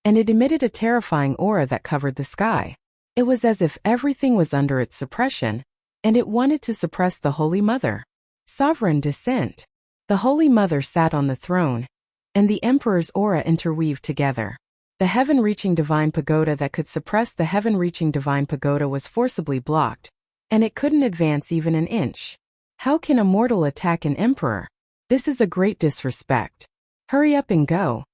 and it emitted a terrifying aura that covered the sky. It was as if everything was under its suppression, and it wanted to suppress the Holy Mother. Sovereign descent. The Holy Mother sat on the throne, and the Emperor's aura interweaved together. The heaven-reaching divine pagoda that could suppress the heaven-reaching divine pagoda was forcibly blocked, and it couldn't advance even an inch. How can a mortal attack an emperor? This is a great disrespect. Hurry up and go.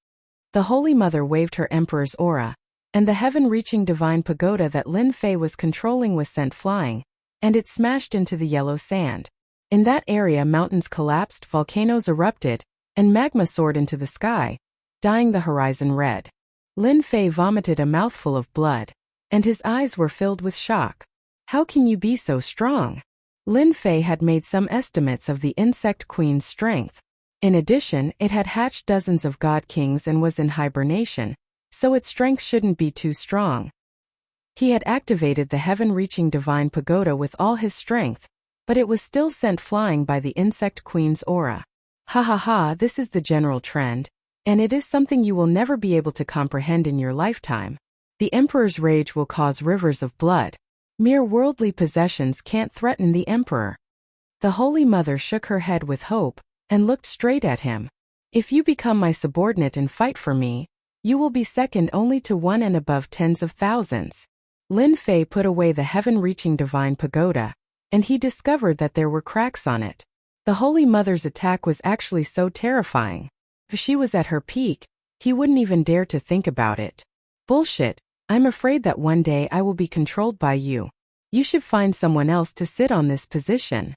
The Holy Mother waved her emperor's aura, and the heaven-reaching divine pagoda that Lin Fei was controlling was sent flying, and it smashed into the yellow sand. In that area, mountains collapsed, volcanoes erupted, and magma soared into the sky, dyeing the horizon red. Lin Fei vomited a mouthful of blood, and his eyes were filled with shock. How can you be so strong? Lin Fei had made some estimates of the insect queen's strength. In addition, it had hatched dozens of god kings and was in hibernation, so its strength shouldn't be too strong. He had activated the heaven-reaching divine pagoda with all his strength, but it was still sent flying by the insect queen's aura. Ha ha ha, this is the general trend, and it is something you will never be able to comprehend in your lifetime. The emperor's rage will cause rivers of blood. Mere worldly possessions can't threaten the emperor. The Holy Mother shook her head with hope and looked straight at him. If you become my subordinate and fight for me, you will be second only to one and above tens of thousands. Lin Fei put away the heaven-reaching divine pagoda, and he discovered that there were cracks on it. The Holy Mother's attack was actually so terrifying. If she was at her peak, he wouldn't even dare to think about it. Bullshit, I'm afraid that one day I will be controlled by you. You should find someone else to sit on this position.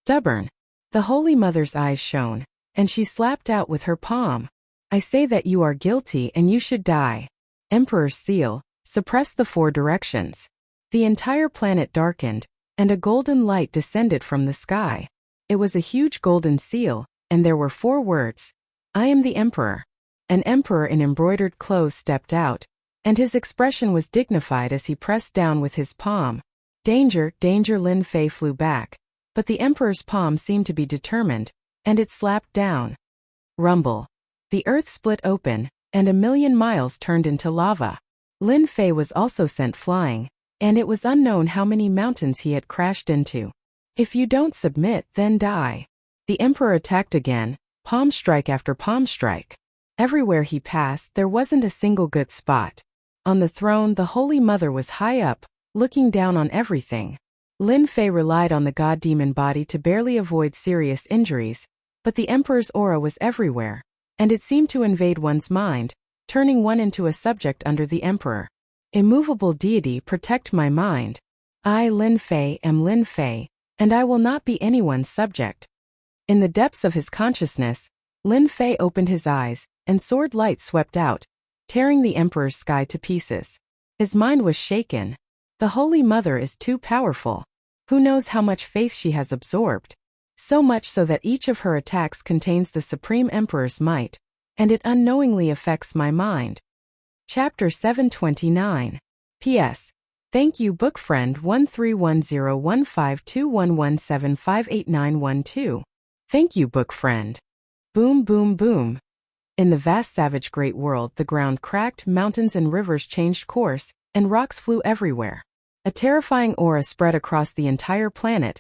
Stubborn. The Holy Mother's eyes shone, and she slapped out with her palm. I say that you are guilty and you should die. Emperor's seal, suppress the four directions. The entire planet darkened, and a golden light descended from the sky. It was a huge golden seal, and there were 4 words. I am the Emperor. An emperor in embroidered clothes stepped out, and his expression was dignified as he pressed down with his palm. Danger, danger! Lin Fei flew back, but the emperor's palm seemed to be determined, and it slapped down. Rumble. The earth split open, and 1,000,000 miles turned into lava. Lin Fei was also sent flying, and it was unknown how many mountains he had crashed into. If you don't submit, then die. The emperor attacked again, palm strike after palm strike. Everywhere he passed, there wasn't a single good spot. On the throne, the Holy Mother was high up, looking down on everything. Lin Fei relied on the god-demon body to barely avoid serious injuries, but the emperor's aura was everywhere, and it seemed to invade one's mind, turning one into a subject under the emperor. Immovable deity, protect my mind. I, Lin Fei, am Lin Fei, and I will not be anyone's subject. In the depths of his consciousness, Lin Fei opened his eyes, and sword light swept out, tearing the emperor's sky to pieces. His mind was shaken. The Holy Mother is too powerful. Who knows how much faith she has absorbed? So much so that each of her attacks contains the Supreme Emperor's might, and it unknowingly affects my mind. Chapter 729. P.S. Thank you book friend 1310152117589112. Thank you, book friend. Boom, boom, boom. In the vast savage great world, the ground cracked, mountains and rivers changed course, and rocks flew everywhere. A terrifying aura spread across the entire planet,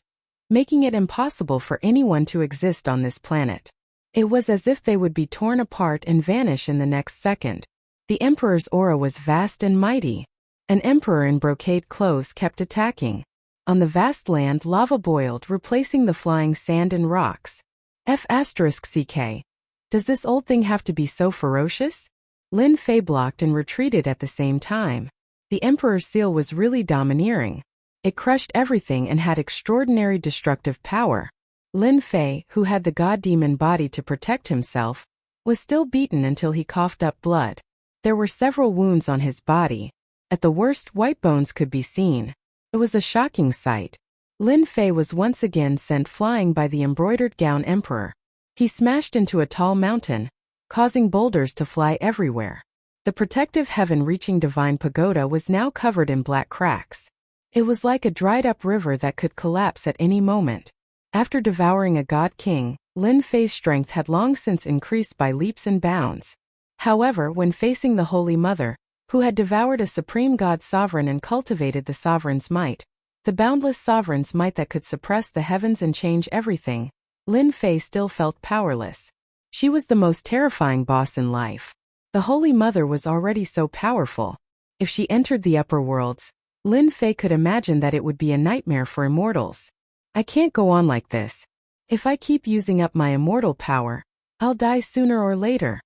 making it impossible for anyone to exist on this planet. It was as if they would be torn apart and vanish in the next second. The emperor's aura was vast and mighty. An emperor in brocade clothes kept attacking. On the vast land, lava boiled, replacing the flying sand and rocks. F***ck. Does this old thing have to be so ferocious? Lin Fei blocked and retreated at the same time. The emperor's seal was really domineering. It crushed everything and had extraordinary destructive power. Lin Fei, who had the god-demon body to protect himself, was still beaten until he coughed up blood. There were several wounds on his body. At the worst, white bones could be seen. It was a shocking sight. Lin Fei was once again sent flying by the embroidered gown emperor. He smashed into a tall mountain, causing boulders to fly everywhere. The protective heaven-reaching divine pagoda was now covered in black cracks. It was like a dried-up river that could collapse at any moment. After devouring a god king, Lin Fei's strength had long since increased by leaps and bounds. However, when facing the Holy Mother, who had devoured a supreme god sovereign and cultivated the sovereign's might, the boundless sovereign's might that could suppress the heavens and change everything, Lin Fei still felt powerless. She was the most terrifying boss in life. The Holy Mother was already so powerful. If she entered the upper worlds, Lin Fei could imagine that it would be a nightmare for immortals. I can't go on like this. If I keep using up my immortal power, I'll die sooner or later.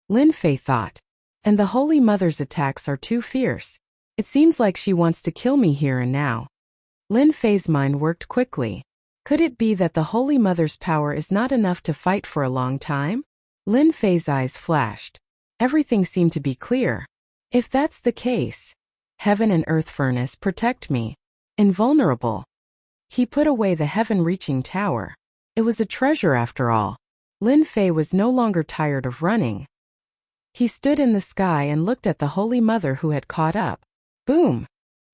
Lin Fei thought. And the Holy Mother's attacks are too fierce. It seems like she wants to kill me here and now. Lin Fei's mind worked quickly. Could it be that the Holy Mother's power is not enough to fight for a long time? Lin Fei's eyes flashed. Everything seemed to be clear. If that's the case, heaven and earth furnace protect me. Invulnerable. He put away the heaven-reaching tower. It was a treasure after all. Lin Fei was no longer tired of running. He stood in the sky and looked at the Holy Mother who had caught up. Boom!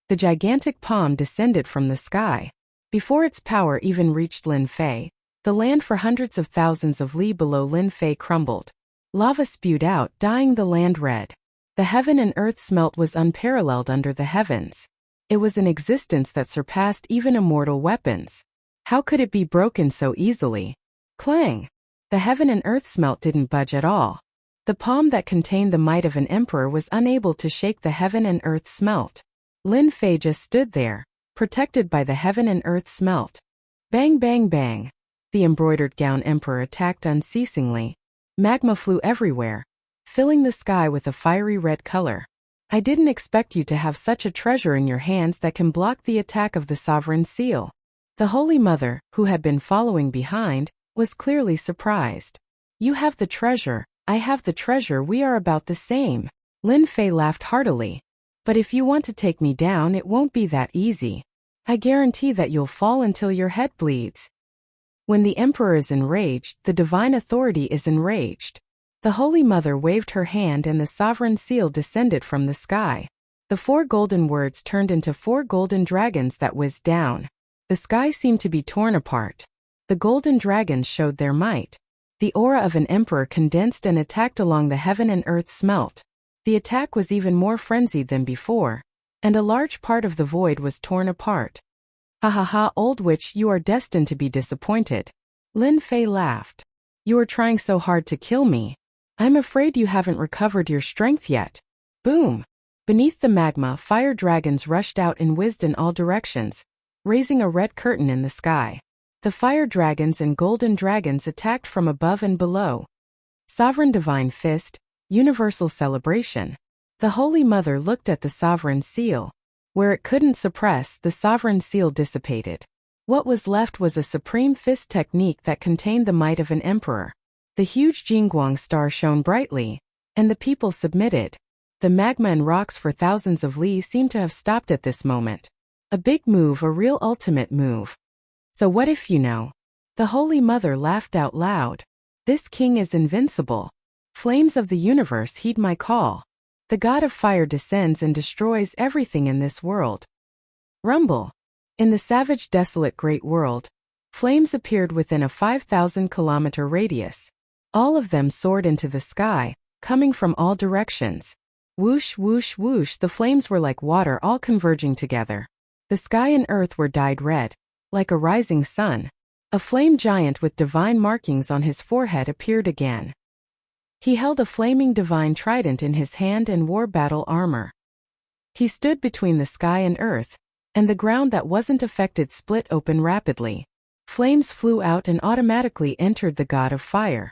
The gigantic palm descended from the sky. Before its power even reached Lin Fei, the land for hundreds of thousands of li below Lin Fei crumbled. Lava spewed out, dyeing the land red. The heaven and earth smelt was unparalleled under the heavens. It was an existence that surpassed even immortal weapons. How could it be broken so easily? Clang! The heaven and earth smelt didn't budge at all. The palm that contained the might of an emperor was unable to shake the heaven and earth smelt. Lin Fei just stood there, protected by the heaven and earth smelt. Bang, bang, bang. The embroidered gown emperor attacked unceasingly. Magma flew everywhere, filling the sky with a fiery red color. I didn't expect you to have such a treasure in your hands that can block the attack of the sovereign seal. The Holy Mother, who had been following behind, was clearly surprised. You have the treasure, I have the treasure, we are about the same. Lin Fei laughed heartily. But if you want to take me down, it won't be that easy. I guarantee that you'll fall until your head bleeds. When the emperor is enraged, the divine authority is enraged. The Holy Mother waved her hand and the sovereign seal descended from the sky. The 4 golden words turned into 4 golden dragons that whizzed down. The sky seemed to be torn apart. The golden dragons showed their might. The aura of an emperor condensed and attacked along the heaven and earth smelt. The attack was even more frenzied than before, and a large part of the void was torn apart. Ha ha ha, old witch, you are destined to be disappointed. Lin Fei laughed. You are trying so hard to kill me. I'm afraid you haven't recovered your strength yet. Boom! Beneath the magma, fire dragons rushed out and whizzed in all directions, raising a red curtain in the sky. The fire dragons and golden dragons attacked from above and below. Sovereign Divine Fist, Universal Celebration. The Holy Mother looked at the sovereign seal. Where it couldn't suppress, the sovereign seal dissipated. What was left was a supreme fist technique that contained the might of an emperor. The huge Jingguang star shone brightly, and the people submitted. The magma and rocks for thousands of li seemed to have stopped at this moment. A big move, a real ultimate move. So what if you know? The Holy Mother laughed out loud. This king is invincible. Flames of the universe heed my call. The god of fire descends and destroys everything in this world. Rumble. In the savage, desolate great world, Flames appeared within a 5,000-kilometer radius. All of them soared into the sky, coming from all directions. Whoosh, whoosh, whoosh, the flames were like water all converging together. The sky and earth were dyed red, like a rising sun. A flame giant with divine markings on his forehead appeared again. He held a flaming divine trident in his hand and wore battle armor. He stood between the sky and earth, and the ground that wasn't affected split open rapidly. Flames flew out and automatically entered the god of fire.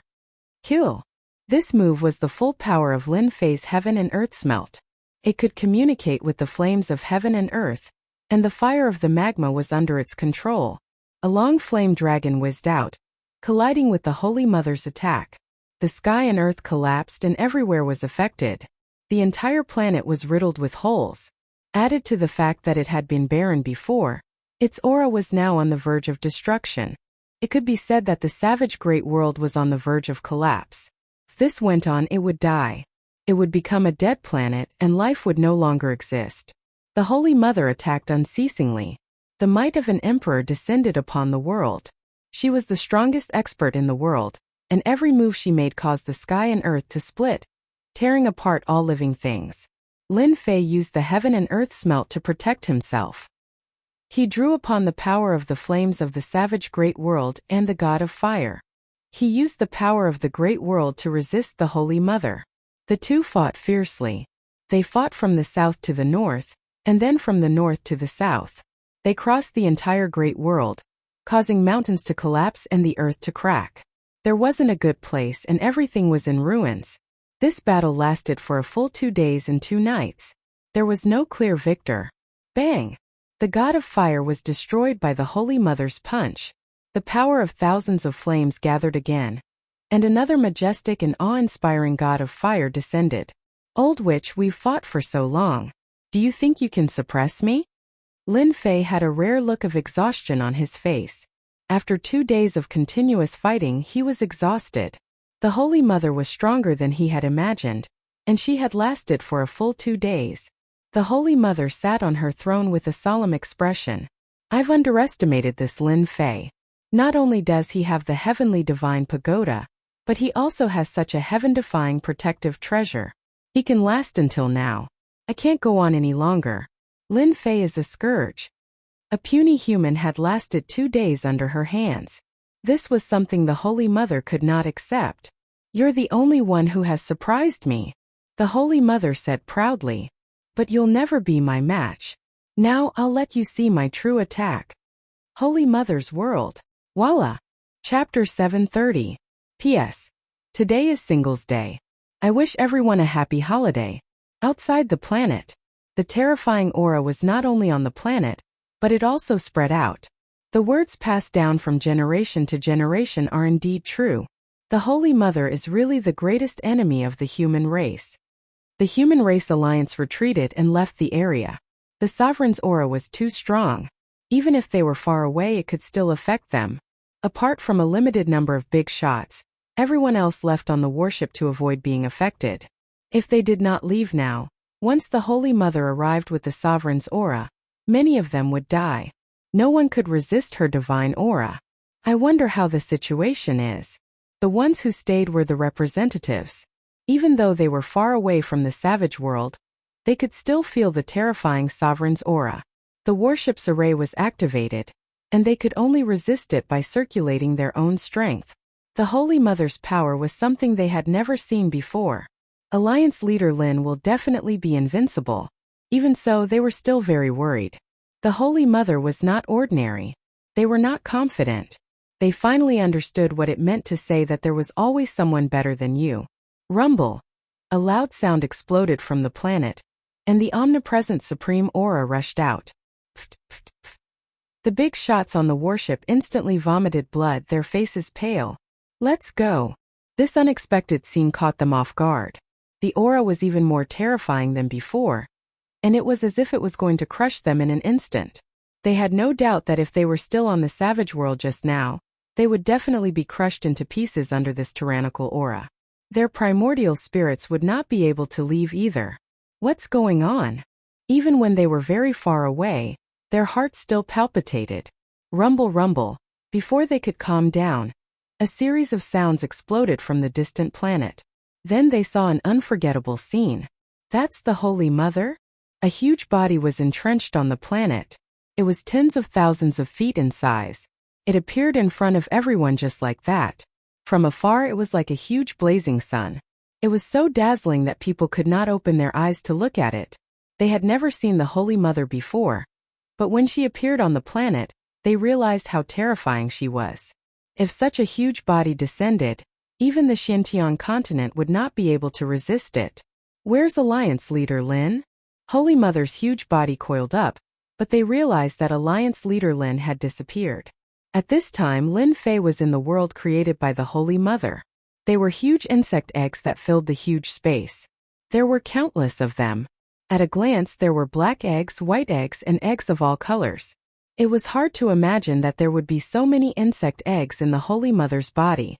Kill! This move was the full power of Lin Fei's heaven and earth smelt. It could communicate with the flames of heaven and earth, and the fire of the magma was under its control. A long flame dragon whizzed out, colliding with the Holy Mother's attack. The sky and earth collapsed and everywhere was affected. The entire planet was riddled with holes. Added to the fact that it had been barren before, its aura was now on the verge of destruction. It could be said that the savage great world was on the verge of collapse. If this went on, it would die. It would become a dead planet and life would no longer exist. The Holy Mother attacked unceasingly. The might of an emperor descended upon the world. She was the strongest expert in the world, and every move she made caused the sky and earth to split, tearing apart all living things. Lin Fei used the heaven and earth smelt to protect himself. He drew upon the power of the flames of the savage great world and the god of fire. He used the power of the great world to resist the Holy Mother. The two fought fiercely. They fought from the south to the north, and then from the north to the south. They crossed the entire great world, causing mountains to collapse and the earth to crack. There wasn't a good place and everything was in ruins. This battle lasted for a full 2 days and 2 nights. There was no clear victor. Bang! The god of fire was destroyed by the Holy Mother's punch. The power of thousands of flames gathered again, and another majestic and awe-inspiring god of fire descended. Old witch, we've fought for so long. Do you think you can suppress me? Lin Fei had a rare look of exhaustion on his face. After 2 days of continuous fighting, he was exhausted. The Holy Mother was stronger than he had imagined, and she had lasted for a full 2 days. The Holy Mother sat on her throne with a solemn expression. I've underestimated this Lin Fei. Not only does he have the heavenly divine pagoda, but he also has such a heaven-defying protective treasure. He can last until now. I can't go on any longer. Lin Fei is a scourge. A puny human had lasted 2 days under her hands. This was something the Holy Mother could not accept. You're the only one who has surprised me, the Holy Mother said proudly. But you'll never be my match. Now I'll let you see my true attack. Holy Mother's World. Voila! Chapter 730. P.S. Today is Singles Day. I wish everyone a happy holiday. Outside the planet, the terrifying aura was not only on the planet, but it also spread out. The words passed down from generation to generation are indeed true. The Holy Mother is really the greatest enemy of the human race. The Human Race Alliance retreated and left the area. The Sovereign's aura was too strong. Even if they were far away, it could still affect them. Apart from a limited number of big shots, everyone else left on the warship to avoid being affected. If they did not leave now, once the Holy Mother arrived with the Sovereign's aura, many of them would die. No one could resist her divine aura. I wonder how the situation is. The ones who stayed were the representatives. Even though they were far away from the savage world, they could still feel the terrifying Sovereign's aura. The warship's array was activated, and they could only resist it by circulating their own strength. The Holy Mother's power was something they had never seen before. Alliance leader Lin will definitely be invincible. Even so, they were still very worried. The Holy Mother was not ordinary. They were not confident. They finally understood what it meant to say that there was always someone better than you. Rumble! A loud sound exploded from the planet, and the omnipresent supreme aura rushed out. The big shots on the warship instantly vomited blood, their faces pale. Let's go! This unexpected scene caught them off guard. The aura was even more terrifying than before, and it was as if it was going to crush them in an instant. They had no doubt that if they were still on the savage world just now, they would definitely be crushed into pieces under this tyrannical aura. Their primordial spirits would not be able to leave either. What's going on? Even when they were very far away, their hearts still palpitated. Rumble, rumble. Before they could calm down, a series of sounds exploded from the distant planet. Then they saw an unforgettable scene. That's the Holy Mother? A huge body was entrenched on the planet. It was tens of thousands of feet in size. It appeared in front of everyone just like that. From afar it was like a huge blazing sun. It was so dazzling that people could not open their eyes to look at it. They had never seen the Holy Mother before. But when she appeared on the planet, they realized how terrifying she was. If such a huge body descended, even the Xinjiang continent would not be able to resist it. Where's Alliance Leader Lin? Holy Mother's huge body coiled up, but they realized that Alliance Leader Lin had disappeared. At this time Lin Fei was in the world created by the Holy Mother. They were huge insect eggs that filled the huge space. There were countless of them. At a glance there were black eggs, white eggs, and eggs of all colors. It was hard to imagine that there would be so many insect eggs in the Holy Mother's body.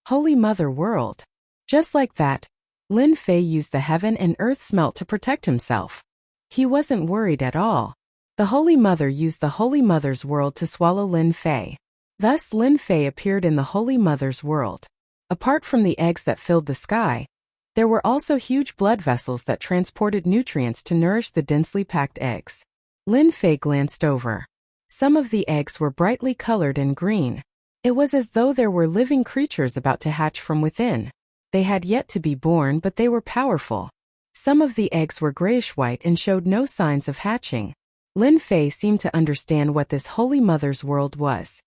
Holy Mother world. Just like that, Lin Fei used the heaven and earth smelt to protect himself. He wasn't worried at all. The Holy Mother used the Holy Mother's world to swallow Lin Fei. Thus Lin Fei appeared in the Holy Mother's world. Apart from the eggs that filled the sky, there were also huge blood vessels that transported nutrients to nourish the densely packed eggs. Lin Fei glanced over. Some of the eggs were brightly colored and green. It was as though there were living creatures about to hatch from within. They had yet to be born, but they were powerful. Some of the eggs were grayish-white and showed no signs of hatching. Lin Fei seemed to understand what this Holy Mother's world was.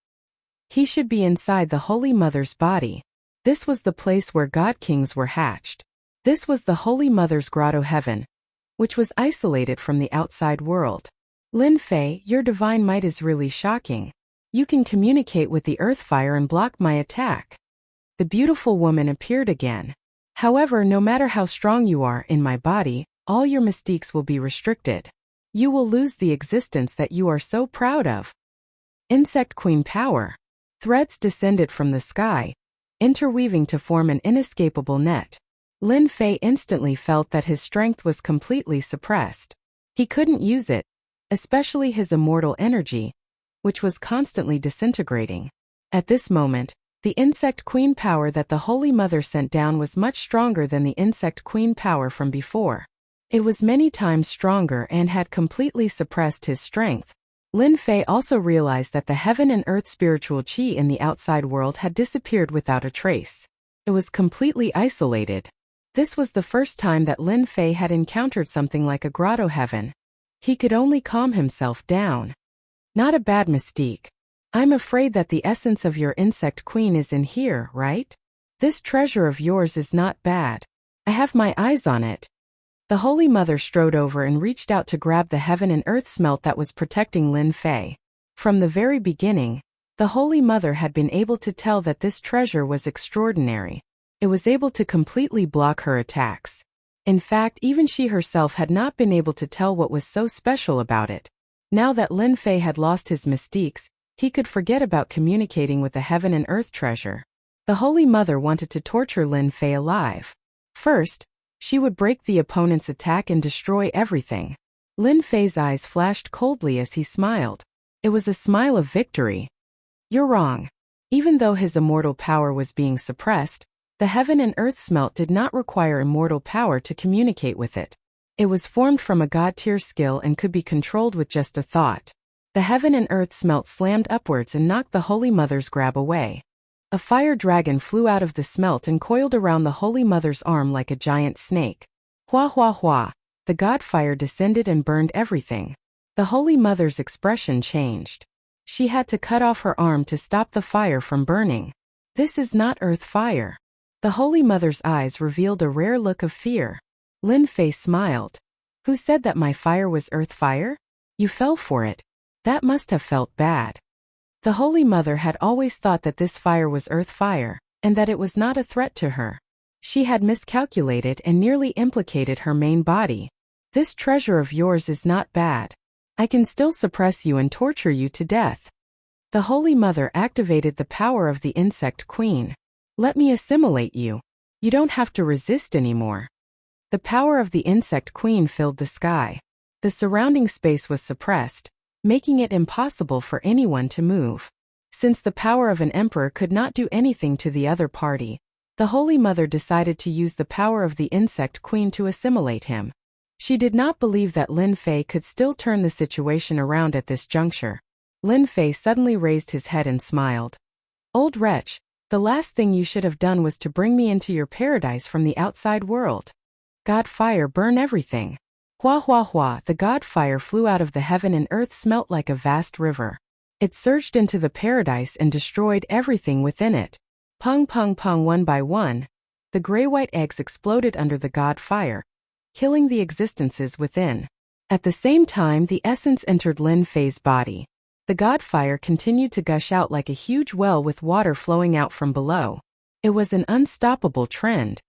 He should be inside the Holy Mother's body. This was the place where God Kings were hatched. This was the Holy Mother's grotto heaven, which was isolated from the outside world. Lin Fei, your divine might is really shocking. You can communicate with the earth fire and block my attack. The beautiful woman appeared again. However, no matter how strong you are in my body, all your mystiques will be restricted. You will lose the existence that you are so proud of. Insect Queen power. Threads descended from the sky, interweaving to form an inescapable net. Lin Fei instantly felt that his strength was completely suppressed. He couldn't use it, especially his immortal energy, which was constantly disintegrating. At this moment, the Insect Queen power that the Holy Mother sent down was much stronger than the Insect Queen power from before. It was many times stronger and had completely suppressed his strength. Lin Fei also realized that the heaven and earth spiritual qi in the outside world had disappeared without a trace. It was completely isolated. This was the first time that Lin Fei had encountered something like a grotto heaven. He could only calm himself down. Not a bad mystique. I'm afraid that the essence of your Insect Queen is in here, right? This treasure of yours is not bad. I have my eyes on it. The Holy Mother strode over and reached out to grab the heaven and earth smelt that was protecting Lin Fei. From the very beginning, the Holy Mother had been able to tell that this treasure was extraordinary. It was able to completely block her attacks. In fact, even she herself had not been able to tell what was so special about it. Now that Lin Fei had lost his mystiques, he could forget about communicating with the heaven and earth treasure. The Holy Mother wanted to torture Lin Fei alive. First, she would break the opponent's attack and destroy everything. Lin Fei's eyes flashed coldly as he smiled. It was a smile of victory. You're wrong. Even though his immortal power was being suppressed, the heaven and earth smelt did not require immortal power to communicate with it. It was formed from a god-tier skill and could be controlled with just a thought. The heaven and earth smelt slammed upwards and knocked the Holy Mother's grab away. A fire dragon flew out of the smelt and coiled around the Holy Mother's arm like a giant snake. Hua hua hua, the god fire descended and burned everything. The Holy Mother's expression changed. She had to cut off her arm to stop the fire from burning. This is not earth fire. The Holy Mother's eyes revealed a rare look of fear. Lin Fei smiled. Who said that my fire was earth fire? You fell for it. That must have felt bad. The Holy Mother had always thought that this fire was earth fire, and that it was not a threat to her. She had miscalculated and nearly implicated her main body. This treasure of yours is not bad. I can still suppress you and torture you to death. The Holy Mother activated the power of the Insect Queen. Let me assimilate you. You don't have to resist anymore. The power of the Insect Queen filled the sky. The surrounding space was suppressed, making it impossible for anyone to move. Since the power of an emperor could not do anything to the other party, the Holy Mother decided to use the power of the insect queen to assimilate him. She did not believe that Lin Fei could still turn the situation around at this juncture. Lin Fei suddenly raised his head and smiled. Old wretch, the last thing you should have done was to bring me into your paradise from the outside world. God fire burn everything. Hua hua hua, the god fire flew out of the heaven and earth smelt like a vast river. It surged into the paradise and destroyed everything within it. Pung pung pung, one by one, the gray-white eggs exploded under the god fire, killing the existences within. At the same time, the essence entered Lin Fei's body. The god fire continued to gush out like a huge well with water flowing out from below. It was an unstoppable trend.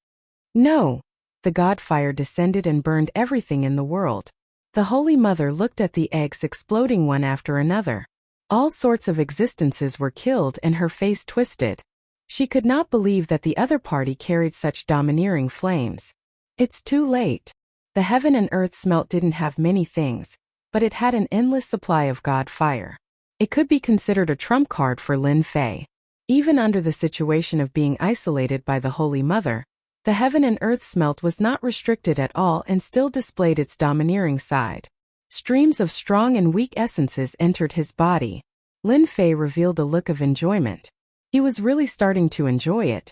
No! The god fire descended and burned everything in the world. The Holy Mother looked at the eggs exploding one after another. All sorts of existences were killed and her face twisted. She could not believe that the other party carried such domineering flames. It's too late. The heaven and earth smelt didn't have many things, but it had an endless supply of god fire. It could be considered a trump card for Lin Fei. Even under the situation of being isolated by the Holy Mother, the heaven and earth smelt was not restricted at all and still displayed its domineering side. Streams of strong and weak essences entered his body. Lin Fei revealed a look of enjoyment. He was really starting to enjoy it.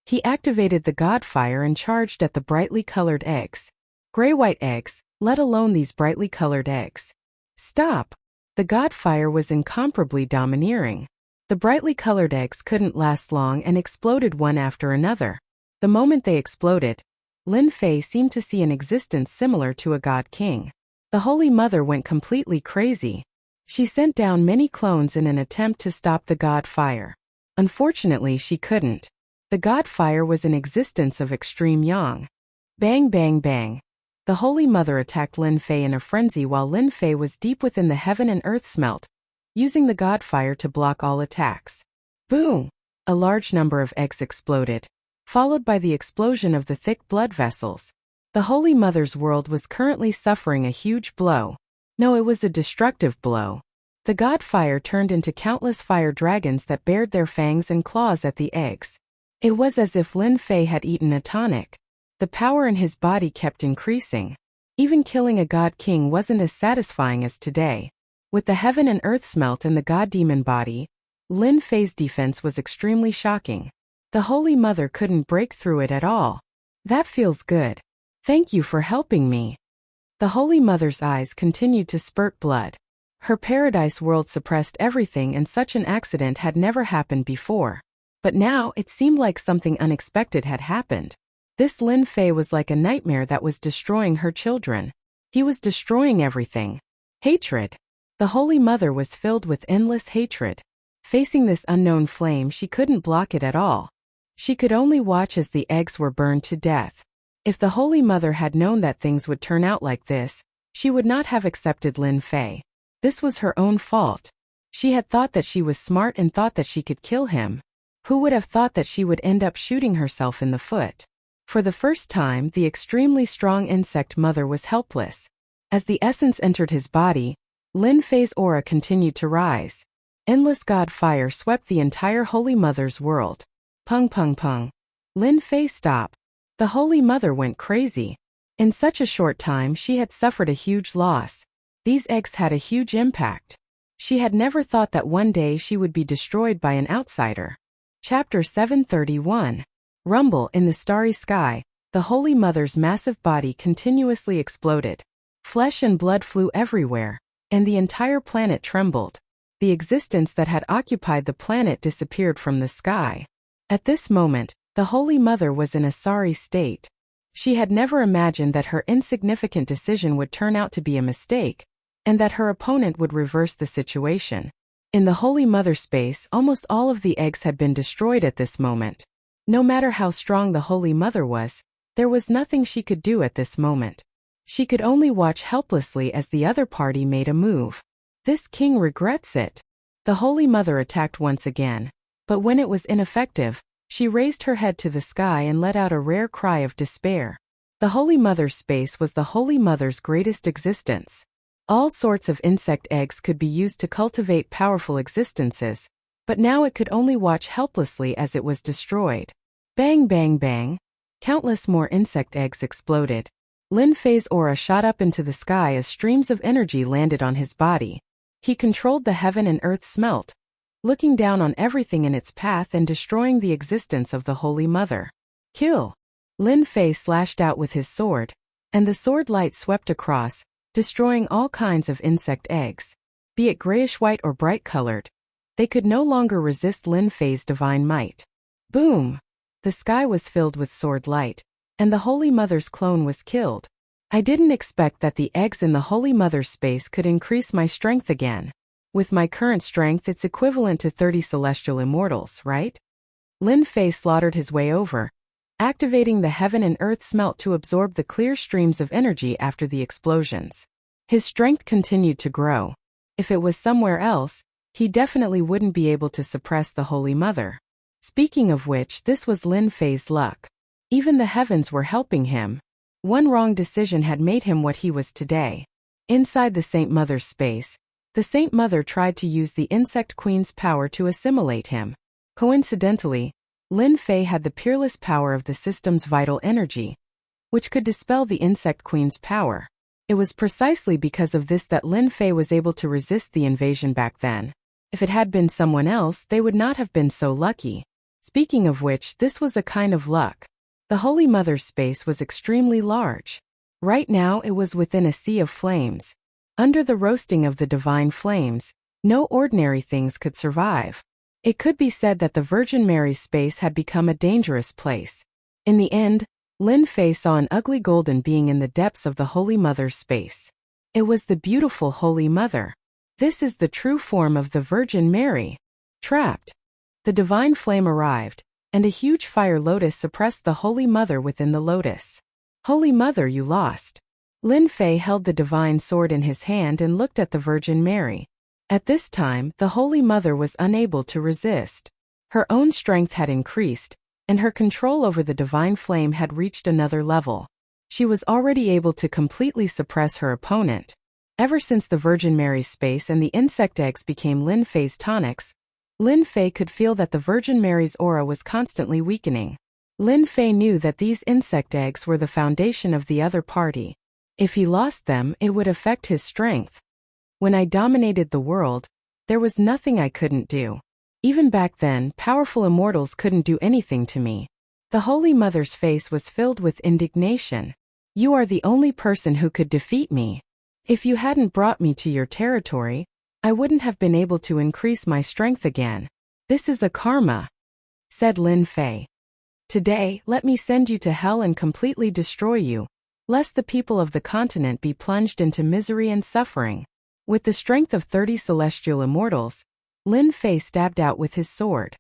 He activated the god fire and charged at the brightly colored eggs. Gray-white eggs, let alone these brightly colored eggs. Stop! The god fire was incomparably domineering. The brightly colored eggs couldn't last long and exploded one after another. The moment they exploded, Lin Fei seemed to see an existence similar to a god king. The Holy Mother went completely crazy. She sent down many clones in an attempt to stop the god fire. Unfortunately, she couldn't. The god fire was an existence of extreme yang. Bang bang bang. The Holy Mother attacked Lin Fei in a frenzy while Lin Fei was deep within the heaven and earth smelt, using the god fire to block all attacks. Boom! A large number of eggs exploded, followed by the explosion of the thick blood vessels. The Holy Mother's world was currently suffering a huge blow. No, it was a destructive blow. The god fire turned into countless fire dragons that bared their fangs and claws at the eggs. It was as if Lin Fei had eaten a tonic. The power in his body kept increasing. Even killing a god king wasn't as satisfying as today. With the heaven and earth smelt in the god demon body, Lin Fei's defense was extremely shocking. The Holy Mother couldn't break through it at all. That feels good. Thank you for helping me. The Holy Mother's eyes continued to spurt blood. Her paradise world suppressed everything and such an accident had never happened before. But now it seemed like something unexpected had happened. This Lin Fei was like a nightmare that was destroying her children. He was destroying everything. Hatred. The Holy Mother was filled with endless hatred. Facing this unknown flame, she couldn't block it at all. She could only watch as the eggs were burned to death. If the Holy Mother had known that things would turn out like this, she would not have accepted Lin Fei. This was her own fault. She had thought that she was smart and thought that she could kill him. Who would have thought that she would end up shooting herself in the foot? For the first time, the extremely strong insect mother was helpless. As the essence entered his body, Lin Fei's aura continued to rise. Endless god fire swept the entire Holy Mother's world. Pung pung pung. Lin Fei, stop. The Holy Mother went crazy. In such a short time she had suffered a huge loss. These eggs had a huge impact. She had never thought that one day she would be destroyed by an outsider. Chapter 731. Rumble in the starry sky. The Holy Mother's massive body continuously exploded. Flesh and blood flew everywhere, and the entire planet trembled. The existence that had occupied the planet disappeared from the sky. At this moment, the Holy Mother was in a sorry state. She had never imagined that her insignificant decision would turn out to be a mistake, and that her opponent would reverse the situation. In the Holy Mother space, almost all of the eggs had been destroyed at this moment. No matter how strong the Holy Mother was, there was nothing she could do at this moment. She could only watch helplessly as the other party made a move. This king regrets it. The Holy Mother attacked once again, but when it was ineffective, she raised her head to the sky and let out a rare cry of despair. The Holy Mother's space was the Holy Mother's greatest existence. All sorts of insect eggs could be used to cultivate powerful existences, But now it could only watch helplessly as it was destroyed. Bang bang bang. Countless more insect eggs exploded. Lin Fei's aura shot up into the sky as streams of energy landed on his body. He controlled the heaven and earth smelt, looking down on everything in its path and destroying the existence of the Holy Mother. Kill! Lin Fei slashed out with his sword, and the sword light swept across, destroying all kinds of insect eggs. Be it grayish-white or bright-colored, they could no longer resist Lin Fei's divine might. Boom! The sky was filled with sword light, and the Holy Mother's clone was killed. I didn't expect that the eggs in the Holy Mother's space could increase my strength again. With my current strength, it's equivalent to 30 celestial immortals, right? Lin Fei slaughtered his way over, activating the heaven and earth smelt to absorb the clear streams of energy after the explosions. His strength continued to grow. If it was somewhere else, he definitely wouldn't be able to suppress the Holy Mother. Speaking of which, this was Lin Fei's luck. Even the heavens were helping him. One wrong decision had made him what he was today. Inside the Saint Mother's space, the Saint Mother tried to use the Insect Queen's power to assimilate him. Coincidentally, Lin Fei had the peerless power of the system's vital energy, which could dispel the Insect Queen's power. It was precisely because of this that Lin Fei was able to resist the invasion back then. If it had been someone else, they would not have been so lucky. Speaking of which, this was a kind of luck. The Holy Mother's space was extremely large. Right now it was within a sea of flames. Under the roasting of the divine flames, no ordinary things could survive. It could be said that the Virgin Mary's space had become a dangerous place. In the end, Lin Fei saw an ugly golden being in the depths of the Holy Mother's space. It was the beautiful Holy Mother. This is the true form of the Virgin Mary. Trapped. The divine flame arrived, and a huge fire lotus suppressed the Holy Mother within the lotus. Holy Mother, you lost. Lin Fei held the divine sword in his hand and looked at the Virgin Mary. At this time, the Holy Mother was unable to resist. Her own strength had increased, and her control over the divine flame had reached another level. She was already able to completely suppress her opponent. Ever since the Virgin Mary's space and the insect eggs became Lin Fei's tonics, Lin Fei could feel that the Virgin Mary's aura was constantly weakening. Lin Fei knew that these insect eggs were the foundation of the other party. If he lost them, it would affect his strength. When I dominated the world, there was nothing I couldn't do. Even back then, powerful immortals couldn't do anything to me. The Holy Mother's face was filled with indignation. You are the only person who could defeat me. If you hadn't brought me to your territory, I wouldn't have been able to increase my strength again. This is a karma, said Lin Fei. Today, let me send you to hell and completely destroy you, lest the people of the continent be plunged into misery and suffering. With the strength of 30 celestial immortals, Lin Fei stabbed out with his sword.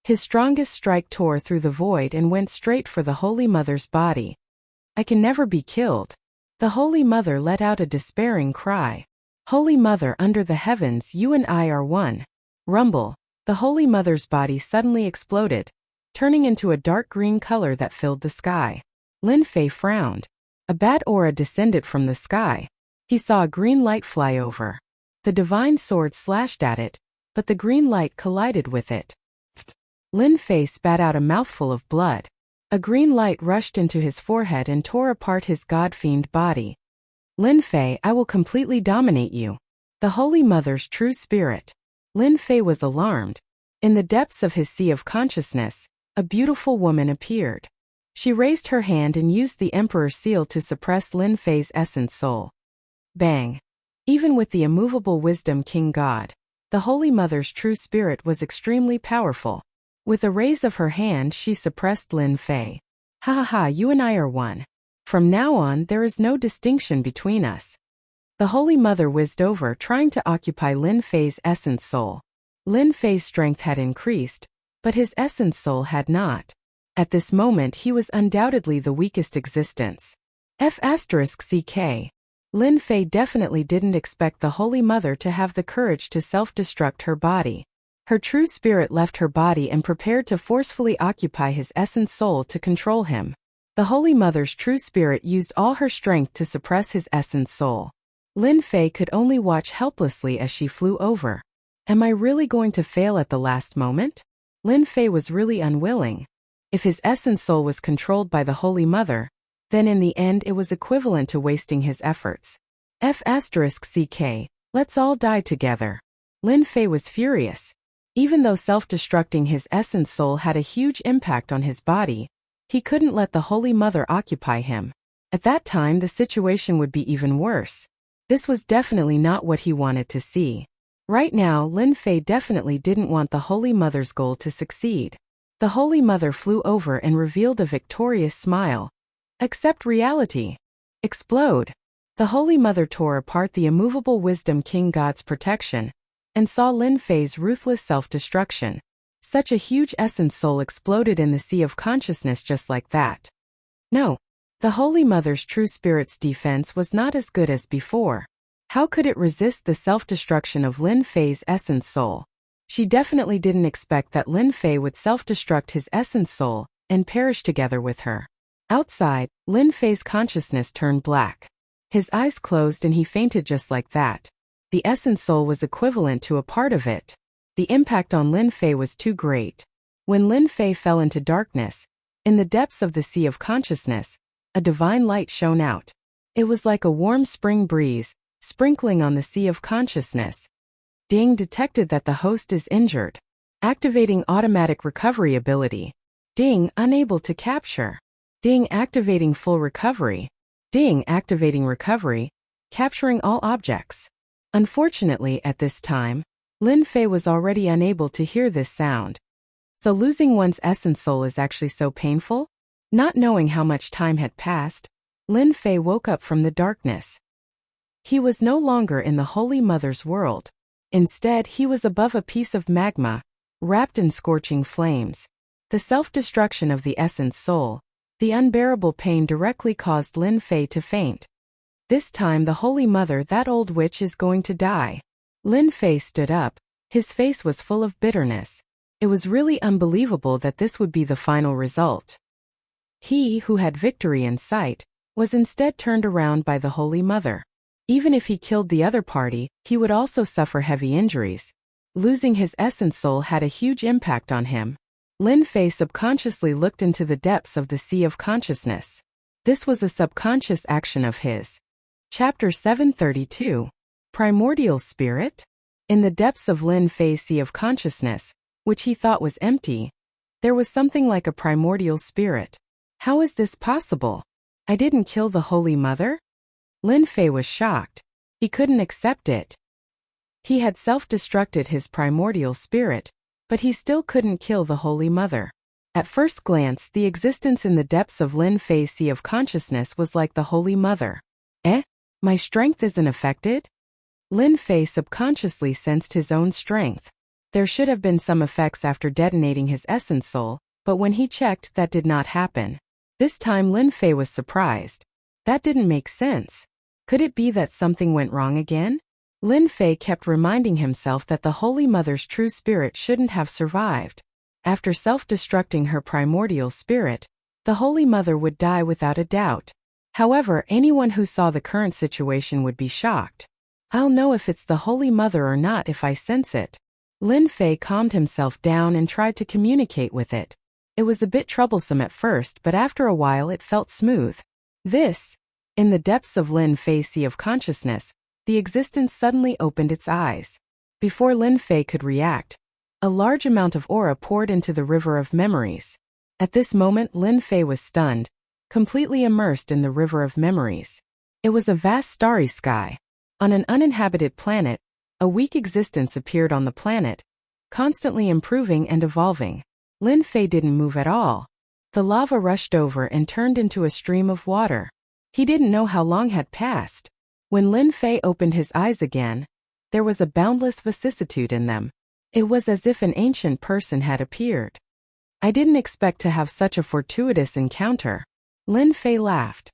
His strongest strike tore through the void and went straight for the Holy Mother's body. I can never be killed. The Holy Mother let out a despairing cry. Holy Mother under the heavens, you and I are one. Rumble. The Holy Mother's body suddenly exploded, turning into a dark green color that filled the sky. Lin Fei frowned. A bad aura descended from the sky. He saw a green light fly over. The divine sword slashed at it, but the green light collided with it. Lin Fei spat out a mouthful of blood. A green light rushed into his forehead and tore apart his god-fiend body. Lin Fei, I will completely dominate you. The Holy Mother's true spirit. Lin Fei was alarmed. In the depths of his sea of consciousness, a beautiful woman appeared. She raised her hand and used the Emperor's seal to suppress Lin Fei's essence soul. Bang! Even with the immovable wisdom King God, the Holy Mother's true spirit was extremely powerful. With a raise of her hand, she suppressed Lin Fei. Ha ha ha, you and I are one. From now on, there is no distinction between us. The Holy Mother whizzed over, trying to occupy Lin Fei's essence soul. Lin Fei's strength had increased, but his essence soul had not. At this moment, he was undoubtedly the weakest existence. F***ck. Lin Fei definitely didn't expect the Holy Mother to have the courage to self-destruct her body. Her true spirit left her body and prepared to forcefully occupy his essence soul to control him. The Holy Mother's true spirit used all her strength to suppress his essence soul. Lin Fei could only watch helplessly as she flew over. Am I really going to fail at the last moment? Lin Fei was really unwilling. If his essence soul was controlled by the Holy Mother, then in the end it was equivalent to wasting his efforts. F***ck, let's all die together. Lin Fei was furious. Even though self-destructing his essence soul had a huge impact on his body, he couldn't let the Holy Mother occupy him. At that time the situation would be even worse. This was definitely not what he wanted to see. Right now, Lin Fei definitely didn't want the Holy Mother's goal to succeed. The Holy Mother flew over and revealed a victorious smile. Accept reality. Explode. The Holy Mother tore apart the immovable Wisdom King God's protection and saw Lin Fei's ruthless self-destruction. Such a huge essence soul exploded in the sea of consciousness just like that. No. The Holy Mother's true spirit's defense was not as good as before. How could it resist the self-destruction of Lin Fei's essence soul? She definitely didn't expect that Lin Fei would self-destruct his essence soul and perish together with her. Outside, Lin Fei's consciousness turned black. His eyes closed and he fainted just like that. The essence soul was equivalent to a part of it. The impact on Lin Fei was too great. When Lin Fei fell into darkness, in the depths of the sea of consciousness, a divine light shone out. It was like a warm spring breeze, sprinkling on the sea of consciousness. Ding detected that the host is injured. Activating automatic recovery ability. Ding unable to capture. Ding activating full recovery. Ding activating recovery, capturing all objects. Unfortunately, at this time, Lin Fei was already unable to hear this sound. So losing one's essence soul is actually so painful? Not knowing how much time had passed, Lin Fei woke up from the darkness. He was no longer in the Holy Mother's world. Instead, he was above a piece of magma, wrapped in scorching flames. The self-destruction of the essence soul, the unbearable pain directly caused Lin Fei to faint. This time the Holy Mother, that old witch, is going to die. Lin Fei stood up. His face was full of bitterness. It was really unbelievable that this would be the final result. He, who had victory in sight, was instead turned around by the Holy Mother. Even if he killed the other party, he would also suffer heavy injuries. Losing his essence soul had a huge impact on him. Lin Fei subconsciously looked into the depths of the sea of consciousness. This was a subconscious action of his. Chapter 732. Primordial Spirit? In the depths of Lin Fei's sea of consciousness, which he thought was empty, there was something like a primordial spirit. How is this possible? I didn't kill the Holy Mother? Lin Fei was shocked. He couldn't accept it. He had self-destructed his primordial spirit, but he still couldn't kill the Holy Mother. At first glance, the existence in the depths of Lin Fei's sea of consciousness was like the Holy Mother. My strength isn't affected? Lin Fei subconsciously sensed his own strength. There should have been some effects after detonating his essence soul, but when he checked, that did not happen. This time Lin Fei was surprised. That didn't make sense. Could it be that something went wrong again? Lin Fei kept reminding himself that the Holy Mother's true spirit shouldn't have survived. After self-destructing her primordial spirit, the Holy Mother would die without a doubt. However, anyone who saw the current situation would be shocked. I'll know if it's the Holy Mother or not if I sense it. Lin Fei calmed himself down and tried to communicate with it. It was a bit troublesome at first, but after a while it felt smooth. In the depths of Lin Fei's sea of consciousness, the existence suddenly opened its eyes. Before Lin Fei could react, a large amount of aura poured into the river of memories. At this moment Lin Fei was stunned, completely immersed in the river of memories. It was a vast starry sky. On an uninhabited planet, a weak existence appeared on the planet, constantly improving and evolving. Lin Fei didn't move at all. The lava rushed over and turned into a stream of water. He didn't know how long had passed. When Lin Fei opened his eyes again, there was a boundless vicissitude in them. It was as if an ancient person had appeared. I didn't expect to have such a fortuitous encounter. Lin Fei laughed.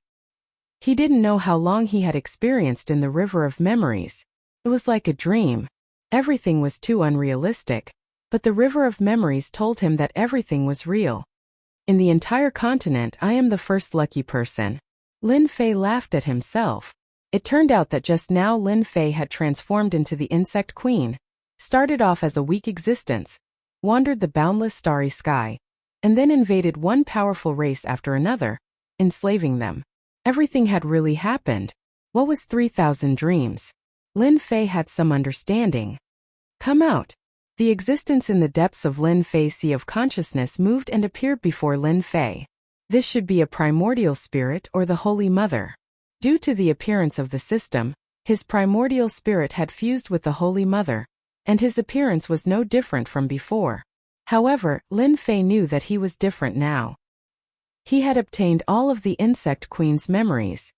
He didn't know how long he had experienced in the river of memories. It was like a dream. Everything was too unrealistic, but the river of memories told him that everything was real. In the entire continent, I am the first lucky person. Lin Fei laughed at himself. It turned out that just now Lin Fei had transformed into the insect queen. Started off as a weak existence, wandered the boundless starry sky, and then invaded one powerful race after another, enslaving them. Everything had really happened. What was 3,000 dreams? Lin Fei had some understanding. Come out. The existence in the depths of Lin Fei's sea of consciousness moved and appeared before Lin Fei. This should be a primordial spirit or the Holy Mother. Due to the appearance of the system, his primordial spirit had fused with the Holy Mother, and his appearance was no different from before. However, Lin Fei knew that he was different now. He had obtained all of the Insect Queen's memories.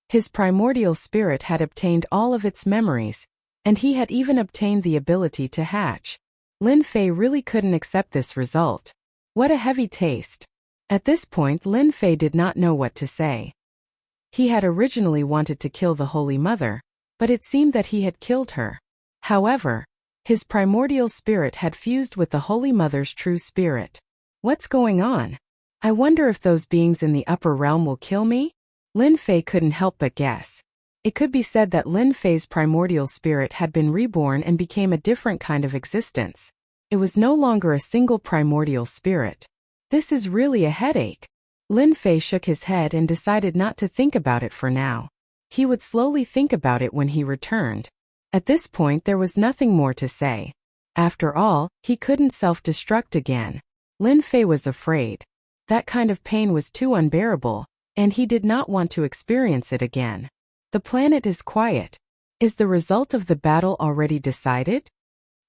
His primordial spirit had obtained all of its memories, and he had even obtained the ability to hatch. Lin Fei really couldn't accept this result. What a heavy taste. At this point, Lin Fei did not know what to say. He had originally wanted to kill the Holy Mother, but it seemed that he had killed her. However, his primordial spirit had fused with the Holy Mother's true spirit. What's going on? I wonder if those beings in the upper realm will kill me? Lin Fei couldn't help but guess. It could be said that Lin Fei's primordial spirit had been reborn and became a different kind of existence. It was no longer a single primordial spirit. This is really a headache. Lin Fei shook his head and decided not to think about it for now. He would slowly think about it when he returned. At this point there was nothing more to say. After all, he couldn't self-destruct again. Lin Fei was afraid. That kind of pain was too unbearable, and he did not want to experience it again. The planet is quiet. Is the result of the battle already decided?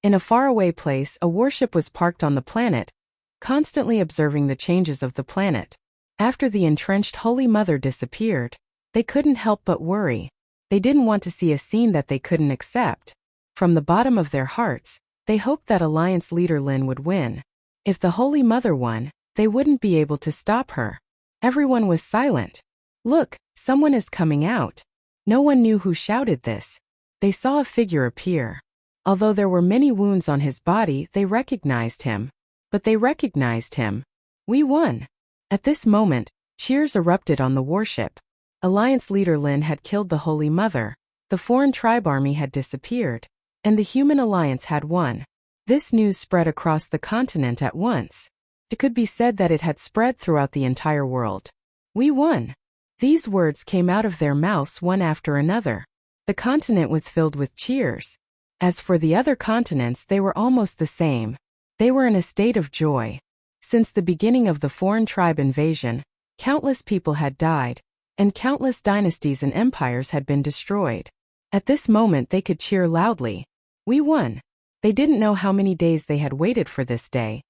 In a faraway place, a warship was parked on the planet, constantly observing the changes of the planet. After the entrenched Holy Mother disappeared, they couldn't help but worry. They didn't want to see a scene that they couldn't accept. From the bottom of their hearts, they hoped that Alliance leader Lin would win. If the Holy Mother won, they wouldn't be able to stop her. Everyone was silent. Look, someone is coming out. No one knew who shouted this. They saw a figure appear. Although there were many wounds on his body, they recognized him. But they recognized him. We won. At this moment, cheers erupted on the warship. Alliance leader Lin had killed the Holy Mother, the foreign tribe army had disappeared, and the human alliance had won. This news spread across the continent at once. It could be said that it had spread throughout the entire world. We won. These words came out of their mouths one after another. The continent was filled with cheers. As for the other continents, they were almost the same. They were in a state of joy. Since the beginning of the foreign tribe invasion, countless people had died, and countless dynasties and empires had been destroyed. At this moment they could cheer loudly. We won. They didn't know how many days they had waited for this day.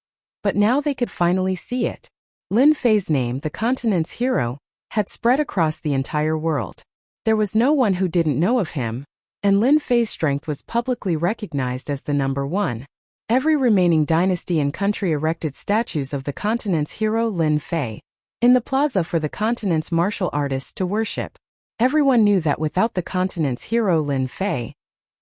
But now they could finally see it. Lin Fei's name, the continent's hero, had spread across the entire world. There was no one who didn't know of him, and Lin Fei's strength was publicly recognized as the number one. Every remaining dynasty and country erected statues of the continent's hero Lin Fei in the plaza for the continent's martial artists to worship. Everyone knew that without the continent's hero Lin Fei,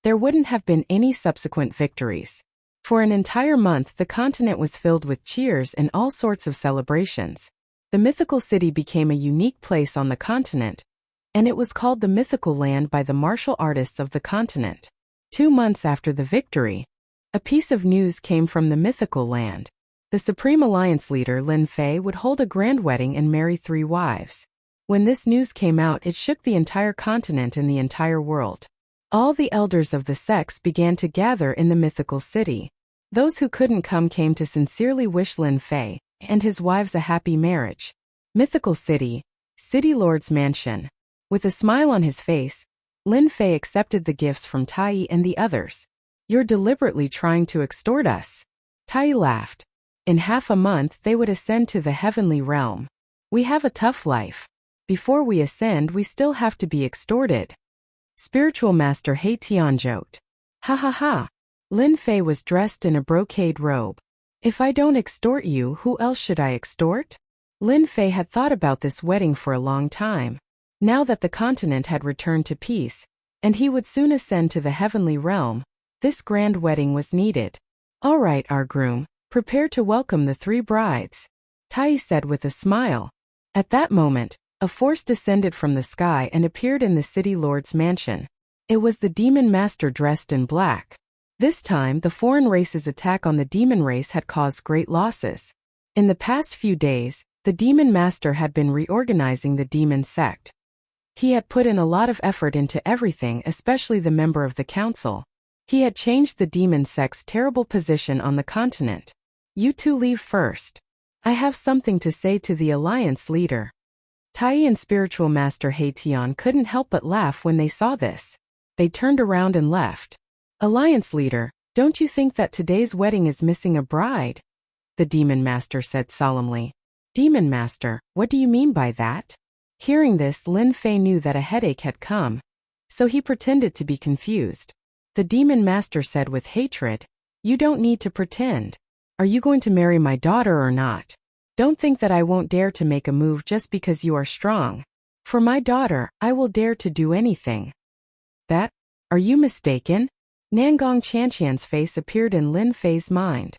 there wouldn't have been any subsequent victories. For an entire month the continent was filled with cheers and all sorts of celebrations. The mythical city became a unique place on the continent, and it was called the Mythical Land by the martial artists of the continent. 2 months after the victory, a piece of news came from the Mythical Land. The Supreme Alliance leader Lin Fei would hold a grand wedding and marry 3 wives. When this news came out, it shook the entire continent and the entire world. All the elders of the sects began to gather in the mythical city. Those who couldn't come came to sincerely wish Lin Fei and his wives a happy marriage. Mythical City, City Lord's Mansion. With a smile on his face, Lin Fei accepted the gifts from Tai and the others. You're deliberately trying to extort us. Tai laughed. In half a month they would ascend to the heavenly realm. We have a tough life. Before we ascend we still have to be extorted. Spiritual Master He Tian joked. Ha ha ha. Lin Fei was dressed in a brocade robe. If I don't extort you, who else should I extort? Lin Fei had thought about this wedding for a long time. Now that the continent had returned to peace, and he would soon ascend to the heavenly realm, this grand wedding was needed. All right, our groom, prepare to welcome the 3 brides, Tai said with a smile. At that moment, a force descended from the sky and appeared in the city lord's mansion. It was the demon master dressed in black. This time, the foreign race's attack on the demon race had caused great losses. In the past few days, the demon master had been reorganizing the demon sect. He had put in a lot of effort into everything, especially the member of the council. He had changed the demon sect's terrible position on the continent. You two leave first. I have something to say to the alliance leader. Tai and spiritual master Haitian couldn't help but laugh when they saw this. They turned around and left. Alliance leader, don't you think that today's wedding is missing a bride? The demon master said solemnly. Demon master, what do you mean by that? Hearing this, Lin Fei knew that a headache had come. So he pretended to be confused. The demon master said with hatred, you don't need to pretend. Are you going to marry my daughter or not? Don't think that I won't dare to make a move just because you are strong. For my daughter, I will dare to do anything. That? Are you mistaken? Nangong Chanqian's face appeared in Lin Fei's mind.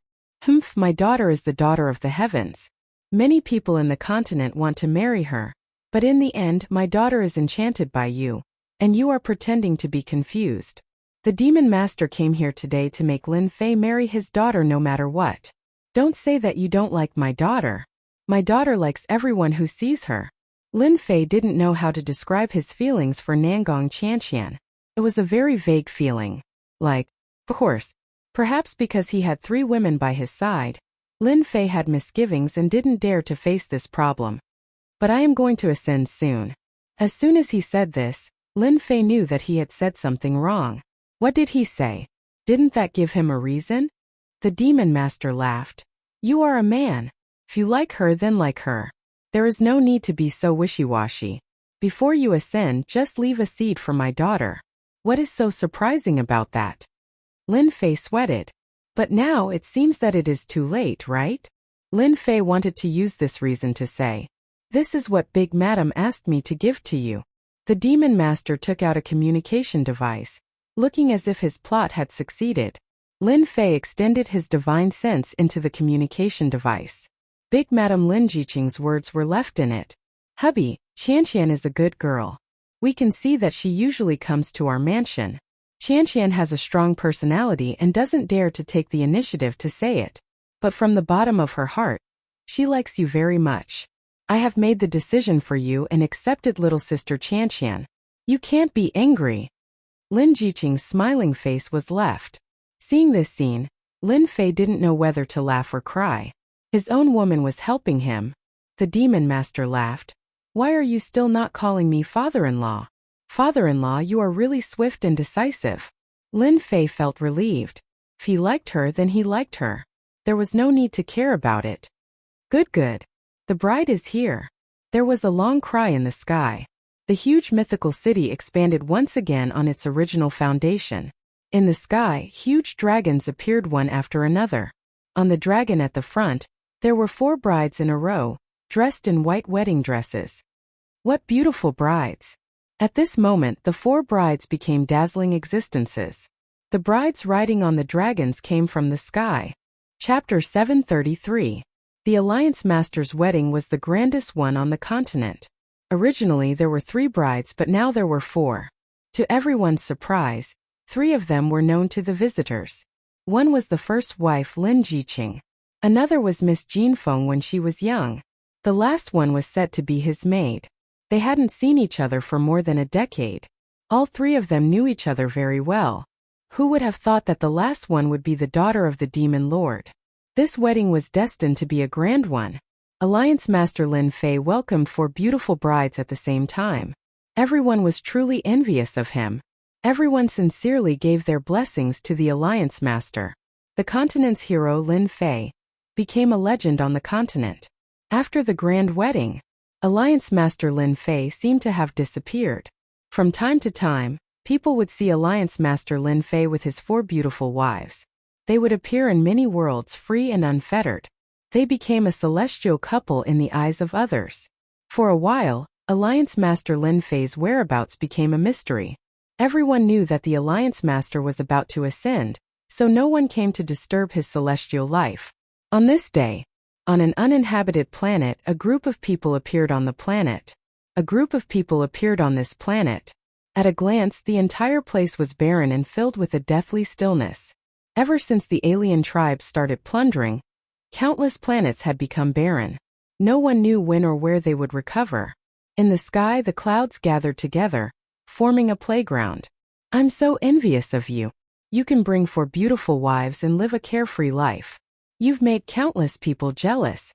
My daughter is the daughter of the heavens. Many people in the continent want to marry her. But in the end, my daughter is enchanted by you. And you are pretending to be confused. The demon master came here today to make Lin Fei marry his daughter no matter what. Don't say that you don't like my daughter. My daughter likes everyone who sees her. Lin Fei didn't know how to describe his feelings for Nangong Chanqian. It was a very vague feeling. Like, of course, perhaps because he had 3 women by his side, Lin Fei had misgivings and didn't dare to face this problem. But I am going to ascend soon. As soon as he said this, Lin Fei knew that he had said something wrong. What did he say? Didn't that give him a reason? The demon master laughed. You are a man. If you like her, then like her. There is no need to be so wishy-washy. Before you ascend, just leave a seed for my daughter. What is so surprising about that? Lin Fei sweated. But now it seems that it is too late, right? Lin Fei wanted to use this reason to say, this is what Big Madam asked me to give to you. The demon master took out a communication device. Looking as if his plot had succeeded, Lin Fei extended his divine sense into the communication device. Big Madam Lin Jiqing's words were left in it. Hubby, Chanqian is a good girl. We can see that she usually comes to our mansion. Chanqian has a strong personality and doesn't dare to take the initiative to say it. But from the bottom of her heart, she likes you very much. I have made the decision for you and accepted little sister Chanqian. You can't be angry. Lin Jiqing's smiling face was left. Seeing this scene, Lin Fei didn't know whether to laugh or cry. His own woman was helping him. The demon master laughed. Why are you still not calling me father-in-law? Father-in-law, you are really swift and decisive. Lin Fei felt relieved. If he liked her, then he liked her. There was no need to care about it. Good. The bride is here. There was a long cry in the sky. The huge mythical city expanded once again on its original foundation. In the sky, huge dragons appeared one after another. On the dragon at the front, there were 4 brides in a row, dressed in white wedding dresses. What beautiful brides! At this moment, the 4 brides became dazzling existences. The brides riding on the dragons came from the sky. Chapter 733. The Alliance Master's wedding was the grandest one on the continent. Originally there were 3 brides, but now there were 4. To everyone's surprise, 3 of them were known to the visitors. One was the first wife Lin Jiqing. Another was Miss Jinfeng when she was young. The last one was said to be his maid. They hadn't seen each other for more than a decade. All 3 of them knew each other very well. Who would have thought that the last one would be the daughter of the demon lord? This wedding was destined to be a grand one. Alliance Master Lin Fei welcomed 4 beautiful brides at the same time. Everyone was truly envious of him. Everyone sincerely gave their blessings to the Alliance Master. The continent's hero Lin Fei became a legend on the continent. After the grand wedding, Alliance Master Lin Fei seemed to have disappeared. From time to time, people would see Alliance Master Lin Fei with his 4 beautiful wives. They would appear in many worlds free and unfettered. They became a celestial couple in the eyes of others. For a while, Alliance Master Lin Fei's whereabouts became a mystery. Everyone knew that the Alliance Master was about to ascend, so no one came to disturb his celestial life. On this day, on an uninhabited planet, a group of people appeared on the planet. A group of people appeared on this planet. At a glance, the entire place was barren and filled with a deathly stillness. Ever since the alien tribes started plundering, countless planets had become barren. No one knew when or where they would recover. In the sky, the clouds gathered together, forming a playground. I'm so envious of you. You can bring 4 beautiful wives and live a carefree life. You've made countless people jealous.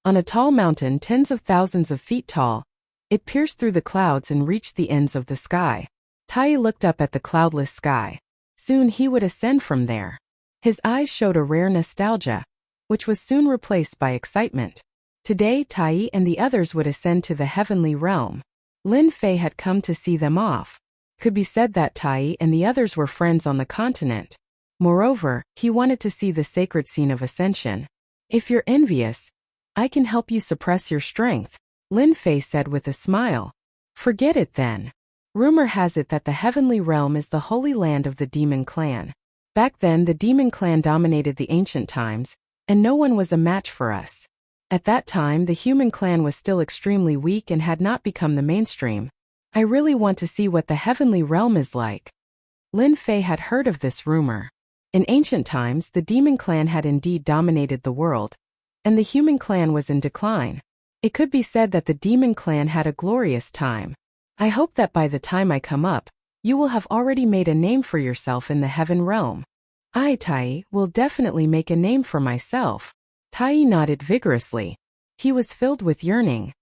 On a tall mountain tens of thousands of feet tall, it pierced through the clouds and reached the ends of the sky. Tai looked up at the cloudless sky. Soon he would ascend from there. His eyes showed a rare nostalgia, which was soon replaced by excitement. Today Tai and the others would ascend to the heavenly realm. Lin Fei had come to see them off. Could be said that Tai and the others were friends on the continent. Moreover, he wanted to see the sacred scene of ascension. If you're envious, I can help you suppress your strength, Lin Fei said with a smile. Forget it then. Rumor has it that the heavenly realm is the holy land of the demon clan. Back then the demon clan dominated the ancient times, and no one was a match for us. At that time the human clan was still extremely weak and had not become the mainstream. I really want to see what the heavenly realm is like. Lin Fei had heard of this rumor. In ancient times the demon clan had indeed dominated the world, and the human clan was in decline. It could be said that the demon clan had a glorious time. I hope that by the time I come up, you will have already made a name for yourself in the heaven realm. I, Tai, will definitely make a name for myself. Tai nodded vigorously. He was filled with yearning.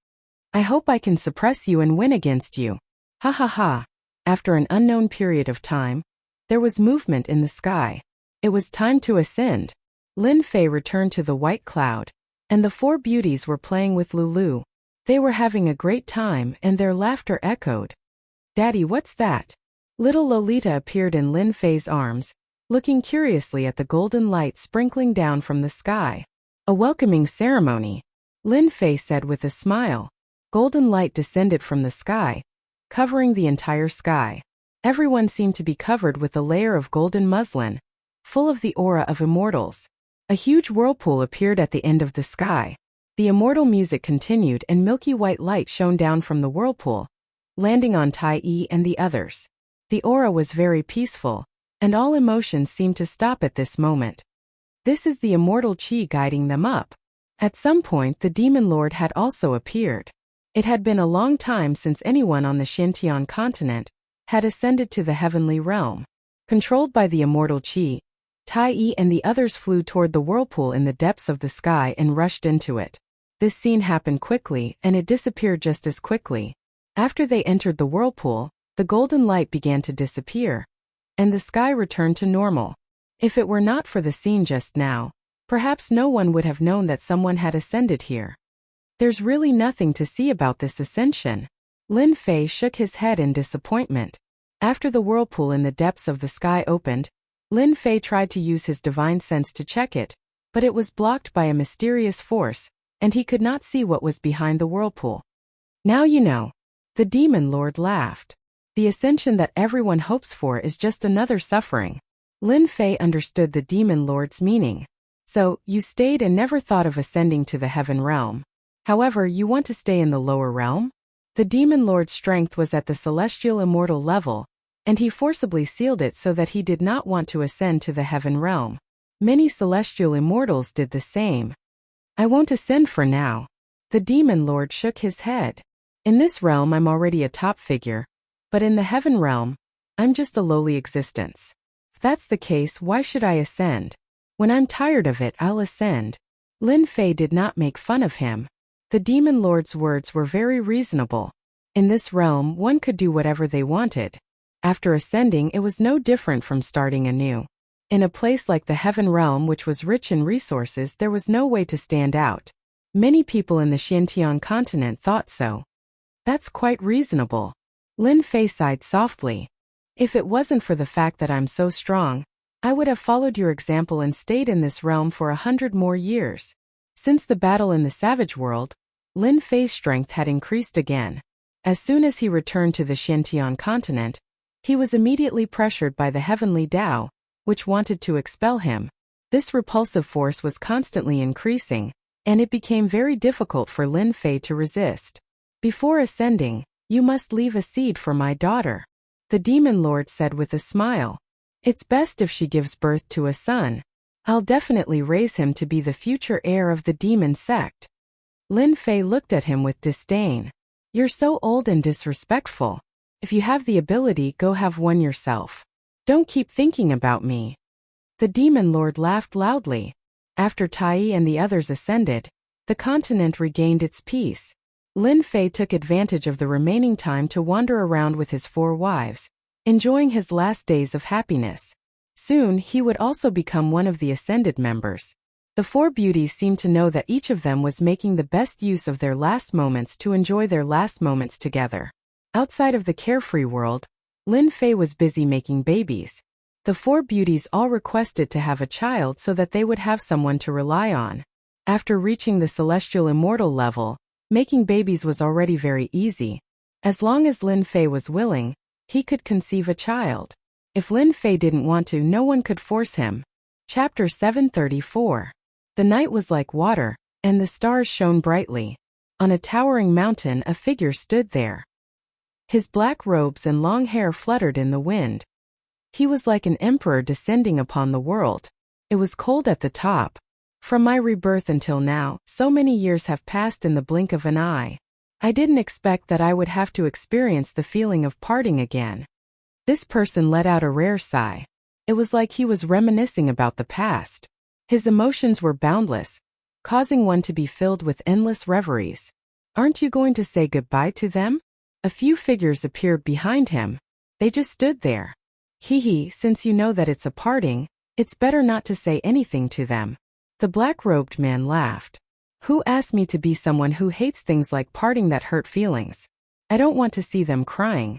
I hope I can suppress you and win against you. Ha ha ha. After an unknown period of time, there was movement in the sky. It was time to ascend. Lin Fei returned to the white cloud, and the 4 beauties were playing with Lulu. They were having a great time and their laughter echoed. Daddy, what's that? Little Lolita appeared in Lin Fei's arms, looking curiously at the golden light sprinkling down from the sky. A welcoming ceremony, Lin Fei said with a smile. Golden light descended from the sky, covering the entire sky. Everyone seemed to be covered with a layer of golden muslin, full of the aura of immortals. A huge whirlpool appeared at the end of the sky. The immortal music continued and milky white light shone down from the whirlpool, landing on Tai and the others. The aura was very peaceful, and all emotions seemed to stop at this moment. This is the immortal chi guiding them up. At some point the demon lord had also appeared. It had been a long time since anyone on the Xintian continent had ascended to the heavenly realm. Controlled by the immortal chi, Tai and the others flew toward the whirlpool in the depths of the sky and rushed into it. This scene happened quickly and it disappeared just as quickly. After they entered the whirlpool, the golden light began to disappear, and the sky returned to normal. If it were not for the scene just now, perhaps no one would have known that someone had ascended here. There's really nothing to see about this ascension. Lin Fei shook his head in disappointment. After the whirlpool in the depths of the sky opened, Lin Fei tried to use his divine sense to check it, but it was blocked by a mysterious force, and he could not see what was behind the whirlpool. Now you know. The demon lord laughed. The ascension that everyone hopes for is just another suffering. Lin Fei understood the demon lord's meaning. So, you stayed and never thought of ascending to the heaven realm. However, you want to stay in the lower realm? The demon lord's strength was at the celestial immortal level, and he forcibly sealed it so that he did not want to ascend to the heaven realm. Many celestial immortals did the same. I won't ascend for now. The demon lord shook his head. In this realm I'm already a top figure, but in the heaven realm, I'm just a lowly existence. If that's the case, why should I ascend? When I'm tired of it, I'll ascend. Lin Fei did not make fun of him. The demon lord's words were very reasonable. In this realm, one could do whatever they wanted. After ascending, it was no different from starting anew. In a place like the heaven realm, which was rich in resources, there was no way to stand out. Many people in the Xintian continent thought so. That's quite reasonable. Lin Fei sighed softly. If it wasn't for the fact that I'm so strong, I would have followed your example and stayed in this realm for 100 more years. Since the battle in the savage world, Lin Fei's strength had increased again. As soon as he returned to the Xintian continent, he was immediately pressured by the heavenly Tao, which wanted to expel him. This repulsive force was constantly increasing, and it became very difficult for Lin Fei to resist. Before ascending, you must leave a seed for my daughter, the demon lord said with a smile. It's best if she gives birth to a son. I'll definitely raise him to be the future heir of the demon sect. Lin Fei looked at him with disdain. You're so old and disrespectful. If you have the ability, go have one yourself. Don't keep thinking about me. The demon lord laughed loudly. After Tai and the others ascended, the continent regained its peace. Lin Fei took advantage of the remaining time to wander around with his 4 wives, enjoying his last days of happiness. Soon he would also become one of the ascended members. The 4 beauties seemed to know that each of them was making the best use of their last moments to enjoy their last moments together. Outside of the carefree world, Lin Fei was busy making babies. The 4 beauties all requested to have a child so that they would have someone to rely on. After reaching the celestial immortal level, making babies was already very easy. As long as Lin Fei was willing, he could conceive a child. If Lin Fei didn't want to, no one could force him. Chapter 734. The night was like water, and the stars shone brightly. On a towering mountain a figure stood there. His black robes and long hair fluttered in the wind. He was like an emperor descending upon the world. It was cold at the top. From my rebirth until now, so many years have passed in the blink of an eye. I didn't expect that I would have to experience the feeling of parting again. This person let out a rare sigh. It was like he was reminiscing about the past. His emotions were boundless, causing one to be filled with endless reveries. Aren't you going to say goodbye to them? A few figures appeared behind him. They just stood there. Since you know that it's a parting, it's better not to say anything to them. The black-robed man laughed. Who asked me to be someone who hates things like parting that hurt feelings? I don't want to see them crying.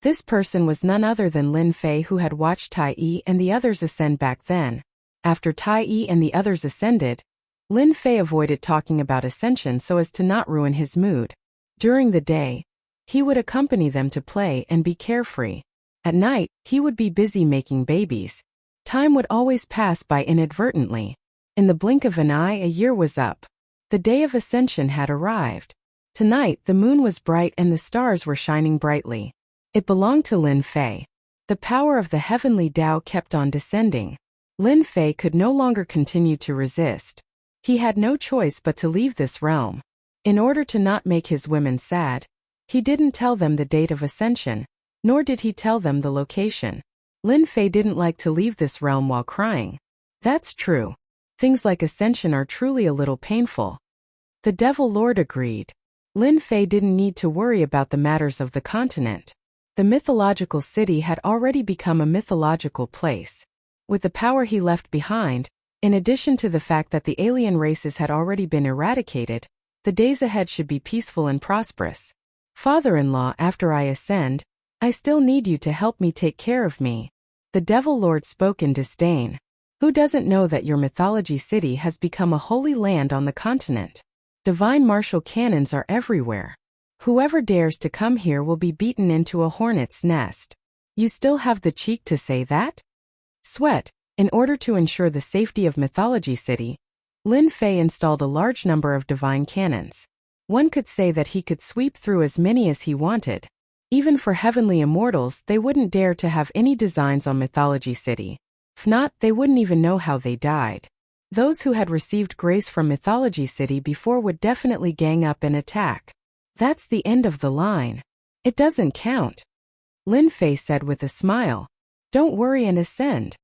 This person was none other than Lin Fei, who had watched Tai and the others ascend back then. After Tai and the others ascended, Lin Fei avoided talking about ascension so as to not ruin his mood. During the day, he would accompany them to play and be carefree. At night, he would be busy making babies. Time would always pass by inadvertently. In the blink of an eye, a year was up. The day of ascension had arrived. Tonight, the moon was bright and the stars were shining brightly. It belonged to Lin Fei. The power of the heavenly Tao kept on descending. Lin Fei could no longer continue to resist. He had no choice but to leave this realm. In order to not make his women sad, he didn't tell them the date of ascension, nor did he tell them the location. Lin Fei didn't like to leave this realm while crying. That's true. Things like ascension are truly a little painful. The Devil Lord agreed. Lin Fei didn't need to worry about the matters of the continent. The mythological city had already become a mythological place. With the power he left behind, in addition to the fact that the alien races had already been eradicated, the days ahead should be peaceful and prosperous. Father-in-law, after I ascend, I still need you to help me take care of me. The Devil Lord spoke in disdain. Who doesn't know that your mythology city has become a holy land on the continent? Divine martial cannons are everywhere. Whoever dares to come here will be beaten into a hornet's nest. You still have the cheek to say that? Sweat. In order to ensure the safety of Mythology City, Lin Fei installed a large number of divine cannons. One could say that he could sweep through as many as he wanted. Even for heavenly immortals, they wouldn't dare to have any designs on Mythology City. If not, they wouldn't even know how they died. Those who had received grace from Mythology City before would definitely gang up and attack. That's the end of the line. It doesn't count. Lin Fei said with a smile. Don't worry and ascend.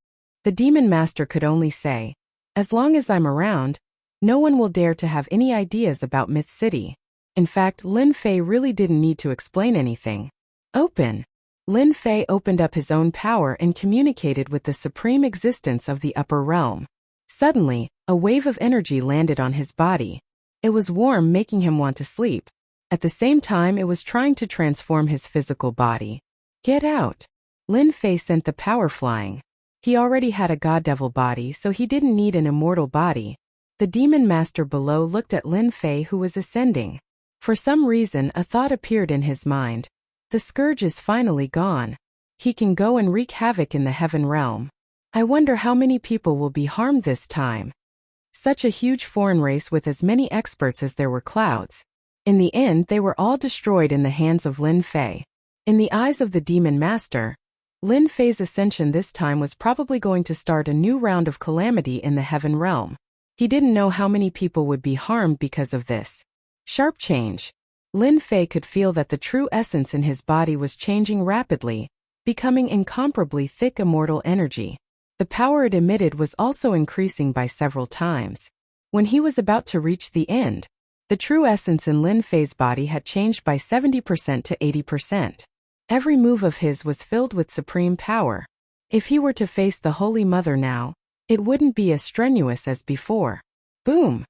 The Demon Master could only say, as long as I'm around, no one will dare to have any ideas about Myth City. In fact, Lin Fei really didn't need to explain anything. Open. Lin Fei opened up his own power and communicated with the supreme existence of the upper realm. Suddenly, a wave of energy landed on his body. It was warm, making him want to sleep. At the same time, it was trying to transform his physical body. Get out. Lin Fei sent the power flying. He already had a god-devil body, so he didn't need an immortal body. The Demon Master below looked at Lin Fei, who was ascending. For some reason, a thought appeared in his mind. The scourge is finally gone. He can go and wreak havoc in the heaven realm. I wonder how many people will be harmed this time. Such a huge foreign race with as many experts as there were clouds. In the end, they were all destroyed in the hands of Lin Fei. In the eyes of the Demon Master, Lin Fei's ascension this time was probably going to start a new round of calamity in the heaven realm. He didn't know how many people would be harmed because of this sharp change. Lin Fei could feel that the true essence in his body was changing rapidly, becoming incomparably thick immortal energy. The power it emitted was also increasing by several times. When he was about to reach the end, the true essence in Lin Fei's body had changed by 70% to 80%. Every move of his was filled with supreme power. If he were to face the Holy Mother now, it wouldn't be as strenuous as before. Boom!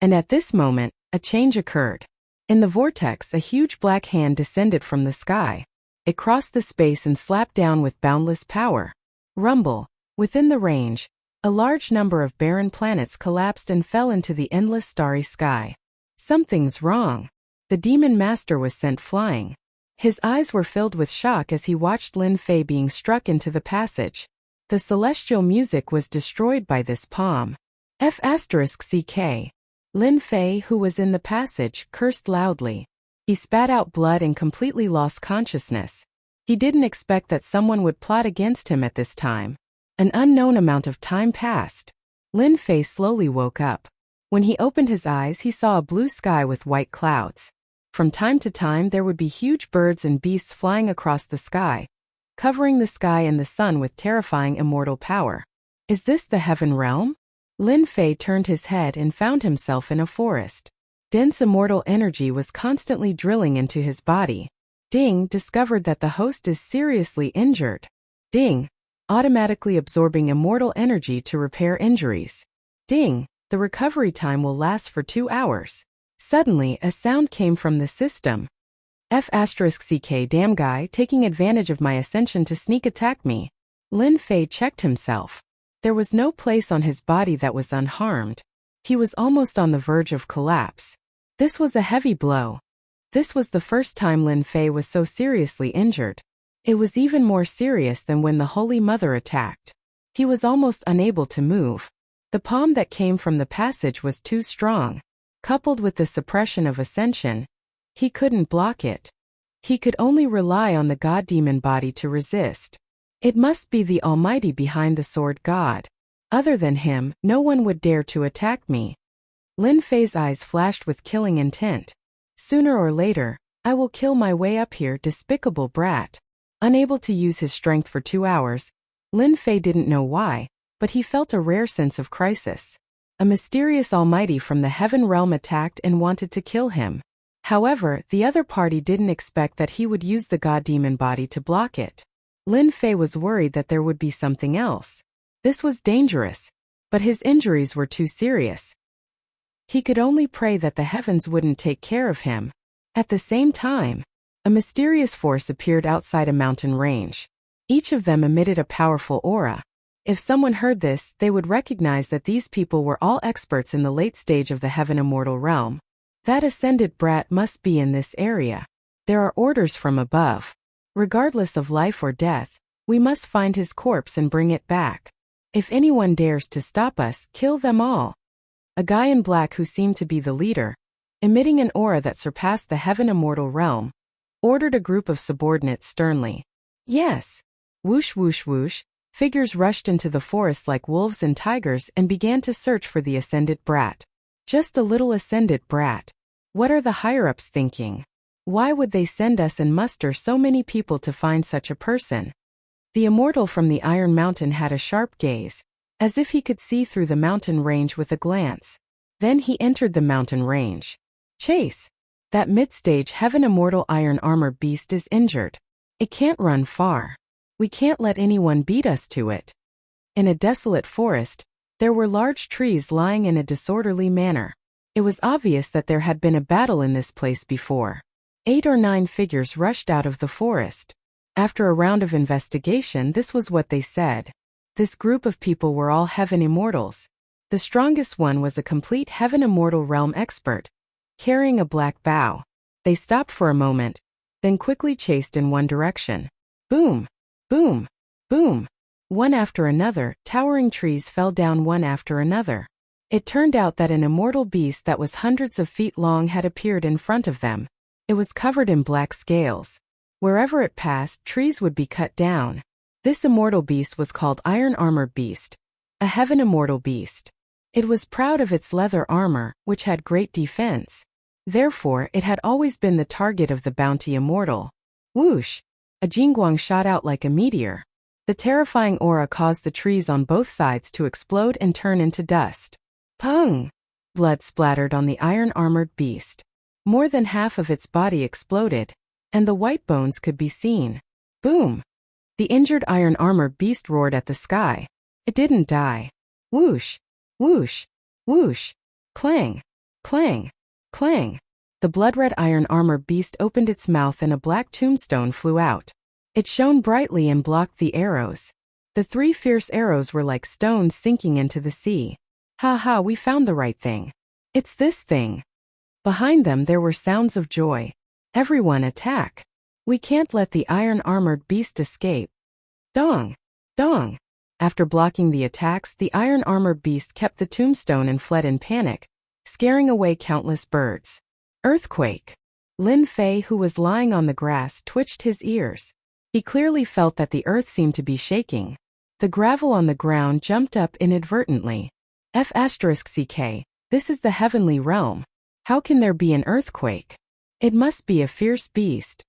And at this moment, a change occurred. In the vortex, a huge black hand descended from the sky. It crossed the space and slapped down with boundless power. Rumble. Within the range, a large number of barren planets collapsed and fell into the endless starry sky. Something's wrong. The demon master was sent flying. His eyes were filled with shock as he watched Lin Fei being struck into the passage. The celestial music was destroyed by this palm. F***ck. Lin Fei, who was in the passage, cursed loudly. He spat out blood and completely lost consciousness. He didn't expect that someone would plot against him at this time. An unknown amount of time passed. Lin Fei slowly woke up. When he opened his eyes, he saw a blue sky with white clouds. From time to time there would be huge birds and beasts flying across the sky, covering the sky and the sun with terrifying immortal power. Is this the heaven realm? Lin Fei turned his head and found himself in a forest. Dense immortal energy was constantly drilling into his body. Ding discovered that the host is seriously injured. Ding, automatically absorbing immortal energy to repair injuries. Ding, the recovery time will last for 2 hours. Suddenly, a sound came from the system. F***ck damn guy taking advantage of my ascension to sneak attack me. Lin Fei checked himself. There was no place on his body that was unharmed. He was almost on the verge of collapse. This was a heavy blow. This was the first time Lin Fei was so seriously injured. It was even more serious than when the Holy Mother attacked. He was almost unable to move. The palm that came from the passage was too strong. Coupled with the suppression of ascension, he couldn't block it. He could only rely on the god-demon body to resist. It must be the Almighty behind the sword god. Other than him, no one would dare to attack me. Lin Fei's eyes flashed with killing intent. Sooner or later, I will kill my way up here, despicable brat. Unable to use his strength for 2 hours, Lin Fei didn't know why, but he felt a rare sense of crisis. A mysterious almighty from the heaven realm attacked and wanted to kill him. However, the other party didn't expect that he would use the god-demon body to block it. Lin Fei was worried that there would be something else. This was dangerous, but his injuries were too serious. He could only pray that the heavens wouldn't take care of him. At the same time, a mysterious force appeared outside a mountain range. Each of them emitted a powerful aura. If someone heard this, they would recognize that these people were all experts in the late stage of the heaven immortal realm. That ascended brat must be in this area. There are orders from above. Regardless of life or death, we must find his corpse and bring it back. If anyone dares to stop us, kill them all. A guy in black who seemed to be the leader, emitting an aura that surpassed the heaven immortal realm, ordered a group of subordinates sternly. Yes. Whoosh whoosh whoosh. Figures rushed into the forest like wolves and tigers and began to search for the ascended brat. Just a little ascended brat. What are the higher-ups thinking? Why would they send us and muster so many people to find such a person? The immortal from the Iron Mountain had a sharp gaze, as if he could see through the mountain range with a glance. Then he entered the mountain range. Chase! That mid-stage heaven immortal iron armor beast is injured. It can't run far. We can't let anyone beat us to it. In a desolate forest, there were large trees lying in a disorderly manner. It was obvious that there had been a battle in this place before. 8 or 9 figures rushed out of the forest. After a round of investigation, this was what they said. This group of people were all heaven immortals. The strongest one was a complete heaven immortal realm expert, carrying a black bow. They stopped for a moment, then quickly chased in one direction. Boom! Boom! Boom! One after another, towering trees fell down one after another. It turned out that an immortal beast that was hundreds of feet long had appeared in front of them. It was covered in black scales. Wherever it passed, trees would be cut down. This immortal beast was called Iron Armored Beast, a heaven immortal beast. It was proud of its leather armor, which had great defense. Therefore, it had always been the target of the bounty immortal. Whoosh! A jingguang shot out like a meteor. The terrifying aura caused the trees on both sides to explode and turn into dust. Pung! Blood splattered on the iron-armored beast. More than half of its body exploded, and the white bones could be seen. Boom! The injured iron-armored beast roared at the sky. It didn't die. Whoosh! Whoosh! Whoosh! Clang! Clang! Clang! The blood-red iron-armored beast opened its mouth and a black tombstone flew out. It shone brightly and blocked the arrows. The 3 fierce arrows were like stones sinking into the sea. Ha ha, we found the right thing. It's this thing. Behind them there were sounds of joy. Everyone attack. We can't let the iron-armored beast escape. Dong! Dong! After blocking the attacks, the iron-armored beast kept the tombstone and fled in panic, scaring away countless birds. Earthquake! Lin Fei, who was lying on the grass, twitched his ears. He clearly felt that the earth seemed to be shaking. The gravel on the ground jumped up inadvertently. F***ck, this is the heavenly realm. How can there be an earthquake? It must be a fierce beast.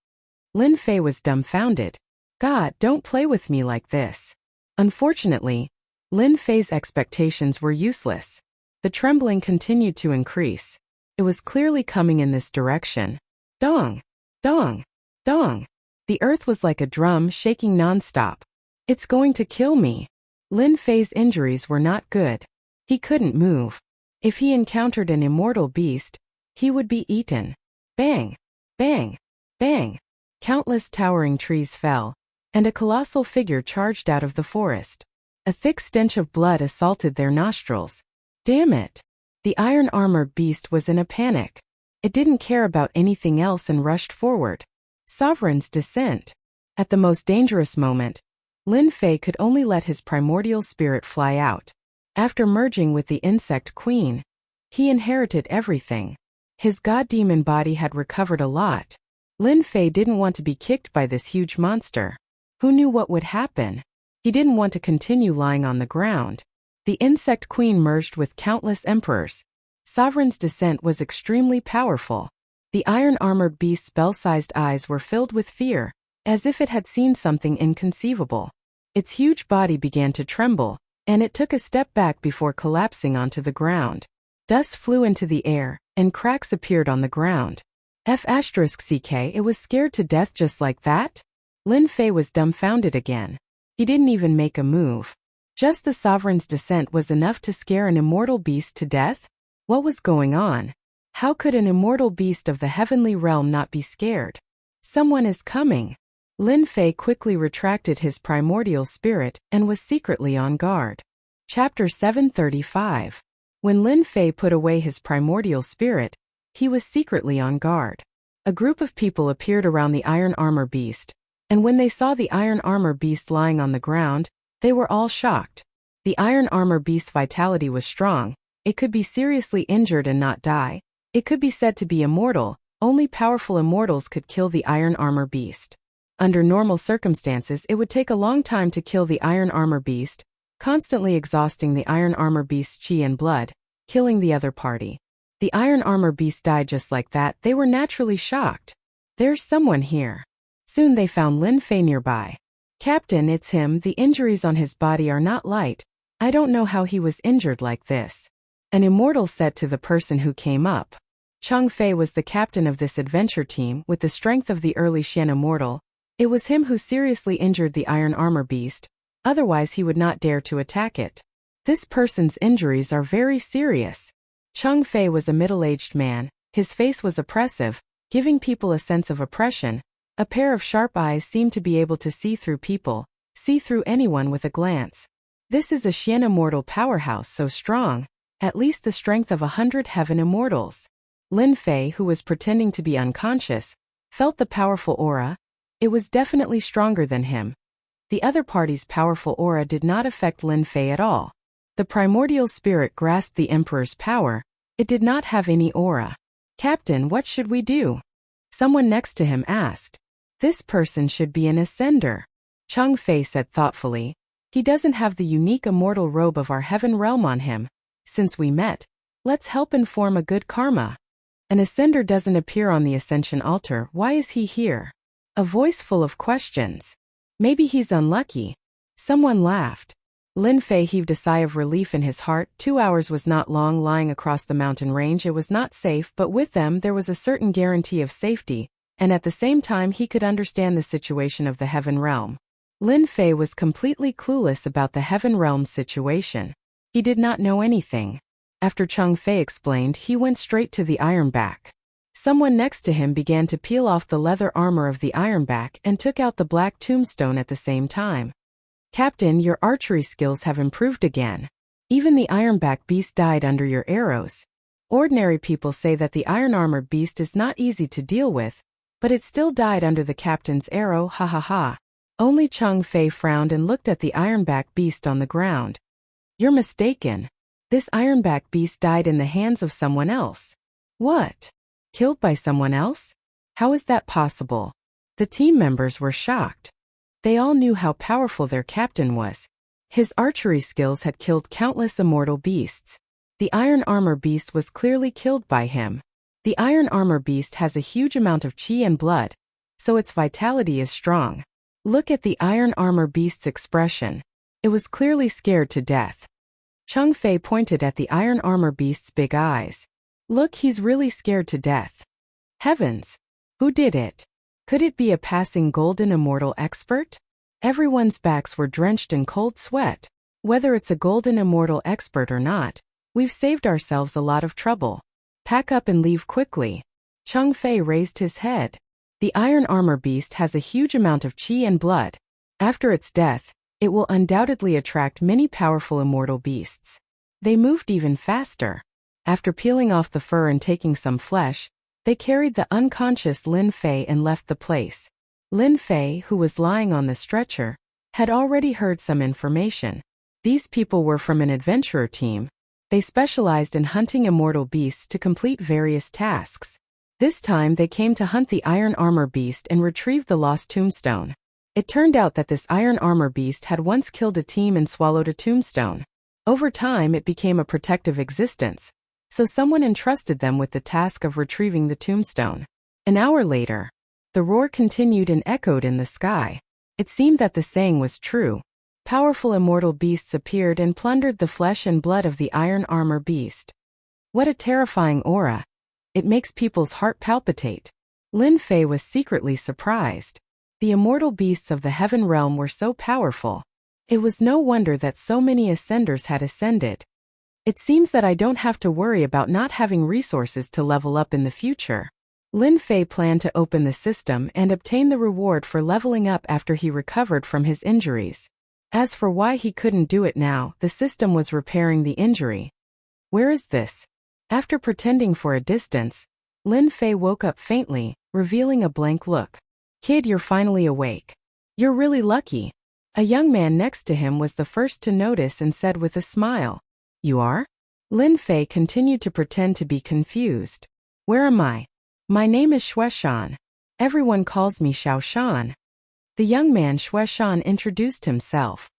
Lin Fei was dumbfounded. God, don't play with me like this. Unfortunately, Lin Fei's expectations were useless. The trembling continued to increase. It was clearly coming in this direction. Dong! Dong! Dong! The earth was like a drum shaking non-stop. It's going to kill me. Lin Fei's injuries were not good. He couldn't move. If he encountered an immortal beast, he would be eaten. Bang! Bang! Bang! Countless towering trees fell, and a colossal figure charged out of the forest. A thick stench of blood assaulted their nostrils. Damn it! The iron-armored beast was in a panic. It didn't care about anything else and rushed forward. Sovereign's descent. At the most dangerous moment, Lin Fei could only let his primordial spirit fly out. After merging with the insect queen, he inherited everything. His god-demon body had recovered a lot. Lin Fei didn't want to be kicked by this huge monster. Who knew what would happen? He didn't want to continue lying on the ground. The insect queen merged with countless emperors. Sovereign's descent was extremely powerful. The iron-armored beast's bell-sized eyes were filled with fear, as if it had seen something inconceivable. Its huge body began to tremble, and it took a step back before collapsing onto the ground. Dust flew into the air, and cracks appeared on the ground. F***ck, it was scared to death just like that? Lin Fei was dumbfounded again. He didn't even make a move. Just the sovereign's descent was enough to scare an immortal beast to death? What was going on? How could an immortal beast of the heavenly realm not be scared? Someone is coming. Lin Fei quickly retracted his primordial spirit and was secretly on guard. Chapter 735. When Lin Fei put away his primordial spirit, he was secretly on guard. A group of people appeared around the iron armor beast, and when they saw the iron armor beast lying on the ground, they were all shocked. The iron armor beast's vitality was strong. It could be seriously injured and not die. It could be said to be immortal. Only powerful immortals could kill the iron armor beast. Under normal circumstances, it would take a long time to kill the iron armor beast, constantly exhausting the iron armor beast's chi and blood, killing the other party. The iron armor beast died just like that. They were naturally shocked. There's someone here. Soon they found Lin Fei nearby. Captain, it's him. The injuries on his body are not light. I don't know how he was injured like this. An immortal said to the person who came up. Chang Fei was the captain of this adventure team with the strength of the early Xian immortal. It was him who seriously injured the iron armor beast, otherwise he would not dare to attack it. This person's injuries are very serious. Chang Fei was a middle-aged man. His face was oppressive, giving people a sense of oppression. A pair of sharp eyes seemed to be able to see through people, see through anyone with a glance. This is a Xian immortal powerhouse so strong, at least the strength of 100 heaven immortals. Lin Fei, who was pretending to be unconscious, felt the powerful aura. It was definitely stronger than him. The other party's powerful aura did not affect Lin Fei at all. The primordial spirit grasped the emperor's power. It did not have any aura. Captain, what should we do? Someone next to him asked. This person should be an ascender. Chang Fei said thoughtfully. He doesn't have the unique immortal robe of our heaven realm on him. Since we met, let's help and form a good karma. An ascender doesn't appear on the ascension altar. Why is he here? A voice full of questions. Maybe he's unlucky. Someone laughed. Lin Fei heaved a sigh of relief in his heart. 2 hours was not long lying across the mountain range. It was not safe, but with them there was a certain guarantee of safety, and at the same time he could understand the situation of the heaven realm. Lin Fei was completely clueless about the heaven realm's situation. He did not know anything. After Chang Fei explained, he went straight to the ironback. Someone next to him began to peel off the leather armor of the ironback and took out the black tombstone at the same time. Captain, your archery skills have improved again. Even the ironback beast died under your arrows. Ordinary people say that the iron armor beast is not easy to deal with, but it still died under the captain's arrow, ha ha ha. Only Chang Fei frowned and looked at the ironback beast on the ground. You're mistaken. This ironback beast died in the hands of someone else. What? Killed by someone else? How is that possible? The team members were shocked. They all knew how powerful their captain was. His archery skills had killed countless immortal beasts. The iron armor beast was clearly killed by him. The iron armor beast has a huge amount of chi and blood, so its vitality is strong. Look at the iron armor beast's expression. It was clearly scared to death. Chang Fei pointed at the iron armor beast's big eyes. Look, he's really scared to death. Heavens! Who did it? Could it be a passing golden immortal expert? Everyone's backs were drenched in cold sweat. Whether it's a golden immortal expert or not, we've saved ourselves a lot of trouble. Pack up and leave quickly. Chang Fei raised his head. The iron armor beast has a huge amount of chi and blood. After its death, it will undoubtedly attract many powerful immortal beasts. They moved even faster. After peeling off the fur and taking some flesh, they carried the unconscious Lin Fei and left the place. Lin Fei, who was lying on the stretcher, had already heard some information. These people were from an adventurer team. They specialized in hunting immortal beasts to complete various tasks. This time they came to hunt the iron armor beast and retrieve the lost tombstone. It turned out that this iron armor beast had once killed a team and swallowed a tombstone. Over time it became a protective existence, so someone entrusted them with the task of retrieving the tombstone. An hour later, the roar continued and echoed in the sky. It seemed that the saying was true. Powerful immortal beasts appeared and plundered the flesh and blood of the iron armor beast. What a terrifying aura. It makes people's heart palpitate. Lin Fei was secretly surprised. The immortal beasts of the heaven realm were so powerful. It was no wonder that so many ascenders had ascended. It seems that I don't have to worry about not having resources to level up in the future. Lin Fei planned to open the system and obtain the reward for leveling up after he recovered from his injuries. As for why he couldn't do it now, the system was repairing the injury. Where is this? After pretending for a distance, Lin Fei woke up faintly, revealing a blank look. Kid, you're finally awake. You're really lucky. A young man next to him was the first to notice and said with a smile. You are? Lin Fei continued to pretend to be confused. Where am I? My name is Shueshan. Everyone calls me Xiao Shan. The young man Shueshan introduced himself.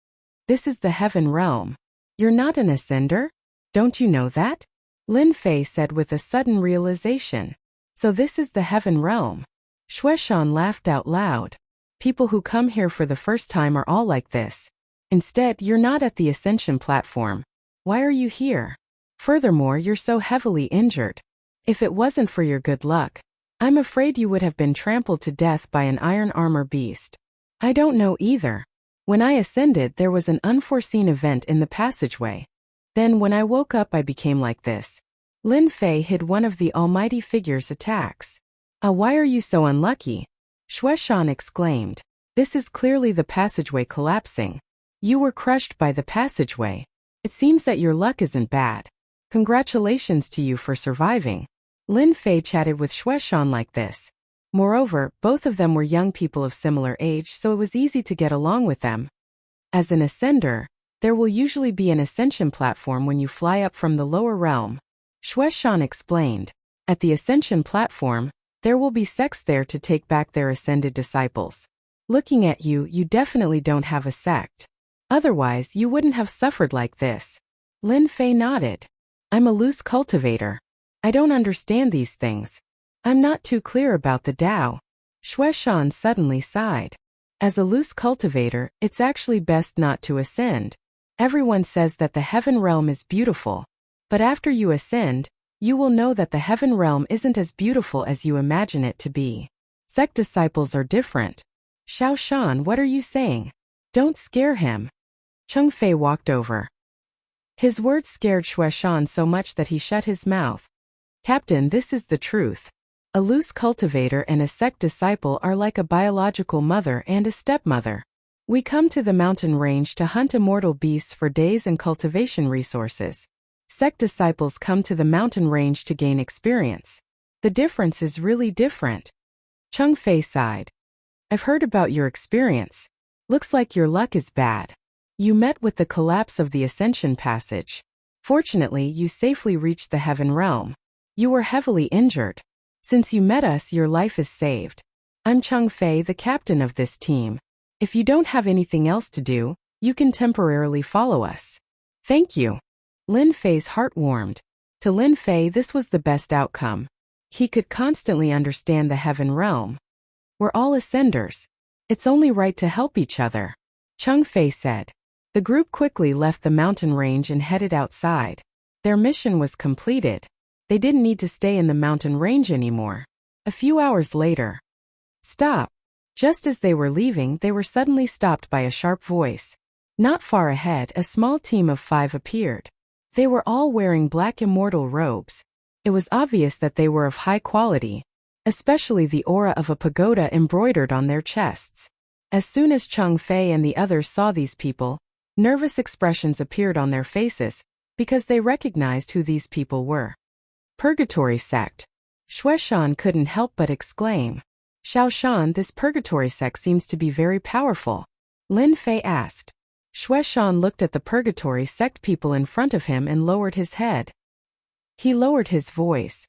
This is the heaven realm. You're not an ascender? Don't you know that? Lin Fei said with a sudden realization. So this is the heaven realm. Shueshan laughed out loud. People who come here for the first time are all like this. Instead, you're not at the ascension platform. Why are you here? Furthermore, you're so heavily injured. If it wasn't for your good luck, I'm afraid you would have been trampled to death by an iron armor beast. I don't know either. When I ascended, there was an unforeseen event in the passageway. Then when I woke up, I became like this. Lin Fei hid one of the almighty figure's attacks. Why are you so unlucky? Shueshan exclaimed. This is clearly the passageway collapsing. You were crushed by the passageway. It seems that your luck isn't bad. Congratulations to you for surviving. Lin Fei chatted with Shueshan like this. Moreover, both of them were young people of similar age, so it was easy to get along with them. As an ascender, there will usually be an ascension platform when you fly up from the lower realm. Shueshan explained. At the ascension platform, there will be sects there to take back their ascended disciples. Looking at you, you definitely don't have a sect. Otherwise, you wouldn't have suffered like this. Lin Fei nodded. I'm a loose cultivator. I don't understand these things. I'm not too clear about the Tao. Xue Shan suddenly sighed. As a loose cultivator, it's actually best not to ascend. Everyone says that the heaven realm is beautiful. But after you ascend, you will know that the heaven realm isn't as beautiful as you imagine it to be. Sect disciples are different. Xiao Shan, what are you saying? Don't scare him. Cheng Fei walked over. His words scared Xue Shan so much that he shut his mouth. Captain, this is the truth. A loose cultivator and a sect disciple are like a biological mother and a stepmother. We come to the mountain range to hunt immortal beasts for days and cultivation resources. Sect disciples come to the mountain range to gain experience. The difference is really different. Cheng Fei sighed. I've heard about your experience. Looks like your luck is bad. You met with the collapse of the Ascension Passage. Fortunately, you safely reached the heaven realm. You were heavily injured. Since you met us, your life is saved. I'm Cheng Fei, the captain of this team. If you don't have anything else to do, you can temporarily follow us. Thank you. Lin Fei's heart warmed. To Lin Fei, this was the best outcome. He could constantly understand the heaven realm. We're all ascenders. It's only right to help each other. Cheng Fei said. The group quickly left the mountain range and headed outside. Their mission was completed. They didn't need to stay in the mountain range anymore. A few hours later. Stop. Just as they were leaving, they were suddenly stopped by a sharp voice. Not far ahead, a small team of 5 appeared. They were all wearing black immortal robes. It was obvious that they were of high quality, especially the aura of a pagoda embroidered on their chests. As soon as Cheng Fei and the others saw these people, nervous expressions appeared on their faces, because they recognized who these people were. Purgatory sect. Xue Shan couldn't help but exclaim. Xiao Shan, this purgatory sect seems to be very powerful. Lin Fei asked. Xue Shan looked at the purgatory sect people in front of him and lowered his head. He lowered his voice.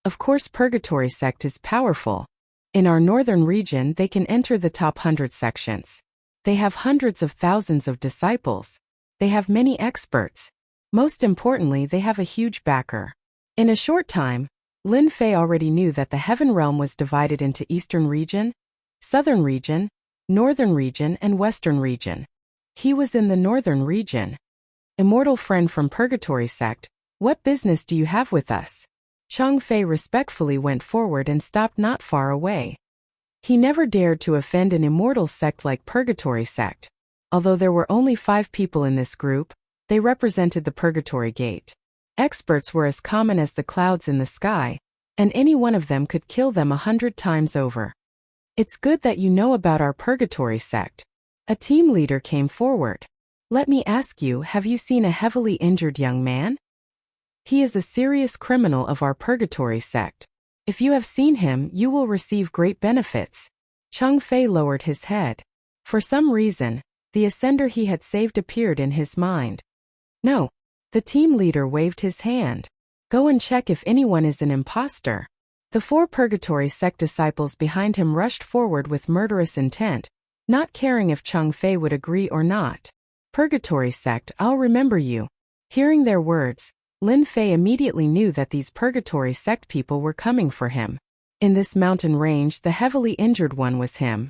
Of course, purgatory sect is powerful. In our northern region, they can enter the top 100 sections. They have hundreds of thousands of disciples. They have many experts. Most importantly, they have a huge backer. In a short time, Lin Fei already knew that the heaven realm was divided into Eastern region, Southern region, Northern region, and Western region. He was in the Northern region. Immortal friend from Purgatory sect, what business do you have with us? Cheng Fei respectfully went forward and stopped not far away. He never dared to offend an immortal sect like Purgatory sect. Although there were only 5 people in this group, they represented the Purgatory Gate. Experts were as common as the clouds in the sky, and any one of them could kill them 100 times over. It's good that you know about our Purgatory sect. A team leader came forward. Let me ask you, have you seen a heavily injured young man? He is a serious criminal of our Purgatory sect. If you have seen him, you will receive great benefits. Cheng Fei lowered his head. For some reason, the ascender he had saved appeared in his mind. No. The team leader waved his hand. Go and check if anyone is an imposter. The 4 Purgatory sect disciples behind him rushed forward with murderous intent, not caring if Cheng Fei would agree or not. Purgatory sect, I'll remember you. Hearing their words, Lin Fei immediately knew that these Purgatory sect people were coming for him. In this mountain range, the heavily injured one was him.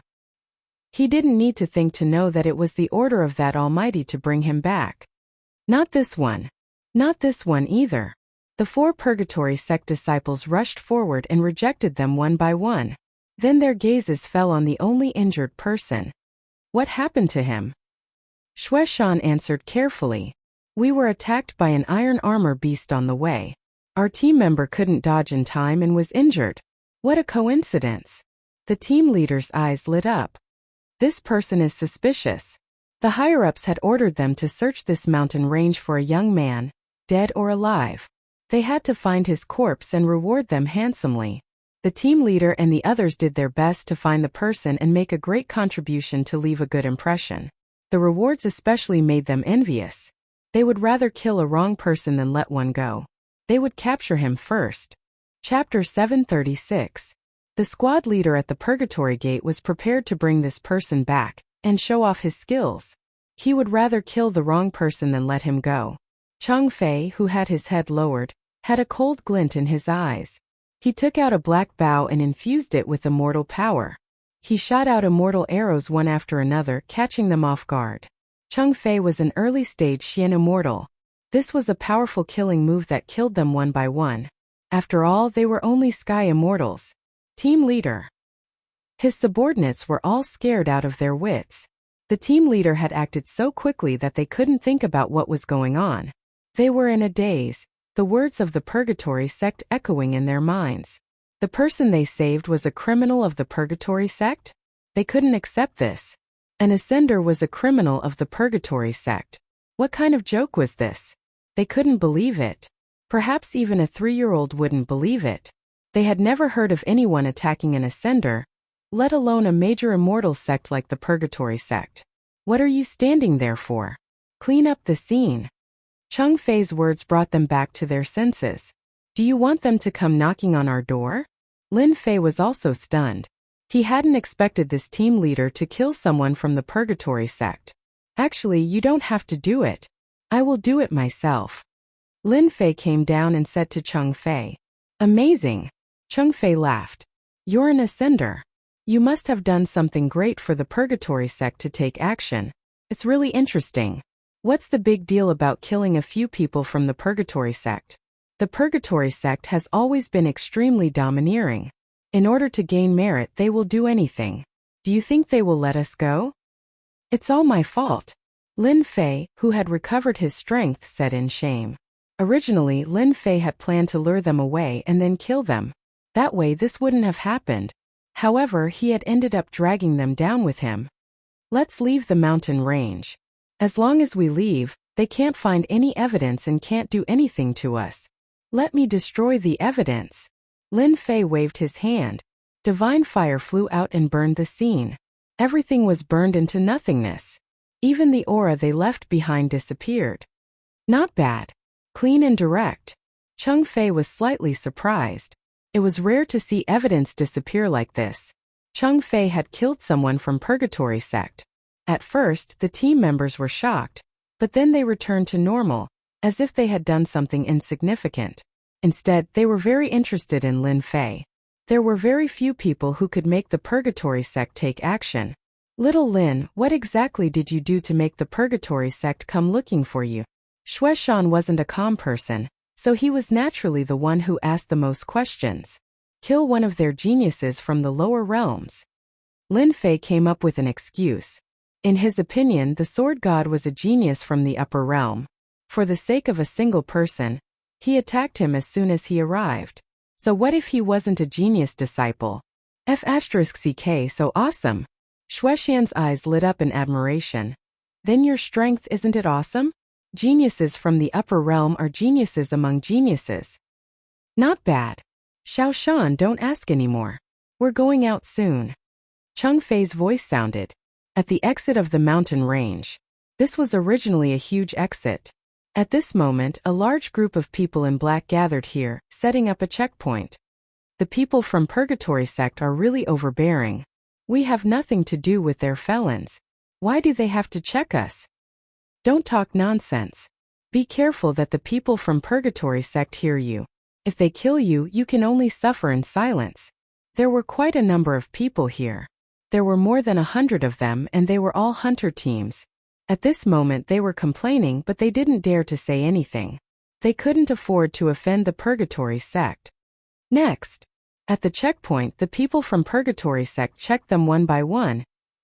He didn't need to think to know that it was the order of that Almighty to bring him back. Not this one. Not this one either. The 4 Purgatory sect disciples rushed forward and rejected them one by one. Then their gazes fell on the only injured person. What happened to him? Xue Shan answered carefully. We were attacked by an iron armor beast on the way. Our team member couldn't dodge in time and was injured. What a coincidence. The team leader's eyes lit up. This person is suspicious. The higher-ups had ordered them to search this mountain range for a young man, dead or alive. They had to find his corpse and reward them handsomely. The team leader and the others did their best to find the person and make a great contribution to leave a good impression. The rewards especially made them envious. They would rather kill a wrong person than let one go. They would capture him first. Chapter 736. The squad leader at the Purgatory Gate was prepared to bring this person back and show off his skills. He would rather kill the wrong person than let him go. Chang Fei, who had his head lowered, had a cold glint in his eyes. He took out a black bow and infused it with immortal power. He shot out immortal arrows one after another, catching them off guard. Chang Fei was an early-stage Xian immortal. This was a powerful killing move that killed them one by one. After all, they were only sky immortals. Team leader. His subordinates were all scared out of their wits. The team leader had acted so quickly that they couldn't think about what was going on. They were in a daze, the words of the Purgatory sect echoing in their minds. The person they saved was a criminal of the Purgatory sect? They couldn't accept this. An ascender was a criminal of the Purgatory sect. What kind of joke was this? They couldn't believe it. Perhaps even a 3-year-old wouldn't believe it. They had never heard of anyone attacking an ascender, let alone a major immortal sect like the Purgatory sect. What are you standing there for? Clean up the scene. Chang Fei's words brought them back to their senses. Do you want them to come knocking on our door? Lin Fei was also stunned. He hadn't expected this team leader to kill someone from the Purgatory sect. Actually, you don't have to do it. I will do it myself. Lin Fei came down and said to Chang Fei. Amazing. Chang Fei laughed. You're an ascender. You must have done something great for the Purgatory sect to take action. It's really interesting. What's the big deal about killing a few people from the Purgatory sect? The Purgatory sect has always been extremely domineering. In order to gain merit, they will do anything. Do you think they will let us go? It's all my fault. Lin Fei, who had recovered his strength, said in shame. Originally, Lin Fei had planned to lure them away and then kill them. That way this wouldn't have happened. However, he had ended up dragging them down with him. Let's leave the mountain range. As long as we leave, they can't find any evidence and can't do anything to us. Let me destroy the evidence. Lin Fei waved his hand. Divine fire flew out and burned the scene. Everything was burned into nothingness. Even the aura they left behind disappeared. Not bad. Clean and direct. Chang Fei was slightly surprised. It was rare to see evidence disappear like this. Chang Fei had killed someone from Purgatory sect. At first, the team members were shocked, but then they returned to normal, as if they had done something insignificant. Instead, they were very interested in Lin Fei. There were very few people who could make the Purgatory sect take action. Little Lin, what exactly did you do to make the Purgatory sect come looking for you? Shueshan wasn't a calm person, so he was naturally the one who asked the most questions. Kill one of their geniuses from the lower realms. Lin Fei came up with an excuse. In his opinion, the sword god was a genius from the upper realm. For the sake of a single person, he attacked him as soon as he arrived. So what if he wasn't a genius disciple? F***ck, so awesome. Shueshan's eyes lit up in admiration. Then your strength, isn't it awesome? Geniuses from the upper realm are geniuses among geniuses. Not bad. Xiaoshan, don't ask anymore. We're going out soon. Chang Fei's voice sounded. At the exit of the mountain range. This was originally a huge exit. At this moment, a large group of people in black gathered here, setting up a checkpoint. The people from Purgatory sect are really overbearing. We have nothing to do with their felons. Why do they have to check us? Don't talk nonsense. Be careful that the people from Purgatory sect hear you. If they kill you, you can only suffer in silence. There were quite a number of people here. There were more than 100 of them, and they were all hunter teams. At this moment they were complaining, but they didn't dare to say anything. They couldn't afford to offend the Purgatory sect. Next. At the checkpoint, the people from Purgatory sect checked them one by one,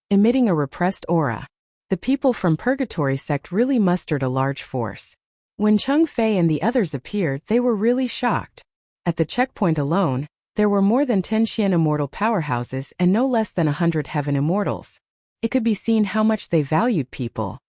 emitting a repressed aura. The people from Purgatory sect really mustered a large force. When Chang Fei and the others appeared, they were really shocked. At the checkpoint alone, there were more than 10 Xian immortal powerhouses and no less than 100 heaven immortals. It could be seen how much they valued people.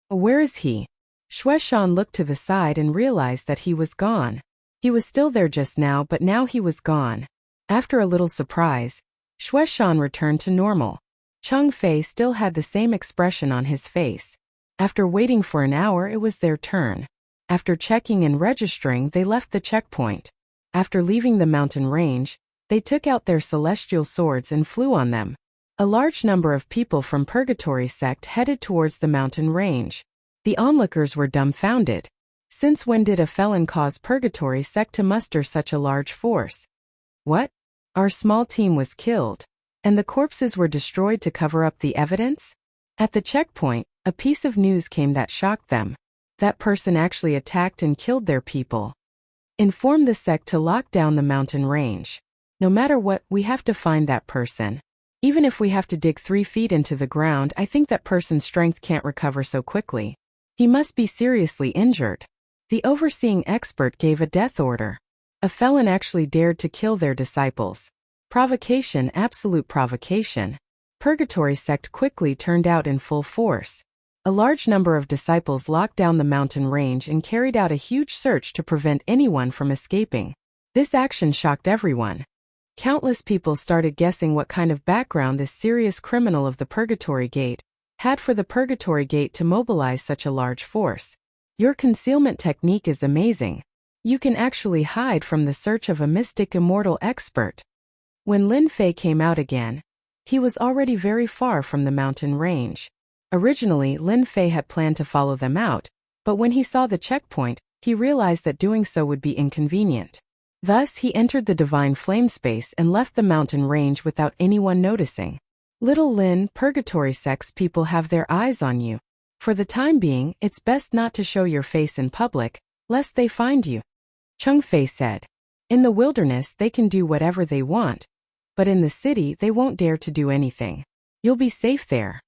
Where is he? Shueshan looked to the side and realized that he was gone. He was still there just now, but now he was gone. After a little surprise, Shueshan returned to normal. Chang Fei still had the same expression on his face. After waiting for an hour, it was their turn. After checking and registering, they left the checkpoint. After leaving the mountain range, They took out their celestial swords and flew on them. A large number of people from Purgatory sect headed towards the mountain range. The onlookers were dumbfounded. Since when did a felon cause Purgatory sect to muster such a large force? What? Our small team was killed, and the corpses were destroyed to cover up the evidence? At the checkpoint, a piece of news came that shocked them. That person actually attacked and killed their people. Inform the sect to lock down the mountain range. No matter what, we have to find that person. Even if we have to dig 3 feet into the ground, I think that person's strength can't recover so quickly. He must be seriously injured. The overseeing expert gave a death order. A felon actually dared to kill their disciples. Provocation, absolute provocation. Purgatory sect quickly turned out in full force. A large number of disciples locked down the mountain range and carried out a huge search to prevent anyone from escaping. This action shocked everyone. Countless people started guessing what kind of background this serious criminal of the Purgatory Gate had for the Purgatory Gate to mobilize such a large force. Your concealment technique is amazing. You can actually hide from the search of a mystic immortal expert. When Lin Fei came out again, he was already very far from the mountain range. Originally, Lin Fei had planned to follow them out, but when he saw the checkpoint, he realized that doing so would be inconvenient. Thus, he entered the divine flame space and left the mountain range without anyone noticing. Little Lin, Purgatory sect's people have their eyes on you. For the time being, it's best not to show your face in public, lest they find you. Cheng Fei said. In the wilderness they can do whatever they want, but in the city they won't dare to do anything. You'll be safe there.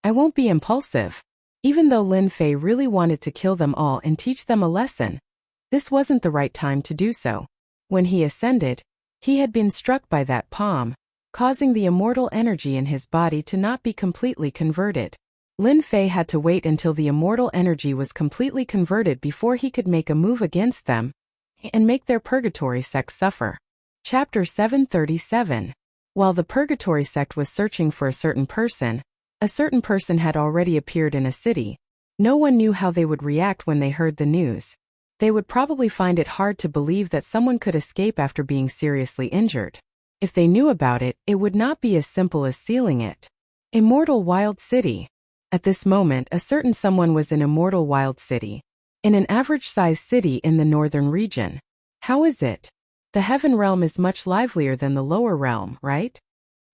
I won't be impulsive. Even though Lin Fei really wanted to kill them all and teach them a lesson, this wasn't the right time to do so. When he ascended, he had been struck by that palm, causing the immortal energy in his body to not be completely converted. Lin Fei had to wait until the immortal energy was completely converted before he could make a move against them and make their Purgatory sect suffer. Chapter 737. While the Purgatory sect was searching for a certain person had already appeared in a city. No one knew how they would react when they heard the news. They would probably find it hard to believe that someone could escape after being seriously injured. If they knew about it, it would not be as simple as sealing it. Immortal Wild City. At this moment, a certain someone was in Immortal Wild City, in an average-sized city in the northern region. How is it? The heaven realm is much livelier than the lower realm, right?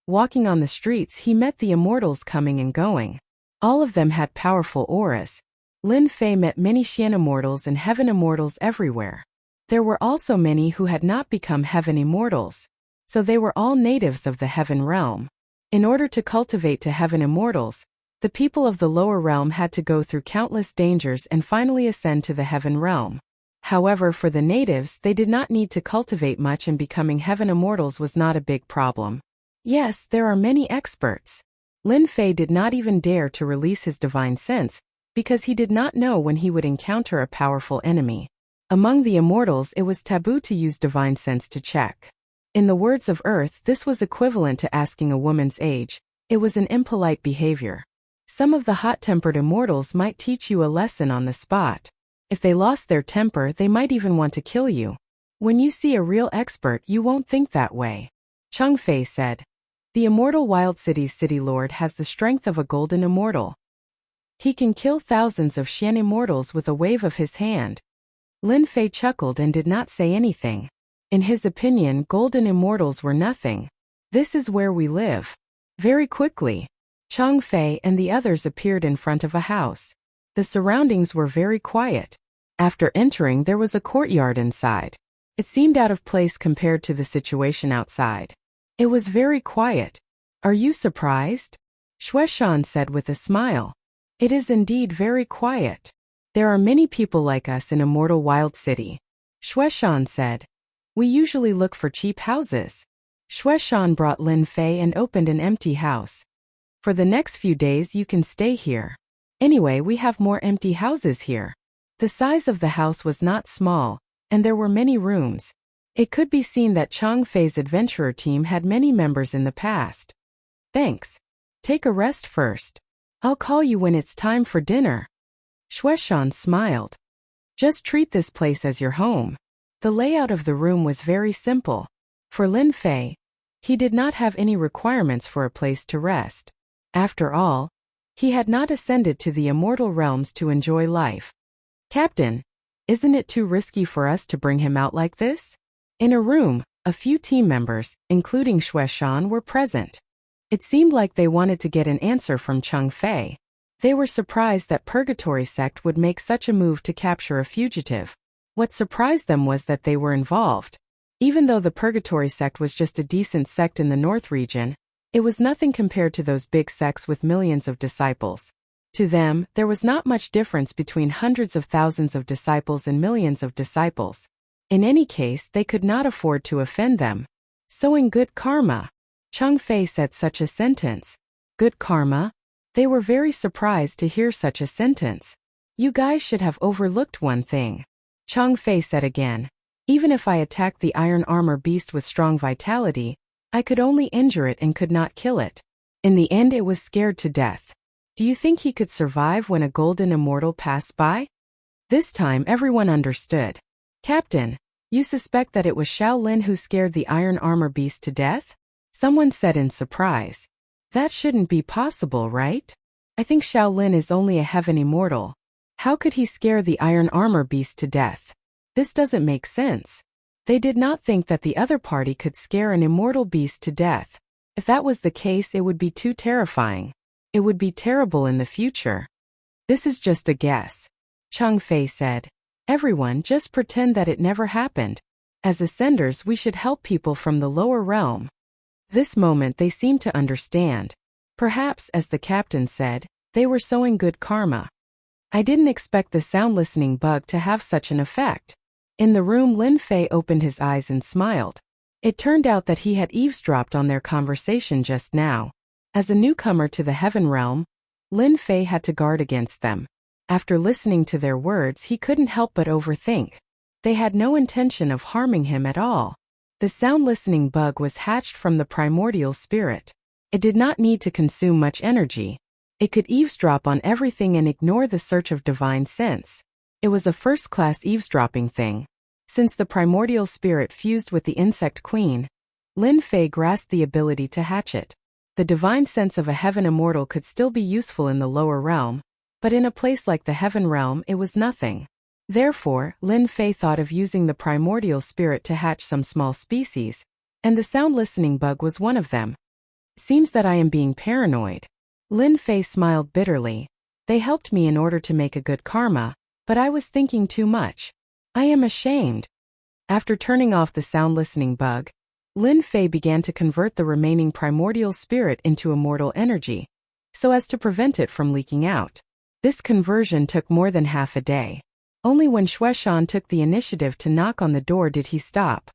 Walking on the streets, he met the immortals coming and going. All of them had powerful auras. Lin Fei met many Xian immortals and heaven immortals everywhere. There were also many who had not become heaven immortals, so they were all natives of the heaven realm. In order to cultivate to heaven immortals, the people of the lower realm had to go through countless dangers and finally ascend to the heaven realm. However, for the natives, they did not need to cultivate much, and becoming heaven immortals was not a big problem. Yes, there are many experts. Lin Fei did not even dare to release his divine sense, because he did not know when he would encounter a powerful enemy. Among the immortals, it was taboo to use divine sense to check. In the words of Earth, this was equivalent to asking a woman's age. It was an impolite behavior. Some of the hot-tempered immortals might teach you a lesson on the spot. If they lost their temper, they might even want to kill you. When you see a real expert, you won't think that way. Cheng Fei said. The Immortal Wild City's city lord has the strength of a golden immortal. He can kill thousands of Xian immortals with a wave of his hand. Lin Fei chuckled and did not say anything. In his opinion, golden immortals were nothing. This is where we live. Very quickly, Cheng Fei and the others appeared in front of a house. The surroundings were very quiet. After entering, there was a courtyard inside. It seemed out of place compared to the situation outside. It was very quiet. Are you surprised? Xueshan said with a smile. It is indeed very quiet. There are many people like us in Immortal Wild City. Xueshan said. We usually look for cheap houses. Xueshan brought Lin Fei and opened an empty house. For the next few days you can stay here. Anyway, we have more empty houses here. The size of the house was not small, and there were many rooms. It could be seen that Cheng Fei's adventurer team had many members in the past. Thanks. Take a rest first. I'll call you when it's time for dinner. Xueshan smiled. Just treat this place as your home. The layout of the room was very simple. For Lin Fei, he did not have any requirements for a place to rest. After all, he had not ascended to the immortal realms to enjoy life. Captain, isn't it too risky for us to bring him out like this? In a room, a few team members, including Shueshan, were present. It seemed like they wanted to get an answer from Chang Fei. They were surprised that Purgatory Sect would make such a move to capture a fugitive. What surprised them was that they were involved. Even though the Purgatory Sect was just a decent sect in the North region, it was nothing compared to those big sects with millions of disciples. To them, there was not much difference between hundreds of thousands of disciples and millions of disciples. In any case, they could not afford to offend them. Sowing good karma. Chang Fei said such a sentence. Good karma? They were very surprised to hear such a sentence. You guys should have overlooked one thing. Chang Fei said again. Even if I attacked the iron armor beast with strong vitality, I could only injure it and could not kill it. In the end, it was scared to death. Do you think he could survive when a golden immortal passed by? This time everyone understood. Captain, you suspect that it was Shaolin who scared the iron armor beast to death? Someone said in surprise. That shouldn't be possible, right? I think Shaolin is only a heaven immortal. How could he scare the iron armor beast to death? This doesn't make sense. They did not think that the other party could scare an immortal beast to death. If that was the case, it would be too terrifying. It would be terrible in the future. This is just a guess. Chang Fei said. Everyone just pretend that it never happened. As ascenders, we should help people from the lower realm. This moment they seemed to understand. Perhaps, as the captain said, they were sowing good karma. I didn't expect the sound listening bug to have such an effect. In the room, Lin Fei opened his eyes and smiled. It turned out that he had eavesdropped on their conversation just now. As a newcomer to the heaven realm, Lin Fei had to guard against them. After listening to their words, he couldn't help but overthink. They had no intention of harming him at all. The sound listening bug was hatched from the primordial spirit. It did not need to consume much energy. It could eavesdrop on everything and ignore the search of divine sense. It was a first-class eavesdropping thing. Since the primordial spirit fused with the insect queen, Lin Fei grasped the ability to hatch it. The divine sense of a heaven immortal could still be useful in the lower realm, but in a place like the heaven realm it was nothing. Therefore, Lin Fei thought of using the primordial spirit to hatch some small species, and the sound listening bug was one of them. Seems that I am being paranoid. Lin Fei smiled bitterly. They helped me in order to make a good karma, but I was thinking too much. I am ashamed. After turning off the sound listening bug, Lin Fei began to convert the remaining primordial spirit into immortal energy, so as to prevent it from leaking out. This conversion took more than half a day. Only when Shueshan took the initiative to knock on the door did he stop.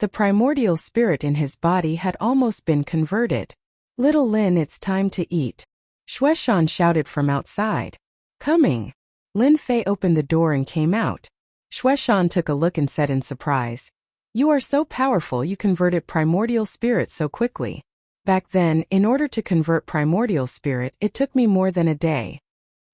The primordial spirit in his body had almost been converted. Little Lin, it's time to eat. Shueshan shouted from outside. Coming. Lin Fei opened the door and came out. Shueshan took a look and said in surprise. You are so powerful, you converted primordial spirit so quickly. Back then, in order to convert primordial spirit, it took me more than a day.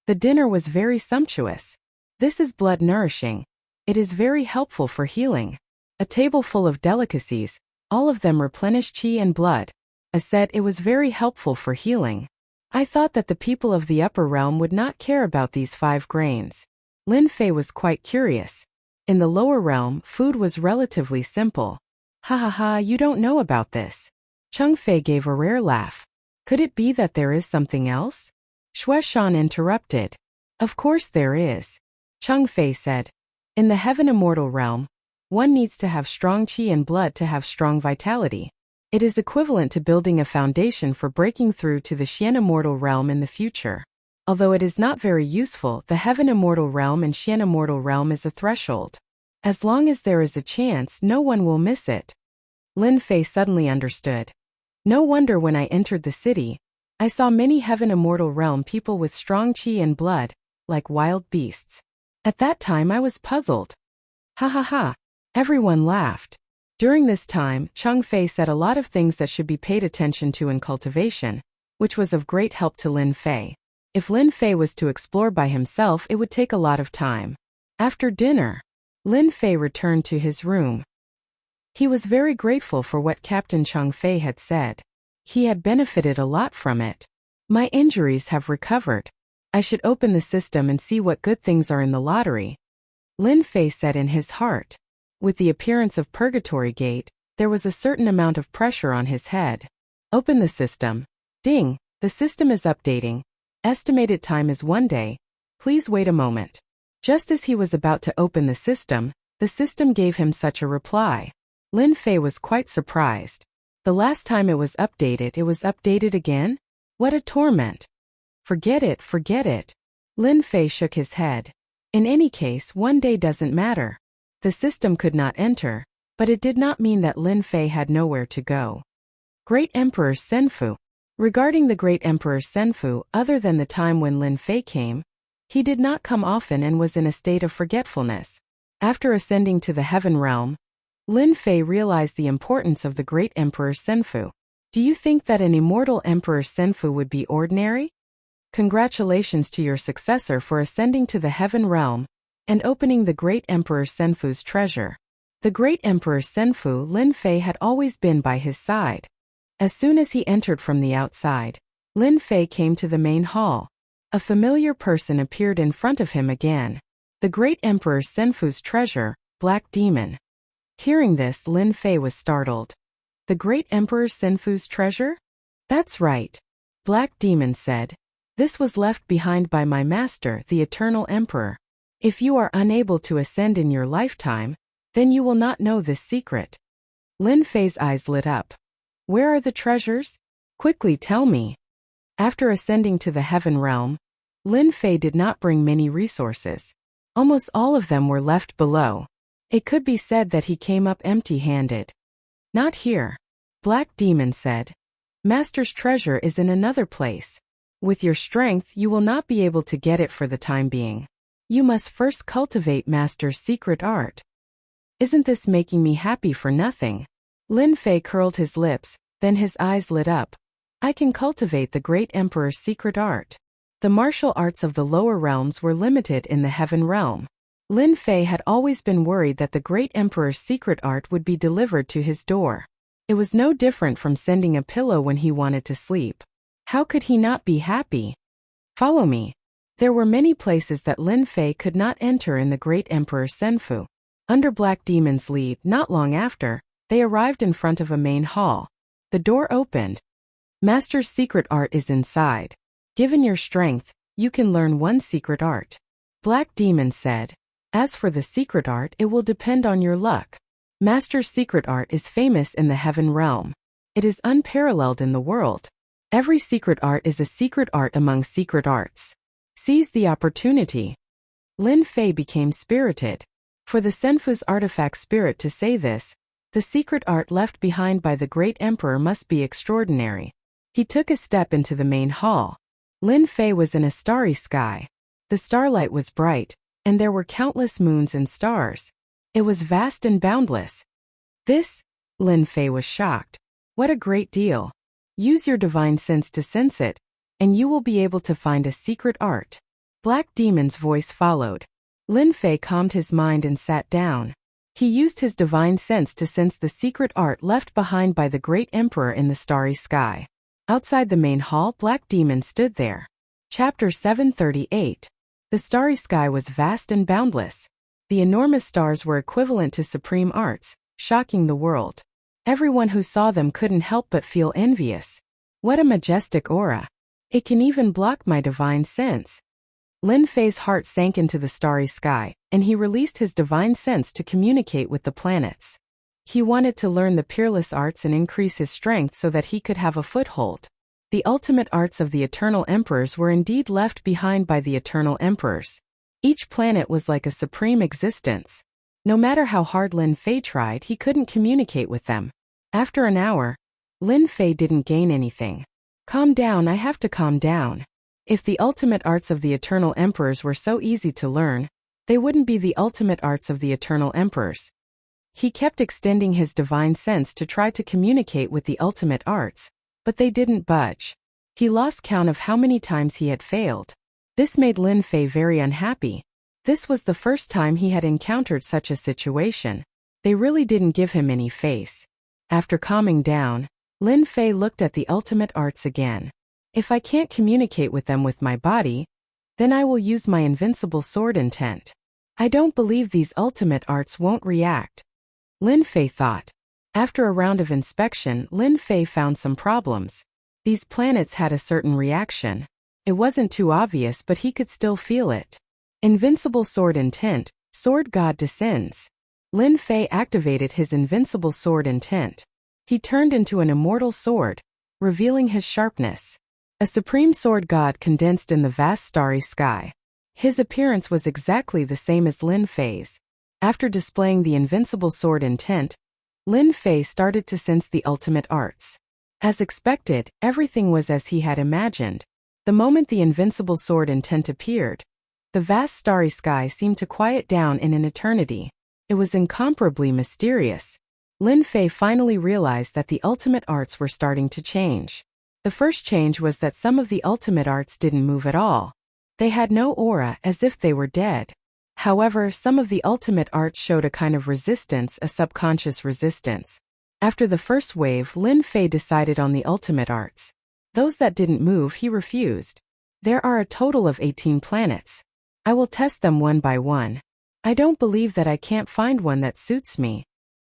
The dinner was very sumptuous. This is blood nourishing. It is very helpful for healing. A table full of delicacies, all of them replenish qi and blood. I said it was very helpful for healing. I thought that the people of the upper realm would not care about these 5 grains. Lin Fei was quite curious. In the lower realm, food was relatively simple. Ha ha ha, you don't know about this. Chang Fei gave a rare laugh. Could it be that there is something else? Shueshan interrupted. Of course there is. Chang Fei said. In the heaven immortal realm, one needs to have strong qi and blood to have strong vitality. It is equivalent to building a foundation for breaking through to the Xian immortal realm in the future. Although it is not very useful, the heaven immortal realm and Xian immortal realm is a threshold. As long as there is a chance, no one will miss it. Lin Fei suddenly understood. No wonder when I entered the city, I saw many heaven immortal realm people with strong qi and blood, like wild beasts. At that time I was puzzled. Ha ha ha. Everyone laughed. During this time, Chang Fei said a lot of things that should be paid attention to in cultivation, which was of great help to Lin Fei. If Lin Fei was to explore by himself, it would take a lot of time. After dinner, Lin Fei returned to his room. He was very grateful for what Captain Chang Fei had said. He had benefited a lot from it. My injuries have recovered. I should open the system and see what good things are in the lottery, Lin Fei said in his heart. With the appearance of Purgatory Gate, there was a certain amount of pressure on his head. Open the system. Ding, the system is updating. Estimated time is 1 day. Please wait a moment. Just as he was about to open the system gave him such a reply. Lin Fei was quite surprised. The last time it was updated again? What a torment. Forget it. Lin Fei shook his head. In any case, 1 day doesn't matter. The system could not enter, but it did not mean that Lin Fei had nowhere to go. Great Emperor Senfu. Regarding the Great Emperor Senfu, other than the time when Lin Fei came, he did not come often and was in a state of forgetfulness. After ascending to the heaven realm, Lin Fei realized the importance of the Great Emperor Senfu. Do you think that an immortal Emperor Senfu would be ordinary? Congratulations to your successor for ascending to the heaven realm and opening the Great Emperor Senfu's treasure. The Great Emperor Senfu, Lin Fei had always been by his side. As soon as he entered from the outside, Lin Fei came to the main hall. A familiar person appeared in front of him again. The Great Emperor Senfu's treasure, Black Demon. Hearing this, Lin Fei was startled. The Great Emperor Senfu's treasure? That's right. Black Demon said. This was left behind by my master, the Eternal Emperor. If you are unable to ascend in your lifetime, then you will not know this secret. Lin Fei's eyes lit up. Where are the treasures? Quickly tell me. After ascending to the heaven realm, Lin Fei did not bring many resources. Almost all of them were left below. It could be said that he came up empty-handed. Not here. Black Demon said. Master's treasure is in another place. With your strength, you will not be able to get it for the time being. You must first cultivate Master's secret art. Isn't this making me happy for nothing? Lin Fei curled his lips, then his eyes lit up. I can cultivate the Great Emperor's secret art. The martial arts of the lower realms were limited in the heaven realm. Lin Fei had always been worried that the Great Emperor's secret art would be delivered to his door. It was no different from sending a pillow when he wanted to sleep. How could he not be happy? Follow me. There were many places that Lin Fei could not enter in the Great Emperor Senfu. Under Black Demon's lead, not long after, they arrived in front of a main hall. The door opened. Master's secret art is inside. Given your strength, you can learn one secret art. Black Demon said. As for the secret art, it will depend on your luck. Master's secret art is famous in the heaven realm. It is unparalleled in the world. Every secret art is a secret art among secret arts. Seize the opportunity. Lin Fei became spirited. For the Senfu's artifact spirit to say this, the secret art left behind by the Great Emperor must be extraordinary. He took a step into the main hall. Lin Fei was in a starry sky. The starlight was bright, and there were countless moons and stars. It was vast and boundless. This? Lin Fei was shocked. What a great deal. Use your divine sense to sense it, and you will be able to find a secret art. Black Demon's voice followed. Lin Fei calmed his mind and sat down. He used his divine sense to sense the secret art left behind by the Great Emperor in the starry sky. Outside the main hall, Black Demon stood there. Chapter 738. The starry sky was vast and boundless. The enormous stars were equivalent to supreme arts, shocking the world. Everyone who saw them couldn't help but feel envious. What a majestic aura. It can even block my divine sense. Lin Fei's heart sank into the starry sky, and he released his divine sense to communicate with the planets. He wanted to learn the peerless arts and increase his strength so that he could have a foothold. The ultimate arts of the Eternal Emperors were indeed left behind by the Eternal Emperors. Each planet was like a supreme existence. No matter how hard Lin Fei tried, he couldn't communicate with them. After an hour, Lin Fei didn't gain anything. Calm down, I have to calm down. If the ultimate arts of the Eternal Emperors were so easy to learn, they wouldn't be the ultimate arts of the Eternal Emperors. He kept extending his divine sense to try to communicate with the ultimate arts, but they didn't budge. He lost count of how many times he had failed. This made Lin Fei very unhappy. This was the first time he had encountered such a situation. They really didn't give him any face. After calming down, Lin Fei looked at the ultimate arts again. If I can't communicate with them with my body, then I will use my invincible sword intent. I don't believe these ultimate arts won't react, Lin Fei thought. After a round of inspection, Lin Fei found some problems. These planets had a certain reaction. It wasn't too obvious, but he could still feel it. Invincible sword intent, sword god descends. Lin Fei activated his invincible sword intent. He turned into an immortal sword, revealing his sharpness. A supreme sword god condensed in the vast starry sky. His appearance was exactly the same as Lin Fei's. After displaying the invincible sword intent, Lin Fei started to sense the ultimate arts. As expected, everything was as he had imagined. The moment the invincible sword intent appeared, the vast starry sky seemed to quiet down in an eternity. It was incomparably mysterious. Lin Fei finally realized that the ultimate arts were starting to change. The first change was that some of the ultimate arts didn't move at all. They had no aura, as if they were dead. However, some of the ultimate arts showed a kind of resistance, a subconscious resistance. After the first wave, Lin Fei decided on the ultimate arts. Those that didn't move, he refused. There are a total of 18 planets. I will test them one by one. I don't believe that I can't find one that suits me.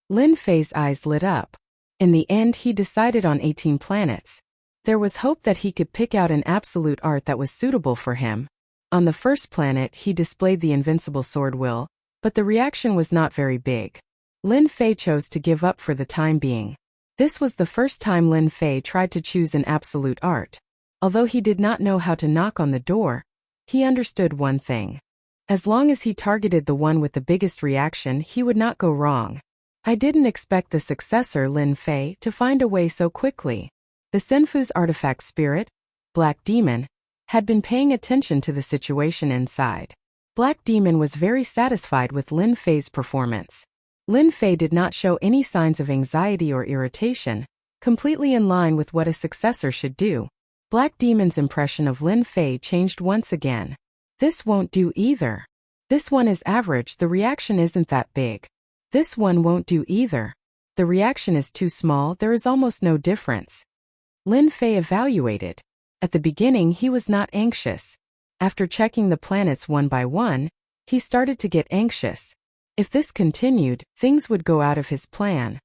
Lin Fei's eyes lit up. In the end, he decided on 18 planets. There was hope that he could pick out an absolute art that was suitable for him. On the first planet, he displayed the invincible sword will, but the reaction was not very big. Lin Fei chose to give up for the time being. This was the first time Lin Fei tried to choose an absolute art. Although he did not know how to knock on the door, he understood one thing. As long as he targeted the one with the biggest reaction, he would not go wrong. I didn't expect the successor, Lin Fei, to find a way so quickly. The Senfu's artifact spirit, Black Demon, had been paying attention to the situation inside. Black Demon was very satisfied with Lin Fei's performance. Lin Fei did not show any signs of anxiety or irritation, completely in line with what a successor should do. Black Demon's impression of Lin Fei changed once again. This won't do either. This one is average, the reaction isn't that big. This one won't do either. The reaction is too small, there is almost no difference. Lin Fei evaluated. At the beginning, he was not anxious. After checking the planets one by one, he started to get anxious. If this continued, things would go out of his plan.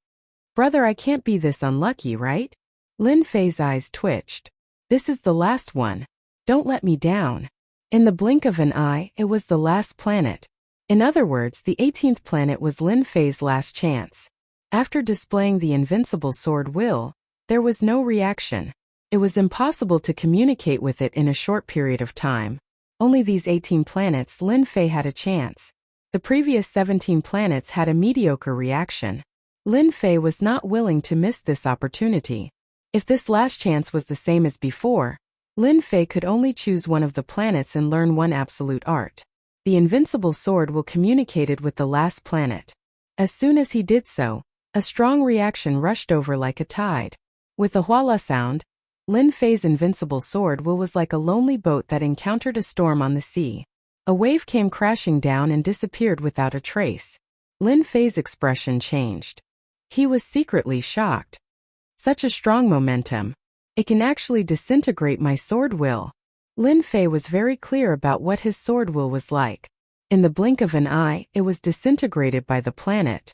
Brother, I can't be this unlucky, right? Lin Fei's eyes twitched. This is the last one. Don't let me down. In the blink of an eye, it was the last planet. In other words, the 18th planet was Lin Fei's last chance. After displaying the invincible sword will, there was no reaction. It was impossible to communicate with it in a short period of time. Only these 18 planets, Lin Fei had a chance. The previous 17 planets had a mediocre reaction. Lin Fei was not willing to miss this opportunity. If this last chance was the same as before, Lin Fei could only choose one of the planets and learn one absolute art. The invincible sword will communicated with the last planet. As soon as he did so, a strong reaction rushed over like a tide. With a huala sound, Lin Fei's invincible sword will was like a lonely boat that encountered a storm on the sea. A wave came crashing down and disappeared without a trace. Lin Fei's expression changed. He was secretly shocked. Such a strong momentum. It can actually disintegrate my sword will. Lin Fei was very clear about what his sword will was like. In the blink of an eye, it was disintegrated by the planet.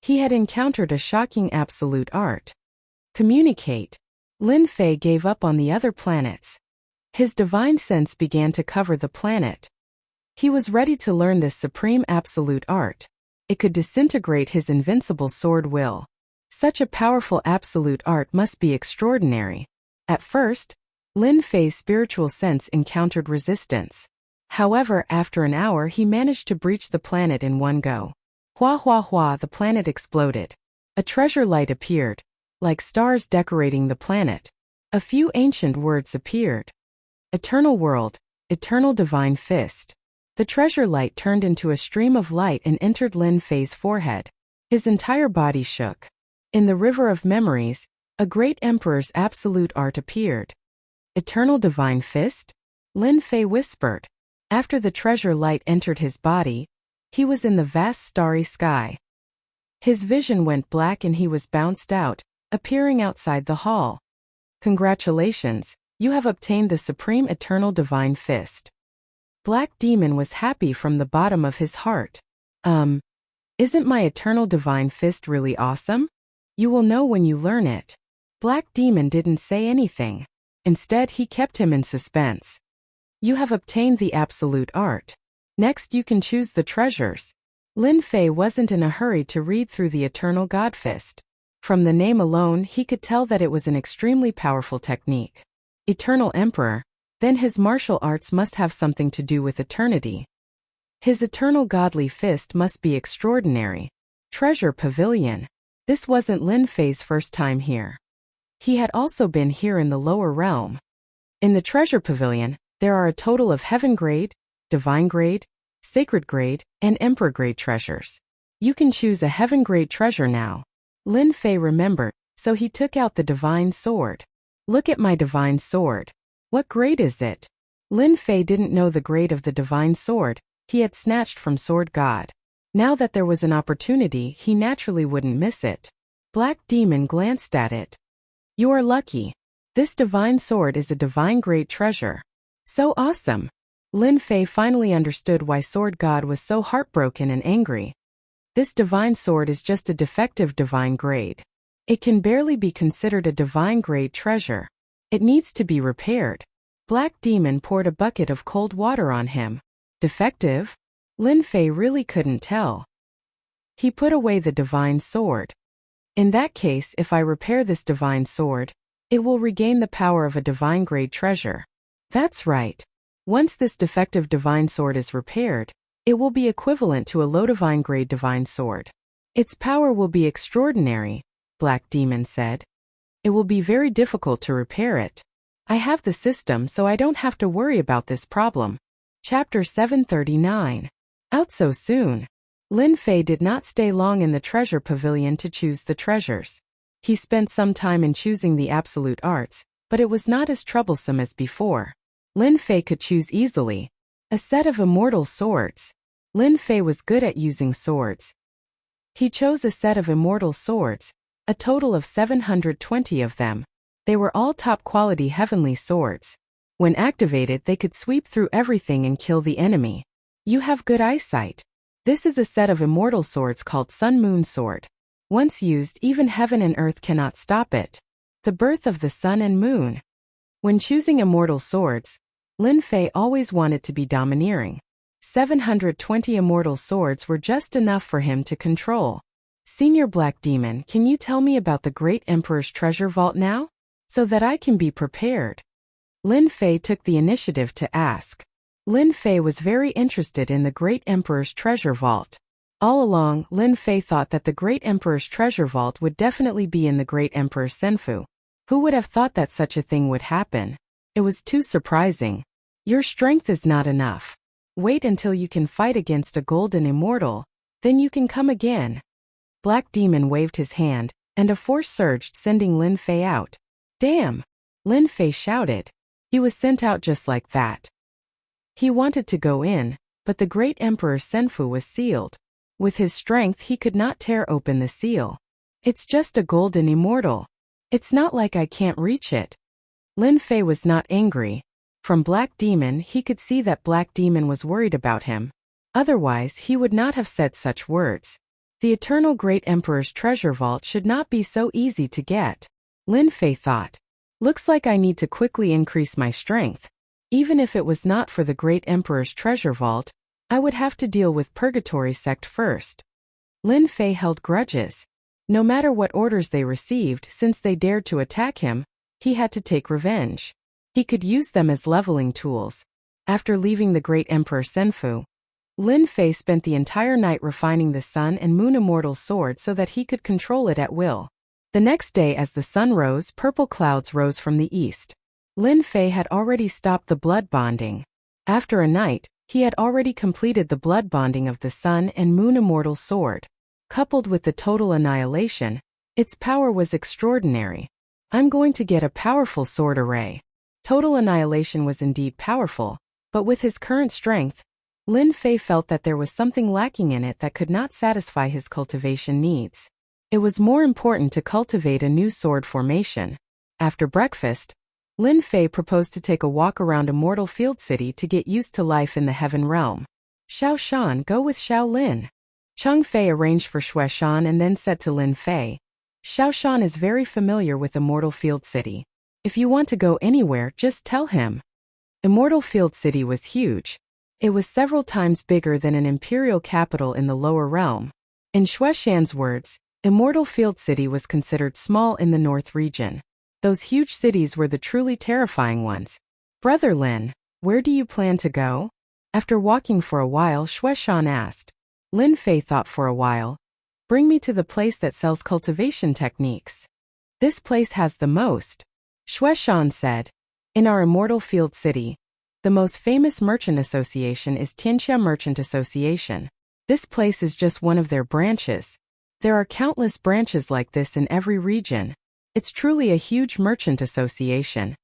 He had encountered a shocking absolute art. Communicate. Lin Fei gave up on the other planets. His divine sense began to cover the planet. He was ready to learn this supreme absolute art. It could disintegrate his invincible sword will. Such a powerful absolute art must be extraordinary. At first, Lin Fei's spiritual sense encountered resistance. However, after an hour he managed to breach the planet in one go. Hua hua hua, the planet exploded. A treasure light appeared, like stars decorating the planet. A few ancient words appeared. Eternal world, eternal divine fist. The treasure light turned into a stream of light and entered Lin Fei's forehead. His entire body shook. In the river of memories, a great emperor's absolute art appeared. Eternal divine fist? Lin Fei whispered. After the treasure light entered his body, he was in the vast starry sky. His vision went black and he was bounced out, appearing outside the hall. Congratulations, you have obtained the Supreme Eternal Divine Fist. Black Demon was happy from the bottom of his heart. Isn't my Eternal Divine Fist really awesome? You will know when you learn it. Black Demon didn't say anything. Instead, he kept him in suspense. You have obtained the Absolute Art. Next, you can choose the treasures. Lin Fei wasn't in a hurry to read through the Eternal God Fist. From the name alone, he could tell that it was an extremely powerful technique. Eternal Emperor, then his martial arts must have something to do with eternity. His eternal godly fist must be extraordinary. Treasure Pavilion. This wasn't Lin Fei's first time here. He had also been here in the lower realm. In the Treasure Pavilion, there are a total of Heaven Grade, Divine Grade, Sacred Grade, and Emperor Grade treasures. You can choose a Heaven Grade treasure now. Lin Fei remembered, so he took out the Divine Sword. Look at my Divine Sword. What grade is it? Lin Fei didn't know the grade of the Divine Sword he had snatched from Sword God. Now that there was an opportunity, he naturally wouldn't miss it. Black Demon glanced at it. You are lucky. This Divine Sword is a Divine Grade treasure. So awesome. Lin Fei finally understood why Sword God was so heartbroken and angry. This Divine Sword is just a defective Divine Grade. It can barely be considered a Divine Grade treasure. It needs to be repaired. Black Demon poured a bucket of cold water on him. Defective? Lin Fei really couldn't tell. He put away the Divine Sword. In that case, if I repair this Divine Sword, it will regain the power of a Divine Grade treasure. That's right. Once this defective Divine Sword is repaired, it will be equivalent to a low Divine Grade Divine Sword. Its power will be extraordinary, Black Demon said. It will be very difficult to repair it. I have the system, so I don't have to worry about this problem. Chapter 739. Out so soon. Lin Fei did not stay long in the Treasure Pavilion to choose the treasures. He spent some time in choosing the Absolute Arts, but it was not as troublesome as before. Lin Fei could choose easily. A set of immortal swords. Lin Fei was good at using swords. He chose a set of immortal swords, a total of 720 of them. They were all top-quality heavenly swords. When activated, they could sweep through everything and kill the enemy. You have good eyesight. This is a set of immortal swords called Sun Moon Sword. Once used, even heaven and earth cannot stop it. The birth of the sun and moon. When choosing immortal swords, Lin Fei always wanted to be domineering. 720 immortal swords were just enough for him to control. Senior Black Demon, can you tell me about the Great Emperor's treasure vault now? So that I can be prepared. Lin Fei took the initiative to ask. Lin Fei was very interested in the Great Emperor's treasure vault. All along, Lin Fei thought that the Great Emperor's treasure vault would definitely be in the Great Emperor's Senfu. Who would have thought that such a thing would happen? It was too surprising. Your strength is not enough. Wait until you can fight against a golden immortal, then you can come again. Black Demon waved his hand, and a force surged, sending Lin Fei out. Damn! Lin Fei shouted. He was sent out just like that. He wanted to go in, but the Great Emperor's Senfu was sealed. With his strength, he could not tear open the seal. It's just a golden immortal. It's not like I can't reach it. Lin Fei was not angry. From Black Demon, he could see that Black Demon was worried about him. Otherwise, he would not have said such words. The Eternal Great Emperor's treasure vault should not be so easy to get. Lin Fei thought. Looks like I need to quickly increase my strength. Even if it was not for the Great Emperor's treasure vault, I would have to deal with Purgatory Sect first. Lin Fei held grudges. No matter what orders they received, since they dared to attack him, he had to take revenge. He could use them as leveling tools. After leaving the Great Emperor Senfu, Lin Fei spent the entire night refining the Sun and Moon Immortal Sword so that he could control it at will. The next day, as the sun rose, purple clouds rose from the east. Lin Fei had already stopped the blood bonding. After a night, he had already completed the blood bonding of the Sun and Moon Immortal Sword. Coupled with the total annihilation, its power was extraordinary. I'm going to get a powerful sword array. Total annihilation was indeed powerful, but with his current strength, Lin Fei felt that there was something lacking in it that could not satisfy his cultivation needs. It was more important to cultivate a new sword formation. After breakfast, Lin Fei proposed to take a walk around Immortal Field City to get used to life in the Heaven Realm. Xiao Shan, go with Xiao Lin. Cheng Fei arranged for Xue Shan and then said to Lin Fei, Xiao Shan is very familiar with Immortal Field City. If you want to go anywhere, just tell him. Immortal Field City was huge. It was several times bigger than an imperial capital in the lower realm. In Xue Shan's words, Immortal Field City was considered small in the north region. Those huge cities were the truly terrifying ones. Brother Lin, where do you plan to go? After walking for a while, Xue Shan asked. Lin Fei thought for a while. Bring me to the place that sells cultivation techniques. This place has the most. Xue Shan said. In our Immortal Field City, the most famous merchant association is Tianxia Merchant Association. This place is just one of their branches. There are countless branches like this in every region. It's truly a huge merchant association.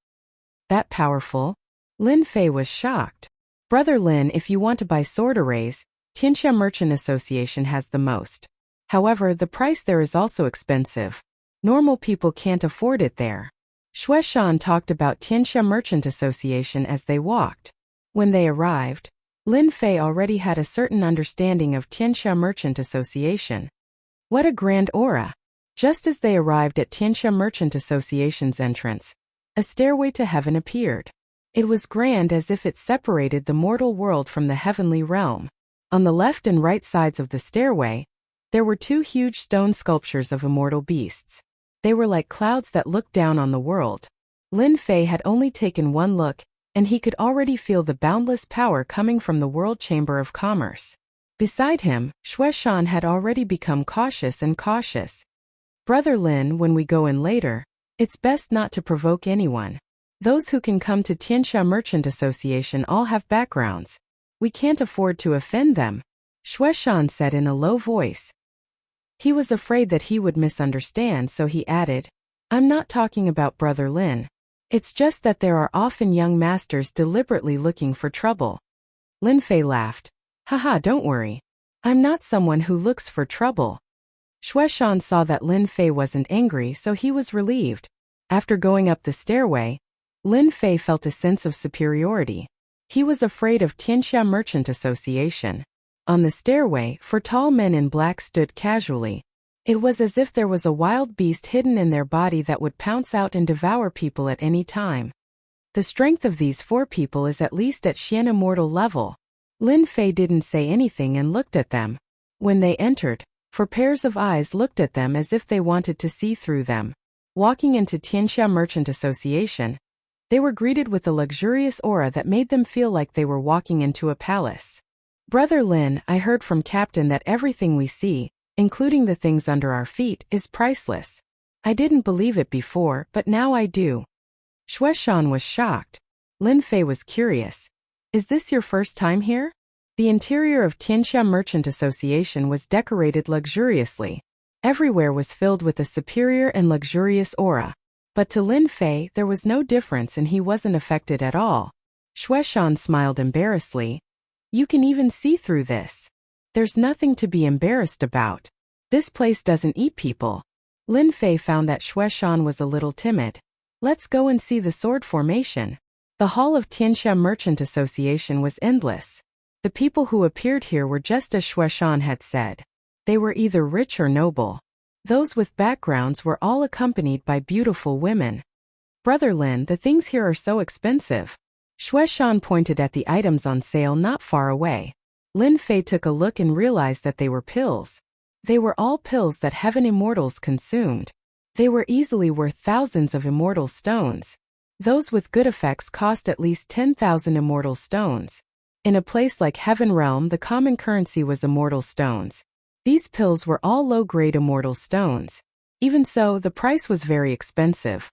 That powerful? Lin Fei was shocked. Brother Lin, if you want to buy sword arrays, Tianxia Merchant Association has the most. However, the price there is also expensive. Normal people can't afford it there. Xue Shan talked about Tianxia Merchant Association as they walked. When they arrived, Lin Fei already had a certain understanding of Tianxia Merchant Association. What a grand aura! Just as they arrived at Tianxia Merchant Association's entrance, a stairway to heaven appeared. It was grand as if it separated the mortal world from the heavenly realm. On the left and right sides of the stairway, there were two huge stone sculptures of immortal beasts. They were like clouds that looked down on the world. Lin Fei had only taken one look, and he could already feel the boundless power coming from the World Chamber of Commerce. Beside him, Xue Shan had already become cautious. Brother Lin, when we go in later, it's best not to provoke anyone. Those who can come to Tianxia Merchant Association all have backgrounds. We can't afford to offend them, Xue Shan said in a low voice. He was afraid that he would misunderstand, so he added, I'm not talking about Brother Lin. It's just that there are often young masters deliberately looking for trouble. Lin Fei laughed. Haha, don't worry. I'm not someone who looks for trouble. Xue Shan saw that Lin Fei wasn't angry, so he was relieved. After going up the stairway, Lin Fei felt a sense of superiority. He was afraid of Tianxia Merchant Association. On the stairway, four tall men in black stood casually. It was as if there was a wild beast hidden in their body that would pounce out and devour people at any time. The strength of these four people is at least at Xian immortal level. Lin Fei didn't say anything and looked at them. When they entered, four pairs of eyes looked at them as if they wanted to see through them. Walking into Tianxia Merchant Association, they were greeted with a luxurious aura that made them feel like they were walking into a palace. Brother Lin, I heard from Captain that everything we see, including the things under our feet, is priceless. I didn't believe it before, but now I do. Xue Shan was shocked. Lin Fei was curious. Is this your first time here? The interior of Tianxia Merchant Association was decorated luxuriously. Everywhere was filled with a superior and luxurious aura. But to Lin Fei, there was no difference and he wasn't affected at all. Xue Shan smiled embarrassedly. You can even see through this. There's nothing to be embarrassed about. This place doesn't eat people. Lin Fei found that Xue Shan was a little timid. Let's go and see the sword formation. The hall of Tianxia Merchant Association was endless. The people who appeared here were just as Xue Shan had said. They were either rich or noble. Those with backgrounds were all accompanied by beautiful women. Brother Lin, the things here are so expensive. Xue Shan pointed at the items on sale not far away. Lin Fei took a look and realized that they were pills. They were all pills that heaven immortals consumed. They were easily worth thousands of immortal stones. Those with good effects cost at least 10,000 immortal stones. In a place like Heaven Realm, the common currency was immortal stones. These pills were all low-grade immortal stones. Even so, the price was very expensive.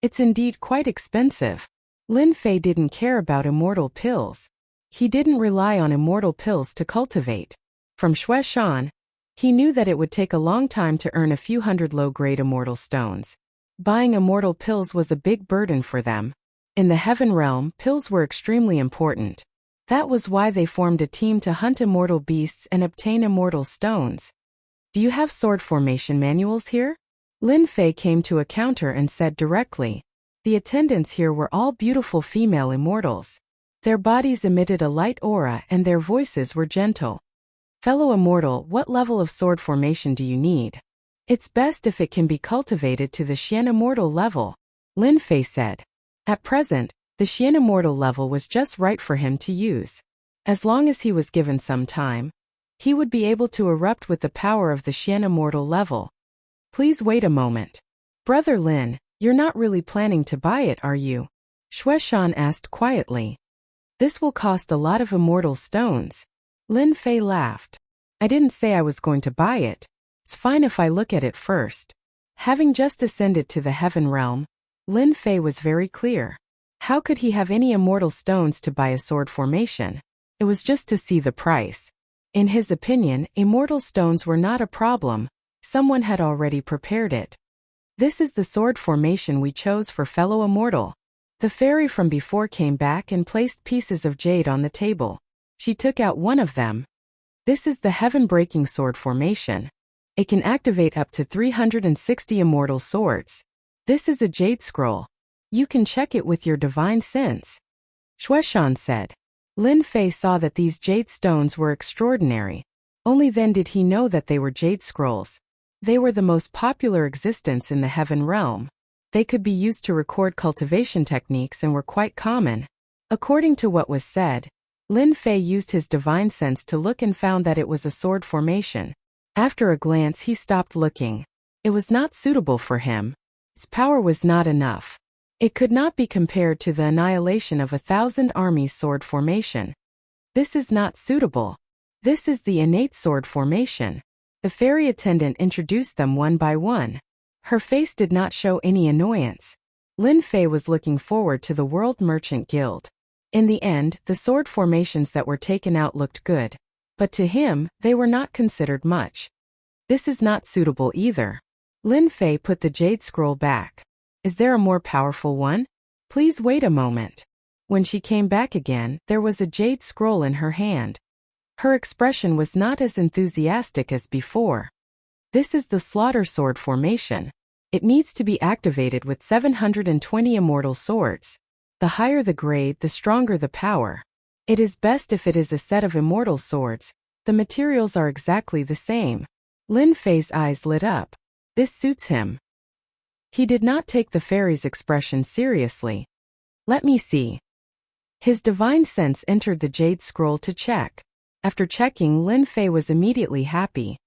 It's indeed quite expensive. Lin Fei didn't care about immortal pills. He didn't rely on immortal pills to cultivate. From Xue Shan, he knew that it would take a long time to earn a few hundred low-grade immortal stones. Buying immortal pills was a big burden for them. In the Heaven Realm, pills were extremely important. That was why they formed a team to hunt immortal beasts and obtain immortal stones. Do you have sword formation manuals here? Lin Fei came to a counter and said directly. The attendants here were all beautiful female immortals. Their bodies emitted a light aura and their voices were gentle. Fellow immortal, what level of sword formation do you need? It's best if it can be cultivated to the Xian immortal level, Lin Fei said. At present, the Xian immortal level was just right for him to use. As long as he was given some time, he would be able to erupt with the power of the Xian immortal level. Please wait a moment. Brother Lin, you're not really planning to buy it, are you? Shueshan asked quietly. This will cost a lot of immortal stones. Lin Fei laughed. I didn't say I was going to buy it. It's fine if I look at it first. Having just ascended to the heaven realm, Lin Fei was very clear. How could he have any immortal stones to buy a sword formation? It was just to see the price. In his opinion, immortal stones were not a problem. Someone had already prepared it. This is the sword formation we chose for fellow immortal. The fairy from before came back and placed pieces of jade on the table. She took out one of them. This is the heaven-breaking sword formation. It can activate up to 360 immortal swords. This is a jade scroll. You can check it with your divine sense. Shueshan said. Lin Fei saw that these jade stones were extraordinary. Only then did he know that they were jade scrolls. They were the most popular existence in the heaven realm. They could be used to record cultivation techniques and were quite common. According to what was said, Lin Fei used his divine sense to look and found that it was a sword formation. After a glance he stopped looking. It was not suitable for him. Its power was not enough. It could not be compared to the annihilation of 1,000 armies sword formation. This is not suitable. This is the innate sword formation. The fairy attendant introduced them one by one. Her face did not show any annoyance. Lin Fei was looking forward to the World Merchant Guild. In the end, the sword formations that were taken out looked good. But to him, they were not considered much. This is not suitable either. Lin Fei put the jade scroll back. Is there a more powerful one? Please wait a moment. When she came back again, there was a jade scroll in her hand. Her expression was not as enthusiastic as before. This is the slaughter sword formation. It needs to be activated with 720 immortal swords. The higher the grade, the stronger the power. It is best if it is a set of immortal swords. The materials are exactly the same. Lin Fei's eyes lit up. This suits him. He did not take the fairy's expression seriously. Let me see. His divine sense entered the jade scroll to check. After checking, Lin Fei was immediately happy.